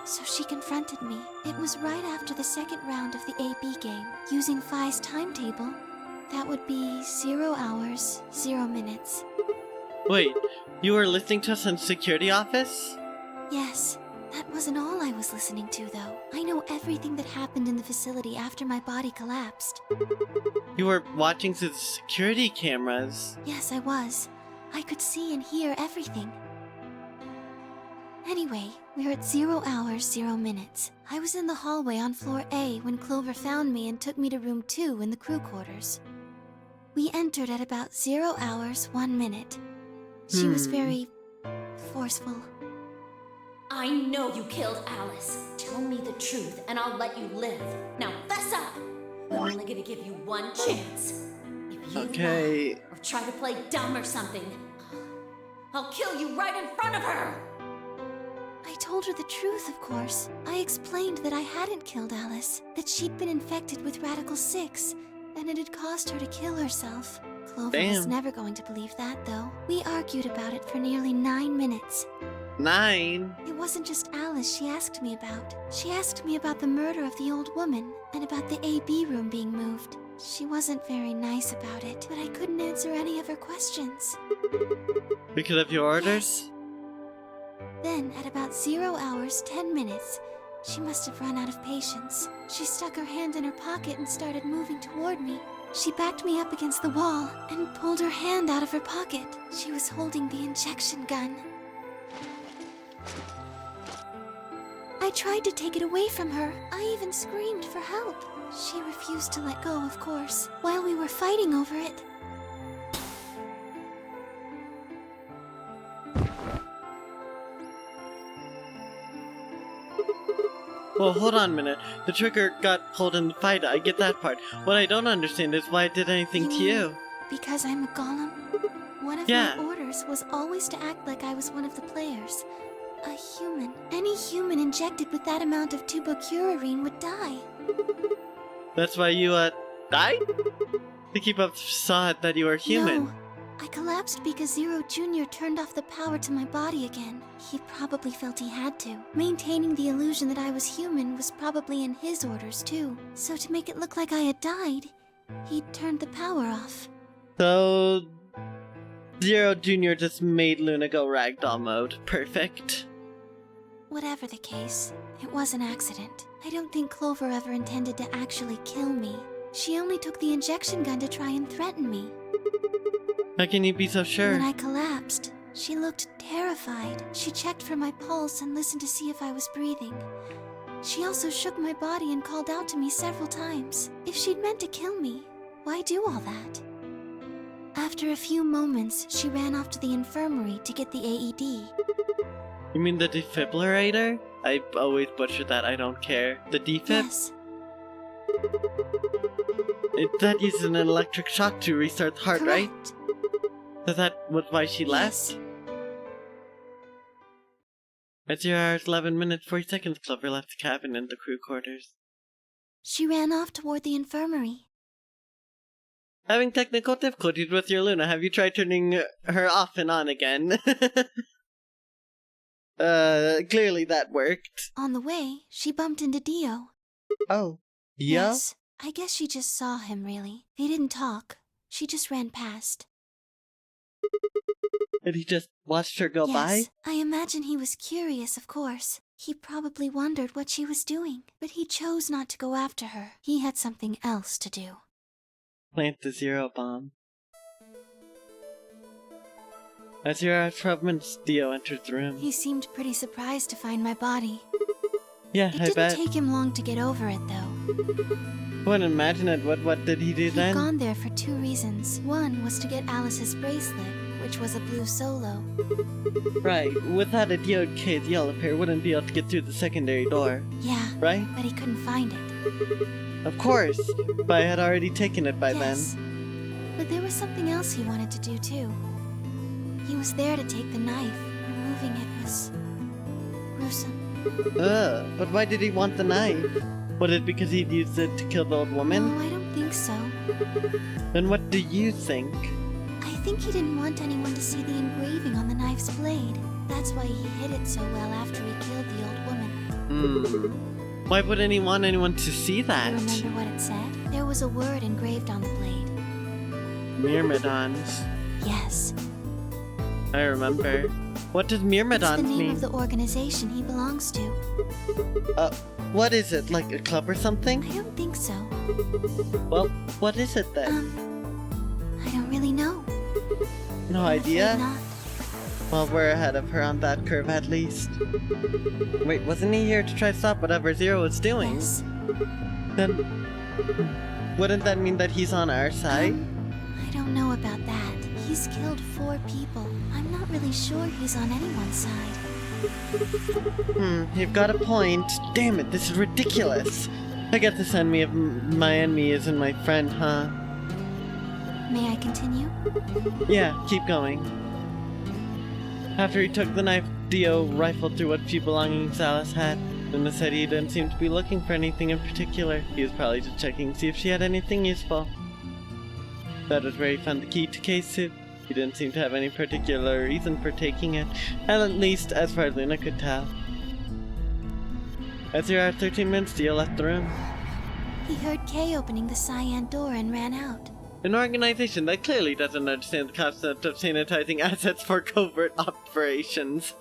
So she confronted me. It was right after the second round of the AB game. Using Phi's timetable, that would be 0 hours, 0 minutes. Wait, you were listening to us in security office? Yes. That wasn't all I was listening to, though. I know everything that happened in the facility after my body collapsed. You were watching through the security cameras. Yes, I was. I could see and hear everything. Anyway, we're at 0 hours, 0 minutes. I was in the hallway on floor A when Clover found me and took me to room 2 in the crew quarters. We entered at about 0 hours, 1 minute. She was very forceful. I know you killed Alice. Tell me the truth and I'll let you live. Now fess up! I'm only gonna give you one chance. If you lie or try to play dumb or something, I'll kill you right in front of her! I told her the truth, of course. I explained that I hadn't killed Alice, that she'd been infected with Radical 6, and it had caused her to kill herself. Clover was never going to believe that, though. We argued about it for nearly 9 minutes. 9? It wasn't just Alice she asked me about. She asked me about the murder of the old woman, and about the AB room being moved. She wasn't very nice about it, but I couldn't answer any of her questions. Because of your orders? Yes. Then, at about 0 hours, 10 minutes, she must have run out of patience. She stuck her hand in her pocket and started moving toward me. She backed me up against the wall and pulled her hand out of her pocket. She was holding the injection gun. I tried to take it away from her. I even screamed for help. She refused to let go, of course, while we were fighting over it. Well, hold on a minute. The trigger got pulled in the fight. I get that part. What I don't understand is why it did anything to you. Because I'm a golem? One of my orders was always to act like I was one of the players. A human. Any human injected with that amount of tubocurarine would die. That's why you, died? To keep up the facade that you were human. No. I collapsed because Zero Jr. turned off the power to my body again. He probably felt he had to. Maintaining the illusion that I was human was probably in his orders, too. So to make it look like I had died, he turned the power off. So... Zero Jr. just made Luna go ragdoll mode. Perfect. Whatever the case, it was an accident. I don't think Clover ever intended to actually kill me. She only took the injection gun to try and threaten me. How can you be so sure? When I collapsed, she looked terrified. She checked for my pulse and listened to see if I was breathing. She also shook my body and called out to me several times. If she'd meant to kill me, why do all that? After a few moments, she ran off to the infirmary to get the AED. You mean the defibrillator? I always butcher that, I don't care. The defib? Yes. That uses an electric shock to restart the heart, Correct. right? So that was why she left? At 0 hours, 11 minutes, 40 seconds, Clover left the cabin and the crew quarters. She ran off toward the infirmary. Having technical difficulties with your Luna, have you tried turning her off and on again? Clearly that worked. On the way, she bumped into Dio. Oh. Dio? Yes. I guess she just saw him, really. They didn't talk. She just ran past. And he just watched her go by? Yes, I imagine he was curious, of course. He probably wondered what she was doing, but he chose not to go after her. He had something else to do. Plant the zero bomb. As you're at 12 minutes, Dio enters the room. He seemed pretty surprised to find my body. Yeah, It I bet. didn't take him long to get over it, though. Wouldn't imagine it. What did he do He'd then? gone there for 2 reasons. One was to get Alice's bracelet, which was a blue solo. Right. Without it, Dio K's yellow pair wouldn't be able to get through the secondary door. Yeah, Right? but he couldn't find it. Of course. But I had already taken it by Yes. then. But there was something else he wanted to do, too. He was there to take the knife. Removing it was gruesome. But why did he want the knife? Was it because he'd used it to kill the old woman? No, I don't think so. Then what do you think? I think he didn't want anyone to see the engraving on the knife's blade. That's why he hid it so well after he killed the old woman. Why wouldn't he want anyone to see that? You remember what it said? There was a word engraved on the blade. Myrmidons. Yes. I remember. What does It's the Myrmidons name mean? of the organization he belongs to. What is it? Like a club or something? I don't think so. Well, what is it then? I don't really know. No I'm idea? afraid not. Well, we're ahead of her on that curve at least. Wait, wasn't he here to try to stop whatever Zero was doing? Yes. Then, wouldn't that mean that he's on our side? I don't know about that. He's killed 4 people. I'm not really sure he's on anyone's side. You've got a point. Damn it, this is ridiculous. I guess this enemy of my enemy isn't my friend, huh? May I continue? Yeah, keep going. After he took the knife, Dio rifled through what few belongings Alice had. Luna said he didn't seem to be looking for anything in particular. He was probably just checking to see if she had anything useful. That was where he found the key to K's suit. He didn't seem to have any particular reason for taking it, at least as far as Luna could tell. As they were at 13 minutes, Dio left the room. He heard Kay opening the cyan door and ran out. An organization that clearly doesn't understand the concept of sanitizing assets for covert operations.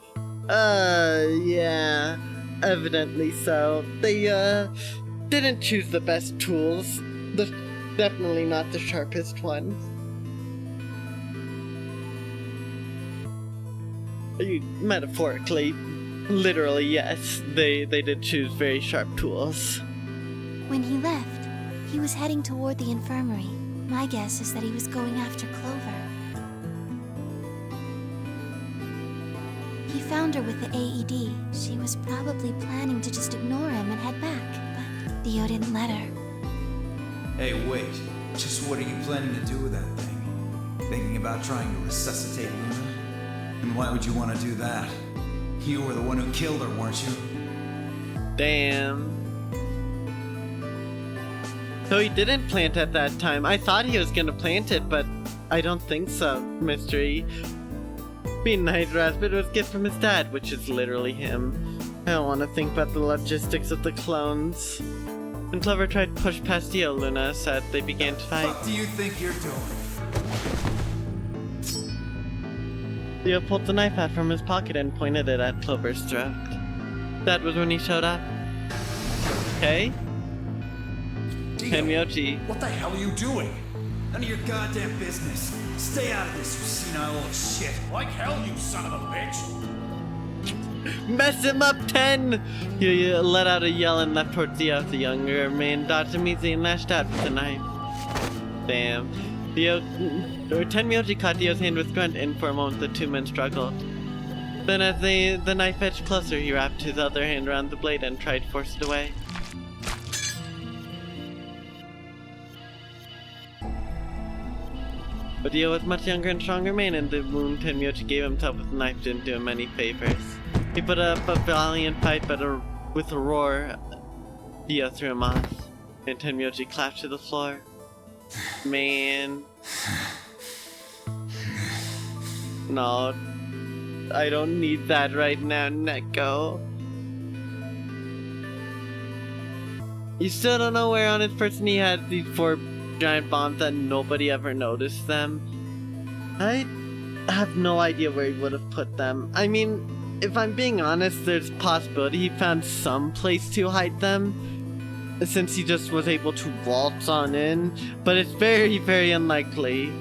Yeah. Evidently so. They, didn't choose the best tools. Definitely not the sharpest ones. Metaphorically, literally, yes. They did choose very sharp tools. When he left, he was heading toward the infirmary. My guess is that he was going after Clover. He found her with the AED. She was probably planning to just ignore him and head back, but Dio didn't let her. Hey, wait. Just what are you planning to do with that thing? Thinking about trying to resuscitate Luna? And why would you want to do that? You were the one who killed her, weren't you? Damn. So he didn't plant at that time. I thought he was gonna plant it, but I don't think so. Mystery. Being nice raspid was a gift from his dad, which is literally him. I don't want to think about the logistics of the clones. When Clover tried to push past Dio, Luna said they began to fight. What do you think you're doing? Dio pulled the knife out from his pocket and pointed it at Clover's throat. That was when he showed up. Okay? Tenmyoji. What the hell are you doing? None of your goddamn business. Stay out of this, you senile old shit. Like hell, you son of a bitch! Mess him up, 10! He let out a yell and leapt towards Dio. The younger man dodged immediately and lashed out with the knife. Damn. Tenmyoji caught Dio's hand with grunt, and for a moment the two men struggled. Then as the knife edged closer, he wrapped his other hand around the blade and tried to force it away. But Dio was a much younger and stronger man, and the wound Tenmyoji gave himself with the knife didn't do him any favors. He put up a valiant fight, but with a roar, Dio threw him off, and Tenmyoji collapsed to the floor. Man. No. I don't need that right now, Neko. You still don't know where on his person he had these 4 giant bombs that nobody ever noticed them. have no idea where he would have put them. I mean, if I'm being honest, there's a possibility he found some place to hide them, since he just was able to waltz on in, but it's very, very unlikely.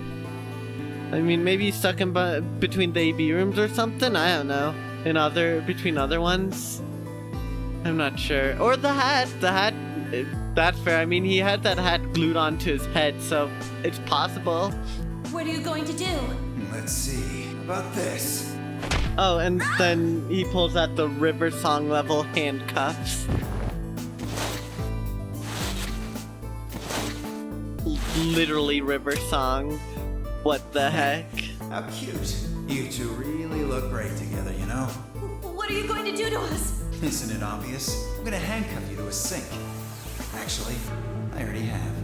I mean, maybe he's stuck in between the AB rooms or something, I don't know. Between other ones? I'm not sure. Or the hat. That's fair. I mean, he had that hat glued onto his head, so it's possible. What are you going to do? Let's see. How about this? Oh, and then he pulls out the River Song level handcuffs. Literally River Song. What the heck? How cute. You two really look great together, you know? What are you going to do to us? Isn't it obvious? I'm gonna handcuff you to a sink. Actually, I already have.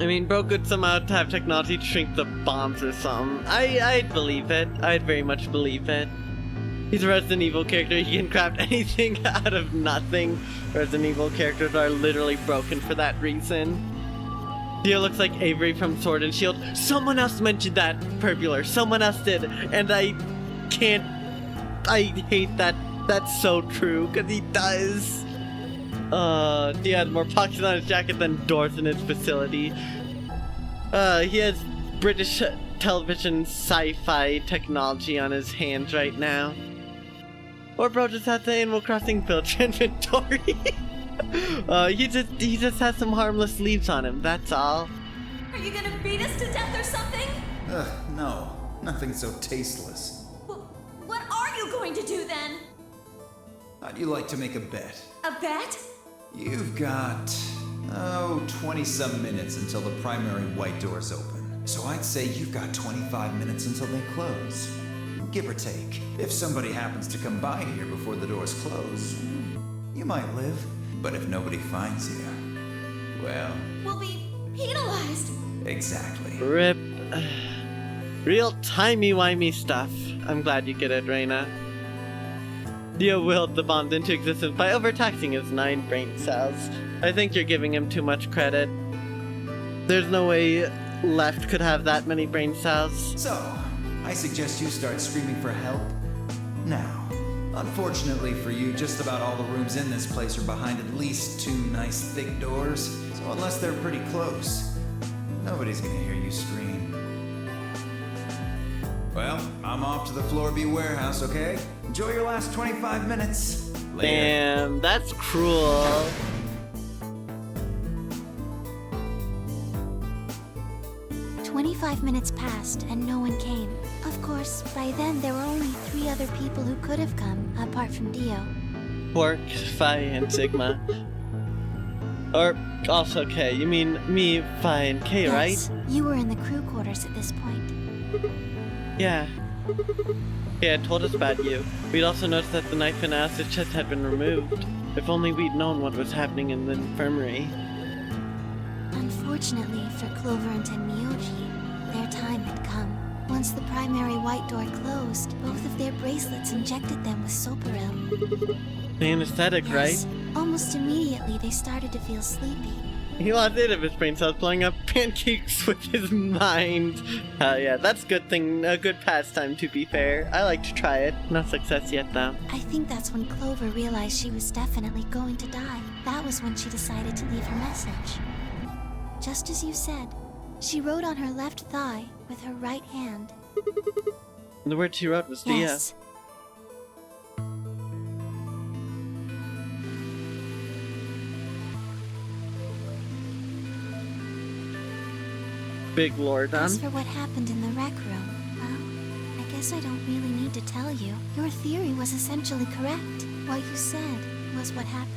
I mean, bro could somehow have technology to shrink the bombs or something. I'd believe it. I'd very much believe it. He's a Resident Evil character. He can craft anything out of nothing. Resident Evil characters are literally broken for that reason. Dio looks like Avery from Sword and Shield. Someone else mentioned that, Purpular. Someone else did. And I hate that. That's so true, because he does. Dio has more pockets on his jacket than doors in his facility. He has British television sci-fi technology on his hands right now. Or bro just has the Animal Crossing filter inventory. He just has some harmless leaves on him, that's all. Are you gonna beat us to death or something? No. Nothing so tasteless. What are you going to do then? How'd you like to make a bet? A bet? You've got, 20-some minutes until the primary white doors open. So I'd say you've got 25 minutes until they close. Give or take. If somebody happens to come by here before the doors close, you might live. But if nobody finds you, well... We'll be penalized. Exactly. RIP. Real timey-wimey stuff. I'm glad you get it, Reina. Dio willed the bombs into existence by overtaxing his 9 brain cells. I think you're giving him too much credit. There's no way Left could have that many brain cells. So, I suggest you start screaming for help now. Unfortunately for you, just about all the rooms in this place are behind at least 2 nice thick doors, so unless they're pretty close, nobody's gonna hear you scream. Well, I'm off to the Floor B warehouse, okay? Enjoy your last 25 minutes. Later. Damn, that's cruel. "25 minutes passed and no one came. Of course, by then there were only 3 other people who could have come, apart from Dio. Quark, Phi, and Sigma. Or also K. You mean me, Phi, and K, Yes, right? You were in the crew quarters at this point. Yeah. Yeah, it told us about you. We'd also noticed that the knife and acid chest had been removed. If only we'd known what was happening in the infirmary. Unfortunately for Cloverant and Miyoji, their time had come. Once the primary white door closed, both of their bracelets injected them with Soparil. The anesthetic, Yes. right? Almost immediately they started to feel sleepy. He lost 8 of his brain cells blowing up pancakes with his mind. Yeah, that's a good pastime to be fair. I like to try it. No success yet though. I think that's when Clover realized she was definitely going to die. That was when she decided to leave her message. Just as you said, she wrote on her left thigh with her right hand. The word she wrote was Dia. Yes. Big lord, As for what happened in the rec room, well, I guess I don't really need to tell you. Your theory was essentially correct. What you said was what happened.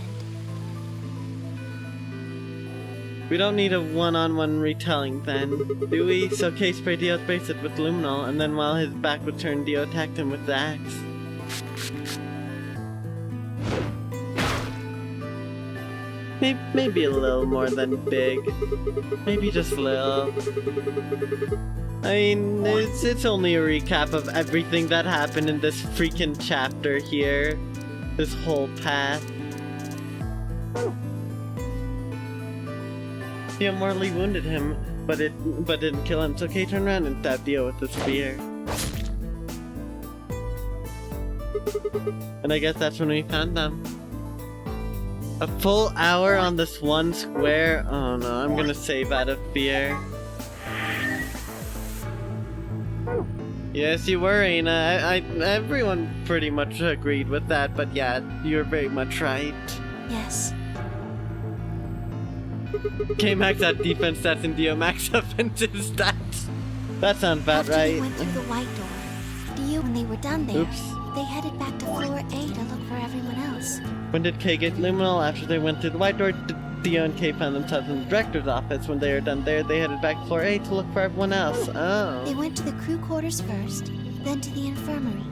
We don't need a one-on-one retelling then, do we? So Kay sprayed Dio's bracelet with luminol, and then while his back was turned, Dio attacked him with the axe. Maybe a little more than big. Maybe just a little. I mean, it's only a recap of everything that happened in this freaking chapter here. This whole path. Dio mortally wounded him, but didn't kill him. So Kay turned around and stabbed Dio with the spear. And I guess that's when we found them. A full hour on this one square? Oh no, I'm gonna save out of fear. Yes, you were, Reina. Everyone pretty much agreed with that, but yeah, you're very much right. Yes. K max out defense stats and Dio max offensive stats. That sounds about After right. they went through the white door, Dio, when they were done there, they headed back to floor A to look for everyone else. When did Kay get Luminol? After they went through the white door, Dio and Kay found themselves in the director's office. When they were done there, they headed back to floor A to look for everyone else. Oh. They went to the crew quarters first, then to the infirmary.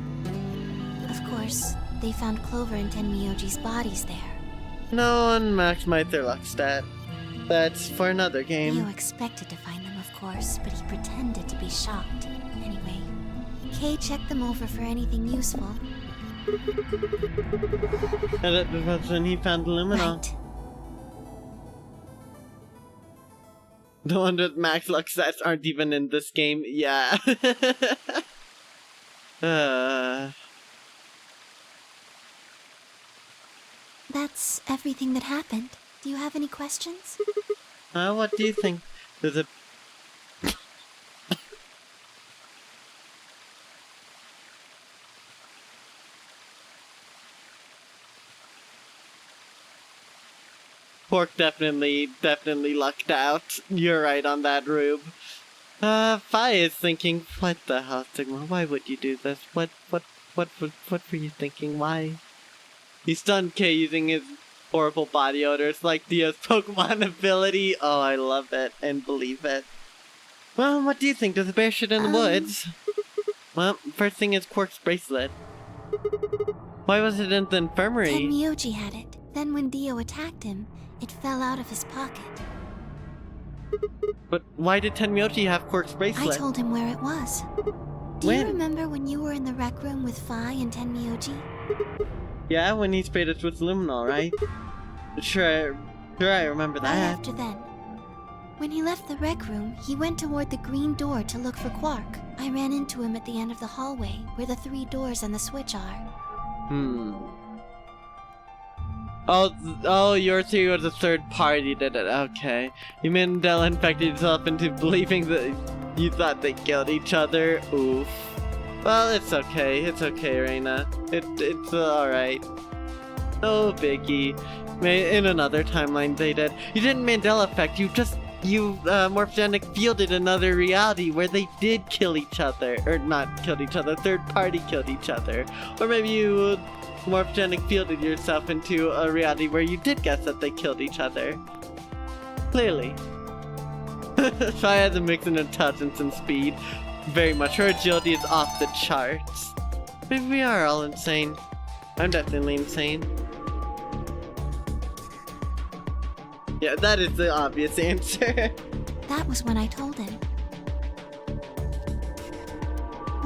Of course, they found Clover and Tenmyoji's bodies there. No one maxed my Thurlock stat. That's for another game. Dio expected to find them, of course, but he pretended to be shocked. Anyway, Kay checked them over for anything useful. And that was when he found Luminol. Right. The one with max luck stats aren't even in this game. Yeah. That's everything that happened. Do you have any questions? What do you think? There's a... Pork definitely lucked out. You're right on that, Rube. Fi is thinking, what the hell, Sigma? Why would you do this? What were you thinking? Why? He stunned Kay using his horrible body odor. It's like Dio's Pokemon ability. Oh, I love it and believe it. Well, what do you think? Does the bear shit in the woods? Well, first thing is Quark's bracelet. Why was it in the infirmary? Tenmyoji had it. Then when Dio attacked him, it fell out of his pocket. But why did Tenmyoji have Quark's bracelet? I told him where it was. Do you remember when you were in the rec room with Fi and Tenmyoji? Yeah, when he sprayed us with Luminol, right? Sure, I remember that. Right after then. When he left the rec room, he went toward the green door to look for Quark. I ran into him at the end of the hallway, where the 3 doors and the switch are. Oh, your theory was a third party did it. Okay. You Mandela infected yourself into believing that you thought they killed each other. Oof. Well, it's okay. It's okay, Reina. It's alright. No biggie. In another timeline they did. You didn't Mandela effect. You Morphogenic fielded another reality where they did kill each other. Or not killed each other. Third party killed each other. Or maybe you Morphogenic fielded yourself into a reality where you did guess that they killed each other. Clearly. So I had to mix in intelligence and speed. Very much. Her agility is off the charts. Maybe we are all insane. I'm definitely insane. Yeah, that is the obvious answer. That was when I told him.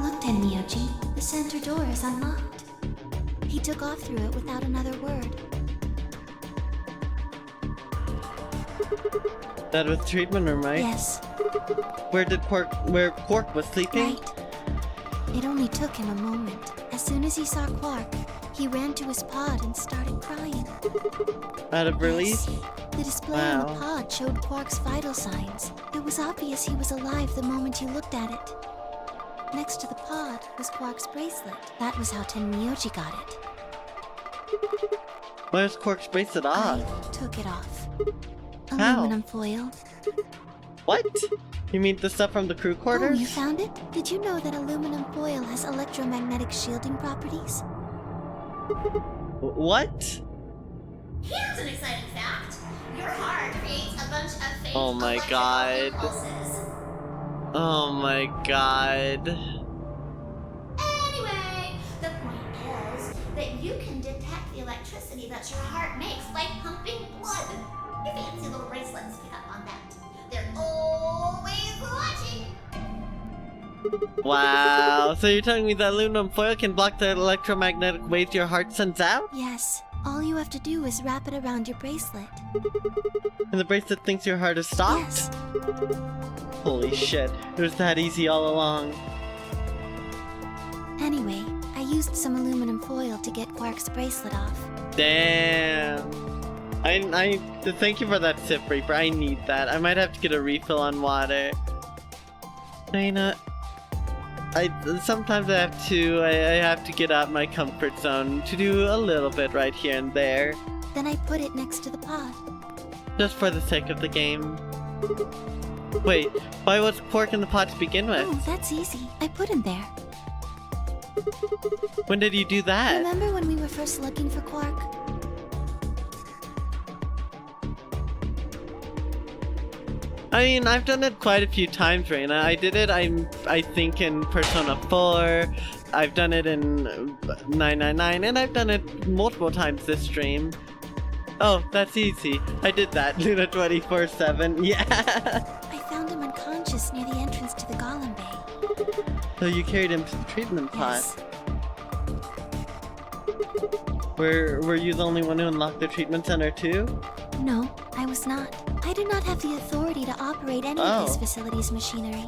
Look, Tenmyoji, the center door is unlocked. He took off through it without another word. That was the treatment room, right? Yes. Where Quark was sleeping? Right. It only took him a moment. As soon as he saw Quark, he ran to his pod and started crying. Out of relief? Yes. The display on the pod showed Quark's vital signs. It was obvious he was alive the moment you looked at it. Next to the pod was Quark's bracelet. That was how Tenmyoji got it. Where's Quark's bracelet off? I took it off. How? Aluminum foil. What? You mean the stuff from the crew quarters? Oh, you found it? Did you know that aluminum foil has electromagnetic shielding properties? What? Here's an exciting fact. Your heart creates a bunch of fake Oh my god. impulses. Oh my god. Anyway, the point is that you can detect the electricity that your heart makes by pumping blood. Your fancy little bracelets pick up on that. They're always watching. Wow, so you're telling me that aluminum foil can block the electromagnetic waves your heart sends out? Yes. All you have to do is wrap it around your bracelet. And the bracelet thinks your heart is stopped? Yes. Holy shit, it was that easy all along. Anyway, I used some aluminum foil to get Quark's bracelet off. Damn. I thank you for that sip, Reaper. I need that. I might have to get a refill on water. You know, sometimes I have to get out my comfort zone to do a little bit right here and there. Then I put it next to the pod. Just for the sake of the game. Wait, why was Quark in the pod to begin with? Oh, that's easy. I put him there. When did you do that? Remember when we were first looking for Quark? I mean, I've done it quite a few times, Reina. I did it, I think, in Persona 4. I've done it in 999, and I've done it multiple times this stream. Oh, that's easy. I did that. Luna 24/7. Yeah. I found him unconscious near the entrance to the Golem Bay. So you carried him to the treatment pod. Yes. Were you the only one who unlocked the treatment center too? No, I was not. I do not have the authority to operate any of this facility's machinery.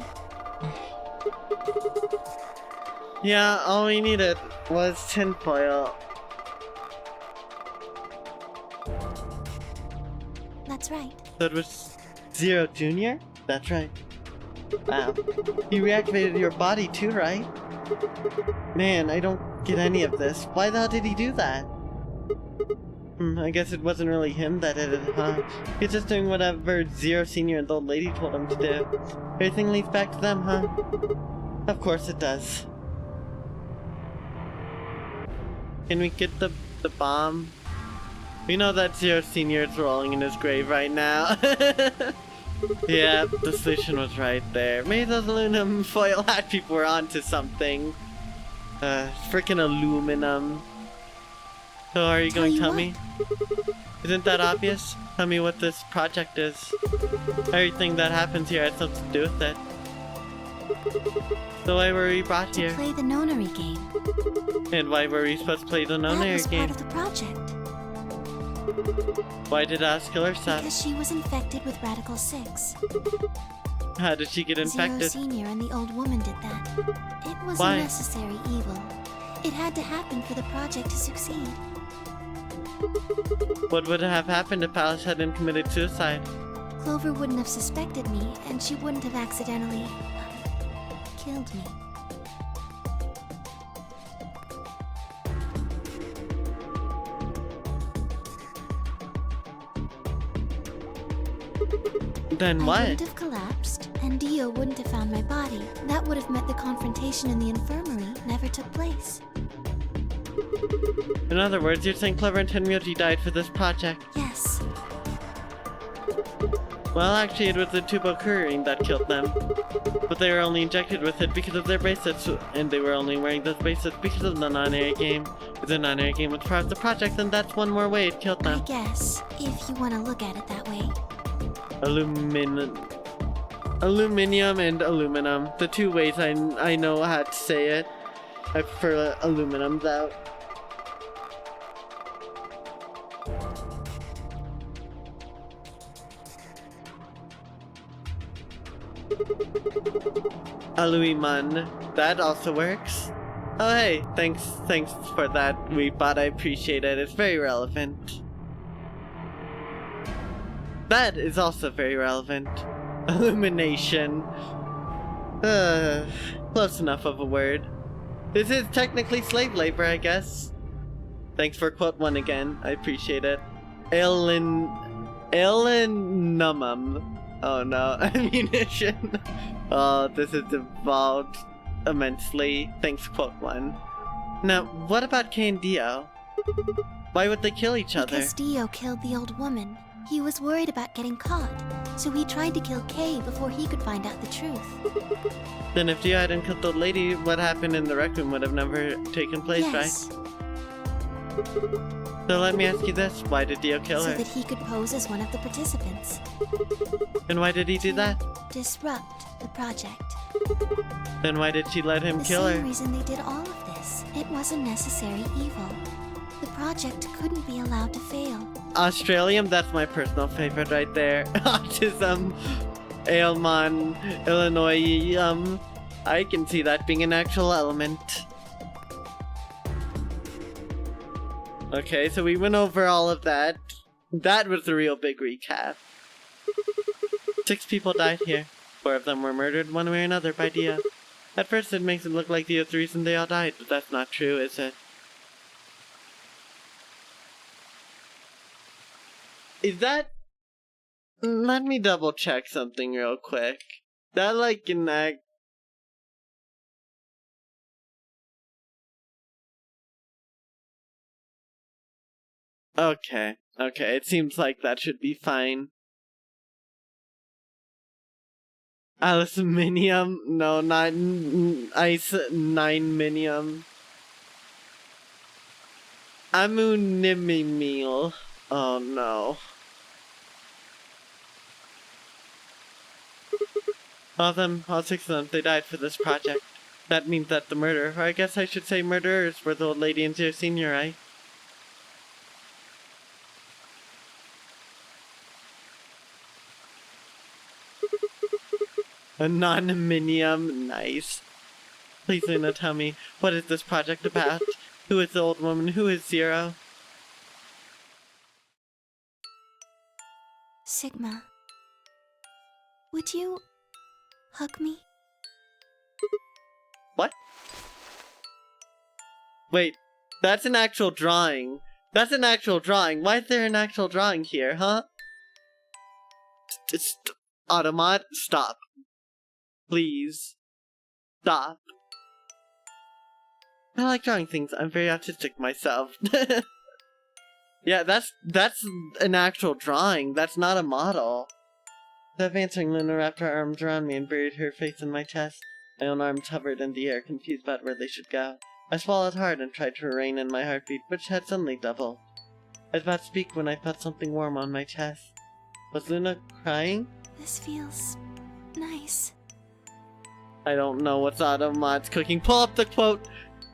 Yeah, all we needed was tinfoil. That's right. So it was Zero Jr.? That's right. Wow. You reactivated your body too, right? Man, I don't get any of this. Why the hell did he do that? I guess it wasn't really him that did it, huh? He's just doing whatever Zero Senior and the old lady told him to do. Everything leads back to them, huh? Of course it does. Can we get the bomb? We know that Zero Senior is rolling in his grave right now. Yeah, the solution was right there. Maybe those aluminum foil hat people were onto something. Freaking aluminum. So are you going to tell me? Isn't that obvious? Tell me what this project is. Everything that happens here has something to do with it. So why were we brought here? To play the nonary game. And why were we supposed to play the nonary game? That was part of the project. Why did Alice kill herself? Because she was infected with Radical 6. How did she get infected? Zero Senior and the old woman did that. It was Why? a necessary evil. It had to happen for the project to succeed. What would have happened if Alice hadn't committed suicide? Clover wouldn't have suspected me, and she wouldn't have accidentally killed me. Then what? I wouldn't have collapsed, and Dio wouldn't have found my body. That would have meant the confrontation in the infirmary never took place. In other words, you're saying Clover and Tenryuji died for this project? Yes. Well, actually, it was the Tubokuri that killed them. But they were only injected with it because of their bracelets, and they were only wearing those bracelets because of the non-air game. If the non-air game was part of the project, then that's one more way it killed them. I guess, if you want to look at it that way. Aluminium and aluminum. The two ways I know how to say it. I prefer aluminum though. Aluiman. That also works. Oh hey, thanks for that, Weebot. I appreciate it. It's very relevant. That is also very relevant. Illumination. Close enough of a word. This is technically slave labor, I guess. Thanks for quote 1 again. I appreciate it. Elinumum. Oh no, ammunition. Oh, this has evolved immensely. Thanks, quote 1. Now, what about Kay and Dio? Why would they kill each other? Because Dio killed the old woman. He was worried about getting caught, so he tried to kill Kay before he could find out the truth. Then if Dio hadn't killed the lady, what happened in the rec room would have never taken place, Yes. right? So let me ask you this, why did Dio kill So her? that he could pose as one of the participants. And why did he do that? Disrupt the project. Then why did she let him The kill same her? reason they did all of this. It was a necessary evil. The project couldn't be allowed to fail. Australium, that's my personal favorite right there. Autism, Ailmon, Illinois, I can see that being an actual element. Okay, so we went over all of that. That was the real big recap. 6 people died here. 4 of them were murdered one way or another by Dio. At first it makes it look like Dio's the reason they all died, but that's not true, is it? Is that... Let me double check something real quick. That like an act... Okay, it seems like that should be fine. Aluminum? No, not ice 9 minium. Amunimimil. Oh no. All 6 of them, they died for this project. That means that the murderer, or I guess I should say murderers, were the old lady and Zero Senior, right? Anonyminium, nice. Please, Luna, tell me, what is this project about? Who is the old woman? Who is Zero? Sigma, would you hug me? What? Wait, that's an actual drawing. That's an actual drawing. Why is there an actual drawing here, huh? Automat, stop. Please. Stop. I like drawing things. I'm very autistic myself. Yeah, that's an actual drawing. That's not a model. Instead of answering, Luna wrapped her arms around me and buried her face in my chest. My own arms hovered in the air, confused about where they should go. I swallowed hard and tried to rein in my heartbeat, which had suddenly doubled. I was about to speak when I felt something warm on my chest. Was Luna crying? This feels nice. I don't know what's Automat's cooking. Pull up the quote!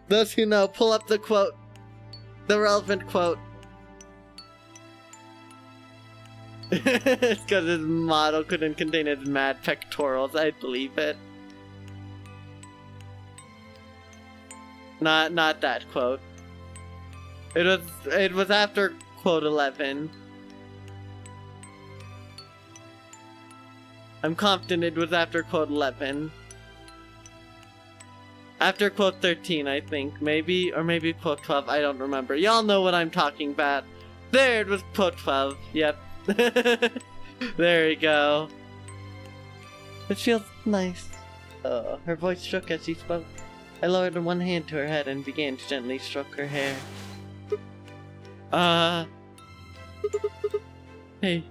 Those who know, pull up the quote. The relevant quote. It's because his model couldn't contain his mad pectorals. I believe it. Not that quote. It was after quote 11. I'm confident it was after quote 11. After quote 13, I think. Maybe, or maybe quote 12. I don't remember. Y'all know what I'm talking about. There, it was quote 12. Yep. There we go. It feels nice. Oh, her voice shook as she spoke. I lowered one hand to her head and began to gently stroke her hair. Hey,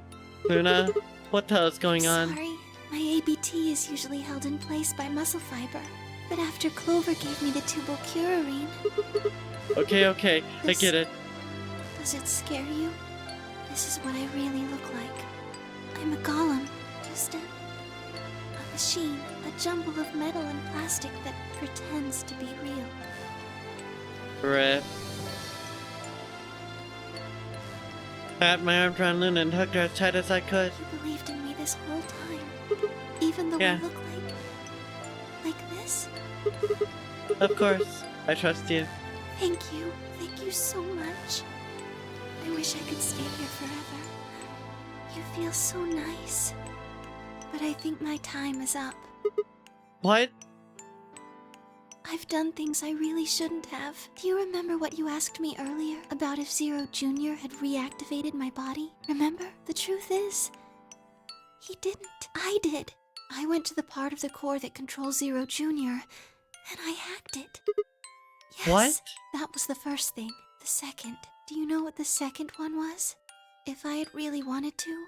Luna, what the hell is going on? Sorry, my ABT is usually held in place by muscle fiber. But after Clover gave me the tubocurarine... Okay, I get it. Does it scare you? This is what I really look like. I'm a golem. Just a machine. A jumble of metal and plastic that pretends to be real. Rip. I wrapped my arms around Luna and hugged her as tight as I could. You believed in me this whole time. Even though I look like this? Of course. I trust you. Thank you. Thank you so much. I wish I could stay here forever. You feel so nice. But I think my time is up. What? I've done things I really shouldn't have. Do you remember what you asked me earlier about if Zero Jr. had reactivated my body? Remember? The truth is, he didn't. I did. I went to the part of the core that controls Zero Jr. and I hacked it. Yes, what? That was the first thing. The second. Do you know what the second one was? If I had really wanted to,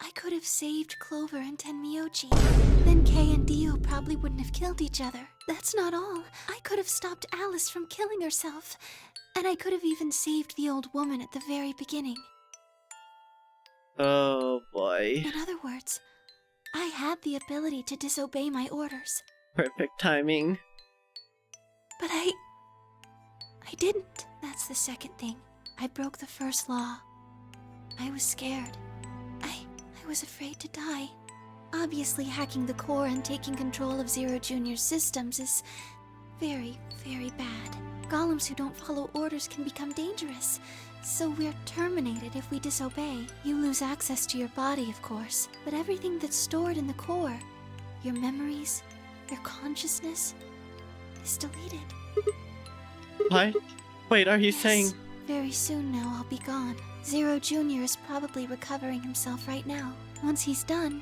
I could have saved Clover and Tenmyoji. Then Kei and Dio probably wouldn't have killed each other. That's not all. I could have stopped Alice from killing herself. And I could have even saved the old woman at the very beginning. Oh boy. In other words, I had the ability to disobey my orders. Perfect timing. But I didn't. That's the second thing. I broke the first law. I was scared. I was afraid to die. Obviously, hacking the core and taking control of Zero Jr.'s systems is very, very bad. Golems who don't follow orders can become dangerous, so we're terminated if we disobey. You lose access to your body, of course, but everything that's stored in the core, your memories, your consciousness, is deleted. What? Wait, are you Yes. saying... Very soon now I'll be gone. Zero Jr. is probably recovering himself right now. Once he's done,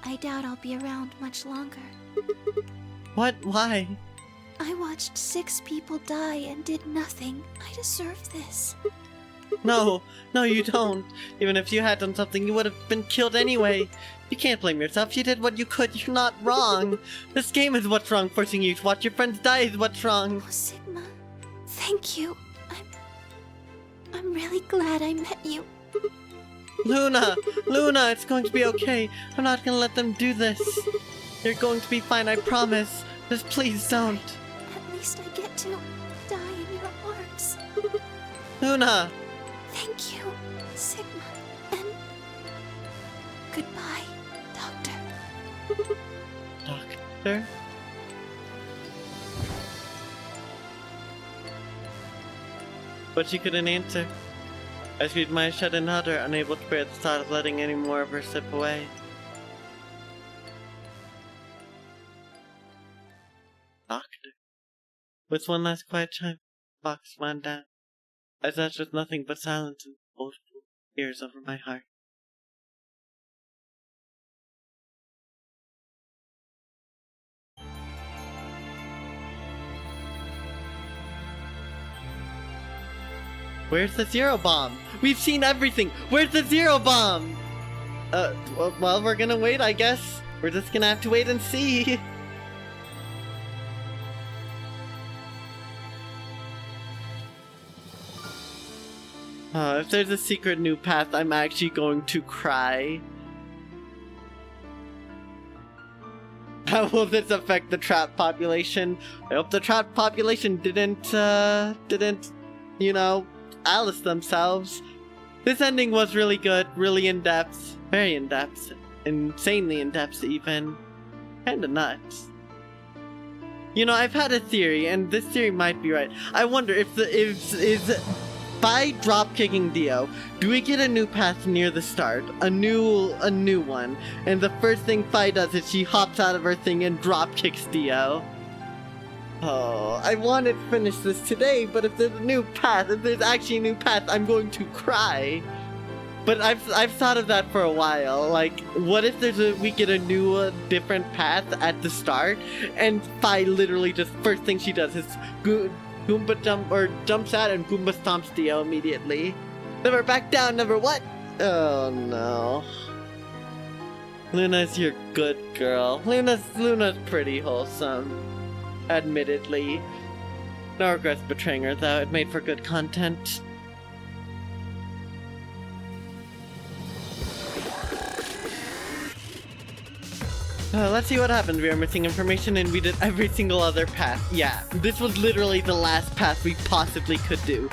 I doubt I'll be around much longer. What? Why? I watched 6 people die and did nothing. I deserve this. No, you don't. Even if you had done something, you would have been killed anyway. You can't blame yourself. You did what you could. You're not wrong. This game is what's wrong. Forcing you to watch your friends die is what's wrong. Oh, Sigma. Thank you. I'm really glad I met you. Luna, it's going to be okay. I'm not gonna let them do this. You're going to be fine, I promise. Just please don't. At least I get to die in your arms. Luna! Thank you, Sigma. And goodbye, Doctor. Doctor? But she couldn't answer. I squeezed my eyes shut and held her, unable to bear the thought of letting any more of her slip away. Doctor. With one last quiet chime, the box wound down. I sat with nothing but silence and multiple tears over my heart. Where's the Zero Bomb? We've seen everything! Where's the Zero Bomb? Well, we're gonna wait, I guess. We're just gonna have to wait and see. If there's a secret new path, I'm actually going to cry. How will this affect the trap population? I hope the trap population didn't, you know, Alice themselves. This ending was really good, really in-depth, very in-depth, insanely in-depth even. Kinda nuts. You know, I've had a theory, and this theory might be right. I wonder if by drop-kicking Dio, do we get a new path near the start? A new one. And the first thing Fi does is she hops out of her thing and drop-kicks Dio. Oh, I wanted to finish this today, but if there's a new path, if there's actually a new path, I'm going to cry. But I've thought of that for a while. Like, what if we get a new, different path at the start, and Fi literally just first thing she does is Goomba jumps out and Goomba stomps Dio immediately. Never back down, never what? Oh no. Luna's your good girl. Luna's pretty wholesome. Admittedly. No regrets betraying her though, it made for good content. Let's see what happened. We are missing information and we did every single other path. Yeah, this was literally the last path we possibly could do.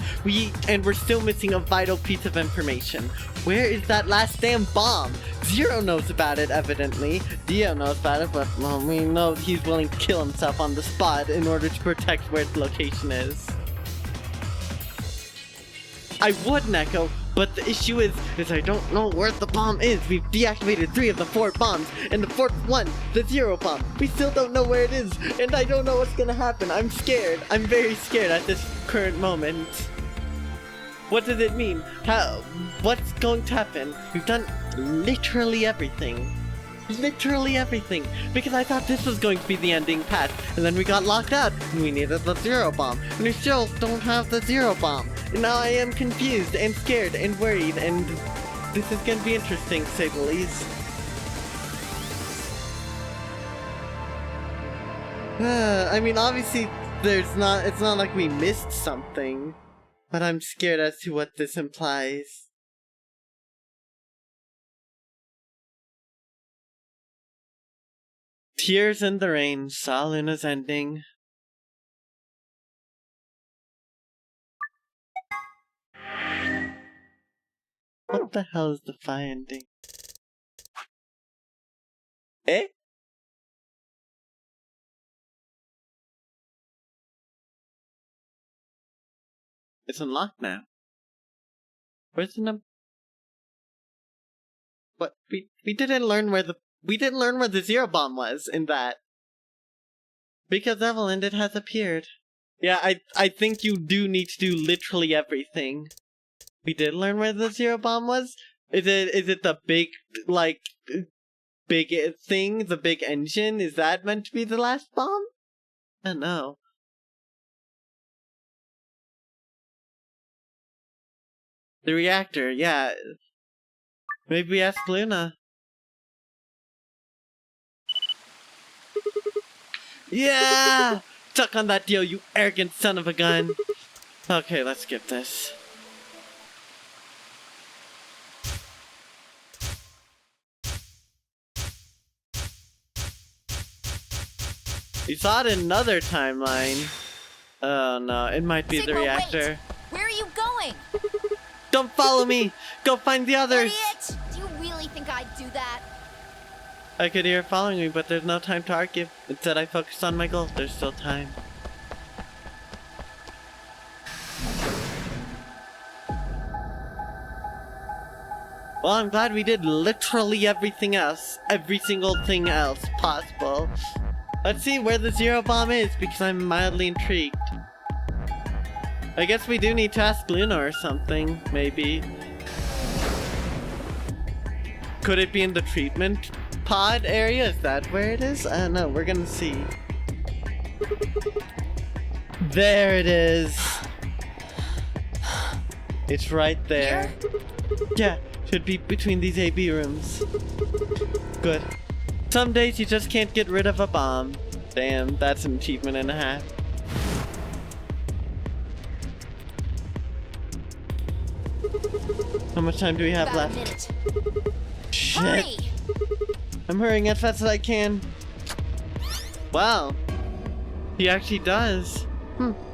And we're still missing a vital piece of information. Where is that last damn bomb? Zero knows about it, evidently. Dio knows about it, but well, we know he's willing to kill himself on the spot in order to protect where its location is. I would, Neko, but the issue is I don't know where the bomb is. We've deactivated 3 of the 4 bombs, and the 4th one, the Zero Bomb, we still don't know where it is, and I don't know what's gonna happen. I'm scared. I'm very scared at this current moment. What does it mean? What's going to happen? We've done literally everything. Literally everything. Because I thought this was going to be the ending path, and then we got locked out, and we needed the Zero Bomb, and we still don't have the Zero Bomb. And now I am confused and scared and worried, and this is gonna be interesting, to say the least. I mean, obviously, it's not like we missed something, but I'm scared as to what this implies. Tears in the Rain saw Luna's ending. What the hell is the finding? Eh? It's unlocked now. Where's the number? What? We didn't learn where the zero bomb was in that. Because Evelyn, it has appeared. Yeah, I think you do need to do literally everything. We did learn where the zero bomb was? Is it the big, like, big thing? The big engine? Is that meant to be the last bomb? I don't know. The reactor, yeah. Maybe we ask Luna. Yeah! Suck on that deal, you arrogant son of a gun. Okay, let's skip this. You saw it in another timeline. Oh no, it might be the reactor. Wait. Where are you going? Don't follow me! Go find the others! Idiot! Do you really think I'd do that? I could hear her following me, but there's no time to argue. Instead, I focus on my goal. There's still time. Well, I'm glad we did literally everything else. Every single thing else possible. Let's see where the zero bomb is, because I'm mildly intrigued. I guess we do need to ask Luna or something, maybe. Could it be in the treatment pod area? Is that where it is? I don't know, we're gonna see. There it is. It's right there. Yeah, should be between these AB rooms. Good. Some days you just can't get rid of a bomb. Damn, that's an achievement and a half. How much time do we have left? A minute. Shit. Hurry! I'm hurrying as fast as I can. Wow. He actually does.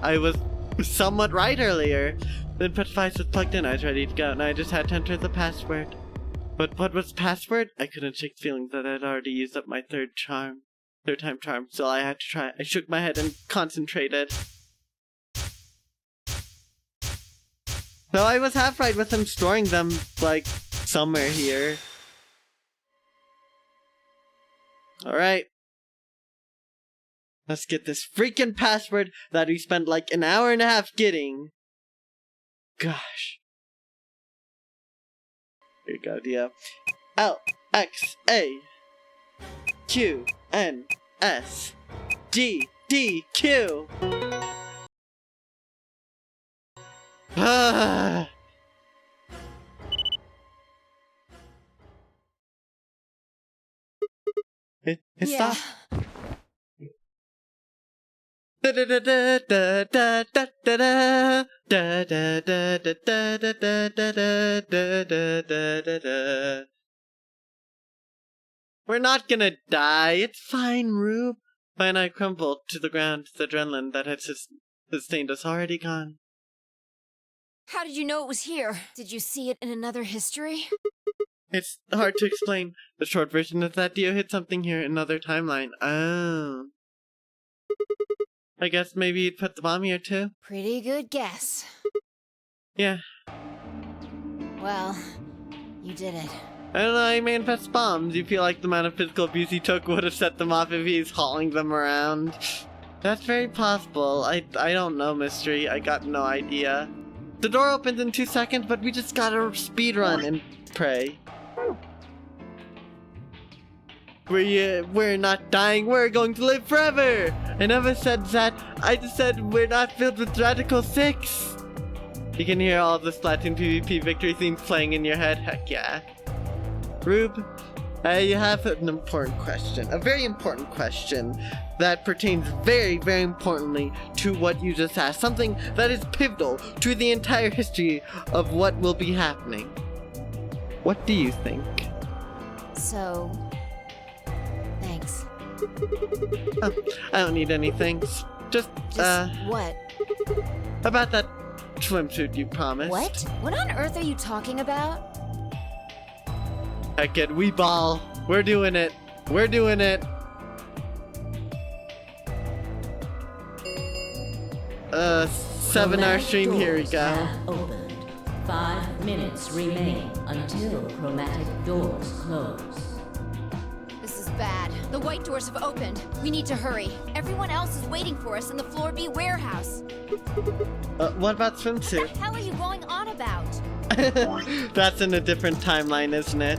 I was somewhat right earlier. The input device was plugged in. I was ready to go, and I just had to enter the password. But what was the password? I couldn't shake the feeling that I'd already used up my third time charm. So I had to try. I shook my head and concentrated. So I was half right with him storing them, like, somewhere here. Alright. Let's get this freaking password that we spent like an hour and a half getting. Gosh. Here we go, Dio. L, X, A, Q, N, S, G, D, Q. Ah. It stopped. We're not gonna die. It's fine, Rube. When I crumbled to the ground, the adrenaline that had sustained us already gone. How did you know it was here? Did you see it in another history? It's hard to explain. The short version is that Dio hit something here in another timeline. Oh. I guess maybe you'd put the bomb here too? Pretty good guess. Yeah. Well, you did it. I don't know, he manifests bombs. You feel like the amount of physical abuse he took would have set them off if he's hauling them around. That's very possible. I don't know, Mystery. I got no idea. The door opens in 2 seconds, but we just gotta speedrun and pray. We're not dying, we're going to live forever! I never said that. I just said we're not filled with Radical 6. You can hear all the Splatoon PvP victory themes playing in your head. Heck yeah. Rube, I have an important question. A very important question that pertains very, very importantly to what you just asked. Something that is pivotal to the entire history of what will be happening. What do you think? So, thanks. Oh, I don't need any thanks. Just what? About that swimsuit you promised. What? What on earth are you talking about? Heck it, we ball. We're doing it. We're doing it. 7-hour stream, here we go. Have opened. 5 minutes remain until chromatic doors close. This is bad. The white doors have opened. We need to hurry. Everyone else is waiting for us in the Floor B warehouse. What about swimsuit? What the hell are you going on about? That's in a different timeline, isn't it?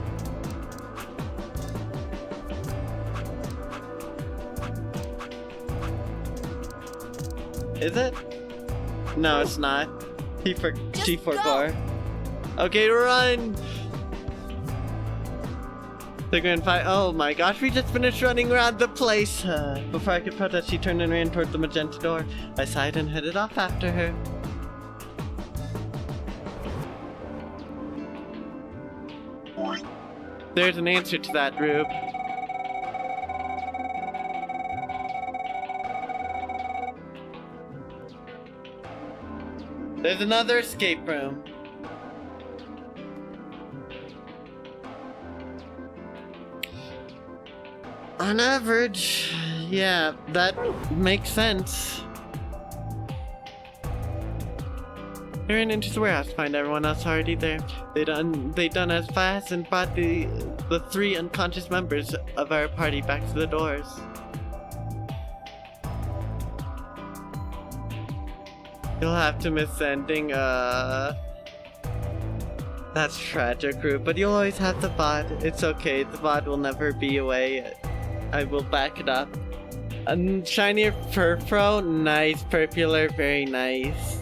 Is it? No, it's not. She forgot. Okay, run! The grand fight. Oh my gosh, we just finished running around the place. Before I could protest, she turned and ran toward the magenta door. I sighed and headed off after her. There's an answer to that, Rube. There's another escape room. On average, yeah, that makes sense. I ran into the warehouse to find everyone else already there. They done as fast and brought the 3 unconscious members of our party back to the doors. You'll have to miss the ending, that's tragic, Rube, but you'll always have the VOD. It's okay, the VOD will never be away. I will back it up. Shinier Furfro, nice. Purpular, very nice.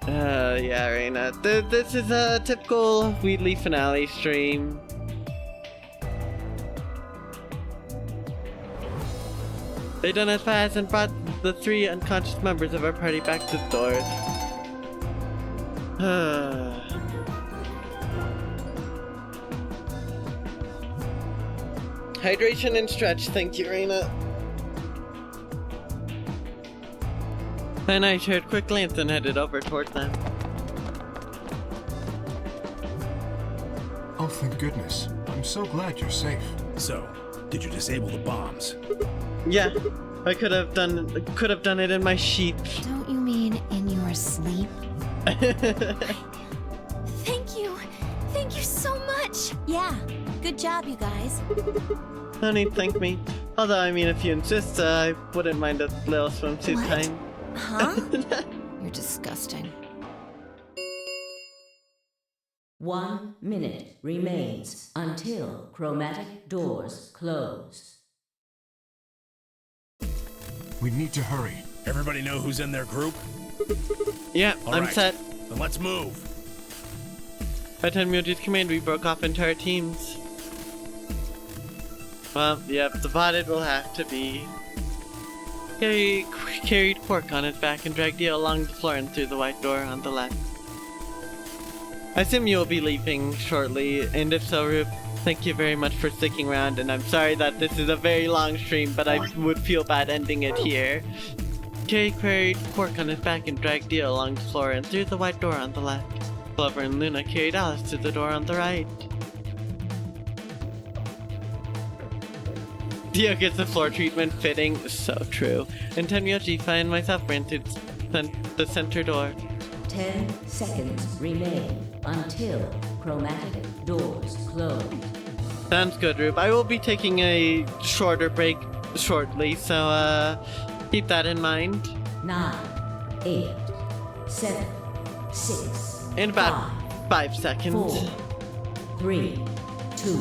Yeah, Reina. This is a typical Wheatley finale stream. They done as fast and brought the 3 unconscious members of our party back to the doors. Hydration and stretch, thank you, Reina. And I shared a quick glance and headed over toward them. Oh, thank goodness. I'm so glad you're safe. So, did you disable the bombs? Yeah, I could have done it in my sheep. Don't you mean in your sleep? Thank you. Thank you so much. Yeah, good job, you guys. No need to thank me. Although, I mean, if you insist, I wouldn't mind a little swimsuit time. Huh? You're disgusting. 1 minute remains until chromatic doors close. We need to hurry. Everybody know who's in their group? Yeah, I'm right. set. Then let's move. By Tenmyoji's command, we broke off into our teams. Well, yep, the VOD will have to be. He carried Quark on his back and dragged you along the floor and through the white door on the left. I assume you'll be leaving shortly, and if so, Rube, thank you very much for sticking around, and I'm sorry that this is a very long stream, but I would feel bad ending it here. Carrie carried Quark on his back and dragged Dio along the floor and through the white door on the left. Clover and Luna carried Alice to the door on the right. Dio gets the floor treatment, fitting, so true. And Tenmyoji and myself ran through the center door. 10 seconds remain until chromatic doors close. Sounds good, Rube. I will be taking a shorter break shortly, so keep that in mind. 9, 8, 7, 6. In about 5 seconds. 4, 3, 2,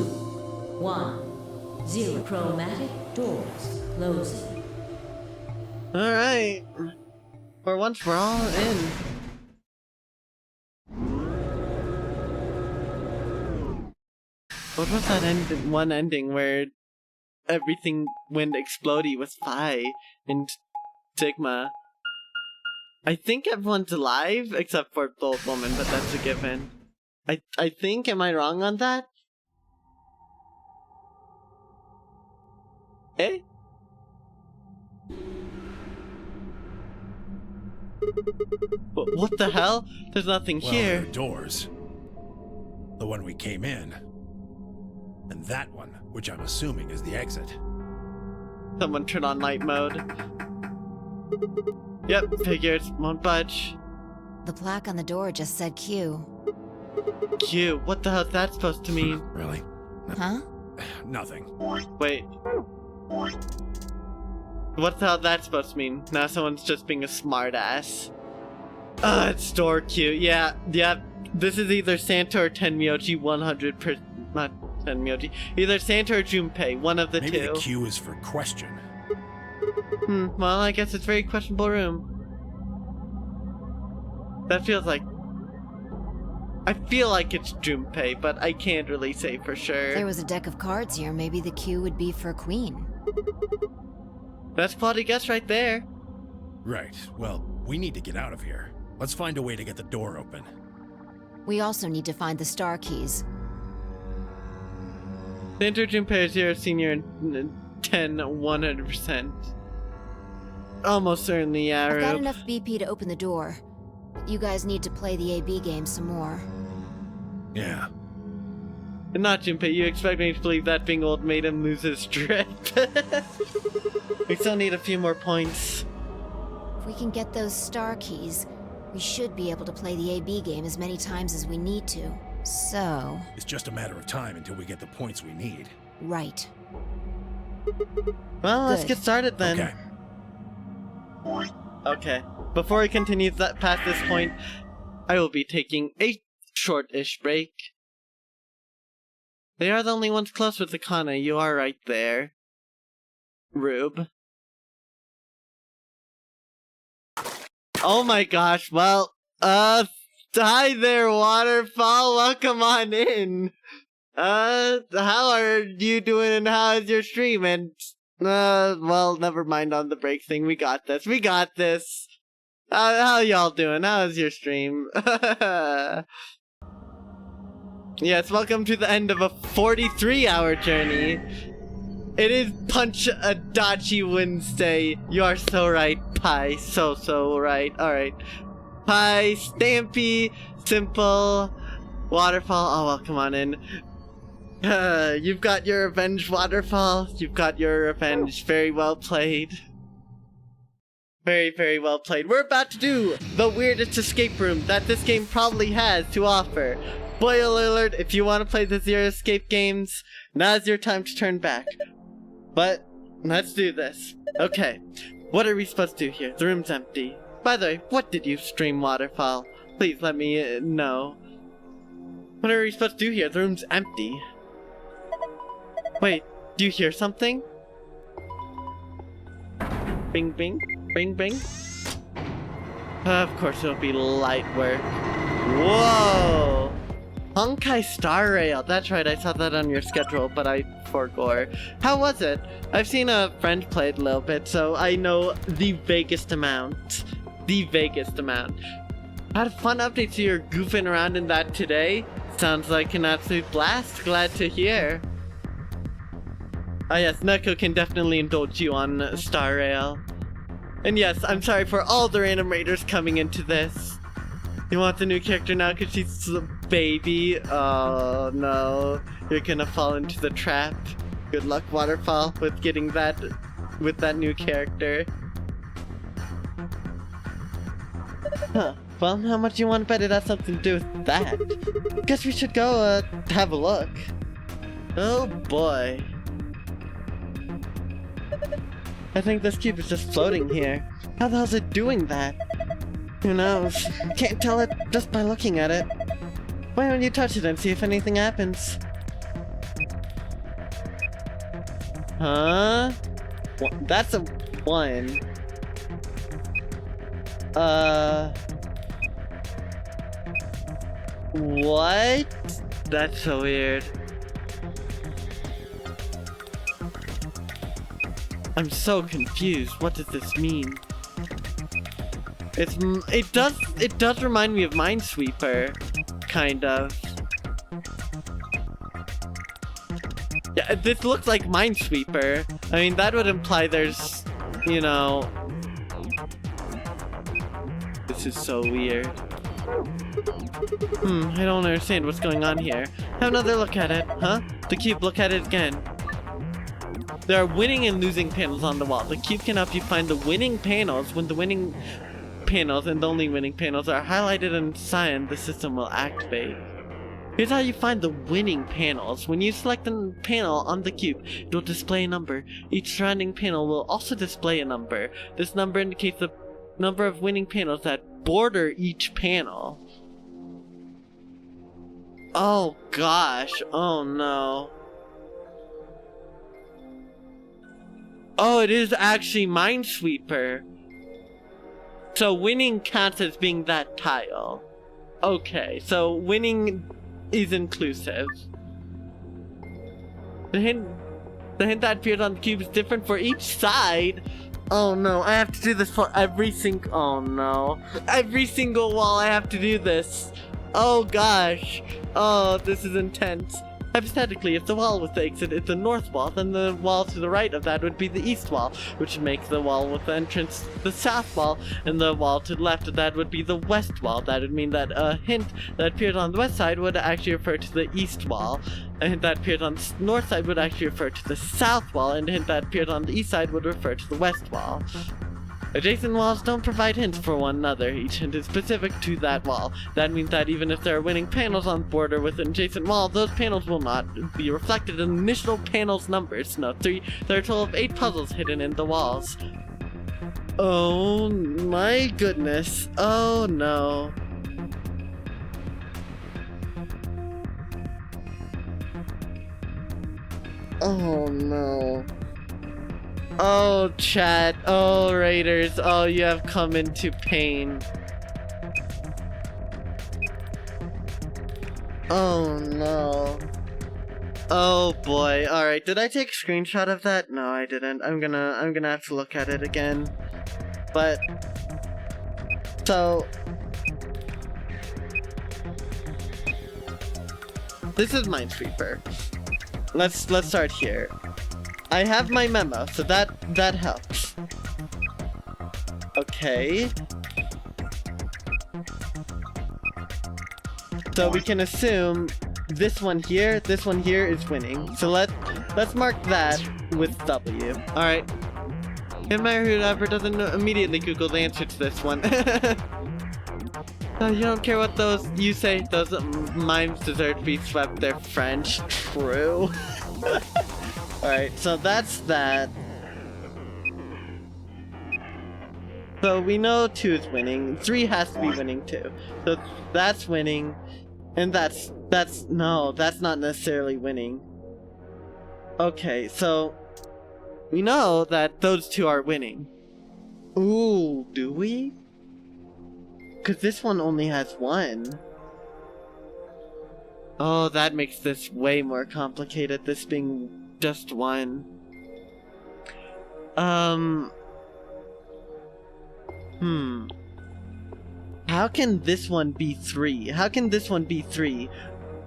1, 0. Chromatic doors closing. Alright. For once, we're all in. What was that one ending where everything went explodey with Phi and Sigma? I think everyone's alive except for Bolt Woman, but that's a given. I think, am I wrong on that? Eh? What the hell? There's nothing Well, here. there are doors. The one we came in. And that one, which I'm assuming is the exit. Someone turn on night mode. Yep, figures. Won't budge. The plaque on the door just said Q. Q, what the hell is that supposed to mean? Really? Huh? Nothing. Wait. What the hell is that supposed to mean? Now someone's just being a smartass. It's store Q. Yeah. This is either Santa or Tenmyoji 100%. Not Tenmyoji. Either Santa or Junpei. One of the Maybe two. the Q is for question. Well, I guess it's a very questionable room. That feels like... I feel like it's Junpei, but I can't really say for sure. There was a deck of cards here. Maybe the Q would be for Queen. That's a plotty guess right there. Right. Well, we need to get out of here. Let's find a way to get the door open. We also need to find the star keys. Santa or Junpei is 0, Senior 10, 100%. Almost certainly, yeah. I've got enough BP to open the door. You guys need to play the AB game some more. Yeah. And not Junpei, you expect me to believe that being old made him lose his trip. We still need a few more points. If we can get those star keys, we should be able to play the AB game as many times as we need to. So... It's just a matter of time until we get the points we need. Right. Well, let's get started then. Okay. Before we continue past this point, I will be taking a short-ish break. They are the only ones close with Akane. You are right there, Rube. Oh my gosh, well, hi there, Waterfall, welcome on in. How are you doing and how is your stream? And, well, never mind on the break thing, we got this. How y'all doing? How is your stream? Yes, welcome to the end of a 43-hour journey. It is Punch Adachi Wednesday. You are so right, Pi. So right. Alright. Pi, Stampy, Simple, Waterfall. Oh, well, come on in. You've got your revenge, Waterfall. You've got your revenge. Very well played. Very, very well played. We're about to do the weirdest escape room that this game probably has to offer. Spoiler alert, if you want to play the Zero Escape games, now's your time to turn back. But, let's do this. Okay, what are we supposed to do here? The room's empty. By the way, what did you stream, Waterfall? Please let me know. What are we supposed to do here? The room's empty. Wait, do you hear something? Bing, bing, bing, bing. Of course it'll be light work. Whoa! Honkai Star Rail. That's right, I saw that on your schedule, but I forgot. How was it? I've seen a friend play it a little bit, so I know the vaguest amount. Had a fun update, so you're goofing around in that today? Sounds like an absolute blast. Glad to hear. Ah yes, Neko can definitely indulge you on Star Rail. And yes, I'm sorry for all the random raiders coming into this. You want the new character now because she's a baby? Oh no, you're gonna fall into the trap. Good luck, Waterfall, with getting that, with that new character. Huh, well, how much you want to bet it has something to do with that? Guess we should go, have a look. Oh boy. I think this cube is just floating here. How the hell is it doing that? Who knows? Can't tell it just by looking at it. Why don't you touch it and see if anything happens? Huh? That's a 1. What? That's so weird. I'm so confused. What does this mean? It does remind me of Minesweeper, kind of. Yeah, this looks like Minesweeper. I mean, that would imply there's, you know, This is so weird. I don't understand what's going on here. Have another look at it, huh? The cube, look at it again. There are winning and losing panels on the wall. The cube can help you find the winning panels. When the winning panels and the only winning panels are highlighted in cyan, the system will activate. Here's how you find the winning panels. When you select a panel on the cube, it will display a number. Each surrounding panel will also display a number. This number indicates the number of winning panels that border each panel. Oh gosh, oh no. Oh, it is actually Minesweeper. So winning counts as being that tile. Okay, so winning is inclusive. The hint that appears on the cube is different for each side. Oh no, I have to do this for every single... Oh no. Every single wall I have to do this. Oh gosh. Oh, this is intense. Hypothetically, if the wall with the exit is the north wall, then the wall to the right of that would be the east wall, which would make the wall with the entrance the south wall, and the wall to the left of that would be the west wall. That would mean that a hint that appeared on the west side would actually refer to the east wall. A hint that appeared on the north side would actually refer to the south wall, and a hint that appeared on the east side would refer to the west wall. Adjacent walls don't provide hints for one another. Each hint is specific to that wall. That means that even if there are winning panels on the border with an adjacent wall, those panels will not be reflected in the initial panel's numbers. Note 3, there are a total of 8 puzzles hidden in the walls. Oh my goodness. Oh no. Oh no. Oh, chat. Oh, Raiders. Oh, you have come into pain. Oh, no. Oh, boy. Alright, did I take a screenshot of that? No, I didn't. I'm gonna have to look at it again. But... So... This is Minesweeper. Let's start here. I have my memo, so that helps. Okay. So we can assume this one here is winning. So let's mark that with W. Alright. Admire whoever doesn't immediately Google the answer to this one. Oh, you don't care what you say, those mimes deserve to be swept, they're French. True. Alright, so that's that. So we know 2 is winning. 3 has to be winning too. So that's winning. And that's not necessarily winning. Okay, so we know that those 2 are winning. Ooh, do we? Because this one only has 1. Oh, that makes this way more complicated, this being just 1. How can this one be 3? How can this one be 3,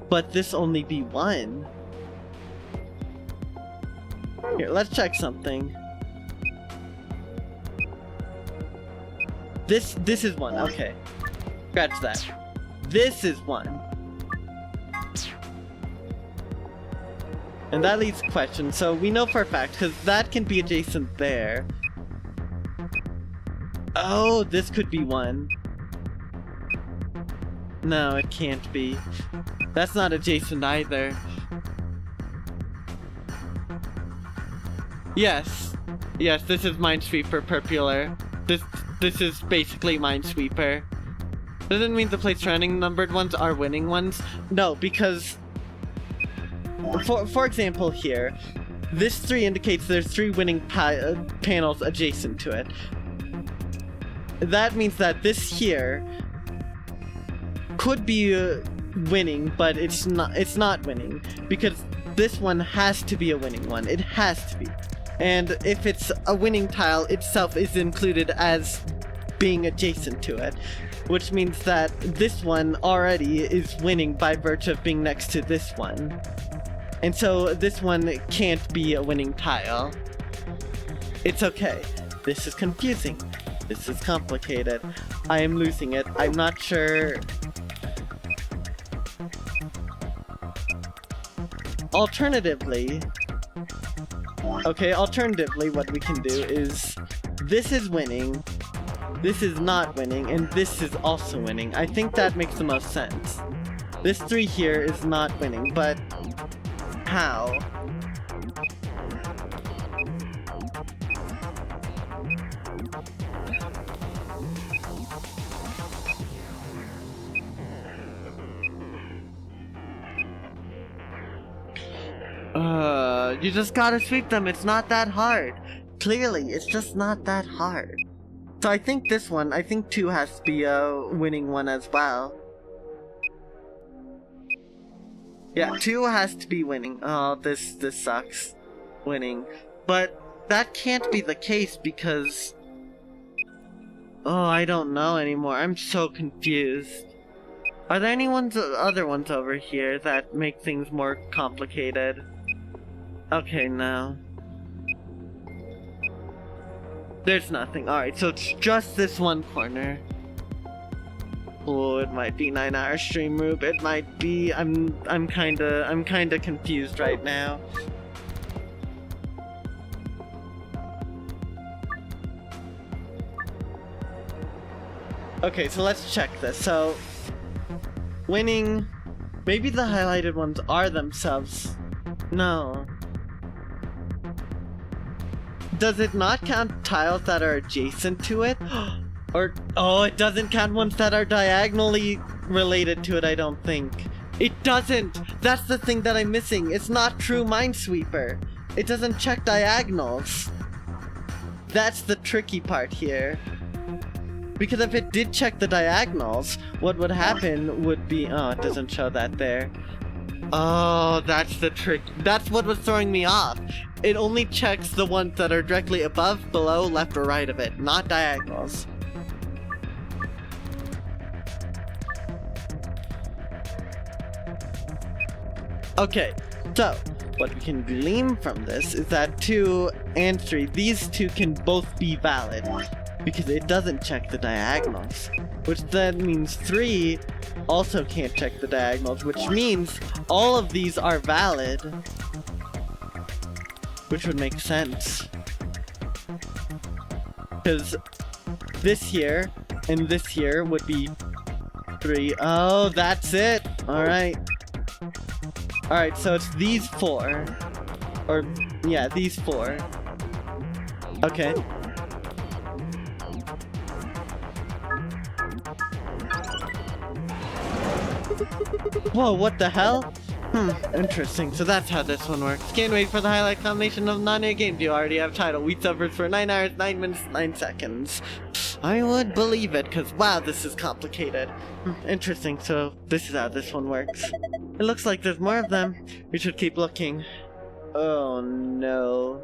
but this only be 1? Here, let's check something. This is 1, okay. Scratch that. This is 1. And that leads to question, so we know for a fact, because that can be adjacent there. Oh, this could be 1. No, it can't be. That's not adjacent either. Yes. Yes, this is Minesweeper Purpular. This is basically Minesweeper. Doesn't mean the place surrounding numbered ones are winning ones. No, because... For example here, this 3 indicates there's 3 winning panels adjacent to it. That means that this here could be winning, but it's not winning, because this one has to be a winning one. It has to be. And if it's a winning tile, itself is included as being adjacent to it, which means that this one already is winning by virtue of being next to this one. And so this one can't be a winning tile. It's okay. This is confusing. This is complicated. I am losing it. I'm not sure. Alternatively, what we can do is this is winning, this is not winning, and this is also winning. I think that makes the most sense. This 3 here is not winning, but how? You just gotta sweep them. It's not that hard. Clearly, it's just not that hard. So I think 2 has to be a winning one as well. Yeah, 2 has to be winning. Oh, this sucks. Winning. But that can't be the case because... Oh, I don't know anymore. I'm so confused. Are there any other ones over here that make things more complicated? Okay, no. There's nothing. Alright, so it's just this one corner. Oh, it might be 9-hour stream, Rube. It might be. I'm kinda confused right now. Okay, so let's check this. So, winning. Maybe the highlighted ones are themselves. No. Does it not count tiles that are adjacent to it? Or, oh, it doesn't count ones that are diagonally related to it, I don't think. It doesn't! That's the thing that I'm missing. It's not true Minesweeper. It doesn't check diagonals. That's the tricky part here. Because if it did check the diagonals, what would happen would be... Oh, it doesn't show that there. Oh, that's the trick. That's what was throwing me off. It only checks the ones that are directly above, below, left, or right of it, not diagonals. Okay, so what we can glean from this is that 2 and 3, these 2 can both be valid because it doesn't check the diagonals, which then means 3 also can't check the diagonals, which means all of these are valid, which would make sense because this here and this here would be 3. Oh, that's it. All right. Alright, so it's these 4. Or, yeah, these 4. Okay. Whoa, what the hell? Interesting. So that's how this one works. Can't wait for the highlight combination of non-air games. You already have title. We suffered for 9 hours, 9 minutes, 9 seconds. I would believe it, because wow, this is complicated. Interesting, so this is how this one works. It looks like there's more of them. We should keep looking. Oh no.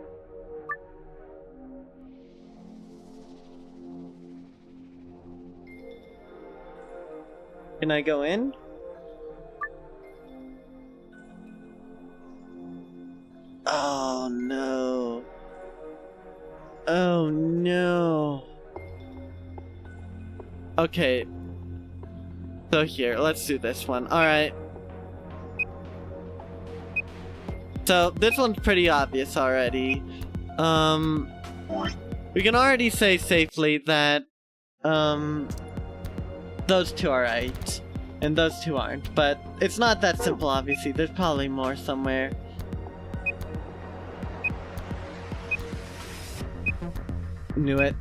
Can I go in? Oh no. Oh no. Okay. So here, let's do this one. Alright. So this one's pretty obvious already. We can already say safely that those 2 are right. And those 2 aren't. But it's not that simple, obviously. There's probably more somewhere. Knew it.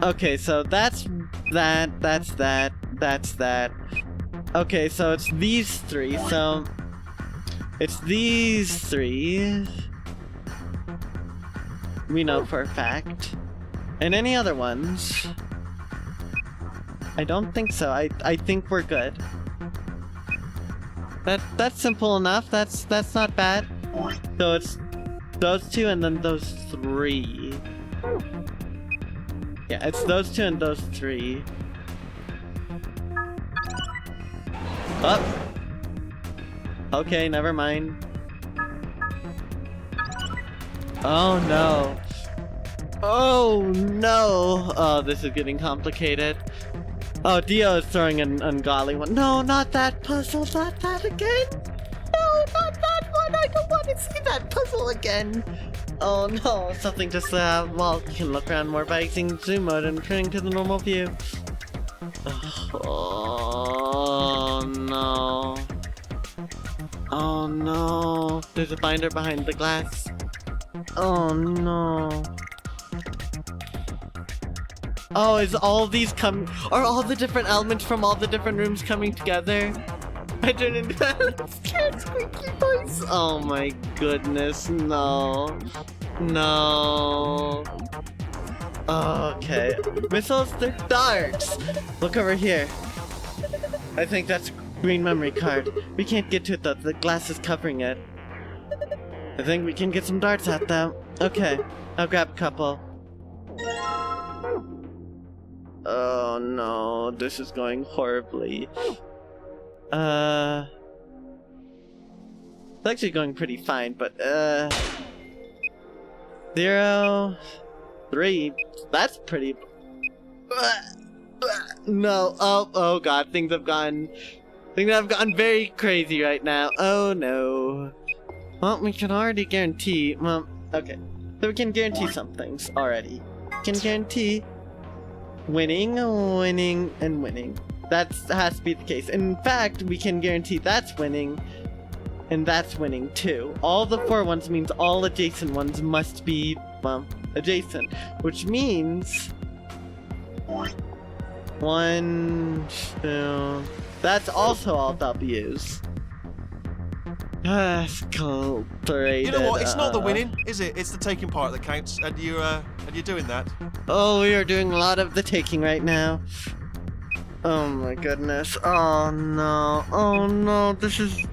Okay, so that's that, that's that, that's that. Okay, so it's these 3, so... It's these 3. We know for a fact. And any other ones? I don't think so. I think we're good. That's simple enough. That's not bad. So it's those 2 and then those 3. Yeah, it's those 2 and those 3. Oh! Okay, never mind. Oh no. Oh no! Oh, this is getting complicated. Oh, Dio is throwing an ungodly one. No, not that puzzle, not that again! No, not that one! I don't want to see that puzzle again! Oh no, something just, well, you can look around more by using zoom mode and turning to the normal view. Oh no. Oh no. There's a binder behind the glass. Oh no. Oh, is all these are all the different elements from all the different rooms coming together? I turned into that scared squeaky voice. Oh my goodness, no. No. Okay. Missiles, they're darts. Look over here. I think that's a green memory card. We can't get to it though, the glass is covering it. I think we can get some darts at them. Okay, I'll grab a couple. Oh no, this is going horribly. It's actually going pretty fine, but 0, 3, that's pretty. No, oh god, things have gone very crazy right now. Oh no. Well, we can already guarantee, well, okay. So we can guarantee some things already. We can guarantee winning, winning, and winning. That has to be the case. In fact, we can guarantee that's winning, and that's winning too. All the 4 ones means all adjacent ones must be, well, adjacent. Which means 1, 2, that's also all W's. Sculpturated. You know what? It's not the winning, is it? It's the taking part that counts, and you're doing that. Oh, we are doing a lot of the taking right now. Oh my goodness. Oh no. Oh no. This is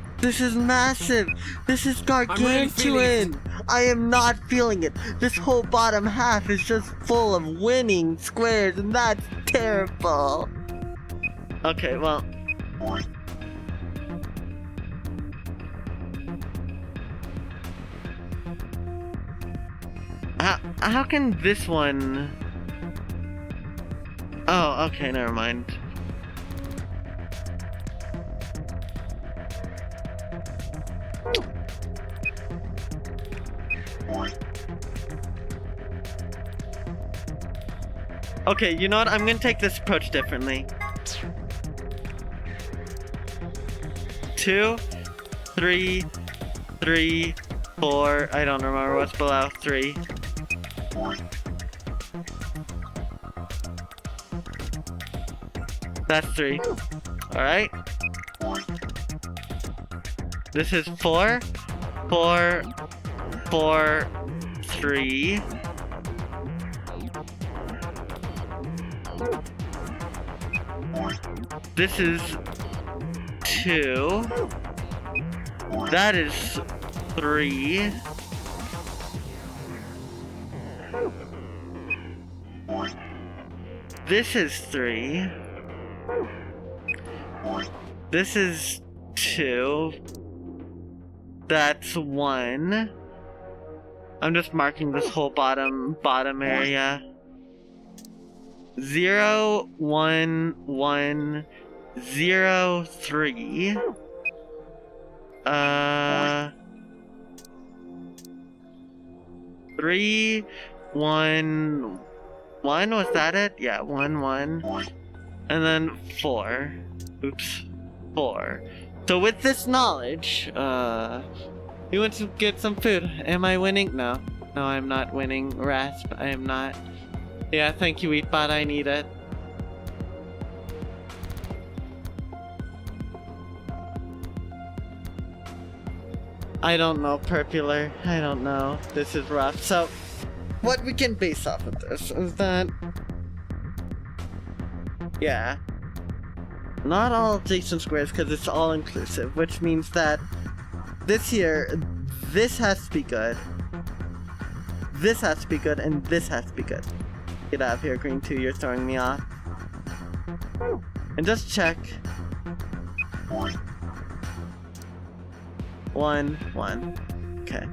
massive. This is gargantuan. I am not feeling it. This whole bottom half is just full of winning squares, and that's terrible. Okay, well. How can this one... Oh, okay, never mind. Okay, you know what? I'm gonna take this approach differently. 2, 3, 3, 4. I don't remember what's below 3. That's 3. Alright. This is 4, 4, 4, 3. This is 2. That is 3. This is 3. This is 2. That's 1. I'm just marking this whole bottom area. 0, 1, 1, 0, 3. 3, 1, 1, was that it? Yeah, 1, 1. And then 4. Oops. 4. So with this knowledge, you want to get some food. Am I winning? No. No, I'm not winning. Rasp, I am not. Yeah, thank you, Eatbot, I need it. I don't know, Perpular. I don't know. This is rough. So, what we can base off of this is that... Yeah. Not all adjacent squares, because it's all inclusive, which means that this here, this has to be good. This has to be good, and this has to be good. Get out of here, Green 2, you're throwing me off. And just check. 1, 1. Okay.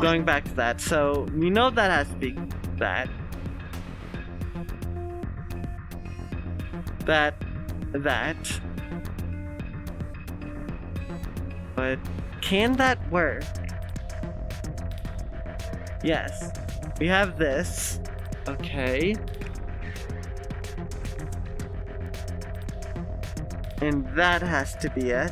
going back to that, so we know that has to be that. That. But can that work? Yes. We have this. Okay. And that has to be it.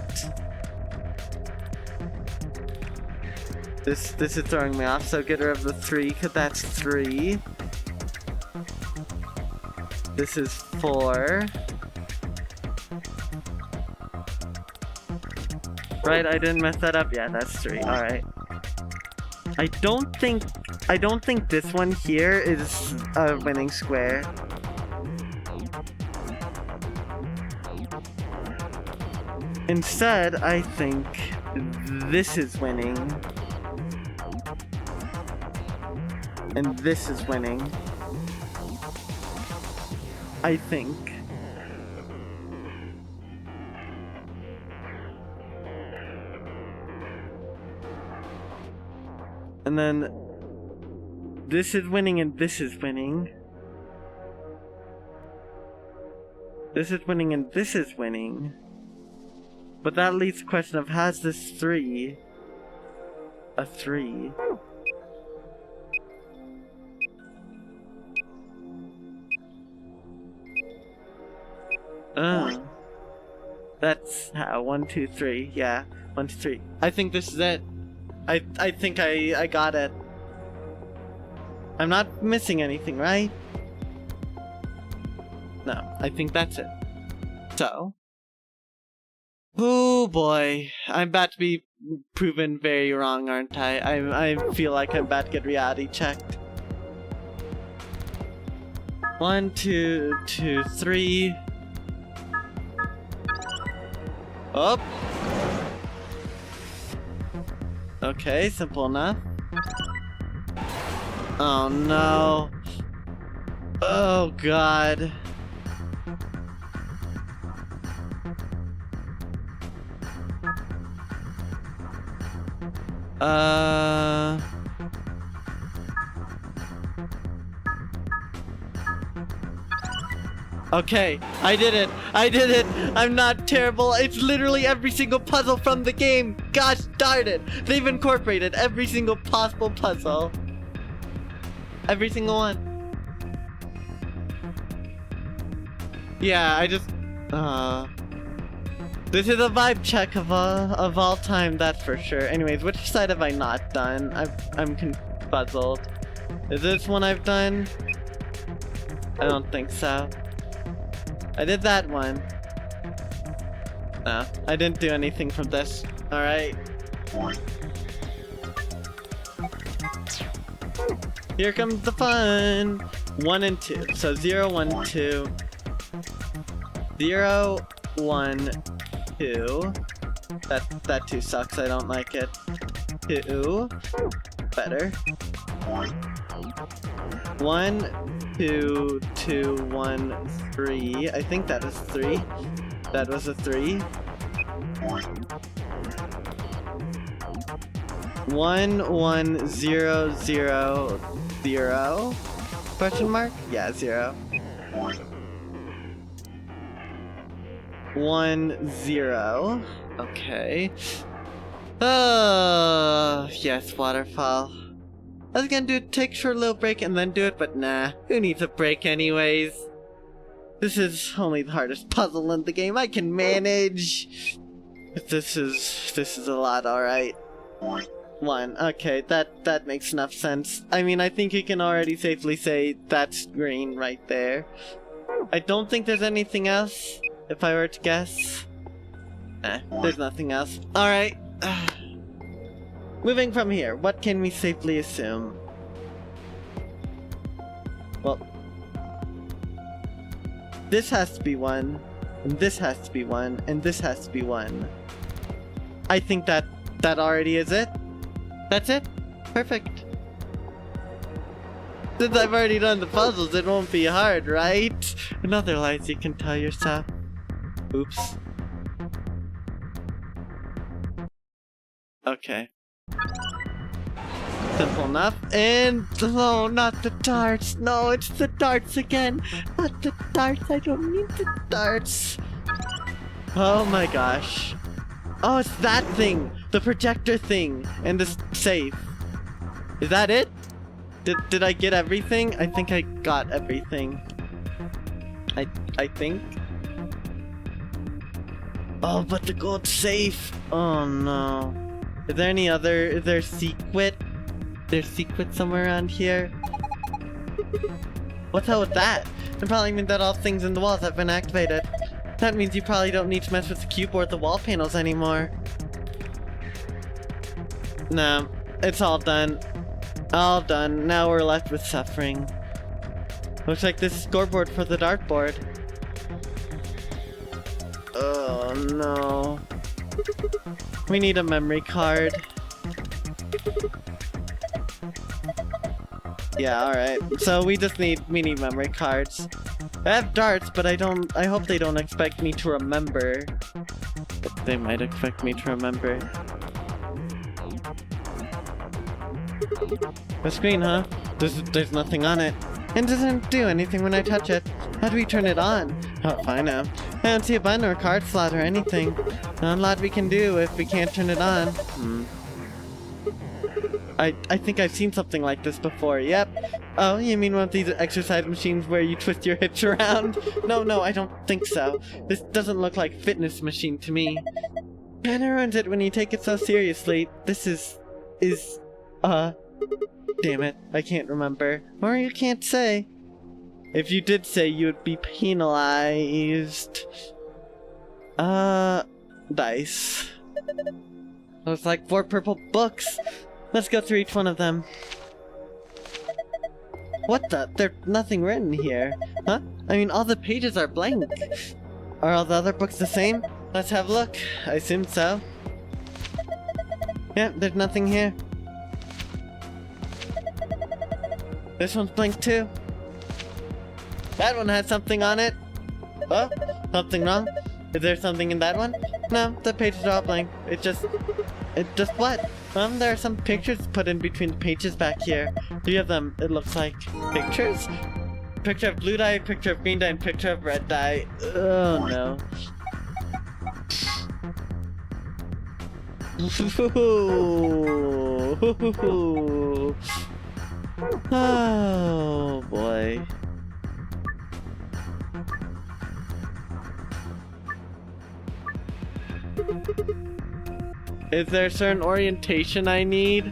This is throwing me off, so get rid of the 3, because that's 3. This is 4. Right, I didn't mess that up. Yeah, that's 3. Alright. I don't think this one here is a winning square. Instead, I think this is winning. And this is winning. I think. And then this is winning and this is winning. This is winning and this is winning. But that leaves the question of, has this 3 a 3? That's how 1, 2, 3. Yeah, 1, 2, 3. I think this is it. I think I got it. I'm not missing anything, right? No, I think that's it. So. Oh boy, I'm about to be proven very wrong, aren't I? I feel like I'm about to get reality checked. 1, 2, 2, 3. Up. Okay, simple enough. Oh no. Oh god. Okay, I did it. I'm not terrible. It's literally every single puzzle from the game. Gosh darn it. They've incorporated every single possible puzzle. Every single one. Yeah, I just... This is a vibe check of all time, that's for sure. Anyways, which side have I not done? I'm puzzled. Is this one I've done? I don't think so. I did that one. No, I didn't do anything from this. Alright. Here comes the fun! 1 and 2. So 0, 1, 2. 0, 1, 2. That 2 sucks, I don't like it. 2. Better. 1, 2, 2, 1, 3. I think that is 3. That was a 3. 1, 1, 0, 0, 0? Question mark? Yeah, 0. 1, 0. Okay. Yes, waterfall. I was gonna take a short little break and then do it, but nah. Who needs a break anyways? This is only the hardest puzzle in the game. I can manage. This is a lot, alright. 1. Okay, that makes enough sense. I mean, I think you can already safely say that's green right there. I don't think there's anything else, if I were to guess. There's nothing else. Alright. Moving from here, what can we safely assume? Well, this has to be 1, and this has to be 1, and this has to be 1. I think that already is it. That's it. Perfect. Since I've already done the puzzles, it won't be hard, right? Another lies you can tell yourself. Oops. Okay. Simple enough. And no, not the darts. No, it's the darts again. Not the darts. I don't need the darts. Oh my gosh. Oh, it's that thing. The projector thing. And the safe. Is that it? Did I get everything? I think I got everything. I think. Oh, but the gold safe. Oh no. Is there any other? Is there secret? There's secret somewhere around here. What's up with that? It probably means that all things in the walls have been activated. That means you probably don't need to mess with the keyboard, the wall panels anymore. No, it's all done. All done. Now we're left with suffering. Looks like this is scoreboard for the dartboard. Oh no. We need a memory card. Yeah, alright. So we need memory cards. I have darts, but I hope they don't expect me to remember. They might expect me to remember. The screen, huh? There's nothing on it. It doesn't do anything when I touch it. How do we turn it on? Oh, I know. I don't see a button or a card slot or anything. Not a lot we can do if we can't turn it on. I think I've seen something like this before. Yep. Oh, you mean one of these exercise machines where you twist your hips around? No, I don't think so. This doesn't look like fitness machine to me. Kinda ruins it when you take it so seriously. This is damn it, I can't remember. Or you can't say. If you did say, you would be penalized. Dice. Looks like 4 purple books. Let's go through each one of them. What the? There's nothing written here. Huh? I mean, all the pages are blank. Are all the other books the same? Let's have a look. I assume so. Yeah, there's nothing here. This one's blank too. That one has something on it. Oh, something wrong? Is there something in that one? No, the pages are all blank. It just what? There are some pictures put in between the pages back here. 3 of them, it looks like. Pictures? Picture of blue dye, picture of green dye, and picture of red dye. Oh no. Oh boy. Is there a certain orientation I need?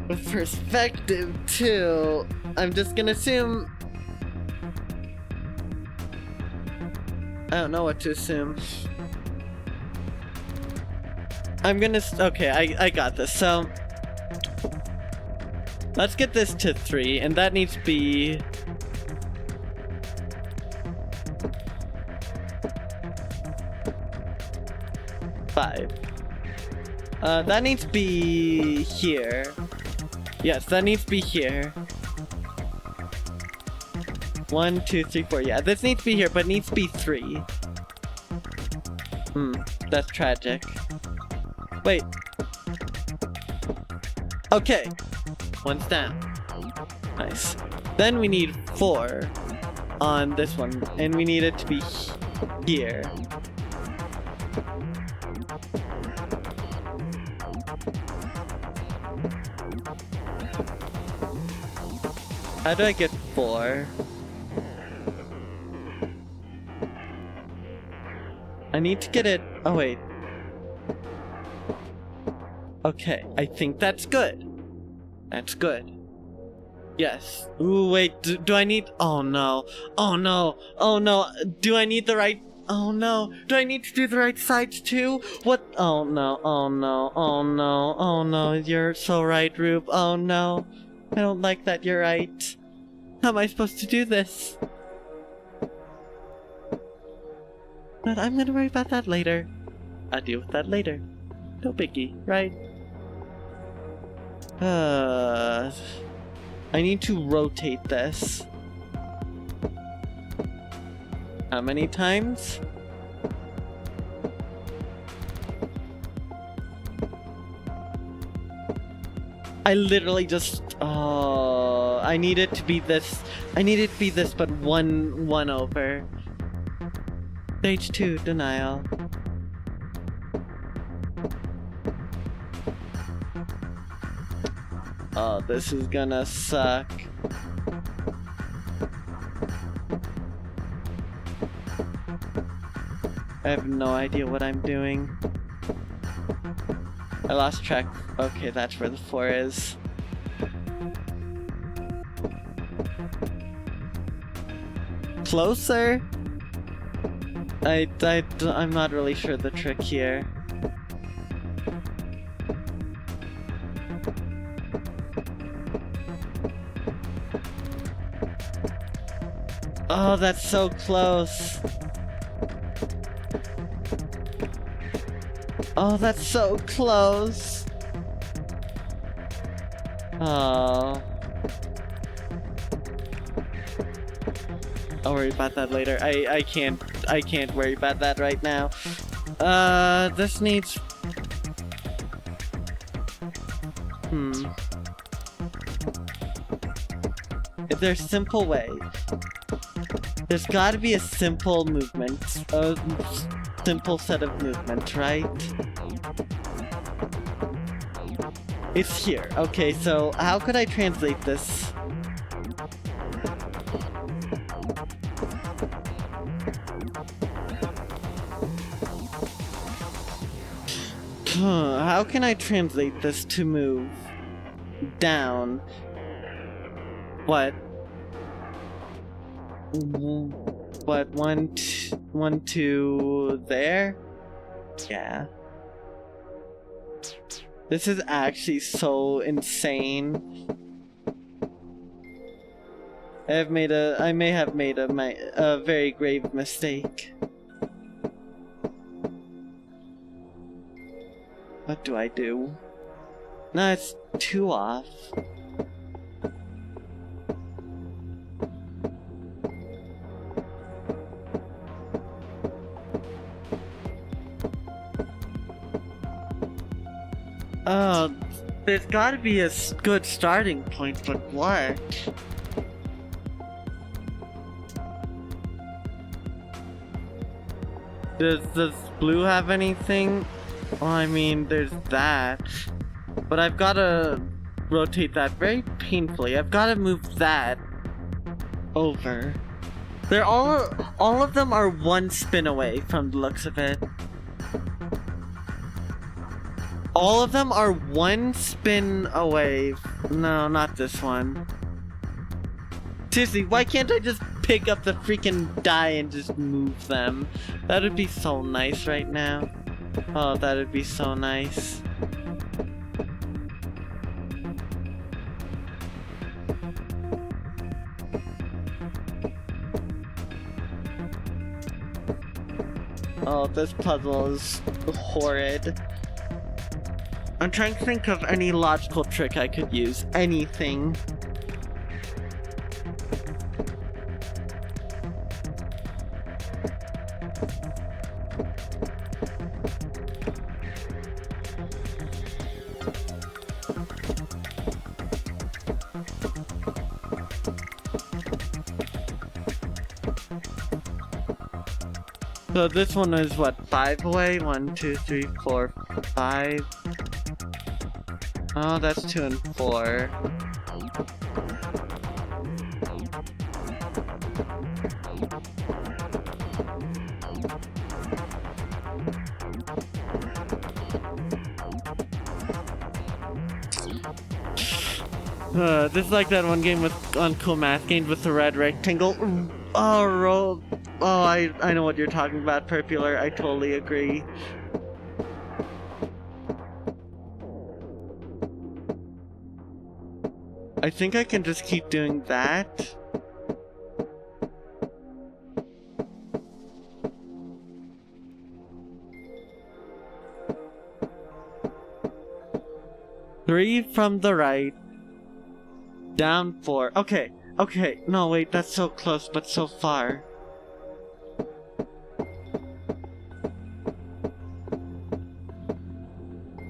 With perspective too. I'm just gonna assume. I don't know what to assume. I'm gonna. Okay, I got this. So let's get this to 3, and that needs to be. That needs to be here. Yes, that needs to be here. 1, 2, 3, 4. Yeah, this needs to be here, but it needs to be 3. That's tragic. Wait. Okay. 1's down. Nice. Then we need 4 on this one, and we need it to be here. How do I get 4? I need to get it. Oh, wait. Okay, I think that's good. That's good. Yes. Ooh, wait. Do I need. Oh no. Oh no. Oh no. Do I need the right. Oh no. Do I need to do the right sides too? What? Oh no. Oh no. Oh no. Oh no. You're so right, Rube. Oh no. I don't like that you're right. How am I supposed to do this? But I'm gonna worry about that later. I'll deal with that later. No biggie, right? I need to rotate this. How many times? I literally just... Oh, I need it to be this. I need it to be this, but one over. Stage 2, denial. Oh, this is gonna suck. I have no idea what I'm doing. I lost track. Okay, that's where the 4 is. Closer? I'm not really sure the trick here. Oh, that's so close. Oh, that's so close. Oh. I'll worry about that later. I can't worry about that right now. This needs... Is there a simple way? There's gotta be a simple movement. A simple set of movement, right? It's here. Okay, so how could I translate this? How can I translate this to move down? What? What, 1, 2, there? Yeah. This is actually so insane. I may have made a very grave mistake. What do I do? No, it's 2 off. There's gotta be a good starting point, but what? Does blue have anything? Well, I mean, there's that. But I've gotta rotate that very painfully. I've gotta move that over. They're all of them are 1 spin away from the looks of it. All of them are 1 spin away. No, not this one. Seriously, why can't I just pick up the freaking die and just move them? That would be so nice right now. Oh, that would be so nice. Oh, this puzzle is horrid. I'm trying to think of any logical trick I could use. Anything. So this one is what, 5 away? 1, 2, 3, 4, 5. Oh, that's 2 and 4. This is like that one game on Cool Math Games with the red rectangle. Oh, roll. Oh, I know what you're talking about, Purpular. I totally agree. I think I can just keep doing that. Three from the right. Down 4. Okay, okay. No, wait, that's so close, but so far.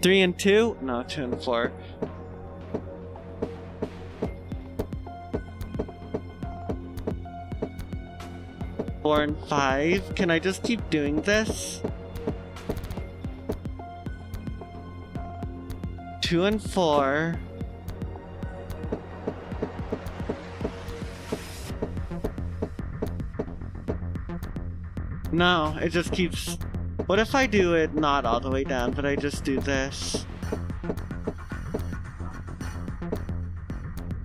Three and 2? No, 2 and 4. 4 and 5. Can I just keep doing this? 2 and 4. No, it just keeps... What if I do it not all the way down, but I just do this?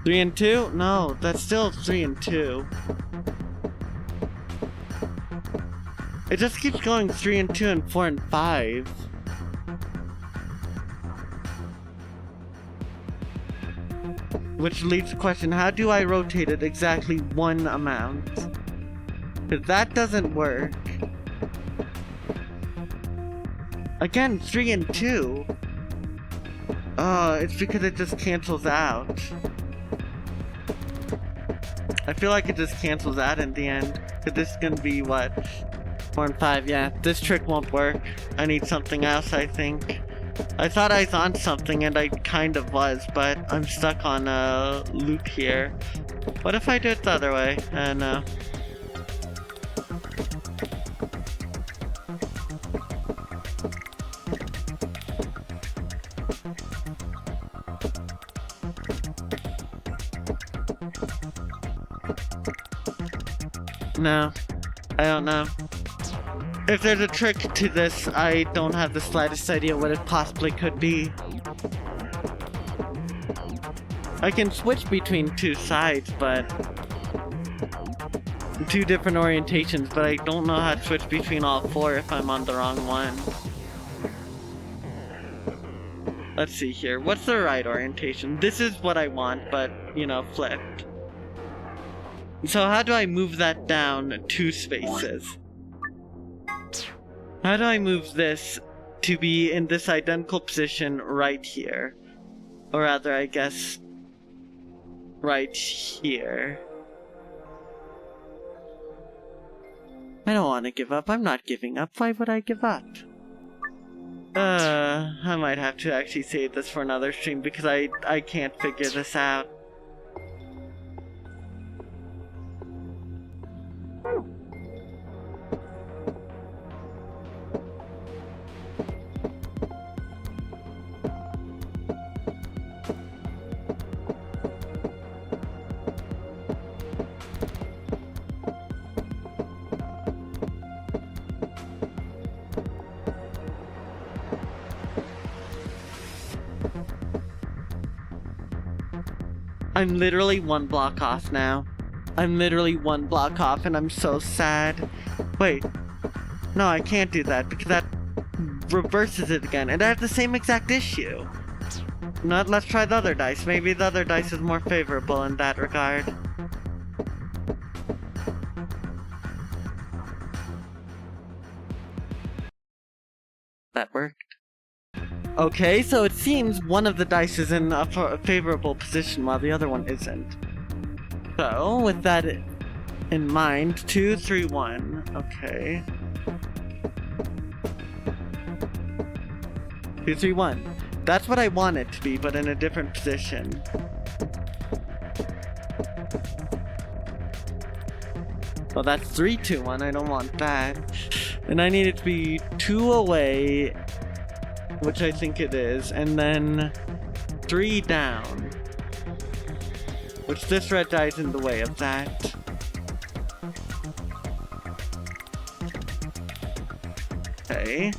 3 and 2? No, that's still 3 and 2. It just keeps going 3 and 2 and 4 and 5. Which leads to the question, how do I rotate it exactly one amount? Because that doesn't work. Again, 3 and 2. It's because it just cancels out. I feel like it just cancels out in the end. Because this is gonna be what? 4 and 5, yeah. This trick won't work. I need something else, I think. I thought I was on something, and I kind of was, but I'm stuck on a loop here. What if I do it the other way? No. No, I don't know. If there's a trick to this, I don't have the slightest idea what it possibly could be. I can switch between two sides, but... two different orientations, but I don't know how to switch between all 4 if I'm on the wrong one. Let's see here. What's the right orientation? This is what I want, but, you know, flipped. So how do I move that down 2 spaces? How do I move this to be in this identical position right here? Or rather, I guess, right here. I don't want to give up. I'm not giving up. Why would I give up? I might have to actually save this for another stream because I can't figure this out. I'm literally 1 block off now. I'm literally 1 block off and I'm so sad. Wait. No, I can't do that because that reverses it again. And I have the same exact issue. No, let's try the other dice. Maybe the other dice is more favorable in that regard. That worked. Okay, so it seems one of the dice is in a favorable position while the other one isn't. So, with that in mind, 2, 3, 1. Okay. 2, 3, 1. That's what I want it to be, but in a different position. Well, that's 3, 2, 1. I don't want that. And I need it to be 2 away, which I think it is, and then 3 down. Which this red die is in the way of that. Okay.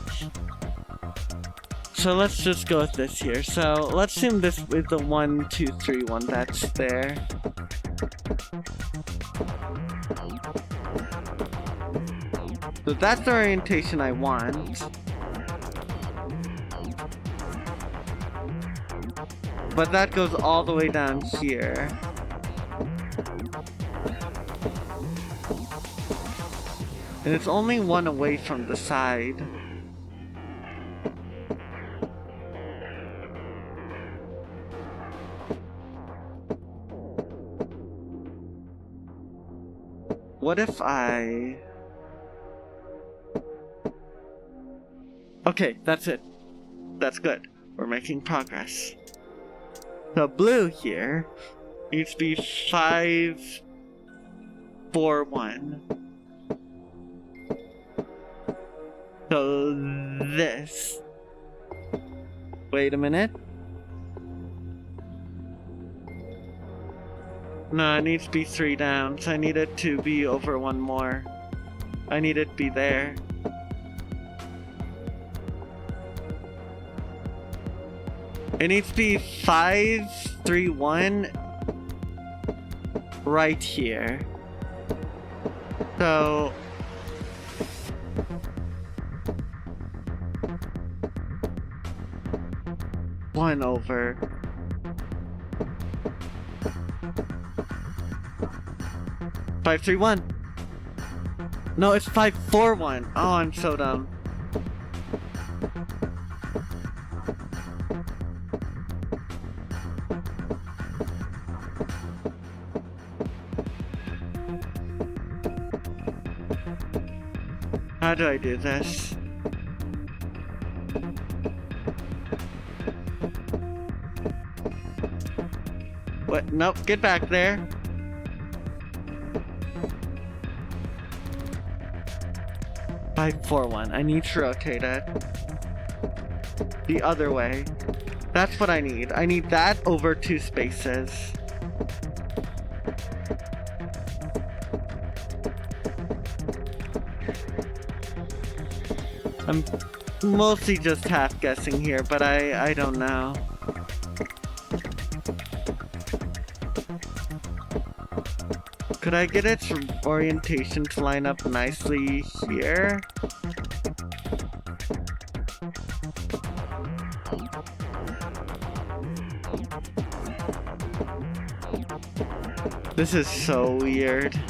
So let's just go with this here. So let's assume this is the 1, 2, 3 one that's there. So that's the orientation I want. But that goes all the way down here. And it's only 1 away from the side. What if I... Okay, that's it. That's good. We're making progress. The blue here needs to be 5, 4, 1. So this. Wait a minute. No, it needs to be 3 down, so I need it to be over 1 more. I need it to be there. It needs to be 5, 3, 1 right here. So one over. Five, 3, 1. No, it's 5, 4, 1. Oh, I'm so dumb. How do I do this? What? Nope, get back there. Five, 4, 1. I need to rotate it the other way. That's what I need. I need that over 2 spaces. I'm mostly just half guessing here, but I don't know. Could I get its orientation to line up nicely here? This is so weird.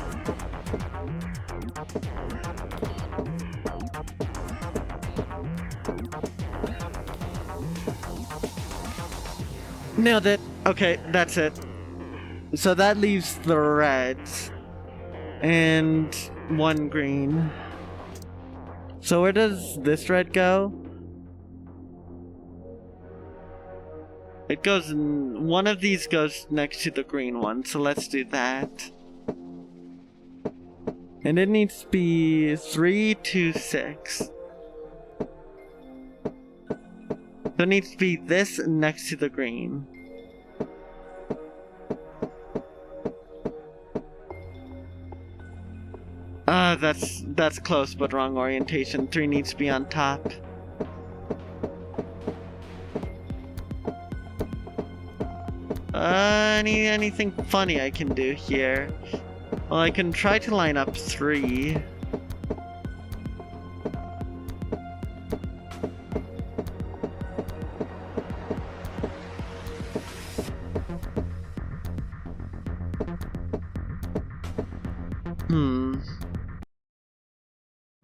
Nailed it. Okay, that's it. So that leaves the reds and 1 green. So where does this red go? It goes in, one of these goes next to the green one, so let's do that. And it needs to be 3, 2, 6. So it needs to be this next to the green. That's close, but wrong orientation. 3 needs to be on top. Anything funny I can do here? Well, I can try to line up 3.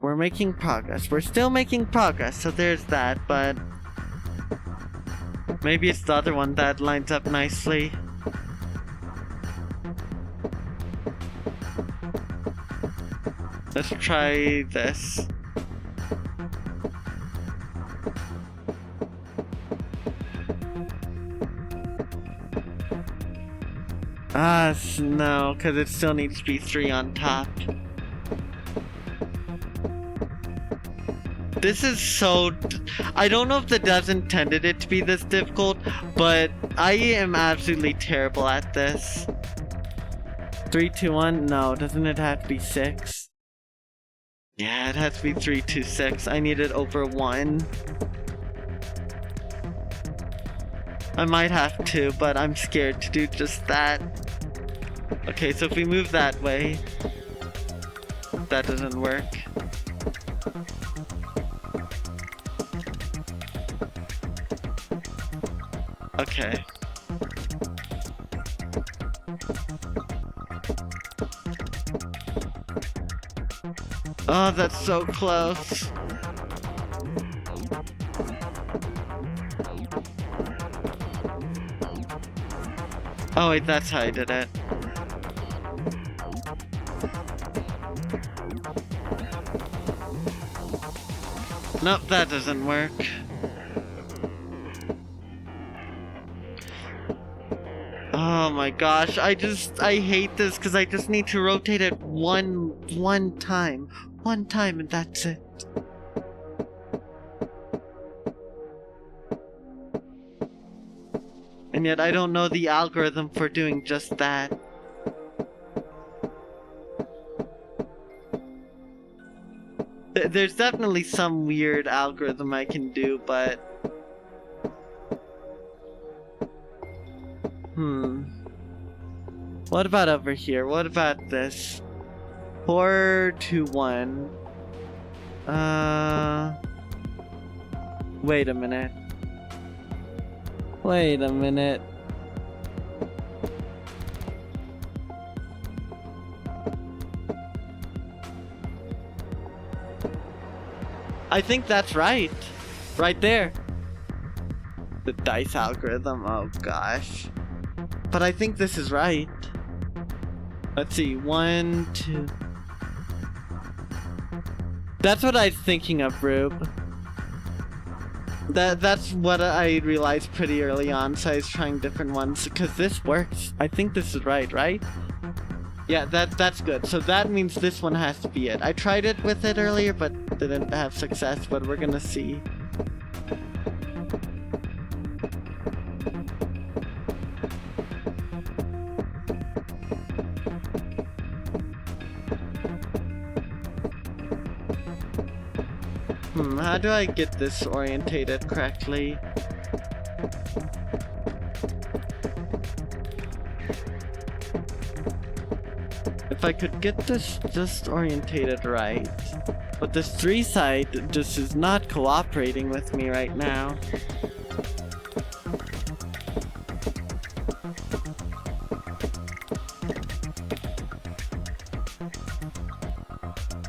We're making progress. We're still making progress, so there's that, but maybe it's the other one that lines up nicely. Let's try this. No, because it still needs to be 3 on top. This is so... I don't know if the devs intended it to be this difficult, but I am absolutely terrible at this. 3, 2, 1? No, doesn't it have to be 6? Yeah, it has to be 3, 2, 6. I need it over 1. I might have to, but I'm scared to do just that. Okay, so if we move that way, that doesn't work. Okay. Oh, that's so close. Oh wait, that's how I did it. Nope, that doesn't work. Oh my gosh, I hate this because I just need to rotate it one time. One time and that's it. yet. I don't know the algorithm for doing just that. There's definitely some weird algorithm I can do, but... What about over here? What about this? 4, 2, 1. Wait a minute. Wait a minute. I think that's right. Right there. The dice algorithm, oh gosh. But I think this is right. Let's see, 1, 2. That's what I was thinking of, Rube. That's what I realized pretty early on, so I was trying different ones, because this works. I think this is right? Yeah, that's good. So that means this one has to be it. I tried it with it earlier, but didn't have success, but we're gonna see. How do I get this orientated correctly? If I could get this just orientated right. But this 3 side just is not cooperating with me right now.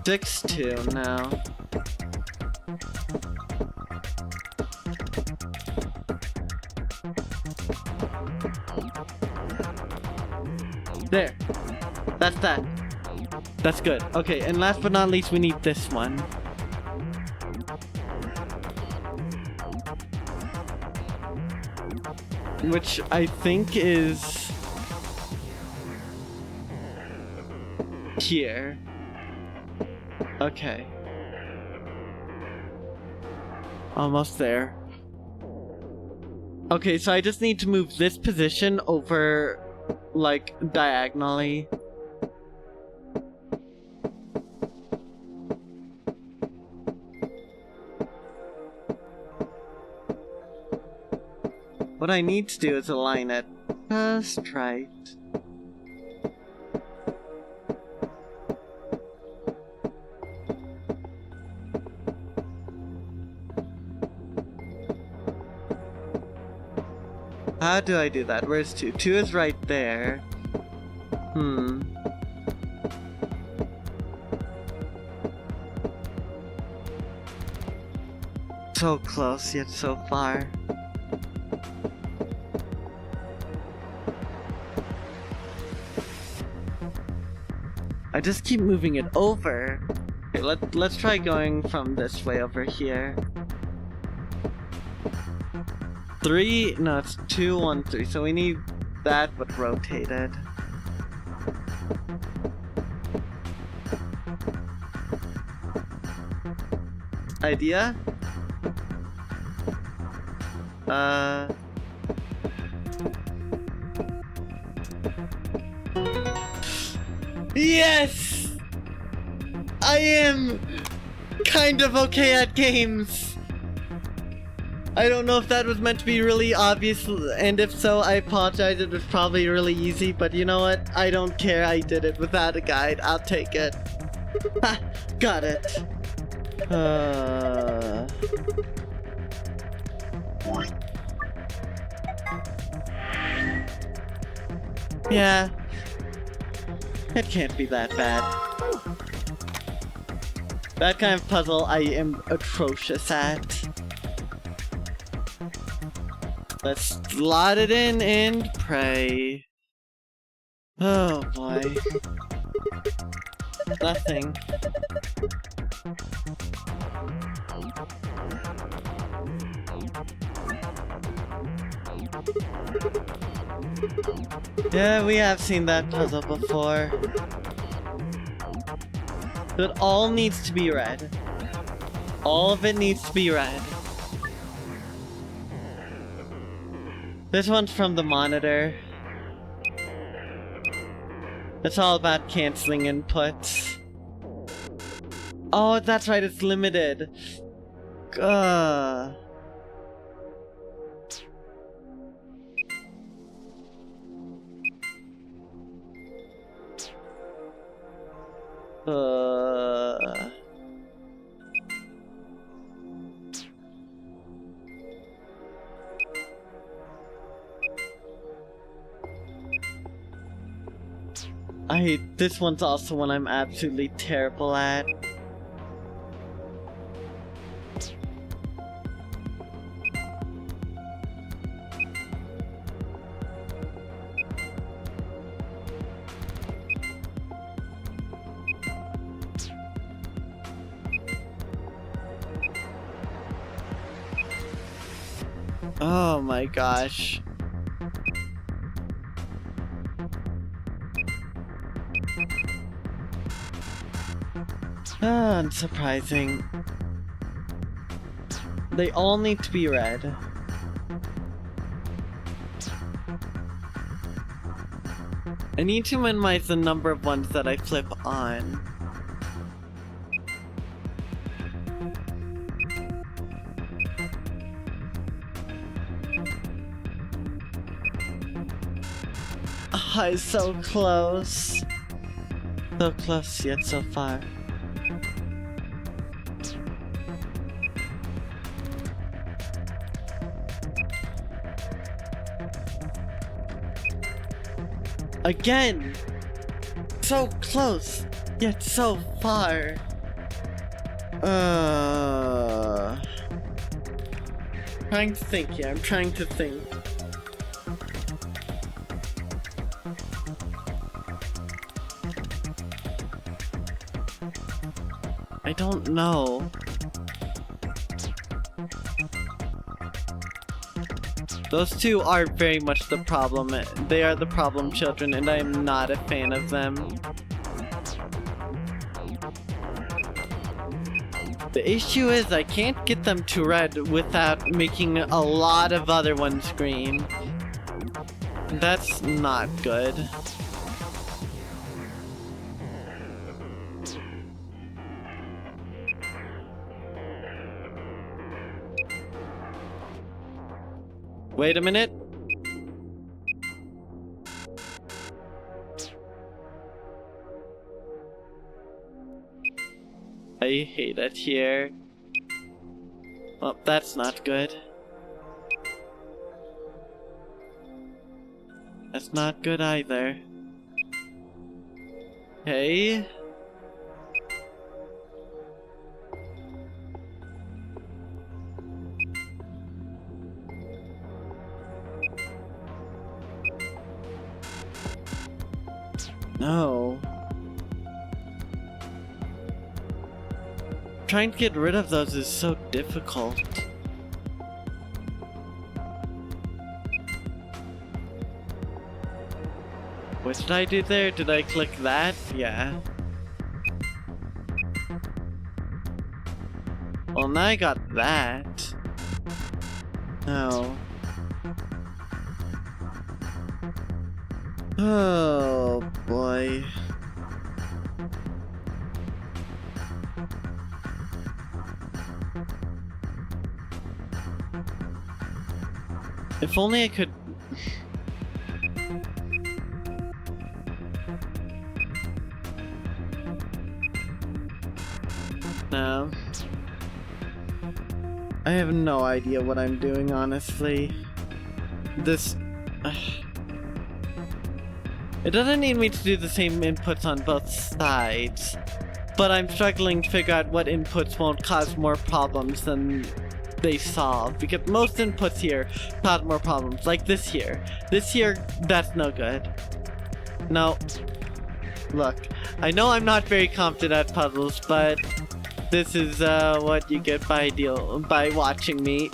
Six, 2 now. There. That's that. That's good. Okay, and last but not least, we need this one. Which I think is... here. Okay. Almost there. Okay, so I just need to move this position over, like, diagonally. What I need to do is align it just right. How do I do that? Where's 2? 2 is right there. So close, yet so far. I just keep moving it over. Okay, let's try going from this way over here. 3, no, it's 2, 1, 3. So we need that, but rotated. Idea? Yes! I am kind of okay at games. I don't know if that was meant to be really obvious, and if so, I apologize. It was probably really easy, but you know what? I don't care. I did it without a guide. I'll take it. Ha! Got it. Yeah. It can't be that bad. That kind of puzzle I am atrocious at. Let's slot it in and pray. Oh boy. Nothing. Yeah, we have seen that puzzle before. It all needs to be red. All of it needs to be red. This one's from the monitor. It's all about canceling inputs. Oh, that's right, it's limited. This one's also one I'm absolutely terrible at. Oh my gosh. Unsurprising. They all need to be red. I need to minimize the number of ones that I flip on. Oh, it's so close. So close yet so far. Again! So close, yet so far. Trying to think here, I'm trying to think. I don't know. Those two are very much the problem. They are the problem children, and I am not a fan of them. The issue is I can't get them to red without making a lot of other ones green. That's not good. Wait a minute. I hate it here. Well, that's not good. That's not good either. Okay. No. Trying to get rid of those is so difficult. What did I do there? Did I click that? Yeah. Well, now I got that. No. Oh boy. If only I could... No. I have no idea what I'm doing, honestly. This... It doesn't need me to do the same inputs on both sides, but I'm struggling to figure out what inputs won't cause more problems than they solve, because most inputs here cause more problems, like this here. This here, that's no good. No. Look, I know I'm not very competent at puzzles, but this is what you get by watching me.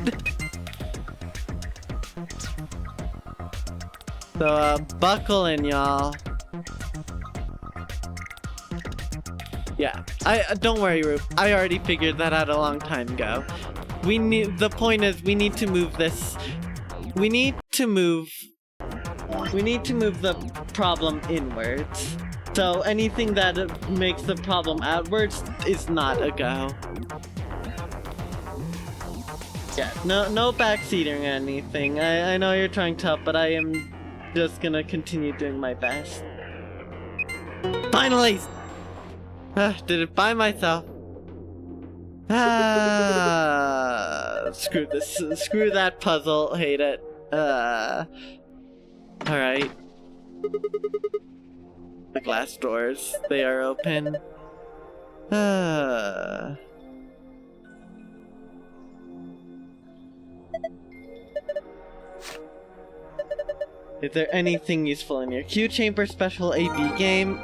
So, buckle in, y'all. Yeah, don't worry, Rube. I already figured that out a long time ago. The point is, we need to move this. We need to move the problem inwards. So anything that makes the problem outwards is not a go. Yeah, no backseating or anything. I know you're trying to help, but I am just gonna continue doing my best. Finally! Did it by myself. Screw this. Screw that puzzle. Hate it. Alright. The glass doors, they are open. Is there anything useful in your Q Chamber special AB game?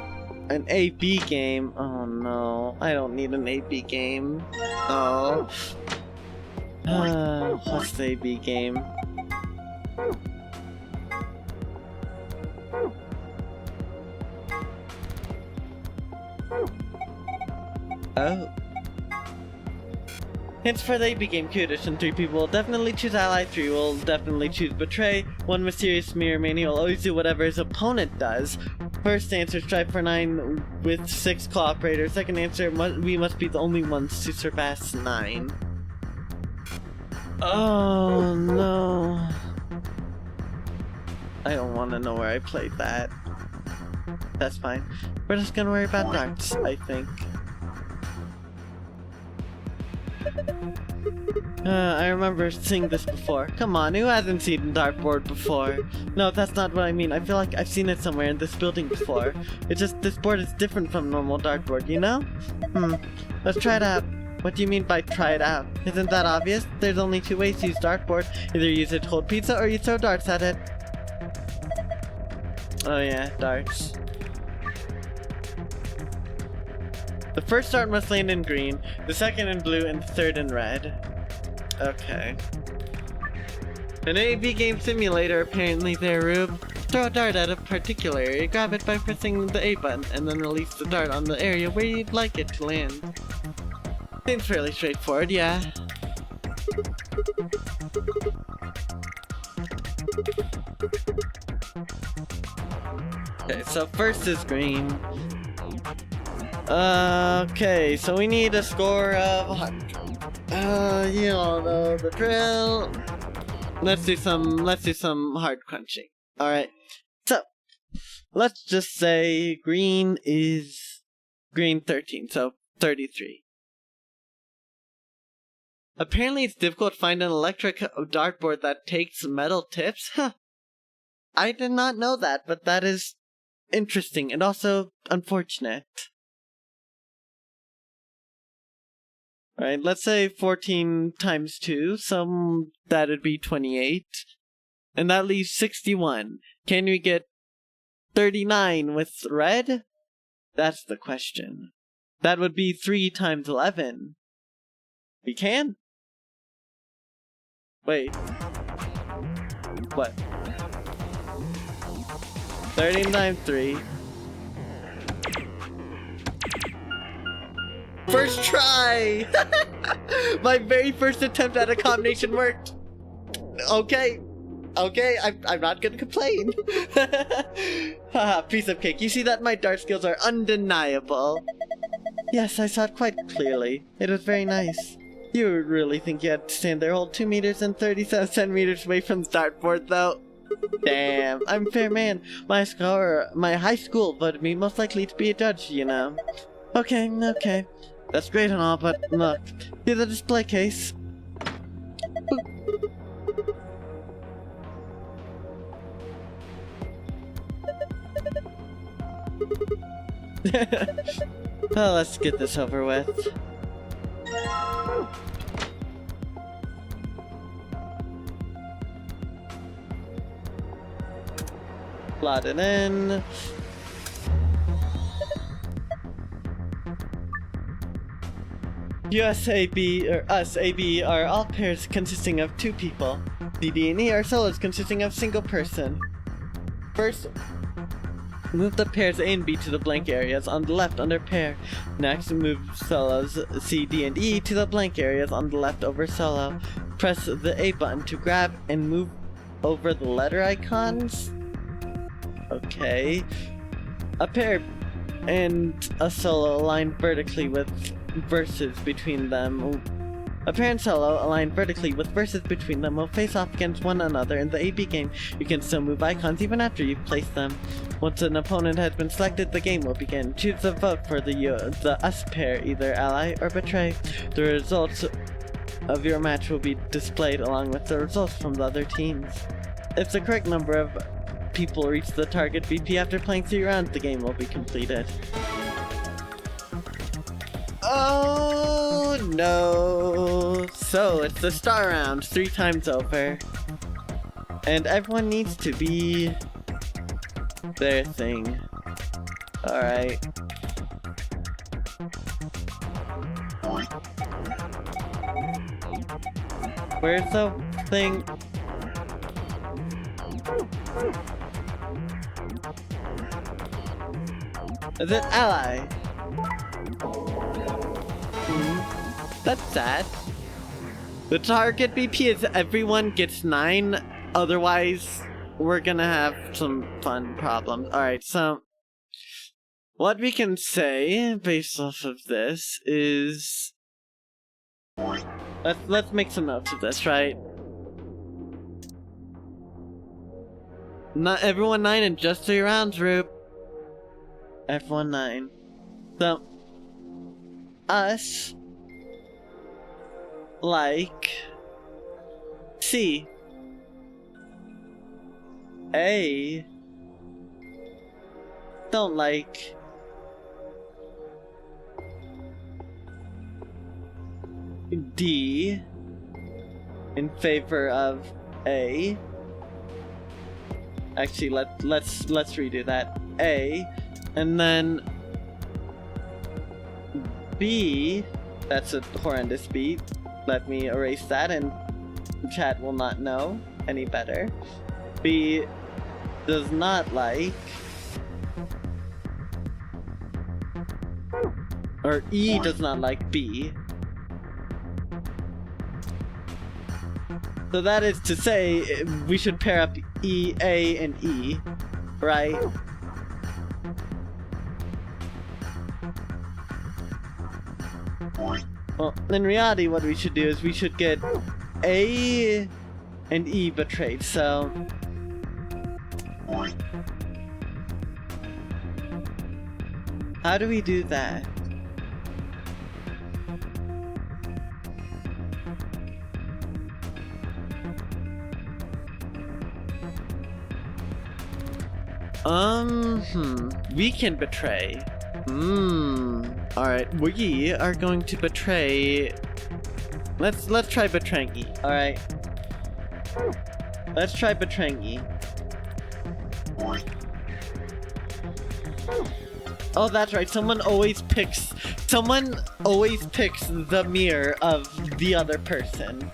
An AB game? Oh no, I don't need an AB game. Oh. What's the AB game? Oh. Hints for the AB game Q Edition. 3 people will definitely choose Ally, 3 will definitely choose Betray, 1 mysterious mirror mania will always do whatever his opponent does. First answer, strive for 9 with 6 cooperators. Second answer, we must be the only ones to surpass 9. Oh no. I don't want to know where I played that. That's fine. We're just gonna worry about darts, I think. I remember seeing this before. Come on, who hasn't seen dartboard before? No, that's not what I mean. I feel like I've seen it somewhere in this building before. It's just this board is different from normal dartboard, you know? Let's try it out. What do you mean by try it out? Isn't that obvious? There's only 2 ways to use dartboard. Either use it to hold pizza or you throw darts at it. Oh yeah, darts. The first dart must land in green, the second in blue, and the third in red. Okay. An AB game simulator apparently there, Rube. Throw a dart at a particular area, grab it by pressing the A button, and then release the dart on the area where you'd like it to land. Seems fairly straightforward, yeah. Okay, so first is green. Okay, so we need a score of 100. You all know the drill. Let's do some hard crunching. Alright, so let's just say green 13, so 33. Apparently it's difficult to find an electric dartboard that takes metal tips? Huh. I did not know that, but that is interesting and also unfortunate. Alright, let's say 14 times 2, so that'd be 28. And that leaves 61. Can we get 39 with red? That's the question. That would be 3 times 11. We can? Wait. What? 30 times 3. First try! My very first attempt at a combination worked. Okay, I'm not gonna complain. Haha, piece of cake. You see that my dart skills are undeniable. Yes, I saw it quite clearly. It was very nice. You really think you had to stand there, hold 2 meters and 37 centimeters away from the dartboard, though? Damn, I'm a fair man. My high school voted me most likely to be a judge, you know. Okay. That's great and all, but look, here's the display case. Well, let's get this over with. Slot it in. US AB, or us, AB, are all pairs consisting of 2 people. CD and E are solos consisting of single person. First, move the pairs A and B to the blank areas on the left under pair. Next, move solos C, D, and E to the blank areas on the left over solo. Press the A button to grab and move over the letter icons. Okay. A pair and a solo aligned vertically with verses between them. A pair and solo aligned vertically with verses between them will face off against one another in the AB game. You can still move icons even after you've placed them. Once an opponent has been selected, the game will begin. Choose a vote for the us pair, either ally or betray. The results of your match will be displayed along with the results from the other teams. If the correct number of people reach the target VP after playing 3 rounds, the game will be completed. Oh no! So it's the star round 3 times over. And everyone needs to be their thing. Alright. Where's the thing? Is it ally? That's sad. The target BP is everyone gets 9, otherwise we're gonna have some fun problems. Alright, so what we can say based off of this is let's make some notes of this, right? Not everyone 9 in just 3 rounds, Rube. Everyone 9. So us like C. A don't like D in favor of A. Actually, let's redo that. A, and then B. That's a horrendous beat. Let me erase that, and chat will not know any better. B does not like, or E does not like B. So that is to say, we should pair up E, A, and E, right? Well, in reality, what we should do is we should get A and E betrayed, so how do we do that? We can betray. Alright, we are going to betray. Let's try betraying E. Alright. Let's try betraying E. Oh, that's right. Someone always picks the mirror of the other person.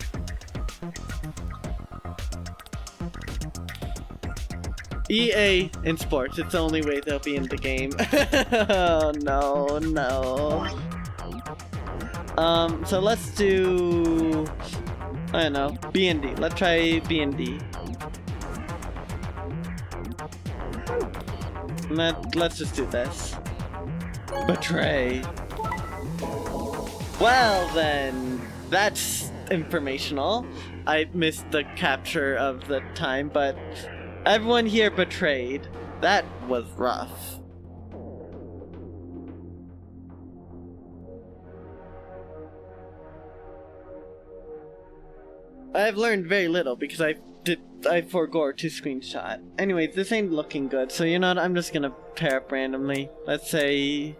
EA in sports, it's the only way they'll be in the game. Oh, no. So let's do, I don't know, B and D. Let's try B and D. Let's just do this. Betray. Well then, that's informational. I missed the capture of the time, but everyone here betrayed. That was rough. I've learned very little because I forgore to screenshot. Anyways, this ain't looking good, so you know what, I'm just gonna pair up randomly. Let's say...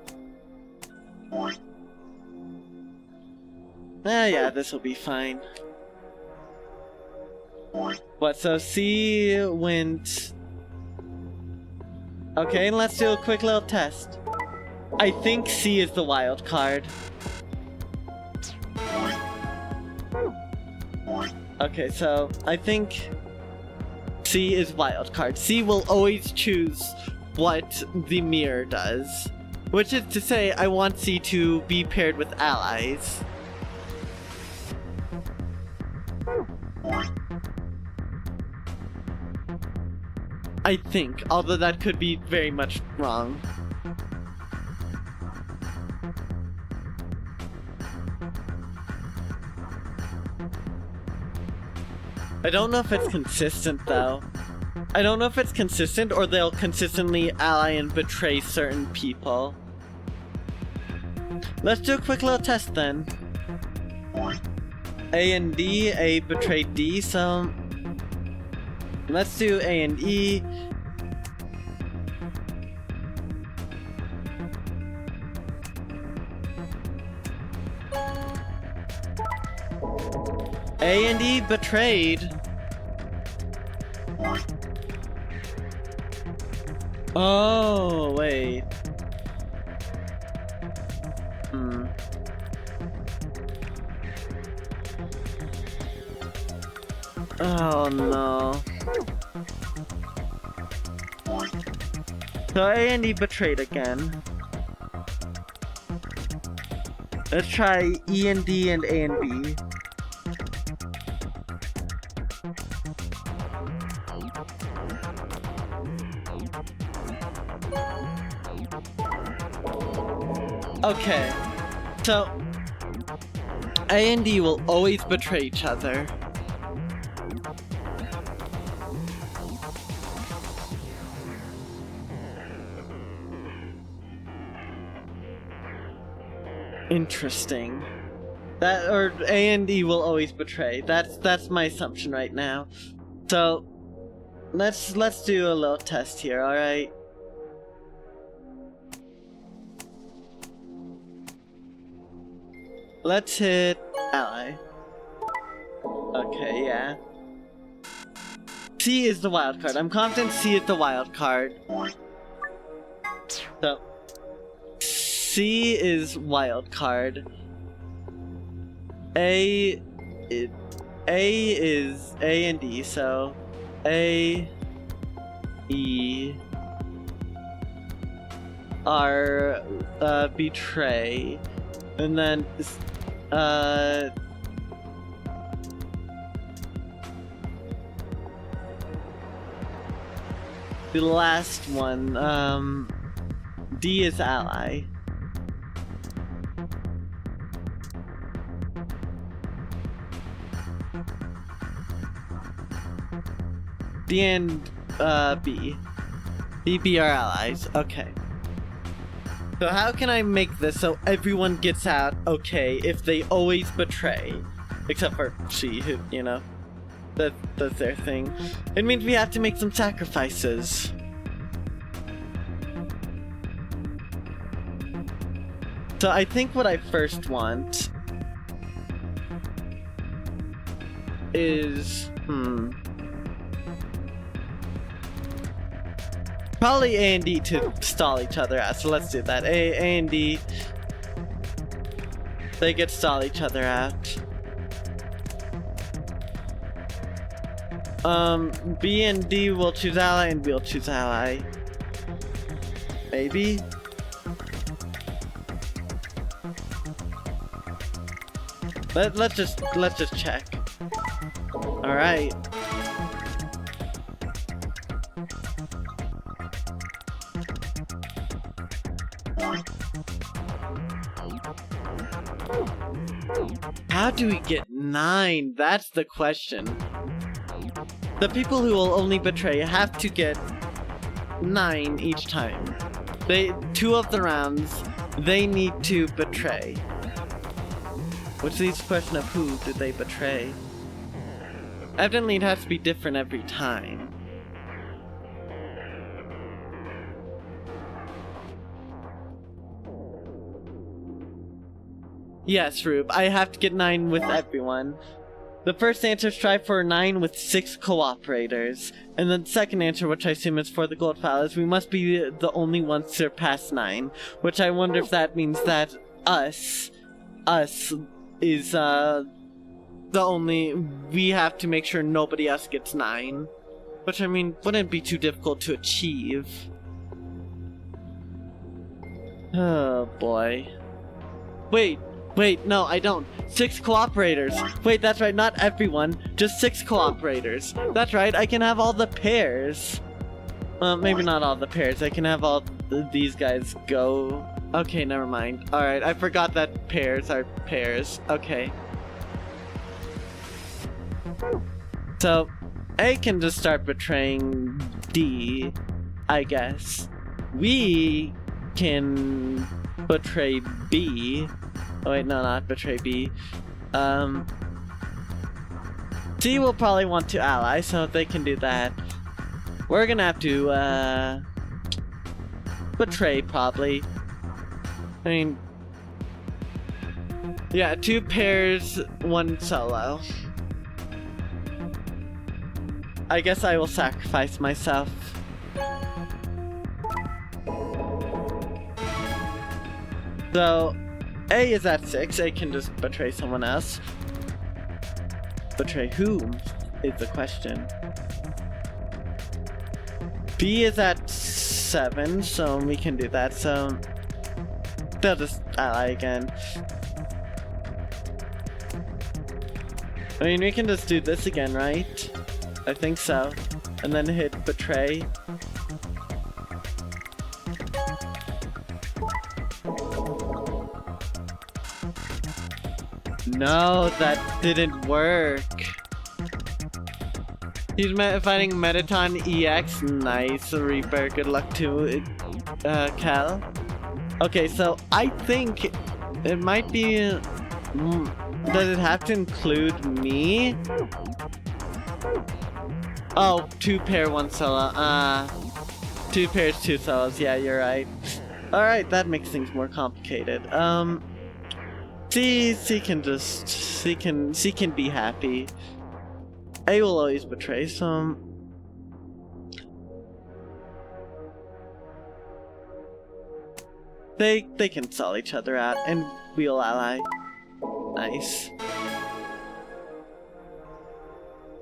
yeah, this will be fine. What, so C went... Okay, let's do a quick little test. I think C is the wild card. Okay, so I think C is wild card. C will always choose what the mirror does. Which is to say, I want C to be paired with allies. I think, although that could be very much wrong. I don't know if it's consistent, though. I don't know if it's consistent, or they'll consistently ally and betray certain people. Let's do a quick little test, then. A and D, A betrayed D, so... let's do A and E. A and E betrayed. Oh, wait. Oh no. So A and E betrayed again. Let's try E and D and A and B. Okay, so A and D will always betray each other. Interesting. That, or A and E will always betray. That's my assumption right now. So let's do a little test here, alright? Let's hit ally. Okay, yeah. C is the wild card. I'm confident C is the wild card. So C is wild card. A is A and E, so A, E are betray, and then the last one, D is ally. D and B. B are allies. Okay. So how can I make this so everyone gets out okay if they always betray? Except for C, who, you know, that's their thing. It means we have to make some sacrifices. So I think what I first want is, probably A and D to stall each other out, so let's do that. A and D, they get stall each other out. B and D will choose ally and B will choose ally. Maybe? Let's just check. Alright. How do we get 9? That's the question. The people who will only betray have to get 9 each time. 2 of the rounds, they need to betray. Which leads to the question of who did they betray? Evidently it has to be different every time. Yes, Rube, I have to get 9 with everyone. The first answer, strive for 9 with 6 cooperators. And the second answer, which I assume is for the gold file, is we must be the only ones to surpass 9. Which I wonder if that means that us is the only, we have to make sure nobody else gets 9. Which, I mean, wouldn't be too difficult to achieve. Oh boy. Wait, no, I don't. 6 cooperators. Wait, that's right, not everyone. Just 6 cooperators. That's right, I can have all the pairs. Well, maybe not all the pairs. I can have all these guys go. Okay, never mind. Alright, I forgot that pairs are pairs. Okay. So, A can just start betraying D, I guess. We can betray B. Oh wait, no, not betray B. C will probably want to ally, so they can do that. We're gonna have to, betray, probably. I mean... yeah, 2 pairs, 1 solo. I guess I will sacrifice myself. So, A is at 6. A can just betray someone else. Betray whom is the question. B is at 7, so we can do that. So, they'll just ally again. I mean, we can just do this again, right? I think so. And then hit betray. No, that didn't work. He's fighting Mettaton EX. Nice, Reaper. Good luck to Cal. Okay, so I think it might be... does it have to include me? Oh, 2 pair, 1 solo. 2 pairs, 2 solos. Yeah, you're right. Alright, that makes things more complicated. C can just... C can be happy. A will always betray, so... They can sell each other out, and we'll ally. Nice.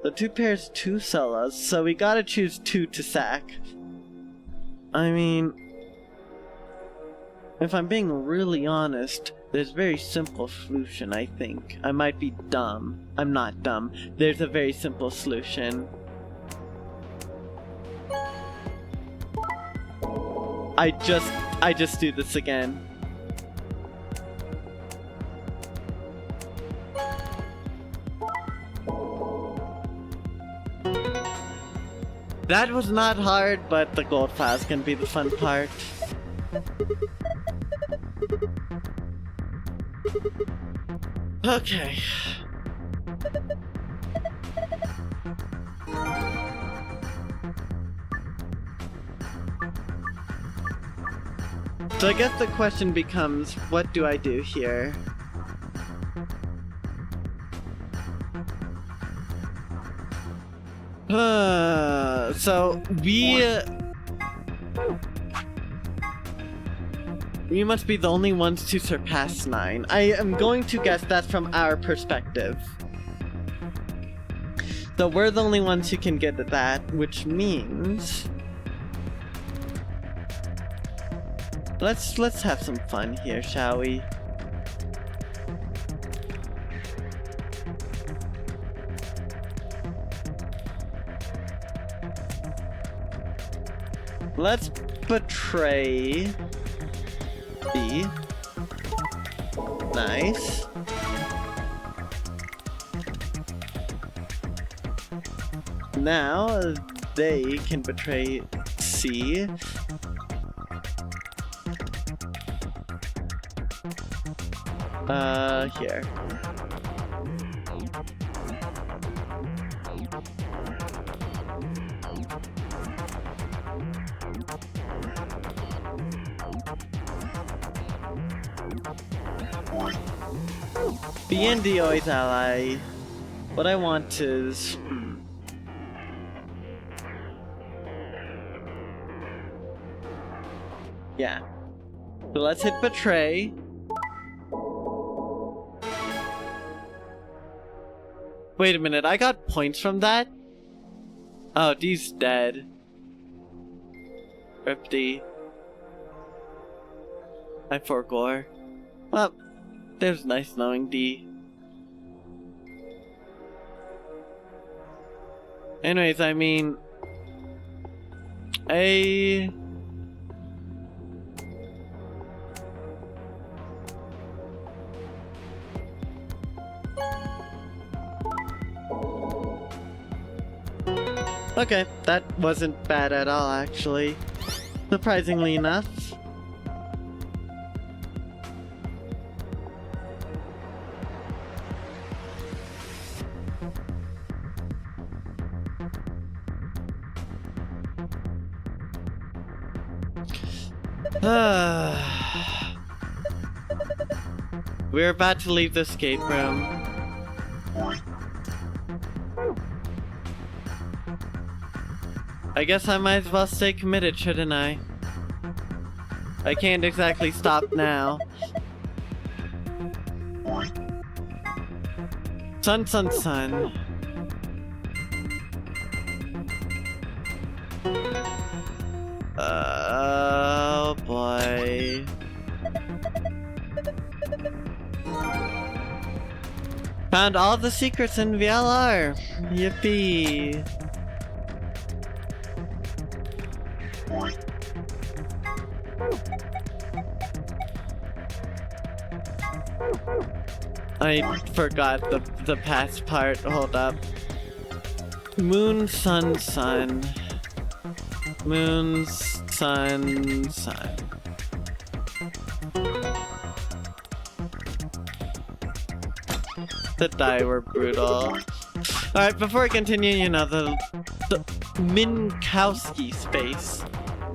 The 2 pairs, 2 solos, so we gotta choose 2 to sack. I mean... if I'm being really honest, there's a very simple solution, I think. I might be dumb. I'm not dumb. There's a very simple solution. I just do this again. That was not hard, but the gold files can be the fun part. Okay. So I guess the question becomes, what do I do here? So we must be the only ones to surpass 9. I am going to guess that's from our perspective. So we're the only ones who can get at that, which means... Let's have some fun here, shall we? Let's betray B. Nice. Now they can betray C. Here. B and D always ally. What I want is... yeah. So let's hit betray. Wait a minute, I got points from that? Oh, D's dead. Rip D. I forgore. Well, there's nice knowing D. Anyways, I mean... A... Okay, that wasn't bad at all, actually. Surprisingly enough. We're about to leave the escape room. I guess I might as well stay committed, shouldn't I? I can't exactly stop now. Sun, sun, sun. Oh boy. Found all the secrets in VLR. Yippee. I forgot the past part. Hold up. Moon, sun, sun. Moon, sun, sun. The die were brutal. Alright, before I continue, you know, the Minkowski space.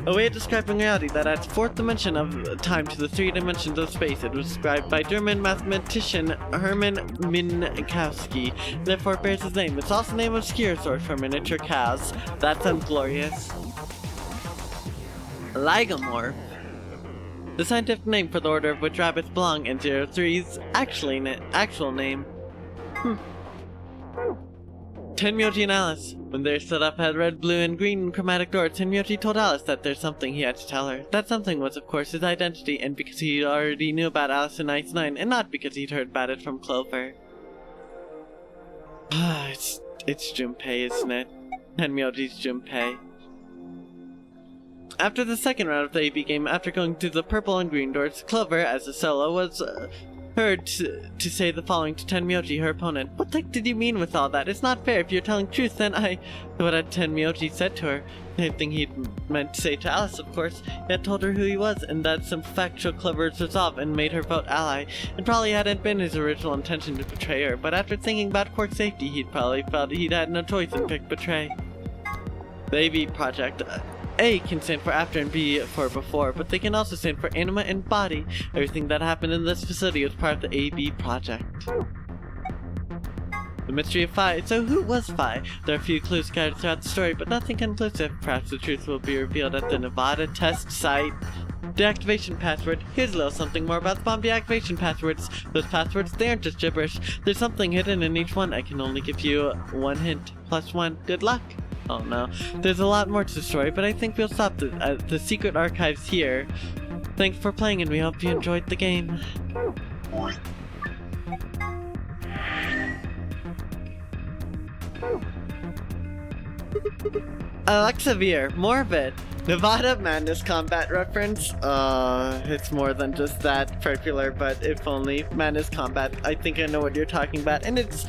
A way of describing reality that adds fourth dimension of time to the 3 dimensions of space. It was described by German mathematician Hermann Minkowski, therefore it bears his name. It's also the name of skier source for miniature cows. That sounds glorious. Lagomorph. The scientific name for the order of which rabbits belong in 03's actual name. Tenmyoji and Alice. When they stood up at red, blue, and green chromatic doors, Tenmyoji told Alice that there's something he had to tell her. That something was, of course, his identity, and because he already knew about Alice in Ice 9, and not because he'd heard about it from Clover. it's Junpei, isn't it? Tenmyoji's Junpei. After the second round of the AB game, after going through the purple and green doors, Clover, as a solo, was heard to say the following to Tenmyoji, her opponent. What the heck did you mean with all that? It's not fair. If you're telling truth, then What had Tenmyoji said to her? Same thing he'd meant to say to Alice, of course. He had told her who he was, and that some factual Clover's resolve and made her vote ally. It probably hadn't been his original intention to betray her, but after thinking about Quark's safety, he'd probably felt he'd had no choice and picked betray. The AB project. A can stand for after and B for before, but they can also stand for anima and body. Everything that happened in this facility was part of the AB project. The mystery of Phi. So who was Phi? There are a few clues scattered throughout the story, but nothing conclusive. Perhaps the truth will be revealed at the Nevada test site. Deactivation password. Here's a little something more about the bomb deactivation passwords. Those passwords, they aren't just gibberish. There's something hidden in each one. I can only give you one hint. +1. Good luck. Oh no. There's a lot more to the story, but I think we'll stop the secret archives here. Thanks for playing, and we hope you enjoyed the game. Alexavir, more of it. Nevada Madness Combat reference. It's more than just that popular, but if only. Madness Combat, I think I know what you're talking about, and it's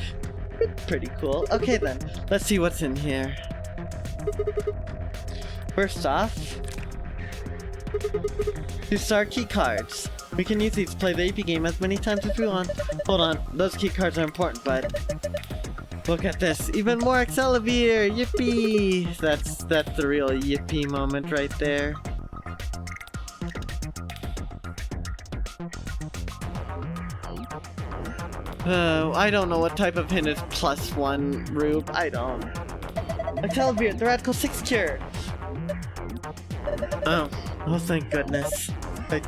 pretty cool. Okay then, let's see what's in here. First off, 2-star key cards. We can use these to play the AP game as many times as we want. Hold on, those key cards are important, but look at this. Even more Accelavir! Yippee! That's the real yippee moment right there. I don't know what type of hint is +1, Rube. I don't. Accelavir, the Radical 6 cure! Oh, thank goodness.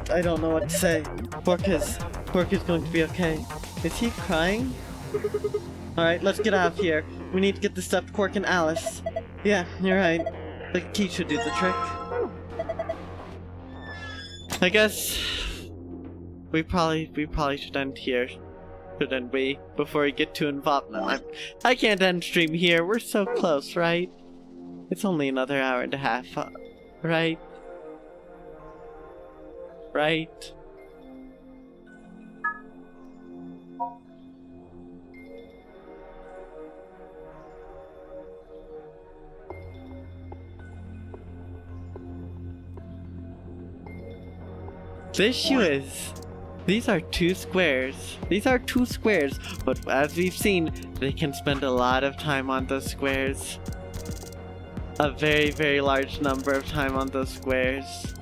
I don't know what to say. Quark is going to be okay. Is he crying? Alright, let's get out of here. We need to get this stuff to Quark and Alice. Yeah, you're right. The key should do the trick. I guess we probably should end here, shouldn't we? Before we get too involved. I can't end stream here. We're so close, right? It's only another hour and a half. Right? Right? The issue is, these are two squares. These are two squares, but as we've seen, they can spend a lot of time on those squares. A very, very large number of time on those squares.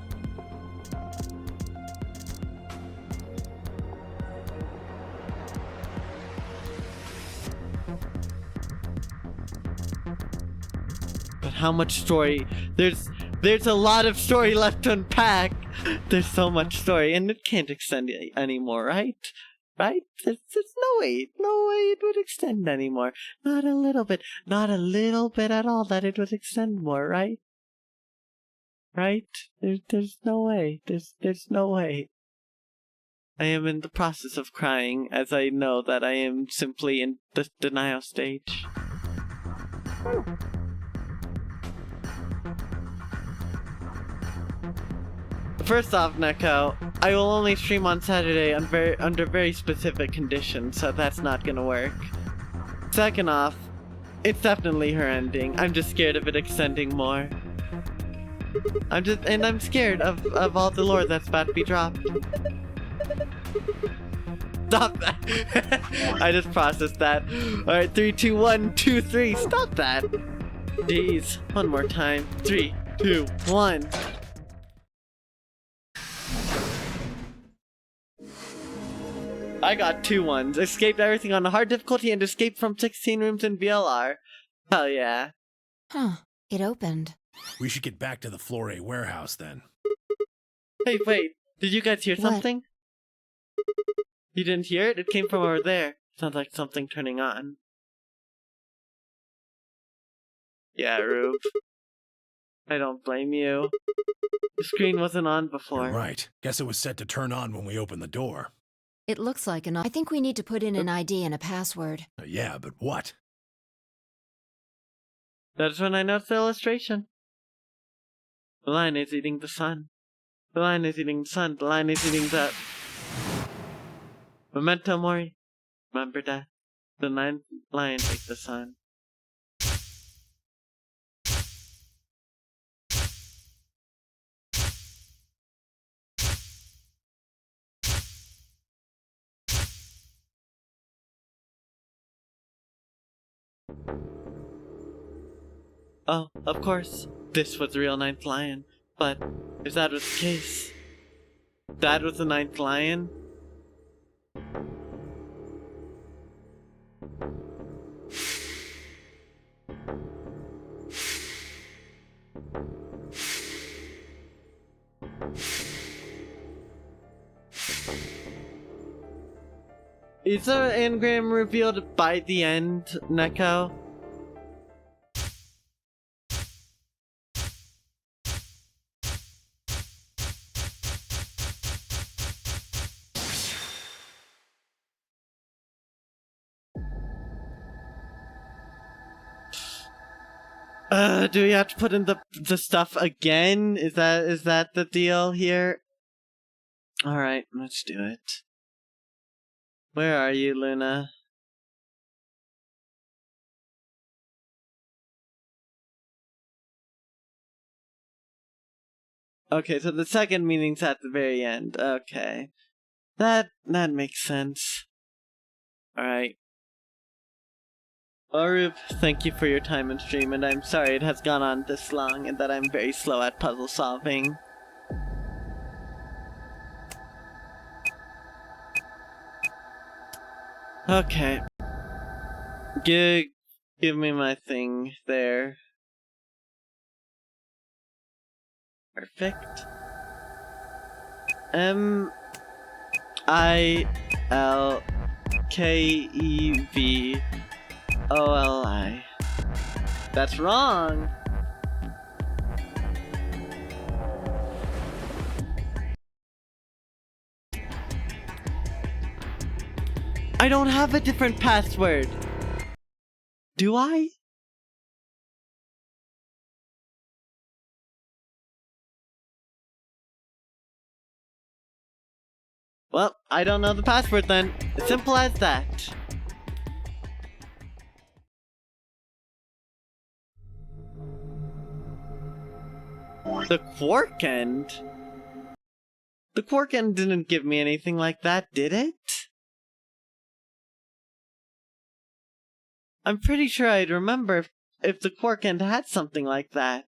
But how much story? There's a lot of story left to unpack. There's so much story, and it can't extend anymore, right? Right? There's no way it would extend anymore. Not a little bit at all that it would extend more, right? Right? There's no way. There's no way. I am in the process of crying, as I know that I am simply in the denial stage. First off, Neko, I will only stream on Saturday under very specific conditions, so that's not gonna work. Second off, it's definitely her ending. I'm just scared of it extending more. I'm scared of all the lore that's about to be dropped. Stop that! I just processed that. Alright, 3, 2, 1, 2, 3, stop that! Jeez, one more time. 3, 2, 1. I got 2 ones. Escaped everything on the hard difficulty and escaped from 16 rooms in VLR. Hell yeah. Huh. It opened. We should get back to the Flore warehouse then. Hey, wait. Did you guys hear something? You didn't hear it? It came from over there. Sounds like something turning on. Yeah, Rube. I don't blame you. The screen wasn't on before. You're right. Guess it was set to turn on when we opened the door. It looks like I think we need to put in an ID and a password. Yeah, but what? That's when I noticed the illustration. The lion is eating the sun. The lion is eating the sun. The lion is eating the... Memento mori. Remember that. The lion ate the sun. Oh, of course, this was the real 9th lion. But if that was the case, that was the 9th lion? Is the engram revealed by the end, Neko? Do we have to put in the stuff again? Is that the deal here? Alright, let's do it. Where are you, Luna? Okay, so the second meeting's at the very end. Okay. That makes sense. Alright. Arup, thank you for your time and stream, and I'm sorry it has gone on this long and that I'm very slow at puzzle solving. Okay. Give me my thing there. Perfect. MILKEVOLI. That's wrong. I don't have a different password. Do I? Well, I don't know the password then. As simple as that. The Quark End? The Quark End didn't give me anything like that, did it? I'm pretty sure I'd remember if the Quark End had something like that.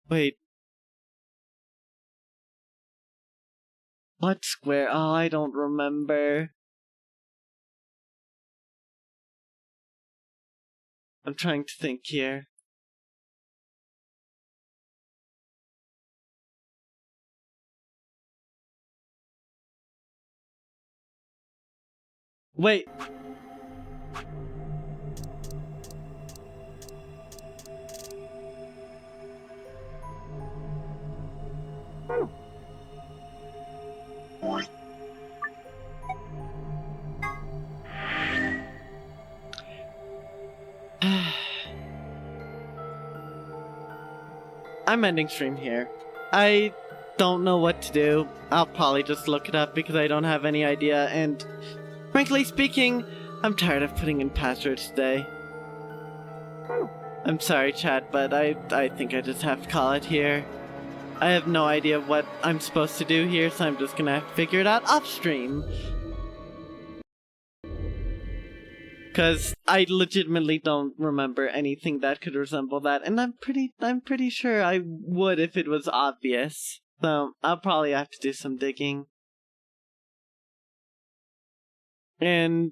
Wait. What square? Oh, I don't remember. I'm trying to think here. Wait. I'm ending stream here. I don't know what to do. I'll probably just look it up because I don't have any idea, and frankly speaking, I'm tired of putting in passwords today. I'm sorry, chat, but I think I just have to call it here. I have no idea what I'm supposed to do here, so I'm just gonna have to figure it out off stream. Because I legitimately don't remember anything that could resemble that, and I'm pretty sure I would if it was obvious. So I'll probably have to do some digging. And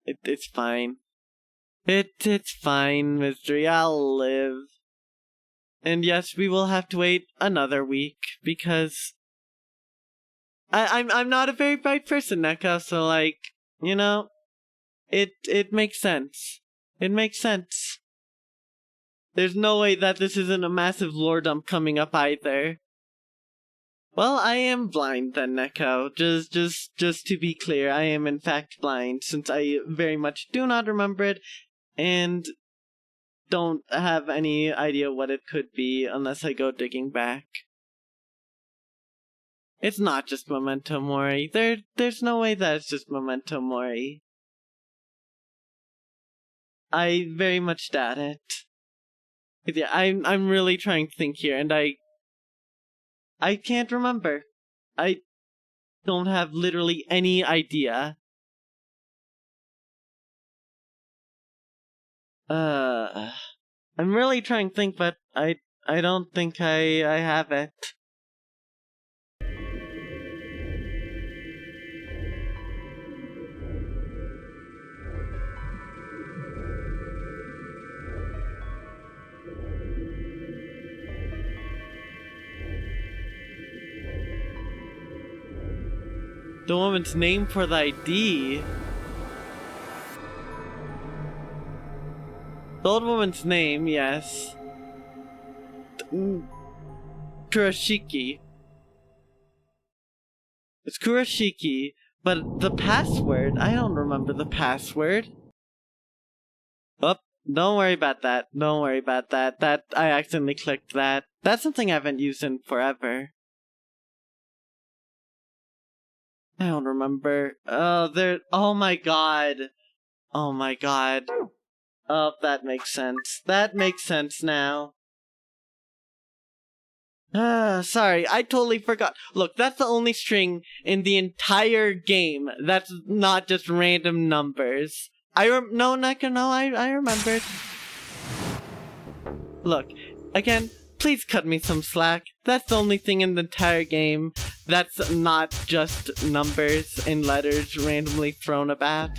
it's fine. It's fine, Mystery. I'll live. And yes, we will have to wait another week because I'm not a very bright person, Neko, so like, you know, it makes sense. It makes sense. There's no way that this isn't a massive lore dump coming up either. Well, I am blind then, Neko. Just to be clear, I am in fact blind, since I very much do not remember it, and don't have any idea what it could be unless I go digging back. It's not just Memento Mori. There's no way that it's just Memento Mori. I very much doubt it. But yeah, I'm really trying to think here, and I can't remember. I don't have literally any idea. I'm really trying to think, but I don't think I have it. The woman's name for the ID. The old woman's name, yes. Kurashiki. It's Kurashiki, but the password, I don't remember the password. Oh, don't worry about that. Don't worry about that. I accidentally clicked that. That's something I haven't used in forever. I don't remember. Oh my god. Oh my god. Oh, that makes sense. That makes sense now. Sorry, I totally forgot. Look, that's the only string in the entire game that's not just random numbers. No, Neko, no, I remembered. Look, again, please cut me some slack. That's the only thing in the entire game that's not just numbers and letters randomly thrown about.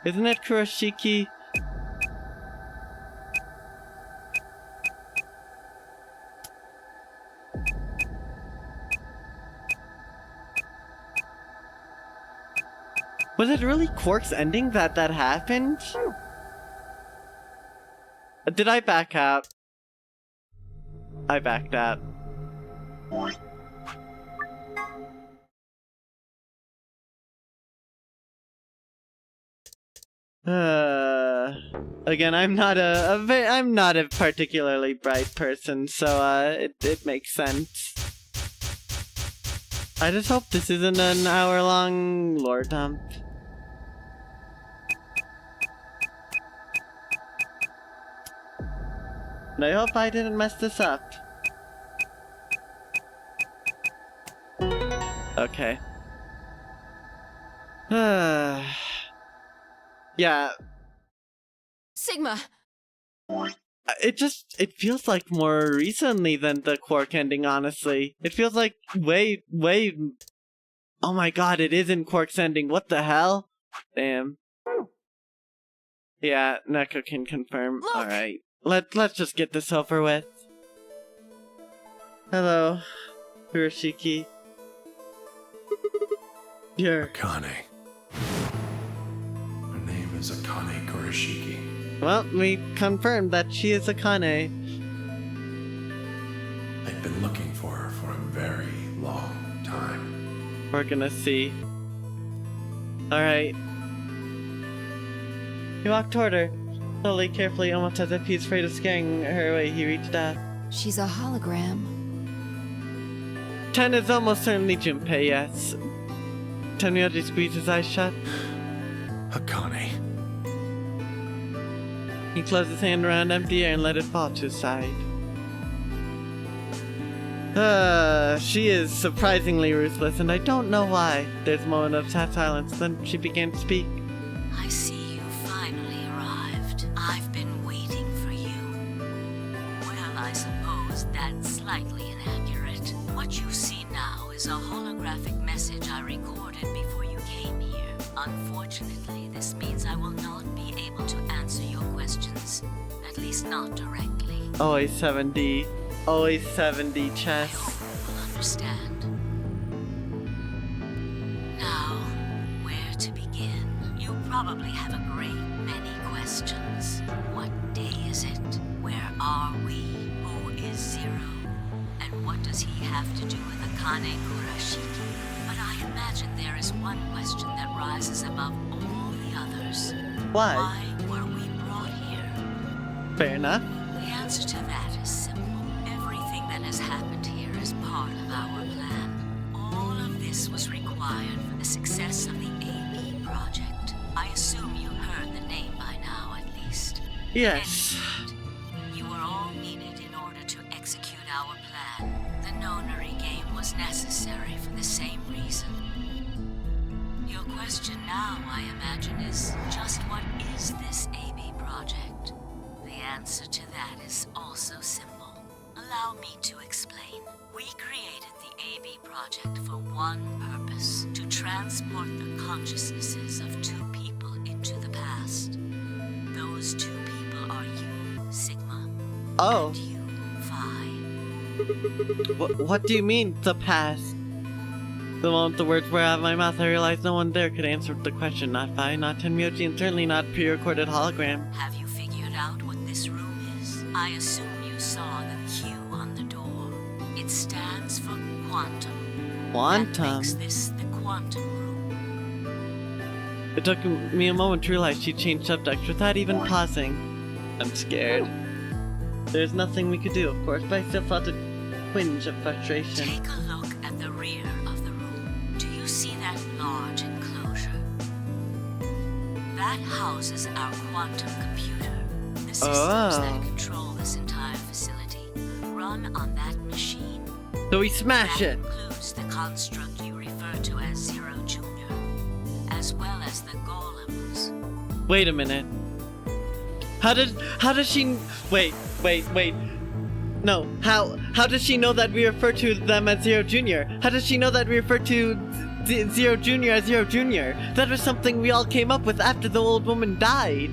Isn't it Kurashiki? Was it really Quark's ending that happened? Did I back out? I backed out. Again, I'm not I'm not a particularly bright person, so it makes sense. I just hope this isn't an hour-long lore dump. And I hope I didn't mess this up. Okay. Yeah. Sigma! It feels like more recently than the Quark ending, honestly. It feels like way... Oh my god, it is in Quark's ending. What the hell? Damn. Yeah, Neko can confirm. Alright. Let's just get this over with. Hello, Kurashiki. You're... Akane. Her name is Akane Kurashiki. Well, we confirmed that she is Akane. I've been looking for her for a very long time. We're gonna see. Alright. He walked toward her. Slowly, carefully, almost as if he's afraid of scaring her away, he reached out. She's a hologram. 10 is almost certainly Junpei, yes. Tenmyoji squeezed his eyes shut. Akane. He closed his hand around empty air and let it fall to his side. She is surprisingly ruthless, and I don't know why. There's a moment of sad silence, then she began to speak. I see you finally arrived. I've been waiting for you. Well, I suppose that's slightly inaccurate. What you see now is a holographic message I recorded before you came here. Unfortunately, this means I will not be able to answer your questions. At least not directly. Always 7D. Always 7D chess. I hope you will understand. Now, where to begin? You probably have a great many questions. What day is it? Where are we? Who is Zero? And what does he have to do with Akane Kurashiki? But I imagine there is one question that rises above all the others. Why? Why were we brought here? Fair enough. The answer to that is simple. Everything that has happened here is part of our plan. All of this was required for the success of the AB project. I assume you heard the name by now, at least. Yes. You were all needed in order to execute our plan. The Nonary game was necessary for the same reason. Your question now, I imagine, is just what is this AB project? The answer to that is also simple. Allow me to explain. We created the AB project for one purpose: to transport the consciousnesses of two people into the past. Those two people are you, Sigma, Oh. and you, Phi. What do you mean, the past? The moment the words were out of my mouth, I realized no one there could answer the question. Not Phi, not Tenmyoji, and certainly not pre-recorded hologram. Have you figured out what this room is? I assume you saw the Q on the door. It stands for quantum. Quantum? That makes this the quantum room. It took me a moment to realize she changed subject without even pausing. I'm scared. There's nothing we could do, of course, but I still felt a twinge of frustration. Take a look at the rear of the room. Do you see that large enclosure? That houses our quantum computer. The systems that control this entire facility run on that machine. So we smash it! That includes the construct you refer to as Zero Jr., as well as the golems. Wait a minute. How does she... Wait. No, how does she know that we refer to them as Zero Jr.? How does she know that we refer to Zero Jr. as Zero Jr.? That was something we all came up with after the old woman died.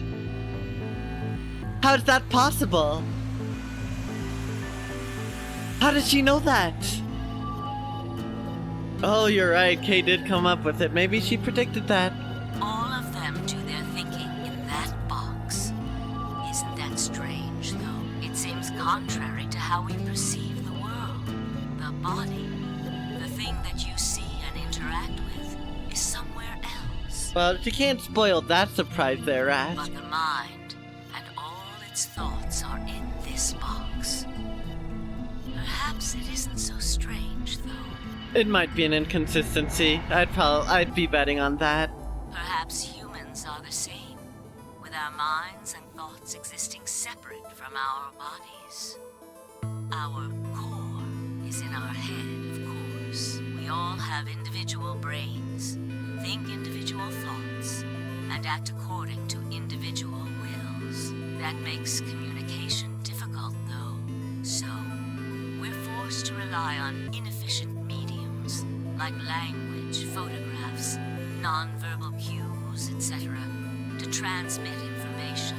How is that possible? How does she know that? Oh, you're right, Kay did come up with it. Maybe she predicted that. All of them do their thinking in that box. Isn't that strange, though? It seems contrary to how we perceive the world. The body, the thing that you see and interact with, is somewhere else. Well, you can't spoil that surprise there, Rat. But the mind and all its thoughts are in this box. Perhaps it isn't so strange, though. It might be an inconsistency. I'd be betting on that. Perhaps humans are the same, with our minds and thoughts existing separate from our bodies. Our core is in our head, of course. We all have individual brains, think individual thoughts, and act according to individual wills. That makes communication difficult, though. So, we're forced to rely on inefficient mediums, like language, photographs, non-verbal cues, etc., to transmit information.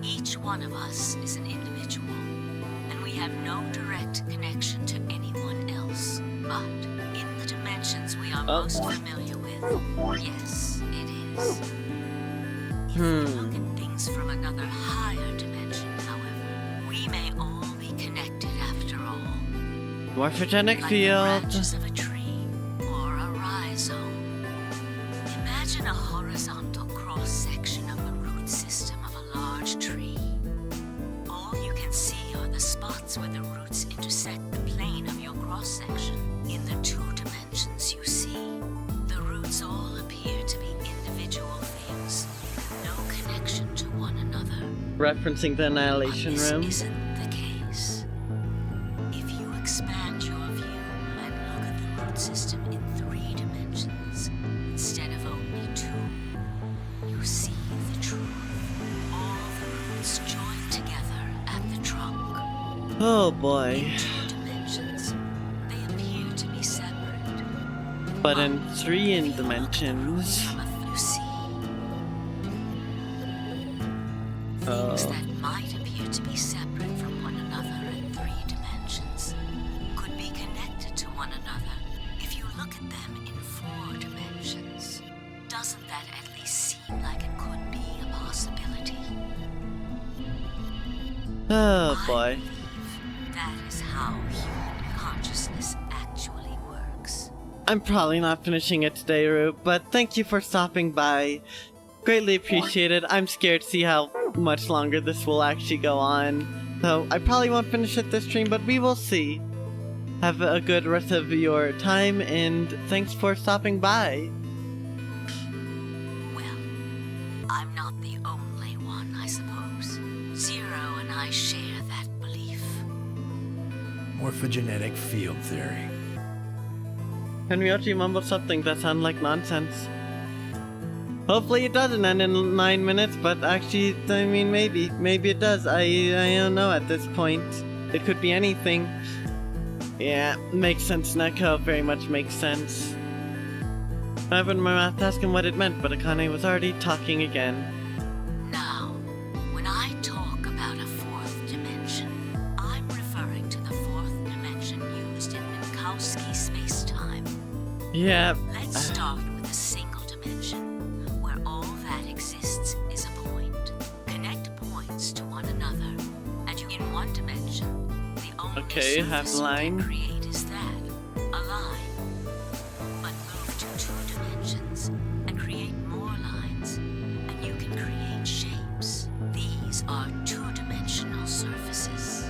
Each one of us is an individual, and we have no direct connection to anyone else. But in the dimensions we are most familiar with, yes, it is. If we look at things from another higher dimension, however, we may all be connected after all. Morphogenic like field. The branches of a tree or a rhizome. Imagine a horizontal cross-section of the root system of a large tree. All you can see are the spots where the roots intersect the plane of your cross-section. In the two dimensions you see, the roots all appear to be individual things, with no connection to one another. Referencing the Annihilation Room. This isn't the case. If you expand your view and look at the root system in 3 dimensions, instead of only 2, you see the truth. All the roots join together at the trunk. Oh boy. In 2 dimensions, they appear to be separate. But in 3 dimensions. You see things that might appear to be separate from one another in 3 dimensions could be connected to one another if you look at them in 4 dimensions. Doesn't that at least seem like it could be a possibility? Oh boy. That is how human consciousness actually works. I'm probably not finishing it today, Rube, but thank you for stopping by. Greatly appreciated. I'm scared to see how much longer this will actually go on. So I probably won't finish it this stream, but we will see. Have a good rest of your time, and thanks for stopping by. Well, I'm not the only one, I suppose. Zero and I share that belief. Morphogenetic field theory. Henryochi mumbled something that sounded like nonsense. Hopefully it doesn't end in 9 minutes, but actually, I mean, maybe it does. I don't know at this point. It could be anything. Yeah, makes sense, Neko. Very much makes sense. I opened my mouth to ask him what it meant, but Akane was already talking again. Now, when I talk about a 4th dimension, I'm referring to the 4th dimension used in Minkowski space-time. Yeah. Let's start with a single dimension, where all that exists is a point. Connect points to one another, and you in 1 dimension, the only surface you can create is that, a line. But move to 2 dimensions and create more lines, and you can create shapes. These are 2-dimensional surfaces.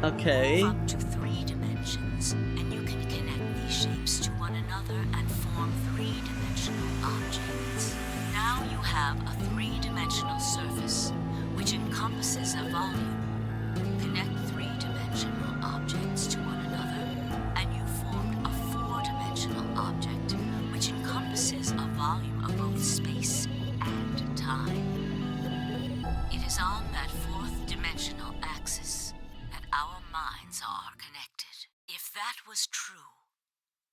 Okay. Move up to 3 dimensions, and you can connect these shapes to one another and form 3-dimensional objects. Now you have a 3-dimensional surface, which encompasses a volume. Connect 3-dimensional objects to one another, and you formed a 4-dimensional object, which encompasses a volume of both space and time. It is on that 4th-dimensional axis that our minds are connected. If that was true,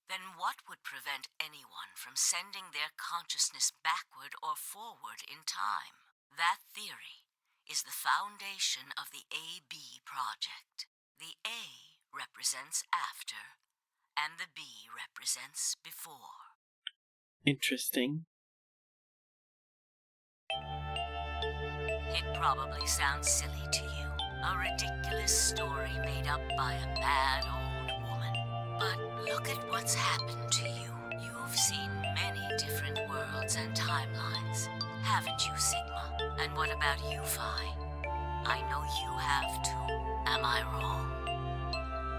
then what would prevent anyone from sending their consciousness backward or forward in time? That theory is the foundation of the AB project. The A represents after, and the B represents before. Interesting. It probably sounds silly to you, a ridiculous story made up by a mad old woman. But look at what's happened to you. You've seen many different worlds and timelines, haven't you, Sigma? And what about you, Phi? I know you have too. Am I wrong?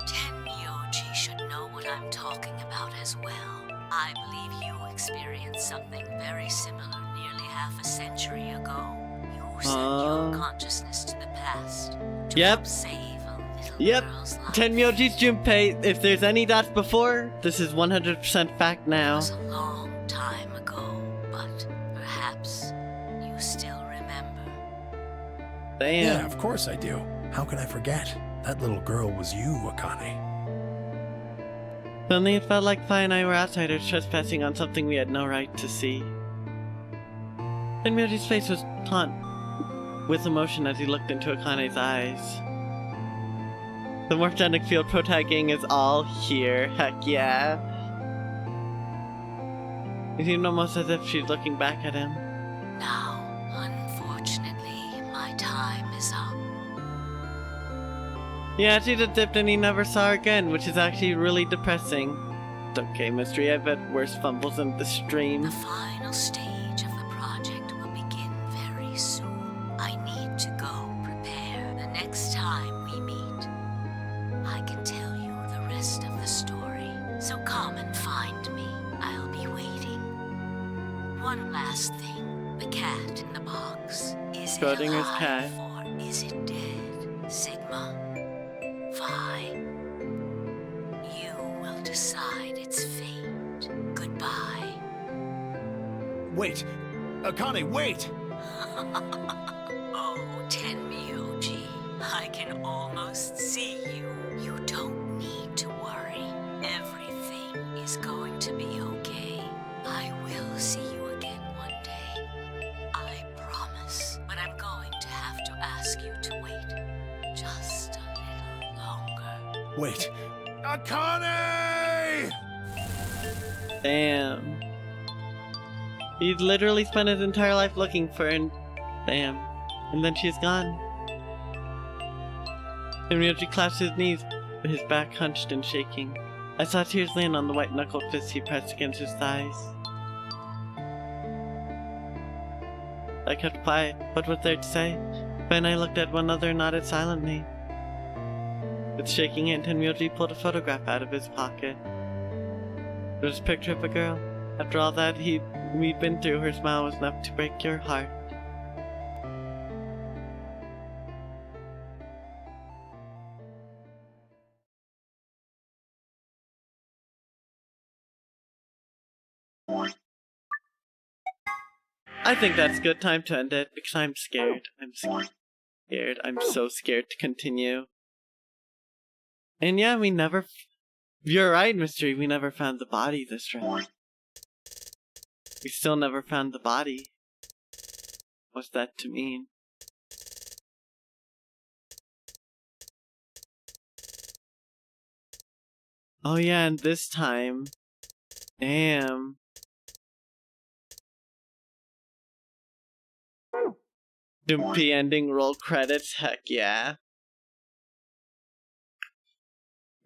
Tenmyoji should know what I'm talking about as well. I believe you experienced something very similar nearly half a century ago. You sent your consciousness to the past to help save a little girl's life. Tenmyoji's Junpei. If there's any doubts before, this is 100% fact now. It was a long time ago, but perhaps you still remember. Damn. Yeah, of course I do. How can I forget? That little girl was you, Akane. Suddenly it felt like Phi and I were outsiders trespassing on something we had no right to see. Tenmyoji's face was taut with emotion as he looked into Akane's eyes. The Morphgenic Field Protag gang is all here, heck yeah. It seemed almost as if she's looking back at him. Now, unfortunately, my time is up. Yeah, she just dipped and he never saw her again, which is actually really depressing. It's okay, Mystery, I've had worse fumbles in the stream. The final stage of the project will begin very soon. I need to go prepare the next time we meet. I can tell you the rest of the story, so come and find me. I'll be waiting. One last thing. The cat in the box. Is it Schrodinger's alive cat. or is it dead? Sigma? Phi? You will decide its fate. Goodbye. Wait! Akane, wait! Oh, Tenmyoji, I can almost see you. You don't need to worry. Everything is going to be okay. I will see you again one day. I promise. But I'm going to have to ask you to wait just a little longer. Wait! Akane! Damn. He'd literally spent his entire life looking for her, and bam. And then she's gone. And Ryoji clasped his knees, with his back hunched and shaking. I saw tears land on the white-knuckled fists he pressed against his thighs. I kept quiet. What was there to say? Ben and I looked at one another and nodded silently. With shaking hand, Tenmyoji pulled a photograph out of his pocket. It was a picture of a girl. After all that we'd been through, her smile was enough to break your heart. I think that's a good time to end it because I'm scared. I'm scared. I'm so scared to continue. And yeah, we never... You're right, Mystery. We never found the body this round. We still never found the body. What's that to mean? Oh yeah, and this time... Damn. Dumpy ending, roll credits, heck yeah.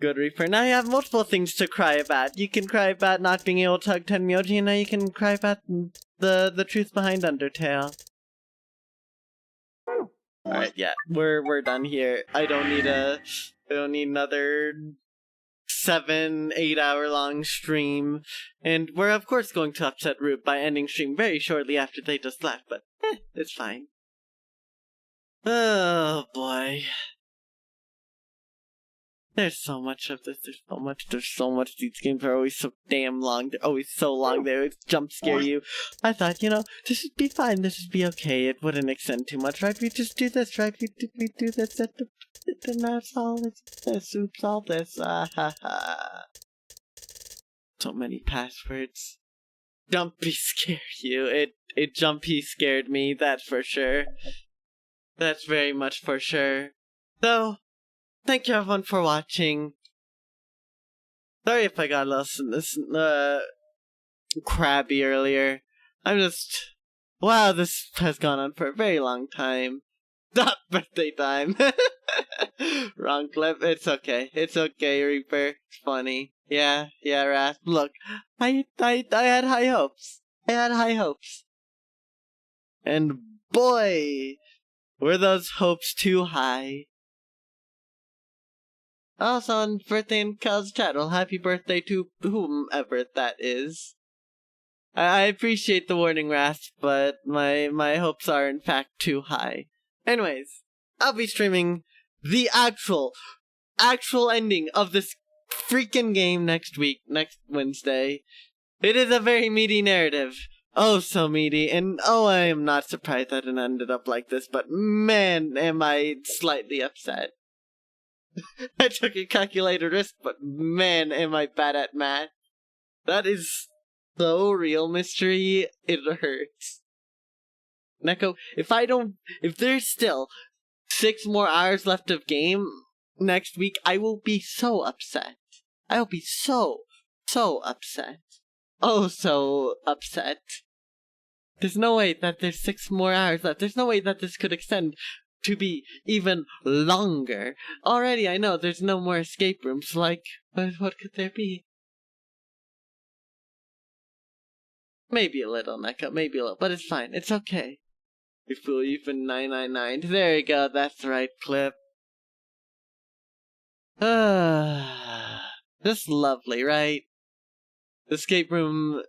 Good Reaper. Now you have multiple things to cry about. You can cry about not being able to hug Tenmyoji, and now you can cry about the truth behind Undertale. Alright, yeah, we're done here. I don't need another 7-8 hour long stream. And we're of course going to upset Root by ending stream very shortly after they just left, but it's fine. Oh boy. There's so much of this, there's so much. These games are always so damn long, they're always so long, they always jump scare you. I thought, this would be fine, this would be okay, it wouldn't extend too much, right? We just do this, right? We do this at the, and that's all this, oops, all this, ah ha ha. So many passwords. Jumpy scared you, it Jumpy scared me, that's for sure. That's very much for sure. So, thank you everyone for watching. Sorry if I got lost in this crabby earlier. Wow, this has gone on for a very long time. Not birthday time. Wrong clip. It's okay. It's okay, Reaper. It's funny. Yeah, Rasp. Look, I had high hopes. I had high hopes. And boy, were those hopes too high. Also, on birthday in Cal's chat, well, happy birthday to whomever that is. I appreciate the warning, Rasp, but my hopes are in fact too high. Anyways, I'll be streaming the actual ending of this freaking game next Wednesday. It is a very meaty narrative. Oh, so meaty, and oh, I am not surprised that it ended up like this, but man, am I slightly upset. I took a calculated risk, but man, am I bad at math. That is so real, Mystery. It hurts. Neko, if there's still 6 more hours left of game next week, I will be so upset. I will be so upset. Oh, so upset. There's no way that there's 6 more hours left. There's no way that this could extend to be even longer. Already, I know there's no more escape rooms. Like, what could there be? Maybe a little, Neko. Maybe a little. But it's fine. It's okay. You fool, you've been 999. There you go. That's the right clip. Just lovely, right? Escape room,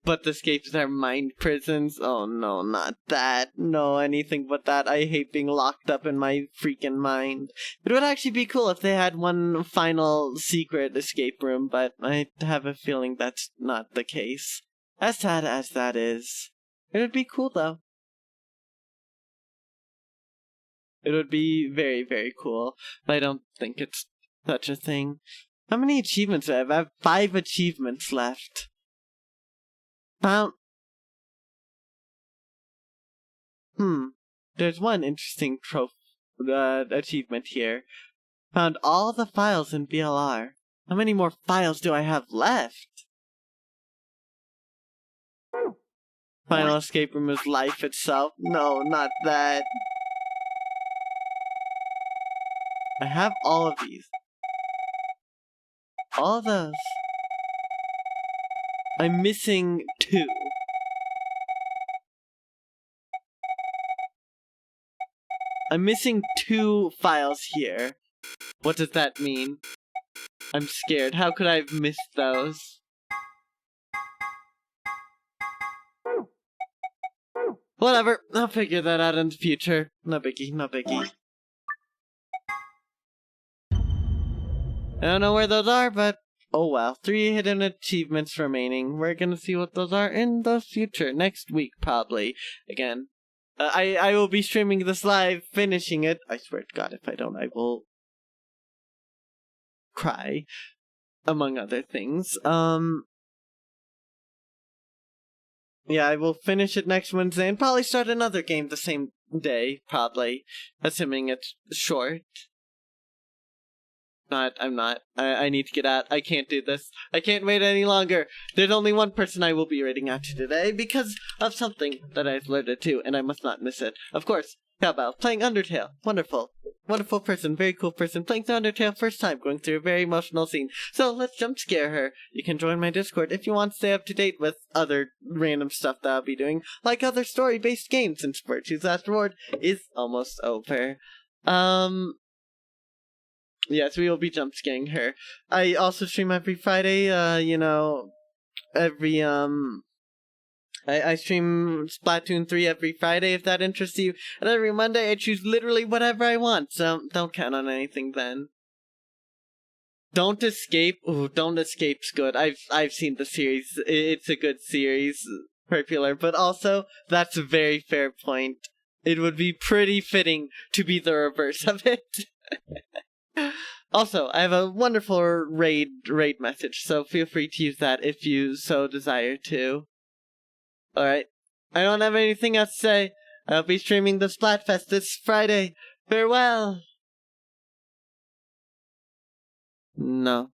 but the escapes are mind prisons. Oh no, not that. No, anything but that. I hate being locked up in my freaking mind. It would actually be cool if they had one final secret escape room, but I have a feeling that's not the case. As sad as that is. It would be cool though. It would be very, very cool, but I don't think it's such a thing. How many achievements do I have? I have 5 achievements left. There's one interesting achievement here. Found all the files in BLR. How many more files do I have left? Final escape room is life itself. No, not that. I have all of these. All of those. I'm missing 2. I'm missing 2 files here. What does that mean? I'm scared. How could I have missed those? Whatever. I'll figure that out in the future. No biggie, no biggie. I don't know where those are, but oh well. 3 hidden achievements remaining. We're gonna see what those are in the future. Next week, probably. Again. I will be streaming this live, finishing it. I swear to God, if I don't, I will cry. Among other things. Yeah, I will finish it next Wednesday and probably start another game the same day, probably. Assuming it's short. I'm not. I need to get out. I can't do this. I can't wait any longer. There's only one person I will be rating out to today because of something that I've alerted to, and I must not miss it. Of course, Cowbell, playing Undertale. Wonderful. Wonderful person. Very cool person. Playing through Undertale first time, going through a very emotional scene. So let's jump scare her. You can join my Discord if you want to stay up to date with other random stuff that I'll be doing, like other story-based games, since Virtue's Last Reward is almost over. Yes, we will be jump scaring her. I also stream every Friday, I stream Splatoon 3 every Friday if that interests you. And every Monday I choose literally whatever I want, so don't count on anything then. Don't Escape. Ooh, Don't Escape's good. I've seen the series. It's a good series. Popular, but also, that's a very fair point. It would be pretty fitting to be the reverse of it. Also, I have a wonderful raid message, so feel free to use that if you so desire to. Alright, I don't have anything else to say. I'll be streaming the Splatfest this Friday. Farewell! No.